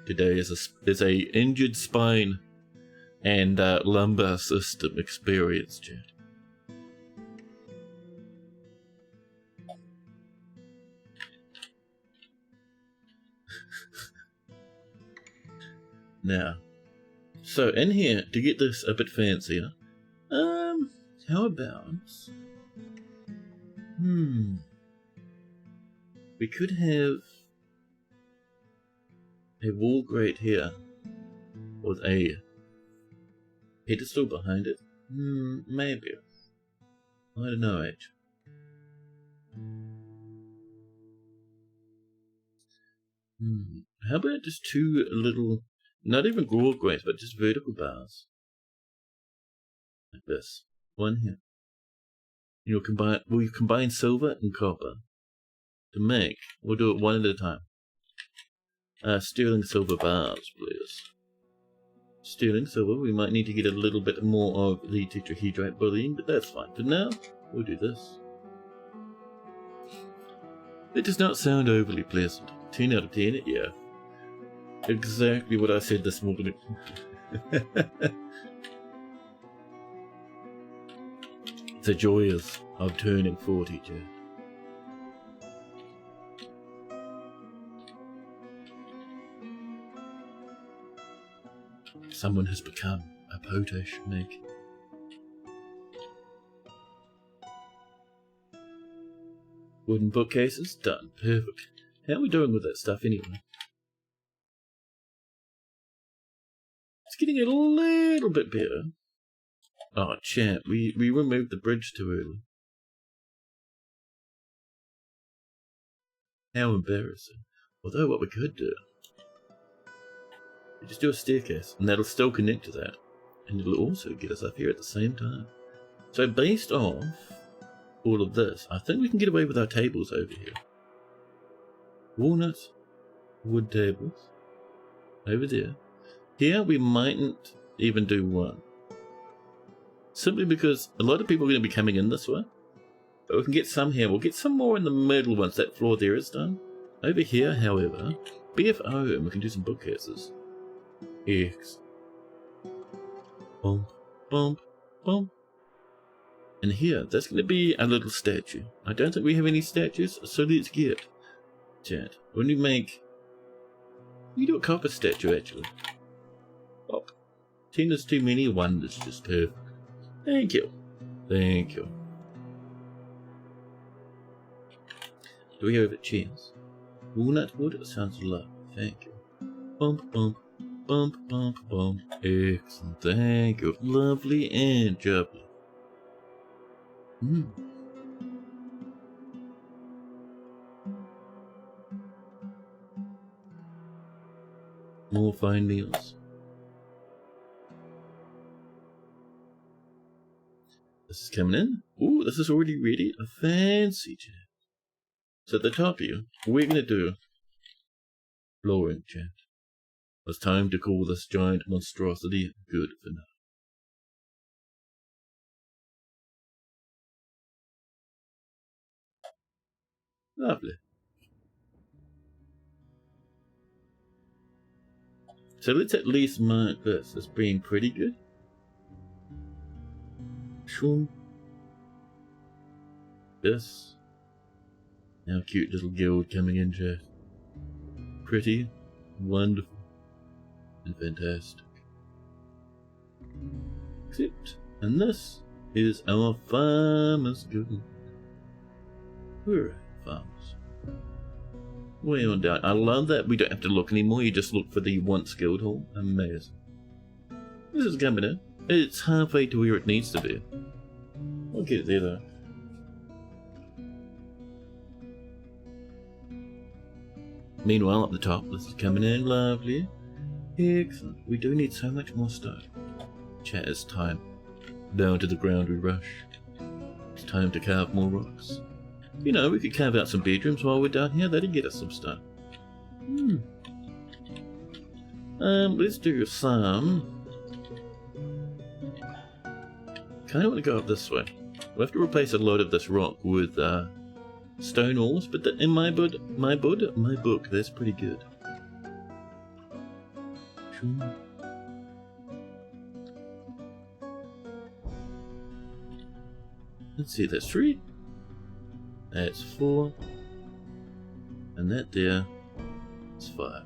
Today is a injured spine and lumbar system experience, chat. Now, so in here, to get this a bit fancier, how about, we could have a wall grate here with a pedestal behind it. Maybe. I don't know, actually. How about just 2 little, not even wall grates, but just vertical bars. Like this. One here. We'll combine silver and copper to make, we'll do it one at a time. Sterling silver bars, please. Sterling silver, we might need to get a little bit more of the tetrahedrite bullying, but that's fine. For now, we'll do this. It does not sound overly pleasant. 10 out of 10, yeah. Exactly what I said this morning. The joys of turning 40, Jeff. Someone has become a potash maker. Wooden bookcases? Done. Perfect. How are we doing with that stuff anyway? It's getting a little bit better. Oh, champ, we removed the bridge too early. How embarrassing. Although what we could do, we just do a staircase, and that'll still connect to that. And it'll also get us up here at the same time. So based off all of this, I think we can get away with our tables over here. Walnut, wood tables, over there. Here we mightn't even do one. Simply because a lot of people are going to be coming in this way. But we can get some here. We'll get some more in the middle once that floor there is done. Over here, however, BFO, and we can do some bookcases. X. Bump, bump, bump. And here, that's going to be a little statue. I don't think we have any statues, so let's get chat. When we make... We do a copper statue, actually. Pop. 10 is too many, 1 is just perfect. Thank you. Thank you. Do we have chairs? Walnut wood sounds lovely. Thank you. Bump, bump, bump, bump, bump. Excellent. Thank you. Lovely and jubbly. More fine meals. This is coming in. Ooh, this is already ready. A fancy chair. So at the top here, we're going to do flooring chant. It's time to call this giant monstrosity good for now. Lovely. So let's at least mark this as being pretty good. Shum. This. Now cute little guild coming in, chat. Pretty, wonderful, and fantastic. Except, and this is our farmers guild. We're farmers. Way on down. I love that we don't have to look anymore, you just look for the once guild hall. Amazing. This is coming in. It's halfway to where it needs to be. We'll get there though. Meanwhile, up the top, this is coming in lovely. Excellent. We do need so much more stone. Chat, it's time. Down to the ground we rush. It's time to carve more rocks. You know, we could carve out some bedrooms while we're down here. That'd get us some stone. Let's do some. Kind of want to go up this way. We'll have to replace a lot of this rock with stone walls, but in my book, that's pretty good. Sure. Let's see, that's 3. That's 4. And that there is 5.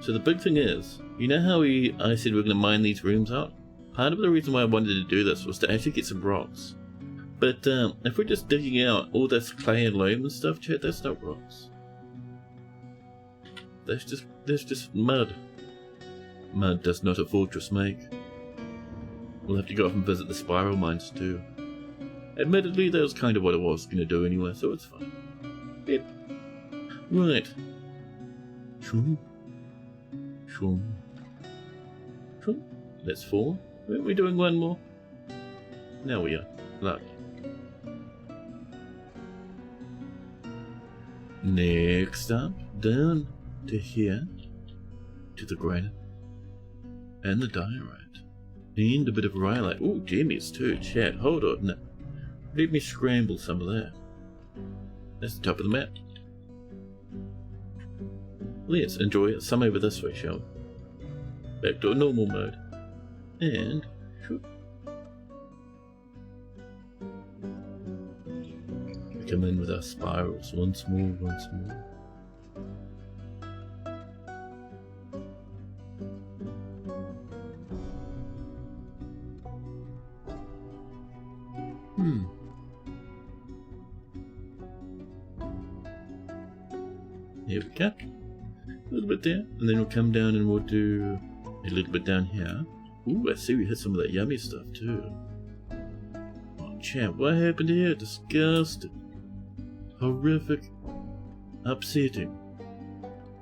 So the big thing is, you know how I said we're going to mine these rooms out? Part of the reason why I wanted to do this was to actually get some rocks. But if we're just digging out all this clay and loam and stuff, chat, that's not rocks. That's just mud. Mud does not a fortress make. We'll have to go off and visit the spiral mines too. Admittedly, that was kind of what I was going to do anyway, so it's fine. Yep. Right. Shum. Shum. Shum. That's 4. Weren't we doing 1 more? Now we are. Lucky. Next up, down to here, to the granite, and the diorite, and a bit of rhyolite. Ooh, gemmies too, chat, hold on, no. Let me scramble some of that. That's the top of the map. Let's enjoy some over this way, shall we? Back to a normal mode. And, shoot. Come in with our spirals once more, once more. Here we go. A little bit there, and then we'll come down and we'll do a little bit down here. Ooh, I see we hit some of that yummy stuff too. Oh, champ, what happened here? Disgusting. Horrific. Upsetting.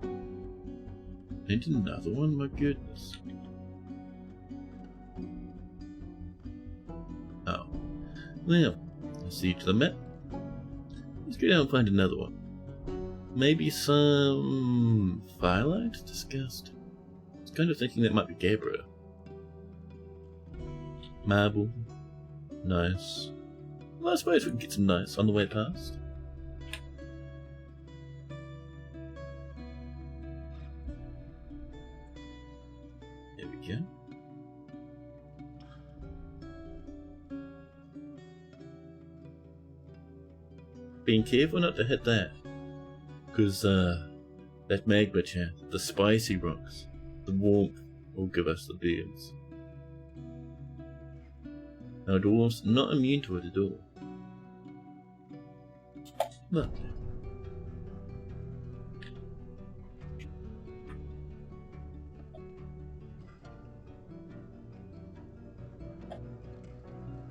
And another one, my goodness. Oh. Well, let's see to the map. Let's go down and find another one. Maybe some firelight? Disgusting. I was kind of thinking that might be Gabriel. Marble. Nice. Well, I suppose we can get some nice on the way past. There we go. Being careful not to hit that. Because that magma chat, the spicy rocks, the warmth will give us the beams. Our dwarves not immune to it at all. But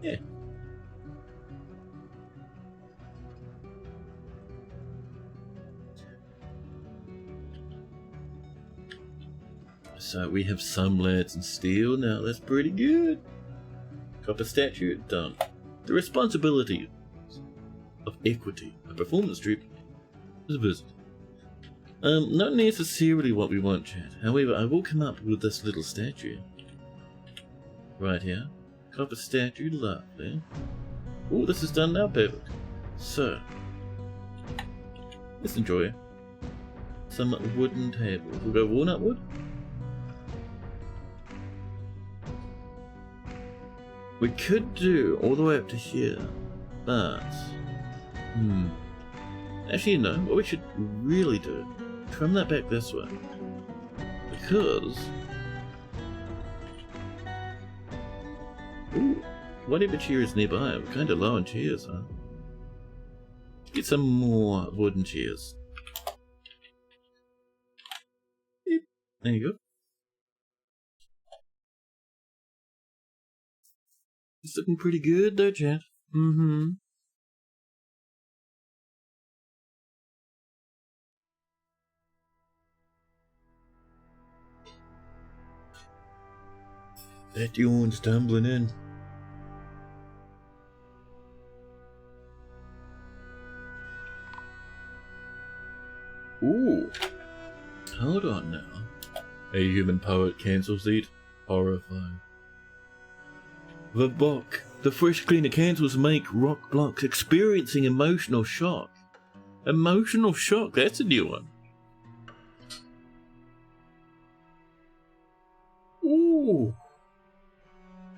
yeah. So we have some lads in steel now, that's pretty good. Copper statue, done. The responsibility of equity, a performance strip, is visible. Not necessarily what we want, chat. However, I will come up with this little statue. Right here. Copper statue, lovely. Oh, this is done now, perfect. So, let's enjoy some wooden tables. We'll go walnut wood. We could do all the way up to here, but actually no, what we should really do, trim that back this way, because ooh, whatever chair is nearby, we're kind of low on chairs, huh? Let's get some more wooden chairs. Yep, there you go. It's looking pretty good though, chat. That yawn's tumbling in. Ooh. Hold on now. A human poet cancels it. Horrifying. The block. The fresh cleaner cancels make rock blocks experiencing emotional shock. Emotional shock, that's a new one. Ooh.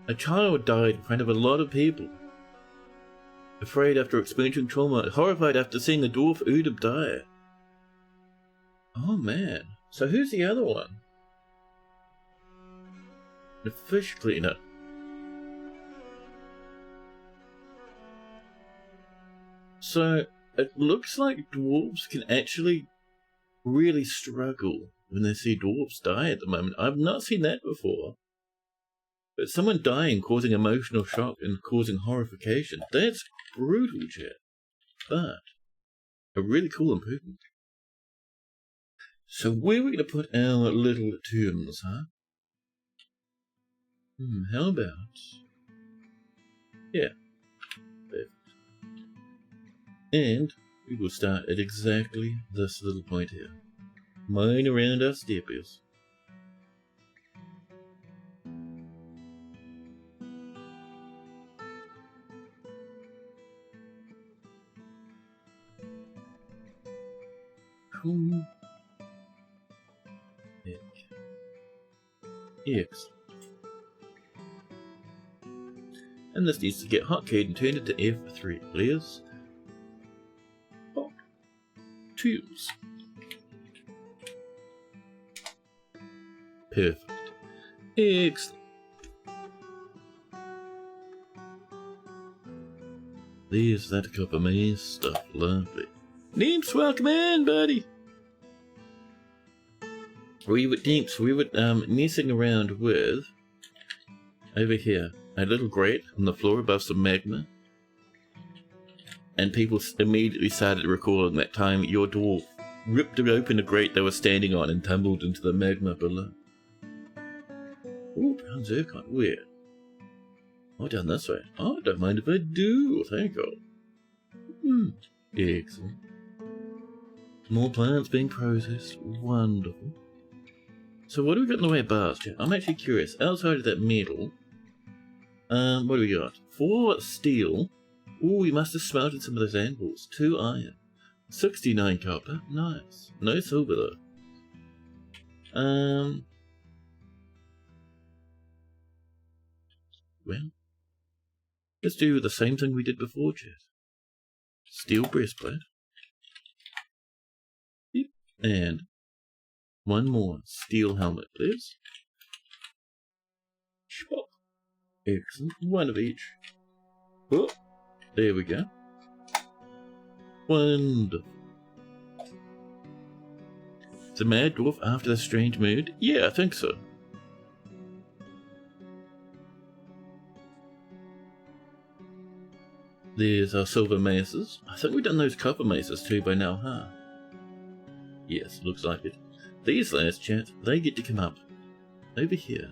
A child died in front of a lot of people. Afraid after experiencing trauma, horrified after seeing a dwarf Udab die. Oh man. So who's the other one? The fish cleaner. So it looks like dwarves can actually really struggle when they see dwarves die at the moment. I've not seen that before. But someone dying causing emotional shock and causing horrification, that's brutal, chat. But a really cool improvement. So where are we going to put our little tombs, huh? How about... yeah. Perfect. And we will start at exactly this little point here. Mine around our steppies. Cool. Excellent. And this needs to get hotkeyed and turned into F3, please. Hot. Tools. Perfect. Excellent. There's that cup of maize stuff, lovely. Nimps, welcome in, buddy! We were messing around with, over here, a little grate on the floor above some magma. And people immediately started recalling that time your dwarf ripped open the grate they were standing on and tumbled into the magma below. Ooh, brown zircon, weird. Oh, down this way. Oh, I don't mind if I do, thank you. Excellent. More plants being processed, wonderful. So what do we got in the way of bars, chat? I'm actually curious. Outside of that metal, what do we got? 4 steel. Ooh, we must have smelted some of those anvils. 2 iron. 69 copper. Nice. No silver though. Well, let's do the same thing we did before, chat. Steel breastplate. Yep. And one more steel helmet, please. Excellent. One of each. Oh, there we go. Wonderful. Is a mad dwarf after the strange mood? Yeah, I think so. There's our silver maces. I think we've done those copper maces too by now, huh? Yes, looks like it. These lads, chat, they get to come up over here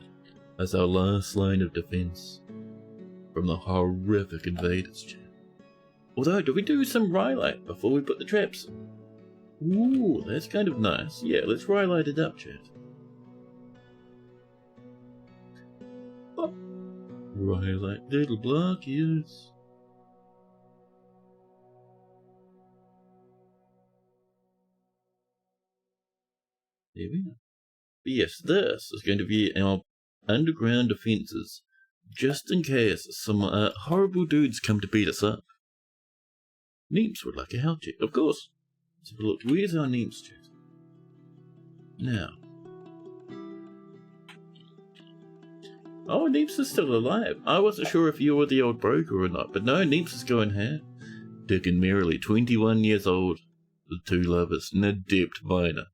as our last line of defense from the horrific invaders, chat. Although, do we do some rhyolite before we put the traps in? Ooh, that's kind of nice. Yeah, let's rhyolite it up, chat. Oh. Rhyolite little block, yes. There we go. But yes, this is going to be our underground defences, just in case some horrible dudes come to beat us up. Neeps would like a health check, of course. Let's have a look. Where's our Neeps check? Now. Oh, Neeps is still alive. I wasn't sure if you were the old broker or not, but no, Neeps is going here. Dick and merrily, 21 years old. The two lovers, an adept miner.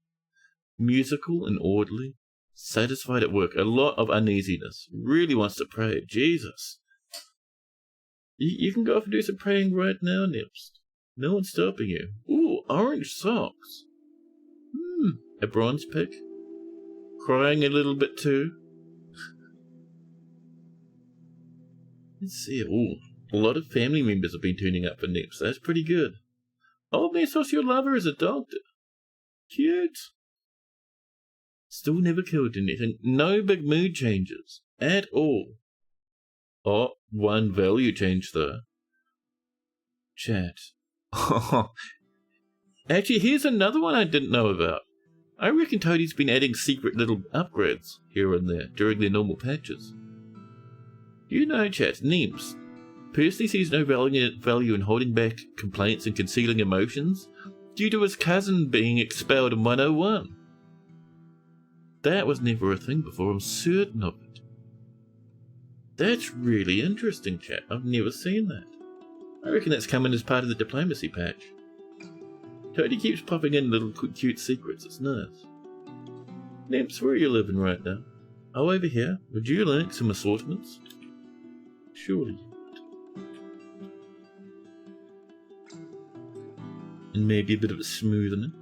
Musical and orderly, satisfied at work, a lot of uneasiness, really wants to pray. Jesus. You can go off and do some praying right now, Nips. No one's stopping you. Ooh, orange socks. A bronze pick. Crying a little bit too. Let's see. Ooh, a lot of family members have been tuning up for Nips. That's pretty good. Oh, Mesos, your lover is a doctor. Cute. Still never killed anything. No big mood changes. At all. Oh, one value change though. Chat. Actually, here's another one I didn't know about. I reckon Toadie's been adding secret little upgrades here and there during their normal patches. You know, chat, Neeps personally sees no value in holding back complaints and concealing emotions due to his cousin being expelled in 101. That was never a thing before, I'm certain of it. That's really interesting, chat. I've never seen that. I reckon that's coming as part of the diplomacy patch. Toadie keeps popping in little cute secrets, it's nice. Neeps, where are you living right now? Oh, over here. Would you like some assortments? Surely you would. And maybe a bit of a smoothening.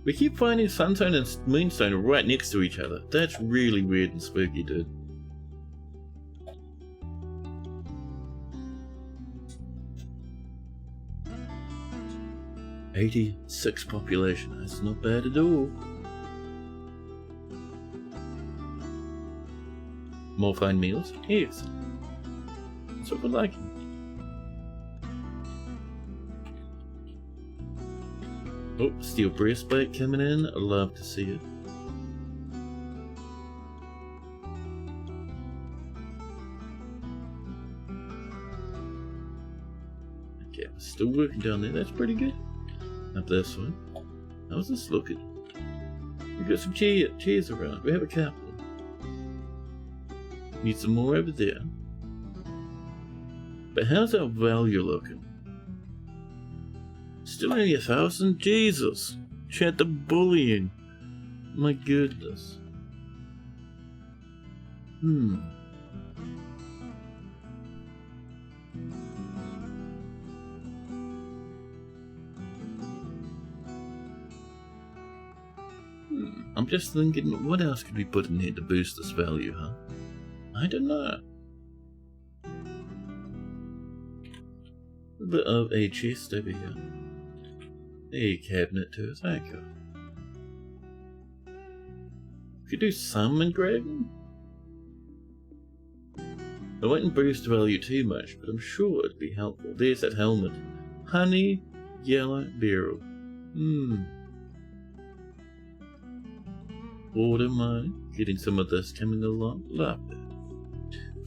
We keep finding Sunstone and Moonstone right next to each other. That's really weird and spooky, dude. "86 population. That's not bad at all. More fine meals? Yes. That's what we're liking. Oh, steel breastplate coming in. I love to see it. Okay, we're still working down there. That's pretty good. Up this one. How's this looking? We've got some chairs around. We have a couple. Need some more over there. But how's our value looking? Still only 1,000? Jesus. Chat, the bullying. My goodness. I'm just thinking, what else could we put in here to boost this value, huh? I don't know. A bit of a chest over here. A cabinet too, thank you. Could do some engraving? I wouldn't boost value too much, but I'm sure it'd be helpful. There's that helmet. Honey, yellow barrel. Wouldn't mind getting some of this coming along. Love that.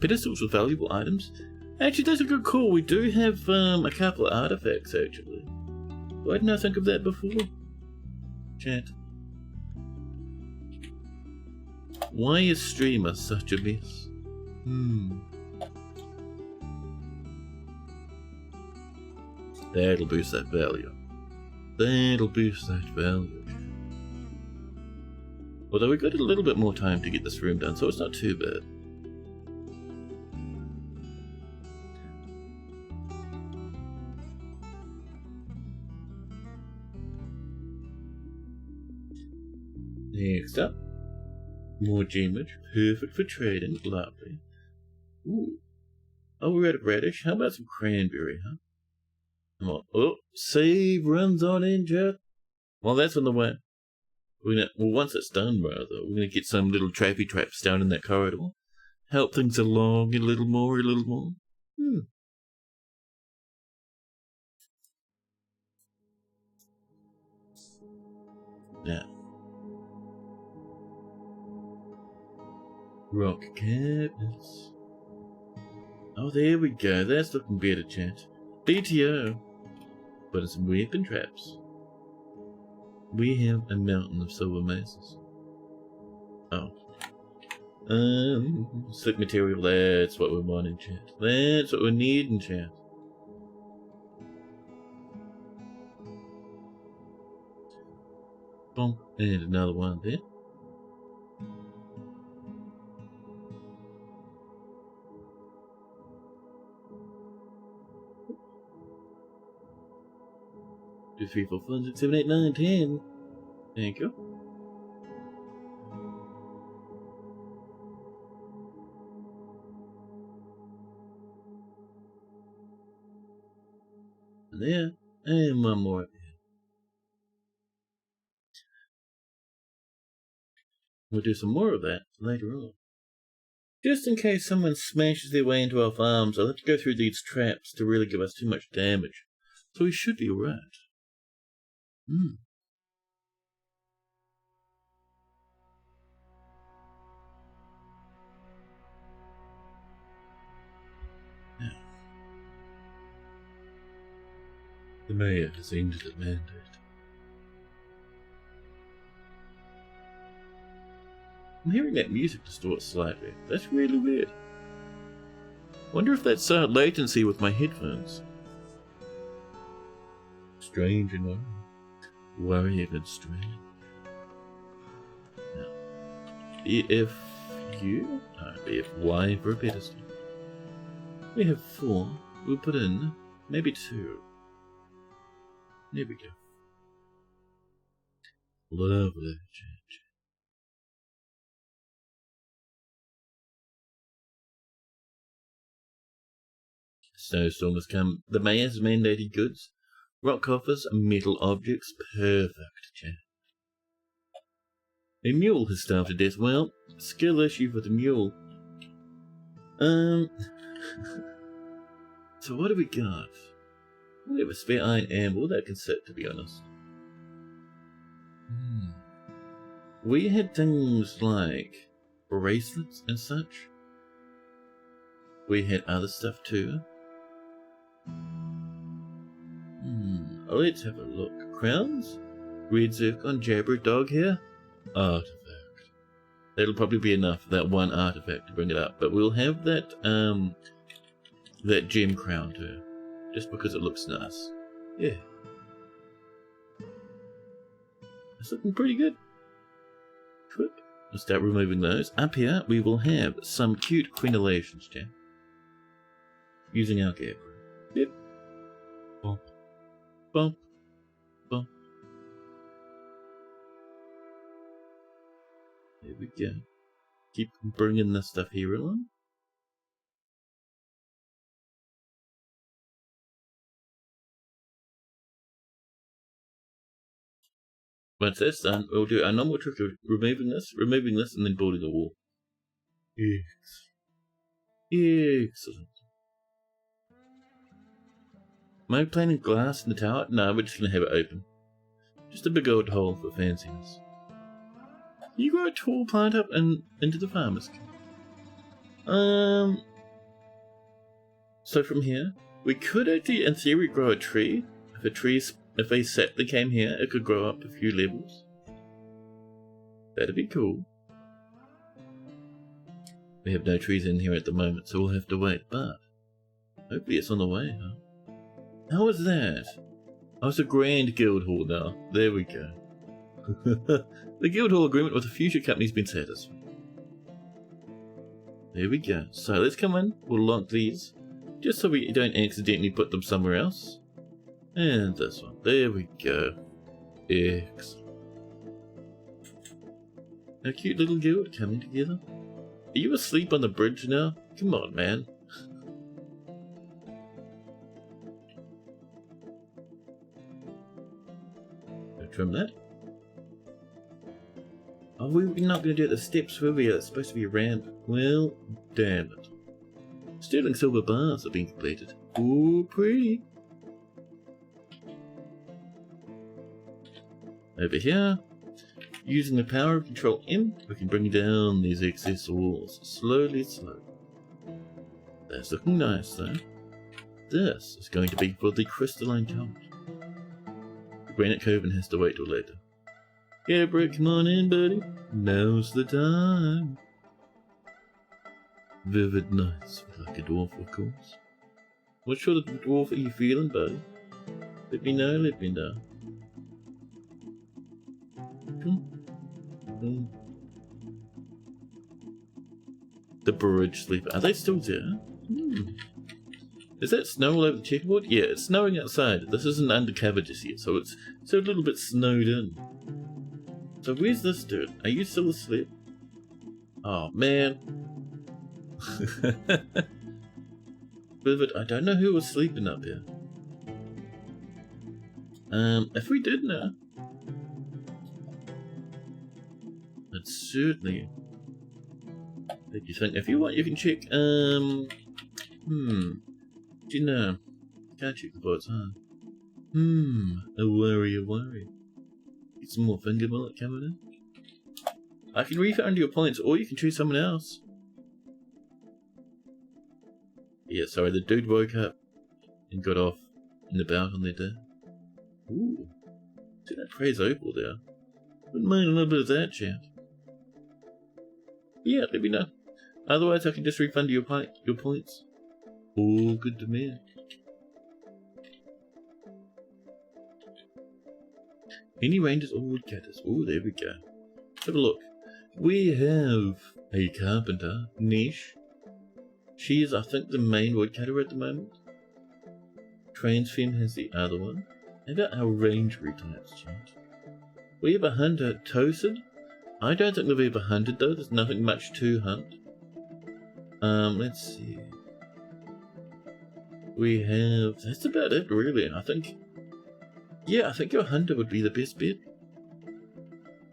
Pedestals with valuable items. Actually, that's a good call. We do have a couple of artifacts, actually. Why didn't I think of that before? Chat. Why is streamer such a mess? That'll boost that value. That'll boost that value. Although we got a little bit more time to get this room done, so it's not too bad. Next up, more gemage, perfect for trading, lovely. Ooh. Oh, we're out of radish. How about some cranberry, huh? Come on. Oh, save runs on in, Jet. Well, that's on the way. Well, once it's done, rather, we're gonna get some little trappy traps down in that corridor. Help things along a little more, Now. Rock cabinets. Oh, there we go. That's looking better, chat. BTO. Put in some weapon traps. We have a mountain of silver mazes. Oh. Slick material. That's what we're wanting, chat. That's what we need in chat. Boom. And another one there. Two, 3, 4, 5, 6, 7, 8, 9, 10. Thank you. And there, and one more up here. We'll do some more of that later on. Just in case someone smashes their way into our farms, I'll have to go through these traps to really give us too much damage. So we should be alright. Now, the mayor has ended the mandate. I'm hearing that music distort slightly. That's really weird. Wonder if that's latency with my headphones. Strange enough. Worrying and strange. Now, BFU? BFY for a pedestal. We have 4. We'll put in maybe 2. There we go. Lovely. Snowstorm has come. The mayor's mandated goods. Rock coffers and metal objects. Perfect, chat. A mule has starved to death. Well, skill issue for the mule. So what do we got? We have a spare iron amble that can sit, to be honest. We had things like bracelets and such. We had other stuff too. Let's have a look. Crowns? Red zircon, jabber, dog hair? Artifact. That'll probably be enough for that one artifact to bring it up. But we'll have that that gem crown too. Just because it looks nice. Yeah. That's looking pretty good. Quick. We'll start removing those. Up here we will have some cute crenellations, Jam. Using our gap. Yep. Bump. Bump. Bump. There we go. Keep bringing this stuff here along. Once that's done, we'll do our normal trick of removing this, and then building a wall. Excellent. Am I planning glass in the tower? No, we're just going to have it open. Just a big old hole for fanciness. You grow a tall plant up and into the farmer's camp. So from here, we could actually, in theory, grow a tree. If a settler came here, it could grow up a few levels. That'd be cool. We have no trees in here at the moment, so we'll have to wait, but hopefully it's on the way, huh? How was that? Oh, it's a grand guild hall now. There we go. The guild hall agreement with the future company's been satisfied. There we go. So let's come in. We'll lock these, just so we don't accidentally put them somewhere else. And this one. There we go. Excellent. A cute little guild coming together. Are you asleep on the bridge now? Come on, man. Go trim that. Oh, we're not going to do the steps, were we? It's supposed to be a ramp. Well, damn it. Sterling silver bars have been completed. Ooh, pretty. Over here, using the power of Control M, we can bring down these excess walls slowly. That's looking nice, though. This is going to be for the crystalline cult. Granite Coven has to wait till later. Yeah, Brick, come on in, buddy. Now's the time. Vivid nights, like a dwarf, of course. What sort of dwarf are you feeling, buddy? Let me know, let me know. The bridge sleeper. Are they still there? Is that snow all over the checkerboard? Yeah, it's snowing outside. This isn't undercover just yet, so it's a little bit snowed in. So where's this dude? Are you still asleep? Oh man. Vivid, I don't know who was sleeping up here. If we did know, I'd certainly make you think. If you want, you can check, do you know? Can't check the boats, huh? A worry. Get some more finger mullet coming in. I can refund your points, or you can choose someone else. Yeah, sorry, the dude woke up and got off and about on their day. Ooh, see that praise opal there? Wouldn't mind a little bit of that, chat. Yeah, let me know. Otherwise, I can just refund your points. All good to me. Any rangers or woodcutters? Oh, there we go. Have a look. We have a carpenter, Niche. She is, I think, the main woodcutter at the moment. Transfem has the other one. How about our rangery types, chat? We have a hunter, Toasted. I don't think they've ever hunted though. There's nothing much to hunt. Let's see. We have. That's about it, really. I think. Yeah, I think your hunter would be the best bet.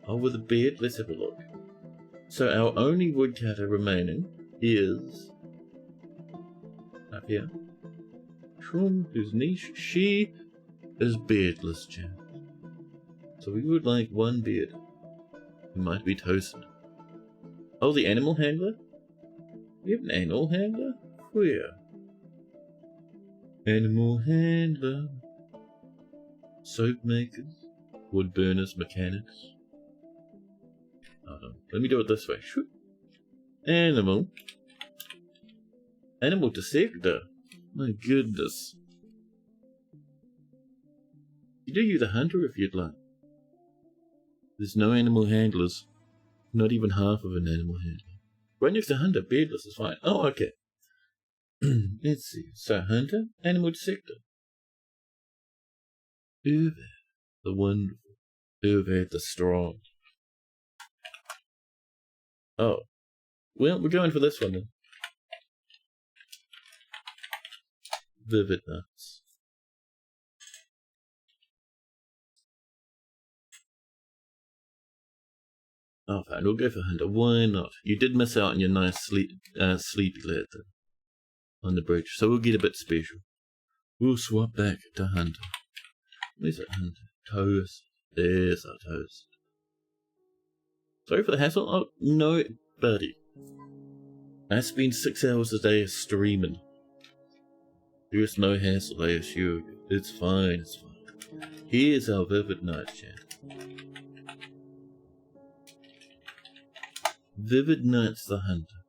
Oh, with a bed, let's have a look. So our only woodcutter remaining is up here. Shroom, who's Niche. She is beardless, chat. So we would like one beard. Who might be toasted. Oh, the animal handler? We have an animal handler? Where? Animal handler. Soap makers. Wood burners, mechanics. Oh no. Let me do it this way. Shoot. Animal. Animal dissector. My goodness. You do you the hunter if you'd like. There's no animal handlers. Not even half of an animal handler. Right next to hunter, beardless is fine. Oh, okay. Let's see. So hunter, animal dissector. Uve, the wonderful. Uve, the strong. Oh. Well, we're going for this one then. Vivid nuts. Oh, fine. We'll go for hunter. Why not? You did miss out on your nice sleepy lad on the bridge, so we'll get a bit special. We'll swap back to hunter. Where's that hunter? Toast. There's our toast. Sorry for the hassle. Oh, no, buddy. I spend 6 hours a day streaming. There's no hassle, I assure you. It's fine, it's fine. Here's our vivid night chat. Vivid Nights the Hunter.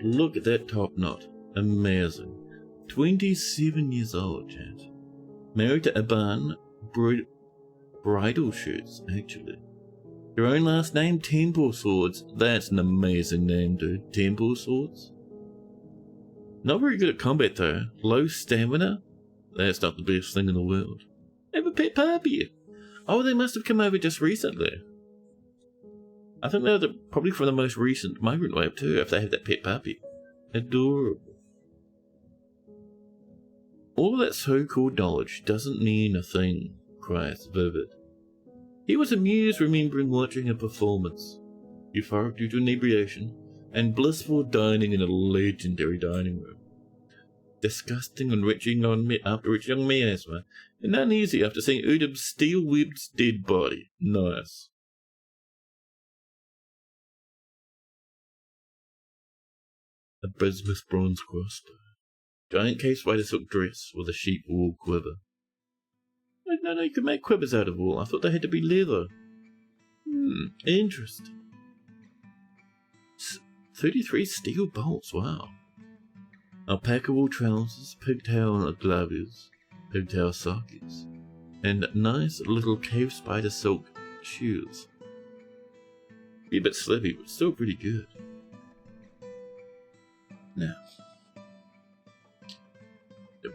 look at that top knot. Amazing. 27 years old, chat. Married to Aban Bridal Shirts, actually. Your own last name, Temple Swords. That's an amazing name, dude. Temple Swords. Not very good at combat, though. Low stamina? That's not the best thing in the world. Have a pet puppy. Oh, they must have come over just recently. I think they're probably from the most recent migrant wave, too, if they have that pet puppy. Adorable. All that so-called knowledge doesn't mean a thing, cries Vivid. He was amused remembering watching a performance, euphoric due to inebriation, and blissful dining in a legendary dining room. Disgusting and reaching after reaching on miasma, and uneasy after seeing Udib's steel-webbed dead body. Nice. A bismuth bronze crossbow. Giant case spider silk dress with a sheep wool quiver. No, you could make quivers out of wool. I thought they had to be leather. Interesting. 33 steel bolts, wow. Alpaca wool trousers, pigtail gloves, pigtail sockets, and nice little cave spider silk shoes. Be a bit slippy, but still pretty good. Now,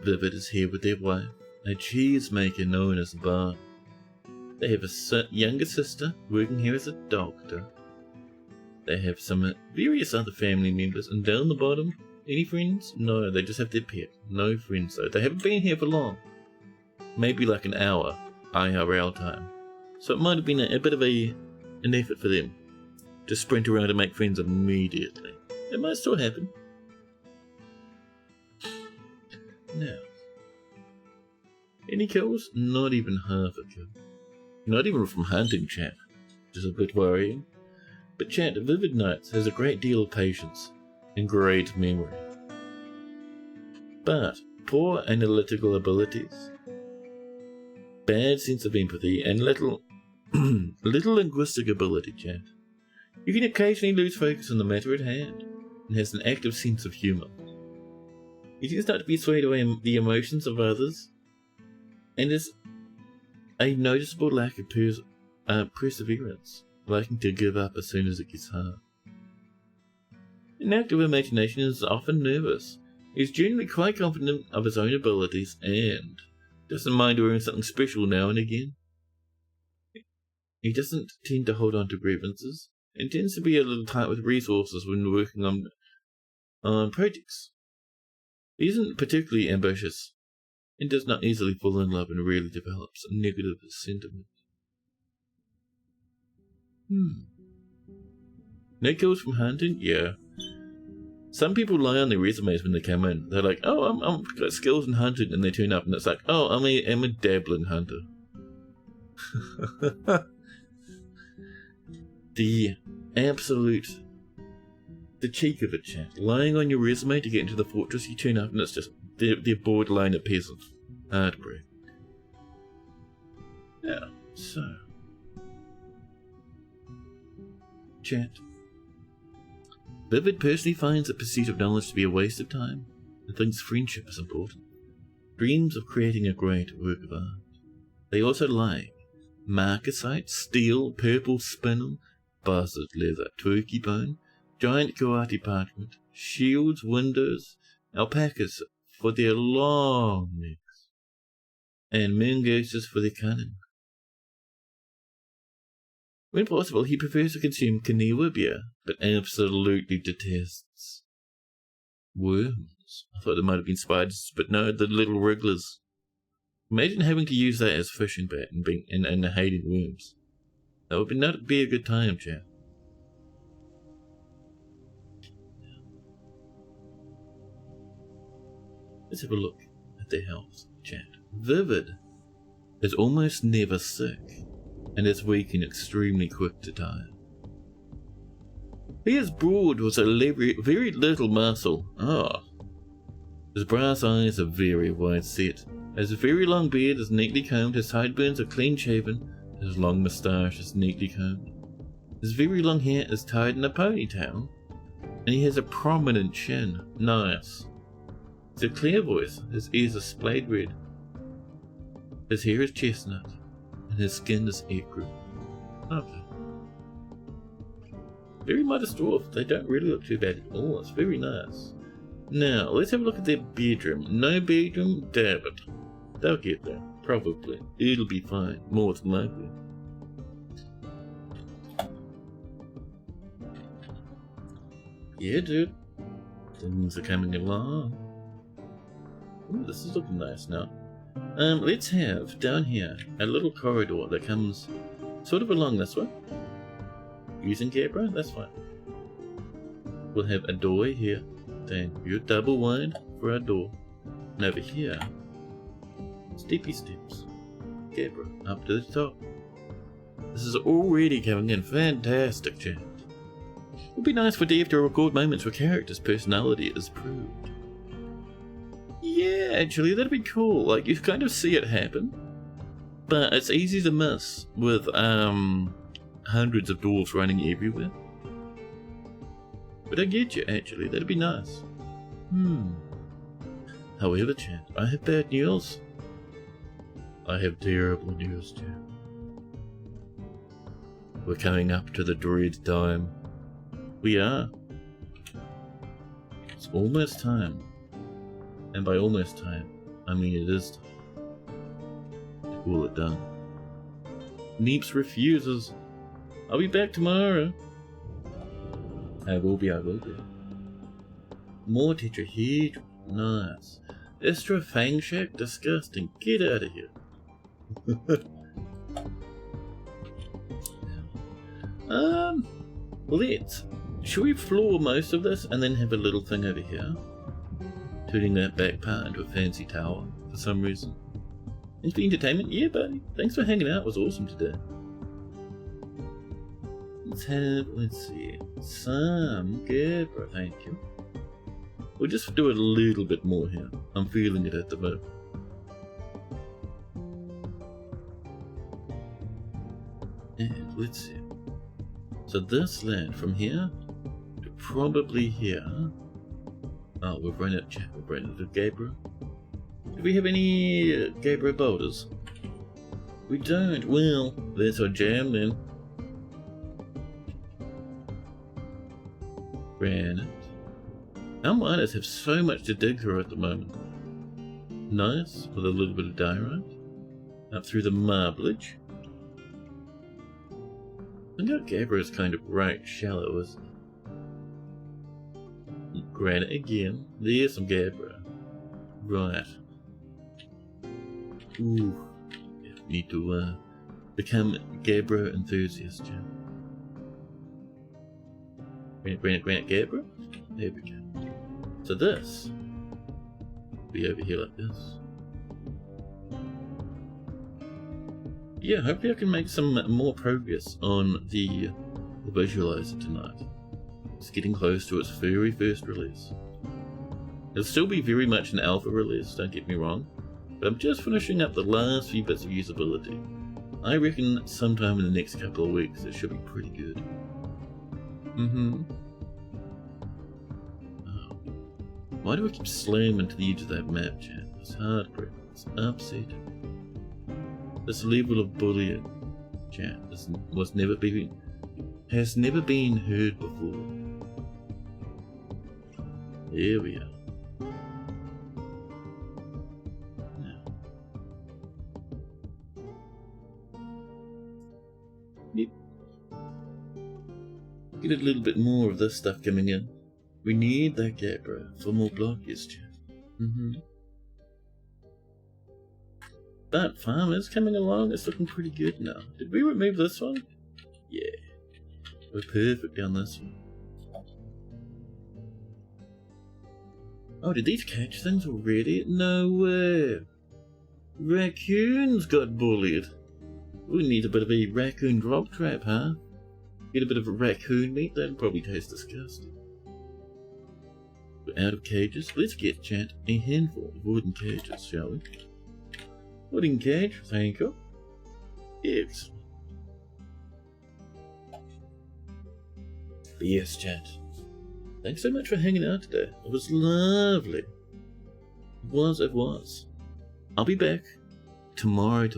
Vivid is here with their wife, a cheesemaker known as Bar. They have a younger sister working here as a doctor. They have some various other family members, and down the bottom, any friends? No, they just have their pet. No friends though. They haven't been here for long. Maybe like an hour, IRL time. So it might have been a bit of an effort for them to sprint around and make friends immediately. It might still happen. Now, any kills? Not even half a kill. Not even from hunting, chat. Just a bit worrying. But chat, Vivid Nights has a great deal of patience and great memory. But poor analytical abilities, bad sense of empathy, and little linguistic ability, chat. You can occasionally lose focus on the matter at hand, and has an active sense of humour. He tends not to be swayed away in the emotions of others, and is a noticeable lack of perseverance, liking to give up as soon as it gets hard. An active imagination is often nervous. He is generally quite confident of his own abilities and doesn't mind doing something special now and again. He doesn't tend to hold on to grievances and tends to be a little tight with resources when working on projects. He isn't particularly ambitious and does not easily fall in love and rarely develops a negative sentiment. No kills from hunting? Yeah. Some people lie on their resumes when they come in. They're like, oh, I'm got skills in hunting, and they turn up and it's like, oh, I'm a dabbling hunter. The cheek of it, chat. Lying on your resume to get into the fortress, you turn up and it's just, they're borderline a peasant. Heartbreak. Yeah, so. Chat. Vivid personally finds the pursuit of knowledge to be a waste of time and thinks friendship is important. Dreams of creating a great work of art. They also like marcasite, steel, purple spinel, buzzard leather, turkey bone, giant karate parchment, shields, windows, alpacas for their long necks, and mongooses for their cunning. When possible, he prefers to consume Kanewa beer, but absolutely detests worms. I thought there might have been spiders, but no, the little wrigglers. Imagine having to use that as fishing bait and hating worms. That would not be a good time, chat. Let's have a look at their health, chat. Vivid is almost never sick, and is weak and extremely quick to tire. He is broad with very little muscle. His brass eyes are very wide set. His very long beard is neatly combed, his sideburns are clean shaven, his long moustache is neatly combed. His very long hair is tied in a ponytail, And he has a prominent chin. Nice. He's a clear voice. His ears are splayed red. His hair is chestnut. And his skin is egg-green. Okay. Very modest dwarf. They don't really look too bad at all. It's very nice. Now, let's have a look at their bedroom. No bedroom? Damn it. They'll get there. Probably. It'll be fine. More than likely. Yeah, dude. Things are coming along. Ooh, this is looking nice now. Let's have, down here, a little corridor that comes sort of along this way. Using Gabbro? That's fine. We'll have a door here. Thank you. Double wide for our door. And over here, steepy steps. Gabbro, up to the top. This is already coming in fantastic, chat. It would be nice for Dave to record moments where characters' personality is proved. Yeah, actually, that'd be cool. Like, you kind of see it happen. But it's easy to miss with, hundreds of dwarves running everywhere. But I get you, actually. That'd be nice. However, chat, I have bad news. I have terrible news, chat. We're coming up to the dread time. We are. It's almost time. And by almost time, I mean it is time to call it done. Neeps refuses. I'll be back tomorrow. I will be. More tetrahedron. Nice. Extra fang shack? Disgusting. Get out of here. Let's. Should we floor most of this and then have a little thing over here? Turning that back part into a fancy tower for some reason. Thanks for the entertainment. Yeah, buddy. Thanks for hanging out. It was awesome today. Let's see, some Gabbro, thank you. We'll just do a little bit more here. I'm feeling it at the moment. And let's see. So this land from here to probably here. Oh, we've run out of chat. We've run out of Gabbro. Do we have any Gabbro boulders? We don't. Well, that's our jam then. Granite. Our miners have so much to dig through at the moment. Nice, with a little bit of diorite. Up through the marblage. I think our Gabbro is kind of right shallow, isn't it? Granite again. There's some Gabbro. Right. Ooh. Need to become Gabbro enthusiast, yeah. Granite Gabbro? There we go. So this will be over here like this. Yeah, hopefully I can make some more progress on the visualizer tonight. It's getting close to its very first release. It'll still be very much an alpha release, don't get me wrong, but I'm just finishing up the last few bits of usability. I reckon sometime in the next couple of weeks it should be pretty good. Oh. Why do I keep slamming to the edge of that map, chat? It's heartbreaking. It's upsetting. This level of bullying, chat, has never been heard before. There we are. Now. Yep. Get a little bit more of this stuff coming in. We need that Gabbro for more blockers, chat. That farm is coming along. It's looking pretty good now. Did we remove this one? Yeah. We're perfect on this one. Oh, did these catch things already? No way. Raccoons got bullied. We need a bit of a raccoon drop trap, huh? Get a bit of raccoon meat, that'll probably taste disgusting. We're out of cages. Let's get, chat, a handful of wooden cages, shall we? Wooden cage, thank you. Excellent. Yes, chat. Thanks so much for hanging out today. It was lovely. It was. I'll be back tomorrow.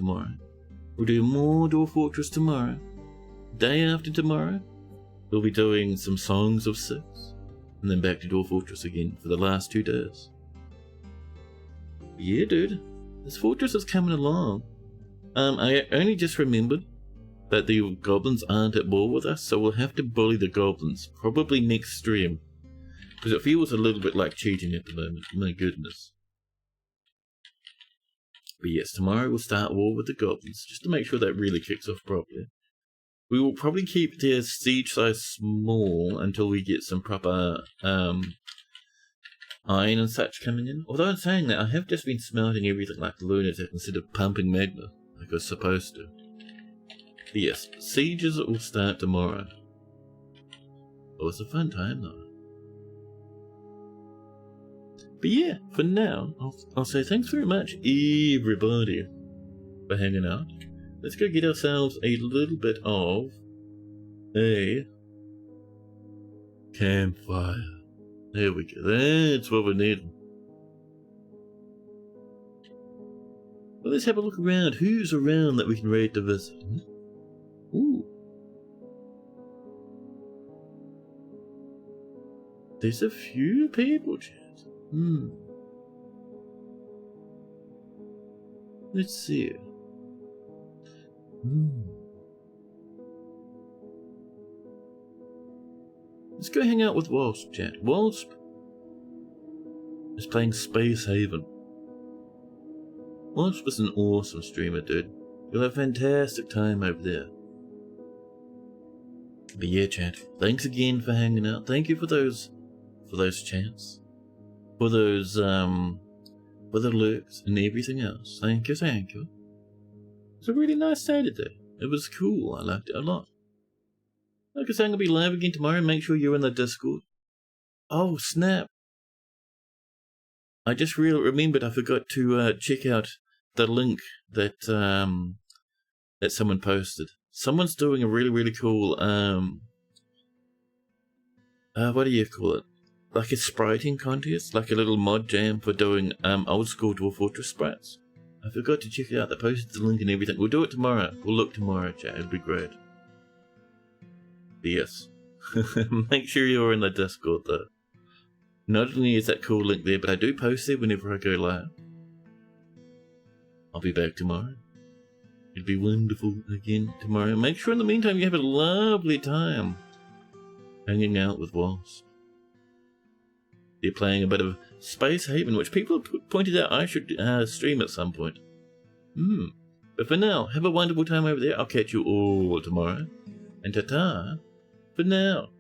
We'll do more Dwarf Fortress tomorrow. Day after tomorrow, we'll be doing some Songs of Six. And then back to Dwarf Fortress again for the last 2 days. Yeah, dude. This fortress is coming along. I only just remembered that the goblins aren't at war with us, so we'll have to bully the goblins, probably next stream. Because it feels a little bit like cheating at the moment, my goodness. But yes, tomorrow we'll start war with the goblins, just to make sure that really kicks off properly. We will probably keep their siege size small until we get some proper iron and such coming in. Although in saying that, I have just been smelting everything like a lunatic instead of pumping magma like I was supposed to. But yes, sieges will start tomorrow. It was a fun time though. But yeah, for now, I'll say thanks very much everybody for hanging out. Let's go get ourselves a little bit of a campfire. There we go, that's what we need. Well, let's have a look around. Who's around that we can raid to visit? Ooh. There's a few people, chat. Let's see. Let's go hang out with Wasp, chat. Wasp is playing Space Haven. Wasp is an awesome streamer, dude. You'll have a fantastic time over there. But yeah, chat, thanks again for hanging out. Thank you for those chats. For those, for the lurks and everything else. Thank you. It was a really nice day today. It was cool. I liked it a lot. Like I said, I'm going to be live again tomorrow. Make sure you're in the Discord. Oh, snap. I just remembered I forgot to check out the link that that someone posted. Someone's doing a really, really cool, what do you call it? Like a spriting contest, like a little mod jam for doing old school Dwarf Fortress sprites. I forgot to check it out. They posted the link and everything. We'll do it tomorrow. We'll look tomorrow, chat. It'll be great. But yes. Make sure you're in the Discord though. Not only is that cool link there, but I do post there whenever I go live. I'll be back tomorrow. It'll be wonderful again tomorrow. Make sure in the meantime you have a lovely time hanging out with Wasp. They're playing a bit of Space Haven, which people have pointed out I should stream at some point. But for now, have a wonderful time over there. I'll catch you all tomorrow. And ta-ta for now.